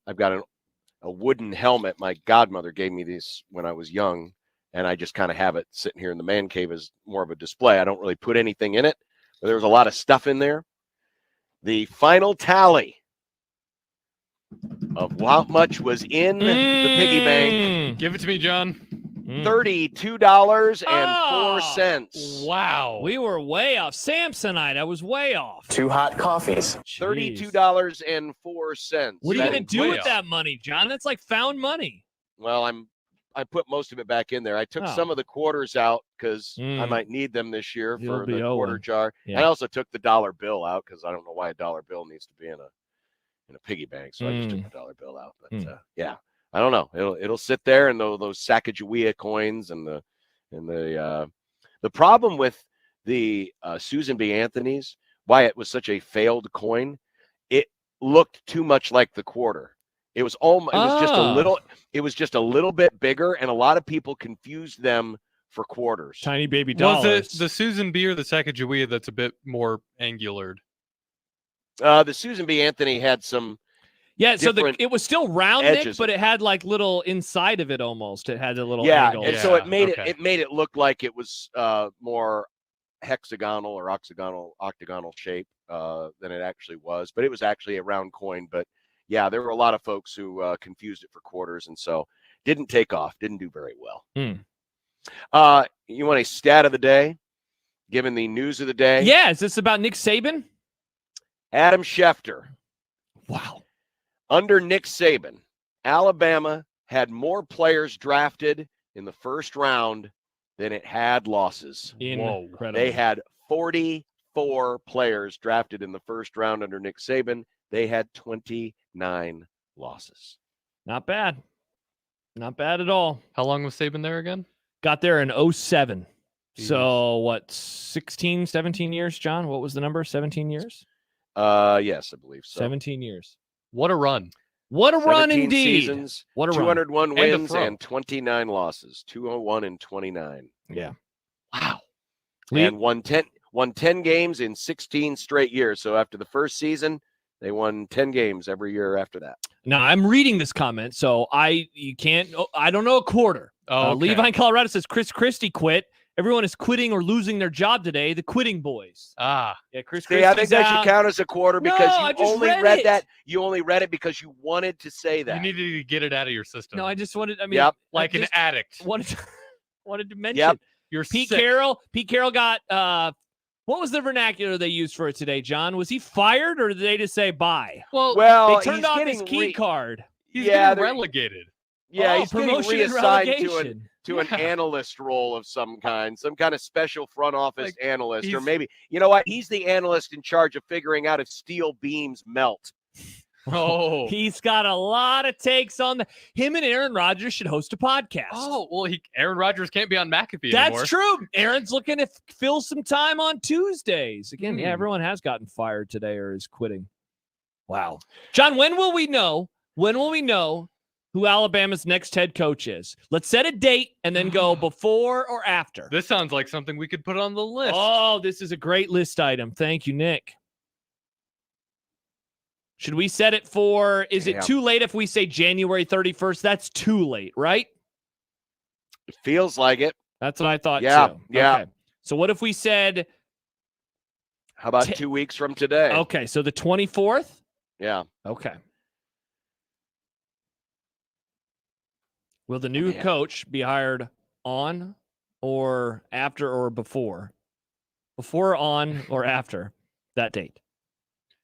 a wooden helmet. My godmother gave me this when I was young, and I just kind of have it sitting here in the man cave as more of a display. I don't really put anything in it, but there was a lot of stuff in there. The final tally of how much was in the piggy bank. Give it to me, John. $32.04. Wow. We were way off. Samsonite, I was way off. 2 hot coffees. $32.04. What are you going to do with that money, John? That's like found money. Well, I put most of it back in there. I took some of the quarters out because I might need them this year for the quarter jar. Yeah. I also took the dollar bill out because I don't know why a dollar bill needs to be in a piggy bank. So I just took the dollar bill out. But yeah. I don't know. It'll sit there, and those Sacagawea coins, and the problem with the Susan B. Anthony's, why it was such a failed coin, it looked too much like the quarter. It was almost it was just a little bit bigger, and a lot of people confused them for quarters. Tiny baby dollars. Was it the Susan B. or the Sacagawea that's a bit more angulared? The Susan B. Anthony had some. Yeah, so it was still round, Nick, but it had like little inside of it almost. It had a little angle. And so it made it look like it was more hexagonal or octagonal shape than it actually was. But it was actually a round coin. But yeah, there were a lot of folks who confused it for quarters, and so didn't take off, didn't do very well. You want a stat of the day, given the news of the day? Yeah, is this about Nick Saban? Adam Schefter. Wow. Under Nick Saban, Alabama had more players drafted in the first round than it had losses. Incredible. They had 44 players drafted in the first round under Nick Saban. They had 29 losses. Not bad. Not bad at all. How long was Saban there again? Got there in 07. So what, 16, 17 years, John? What was the number? 17 years? Yes, I believe so. 17 years. What a run. What a run 17 indeed. Seasons, What a 201 run. wins and 29 losses. 201 and 29. Yeah. Wow. And won 10 games in 16 straight years. So after the first season, they won 10 games every year after that. Now I'm reading this comment, so I don't know a quarter. Oh, okay. Levi in Colorado says Chris Christie quit. Everyone is quitting or losing their job today. The quitting boys. Ah, yeah, Chris. See, I think that should count as a quarter because I you just only read it. that. You only read it because you wanted to say that. You needed to get it out of your system. No, I just wanted. I mean, Yep. Like an addict. Wanted to mention. Yep. You're Pete sick. Carroll. Pete Carroll got. What was the vernacular they used for it today, John? Was he fired or did they just say bye? Well, they turned he's off getting his key card. He's Yeah, getting relegated. Yeah, Oh, he's getting promotion and reassigned relegation. to an analyst role of some kind of special front office analyst, or he's- maybe, you know what? He's the analyst in charge of figuring out if steel beams melt. Oh. He's got a lot of takes on him and Aaron Rodgers should host a podcast. Oh, well, Aaron Rodgers can't be on McAfee That's anymore. true. Aaron's looking to fill some time on Tuesdays. Again, yeah, everyone has gotten fired today or is quitting. Wow. John, when will we know who Alabama's next head coach is? Let's set a date and then go before or after. This sounds like something we could put on the list. Oh, this is a great list item. Thank you, Nick. Should we set it for, is it too late if we say January 31st? That's too late, right? It feels like it. That's what I thought, Yeah, too. yeah. Okay. So what if we said... How about 2 weeks from today? Okay, so the 24th? Yeah. Okay. Will the new coach be hired on or after or before? Before, on, or after that date?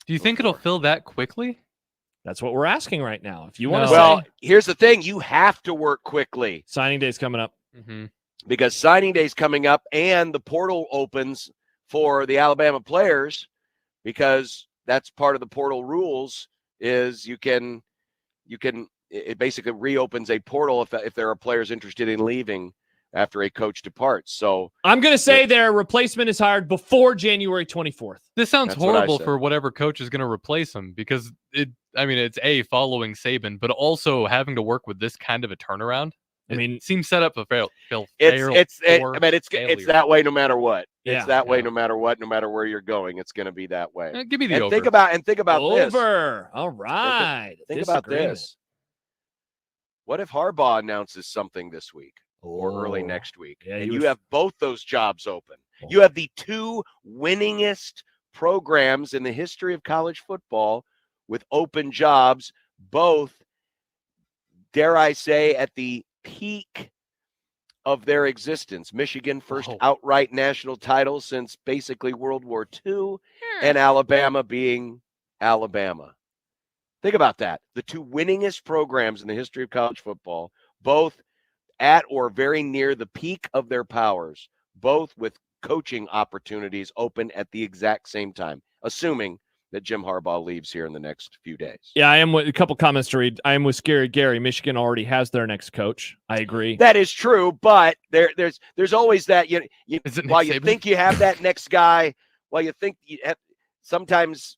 Do you think it'll fill that quickly? That's what we're asking right now. If you want to Well, say here's the thing. You have to work quickly. signing day's coming up. Mm-hmm. Because signing day's coming up and the portal opens for the Alabama players, because that's part of the portal rules is it basically reopens a portal if there are players interested in leaving after a coach departs. So I'm going to say their replacement is hired before January 24th. This sounds That's what I horrible said. for whatever coach is going to replace him because it's following Saban, but also having to work with this kind of a turnaround. It seems set up for failure. It's that way no matter what. Yeah. It's that way no matter what, no matter where you're going. It's going to be that way. Give me the and over. think about this. Over. All right. Think about Disagreement. this. What if Harbaugh announces something this week or early next week, Yeah, and you have both those jobs open? You have the two winningest programs in the history of college football with open jobs, both, dare I say, at the peak of their existence. Michigan, first outright national title since basically World War II, and Alabama being Alabama. Think about that. The two winningest programs in the history of college football, both at or very near the peak of their powers, both with coaching opportunities open at the exact same time, assuming that Jim Harbaugh leaves here in the next few days. Yeah, I am with a couple comments to read. I am with Scary Gary. Michigan already has their next coach. I agree. That is true, but there's always that while you think you have that next guy, while you think you have, sometimes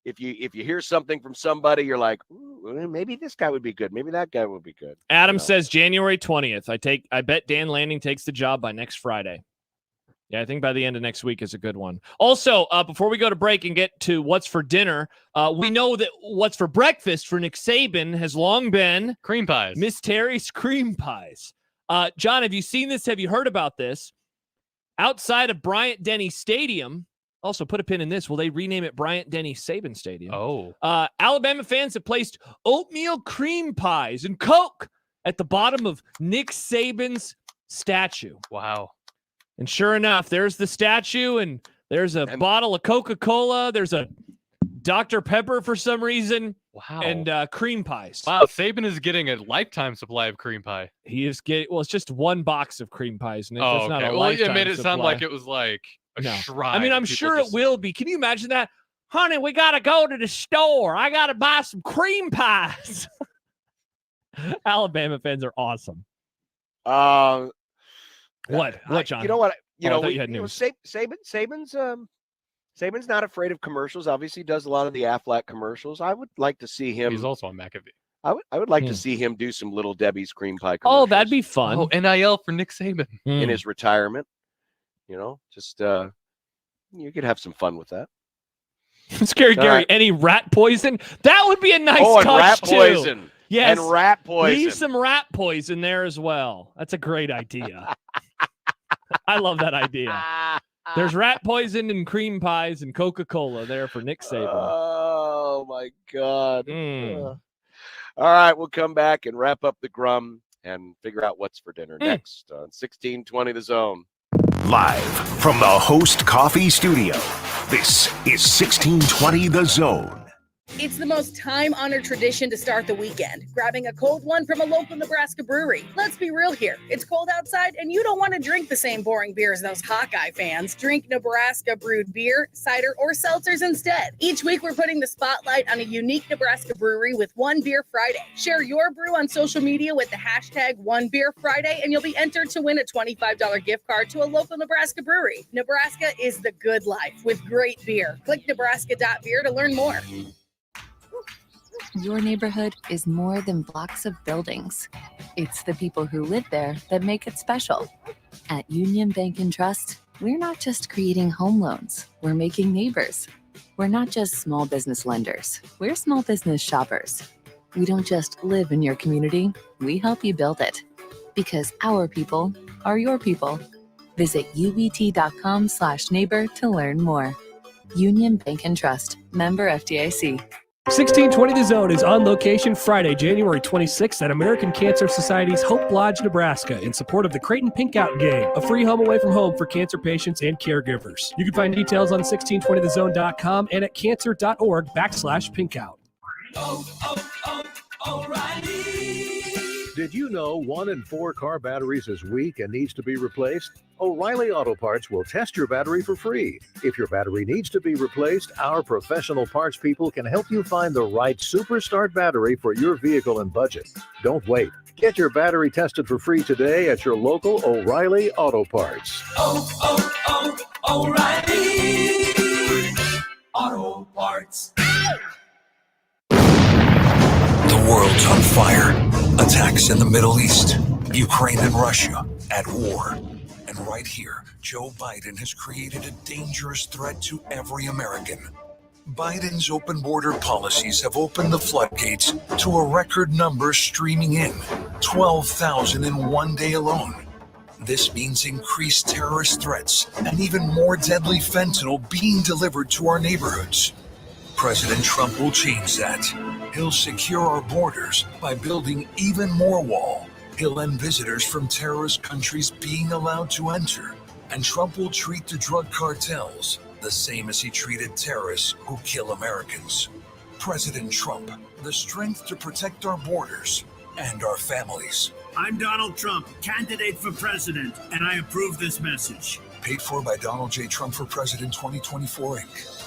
if you hear something from somebody, you're like, ooh, maybe this guy would be good, maybe that guy would be good. Adam says January 20th. I bet Dan Lanning takes the job by next Friday. Yeah, I think by the end of next week is a good one. Also, before we go to break and get to what's for dinner, we know that what's for breakfast for Nick Saban has long been cream pies. Miss Terry's cream pies. John, have you seen this? Have you heard about this? Outside of Bryant-Denny Stadium, also put a pin in this. Will they rename it Bryant-Denny Saban Stadium? Oh. Alabama fans have placed oatmeal cream pies and Coke at the bottom of Nick Saban's statue. Wow. And sure enough, there's the statue, and there's a bottle of Coca-Cola. There's a Dr. Pepper for some reason. Wow. And cream pies. Wow, Saban is getting a lifetime supply of cream pie. He is getting, well, it's just one box of cream pies. And Oh, it's not okay. a Well, lifetime it made it sound supply. like it was like a shrine. I mean, I'm sure it will be. Can you imagine that? Honey, we got to go to the store. I got to buy some cream pies. Alabama fans are awesome. What, John? You know what? I thought you had news. Saban's not afraid of commercials. Obviously, he does a lot of the Aflac commercials. I would like to see him. He's also on McAfee. I would like to see him do some Little Debbie's cream pie commercials. Oh, that'd be fun. Oh, NIL for Nick Saban in his retirement. Just you could have some fun with that. Scary Gary, any rat poison? That would be a nice touch, and rat too. poison. Yes. And rat poison. Leave some rat poison there as well. That's a great idea. I love that idea. There's rat poison and cream pies and Coca-Cola there for Nick Saban. Oh, my God. All right, we'll come back and wrap up the Grum and figure out what's for dinner next on 1620 The Zone. Live from the Host Coffee Studio, this is 1620 The Zone. It's the most time-honored tradition to start the weekend, grabbing a cold one from a local Nebraska brewery. Let's be real here. It's cold outside, and you don't want to drink the same boring beer as those Hawkeye fans. Drink Nebraska brewed beer, cider, or seltzers instead. Each week, we're putting the spotlight on a unique Nebraska brewery with One Beer Friday. Share your brew on social media with the hashtag One Beer Friday, and you'll be entered to win a $25 gift card to a local Nebraska brewery. Nebraska is the good life with great beer. Click nebraska.beer to learn more. Your neighborhood is more than blocks of buildings. It's the people who live there that make it special. At Union Bank and Trust, we're not just creating home loans, we're making neighbors. We're not just small business lenders, we're small business shoppers. We don't just live in your community, we help you build it. Because our people are your people. Visit ubt.com/neighbor to learn more. Union Bank and Trust, member FDIC. 1620 The Zone is on location Friday, January 26th at American Cancer Society's Hope Lodge, Nebraska in support of the Creighton Pink Out Game, a free home away from home for cancer patients and caregivers. You can find details on 1620thezone.com and at cancer.org/pinkout. O'Reilly. Did you know 1 in 4 car batteries is weak and needs to be replaced? O'Reilly Auto Parts will test your battery for free. If your battery needs to be replaced, our professional parts people can help you find the right Super Start battery for your vehicle and budget. Don't wait. Get your battery tested for free today at your local O'Reilly Auto Parts. O'Reilly Auto Parts. The world's on fire. Attacks in the Middle East, Ukraine and Russia at war. And right here, Joe Biden has created a dangerous threat to every American. Biden's open border policies have opened the floodgates to a record number streaming in, 12,000 in one day alone. This means increased terrorist threats and even more deadly fentanyl being delivered to our neighborhoods. President Trump will change that. He'll secure our borders by building even more wall. He'll end visitors from terrorist countries being allowed to enter. And Trump will treat the drug cartels the same as he treated terrorists who kill Americans. President Trump, the strength to protect our borders and our families. I'm Donald Trump, candidate for president, and I approve this message. Paid for by Donald J. Trump for President 2024, Inc.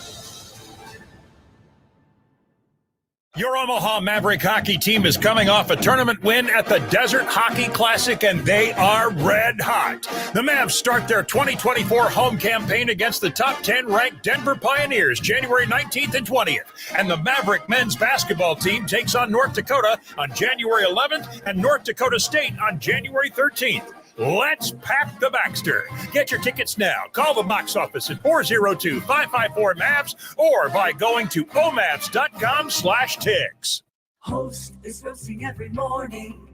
Your Omaha Maverick hockey team is coming off a tournament win at the Desert Hockey Classic, and they are red hot. The Mavs start their 2024 home campaign against the top 10 ranked Denver Pioneers January 19th and 20th. And the Maverick men's basketball team takes on North Dakota on January 11th and North Dakota State on January 13th. Let's pack the Baxter. Get your tickets now. Call the box office at 402-554-MAVS or by going to omavs.com/tics. Host is roasting every morning.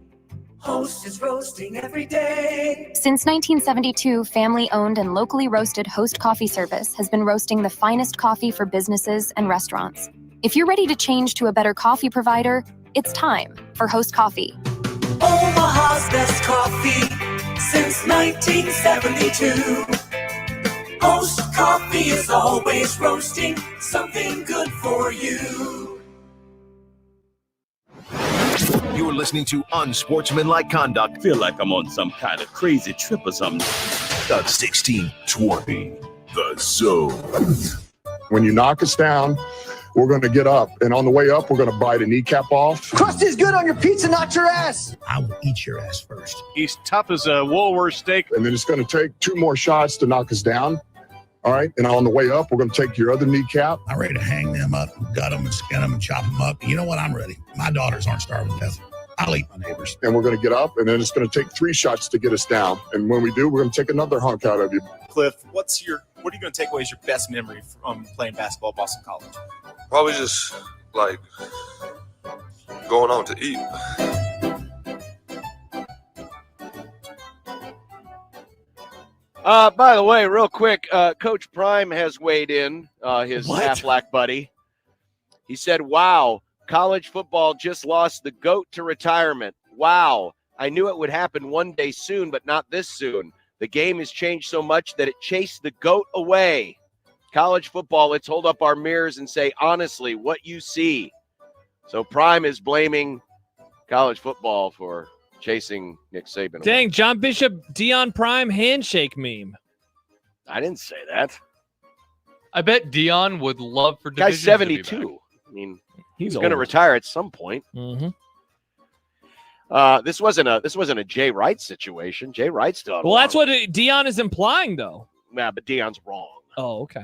Host is roasting every day. Since 1972, family-owned and locally roasted Host Coffee Service has been roasting the finest coffee for businesses and restaurants. If you're ready to change to a better coffee provider, it's time for Host Coffee. Omaha's best coffee since 1972. Host Coffee is always roasting something good for you. You're listening to Unsportsmanlike Conduct. Feel like I'm on some kind of crazy trip or something. The 1620, The Zone. When you knock us down, we're going to get up. And on the way up, we're going to bite a kneecap off. Crust is good on your pizza, not your ass. I will eat your ass first. He's tough as a Woolworth steak. And then it's going to take 2 more shots to knock us down. All right. And on the way up, we're going to take your other kneecap. I'm ready to hang them up, gut them, and skin them, and chop them up. You know what? I'm ready. My daughters aren't starving to death. I'll eat my neighbors. And we're going to get up, and then it's going to take 3 shots to get us down. And when we do, we're going to take another hunk out of you. Cliff, what are you going to take away as your best memory from playing basketball at Boston College? Probably just like going out to eat. By the way, real quick, Coach Prime has weighed in, his Aflac buddy. He said, wow, college football just lost the GOAT to retirement. Wow, I knew it would happen one day soon, but not this soon. The game has changed so much that it chased the GOAT away. College football, let's hold up our mirrors and say, honestly, what you see. So Prime is blaming college football for chasing Nick Saban away. Dang, John Bishop, Deion Prime handshake meme. I didn't say that. I bet Deion would love for Guy's divisions 72. I mean, he's going to retire at some point. Mm-hmm. This wasn't a Jay Wright situation. Jay Wright's done. Well, that's what Deion is implying, though. Yeah, but Deion's wrong. Oh, okay.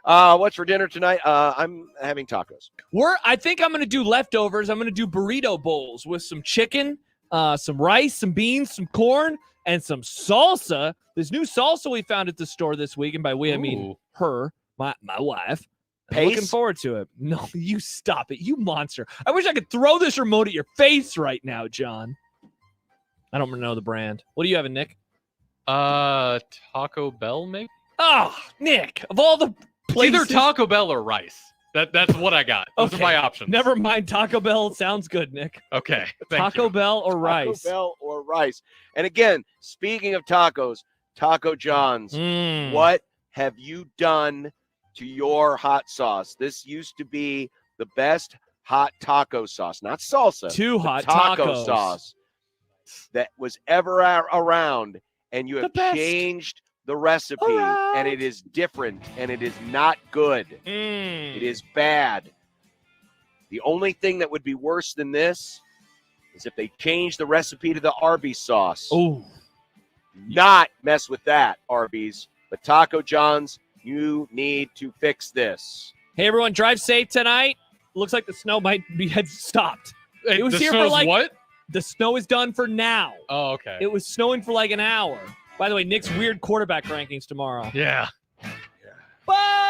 What's for dinner tonight? I'm having tacos. I think I'm going to do leftovers. I'm going to do burrito bowls with some chicken, some rice, some beans, some corn, and some salsa. This new salsa we found at the store this week, and by we I mean her, my wife. I'm looking forward to it. No, you stop it, you monster. I wish I could throw this remote at your face right now, John. I don't know the brand. What do you have, Nick? Taco Bell, maybe? Oh, Nick, of all the places. Either Taco Bell or rice. That's what I got. Those are my options. Never mind. Taco Bell sounds good, Nick. Okay. Taco Bell or rice. Taco Bell or rice. And again, speaking of tacos, Taco John's, what have you done to your hot sauce? This used to be the best hot taco sauce, not salsa. Too hot taco tacos. sauce that was ever around, and you have changed the recipe, and it is different, and it is not good. It is bad. The only thing that would be worse than this is if they change the recipe to the Arby's sauce. Oh, not mess with that, Arby's. But Taco John's, you need to fix this. Hey, everyone, drive safe tonight. Looks like the snow might had stopped. It was the here for snow's like what? The snow is done for now. Oh, okay. It was snowing for like an hour. By the way, Nick's weird quarterback rankings tomorrow. Yeah. Bye.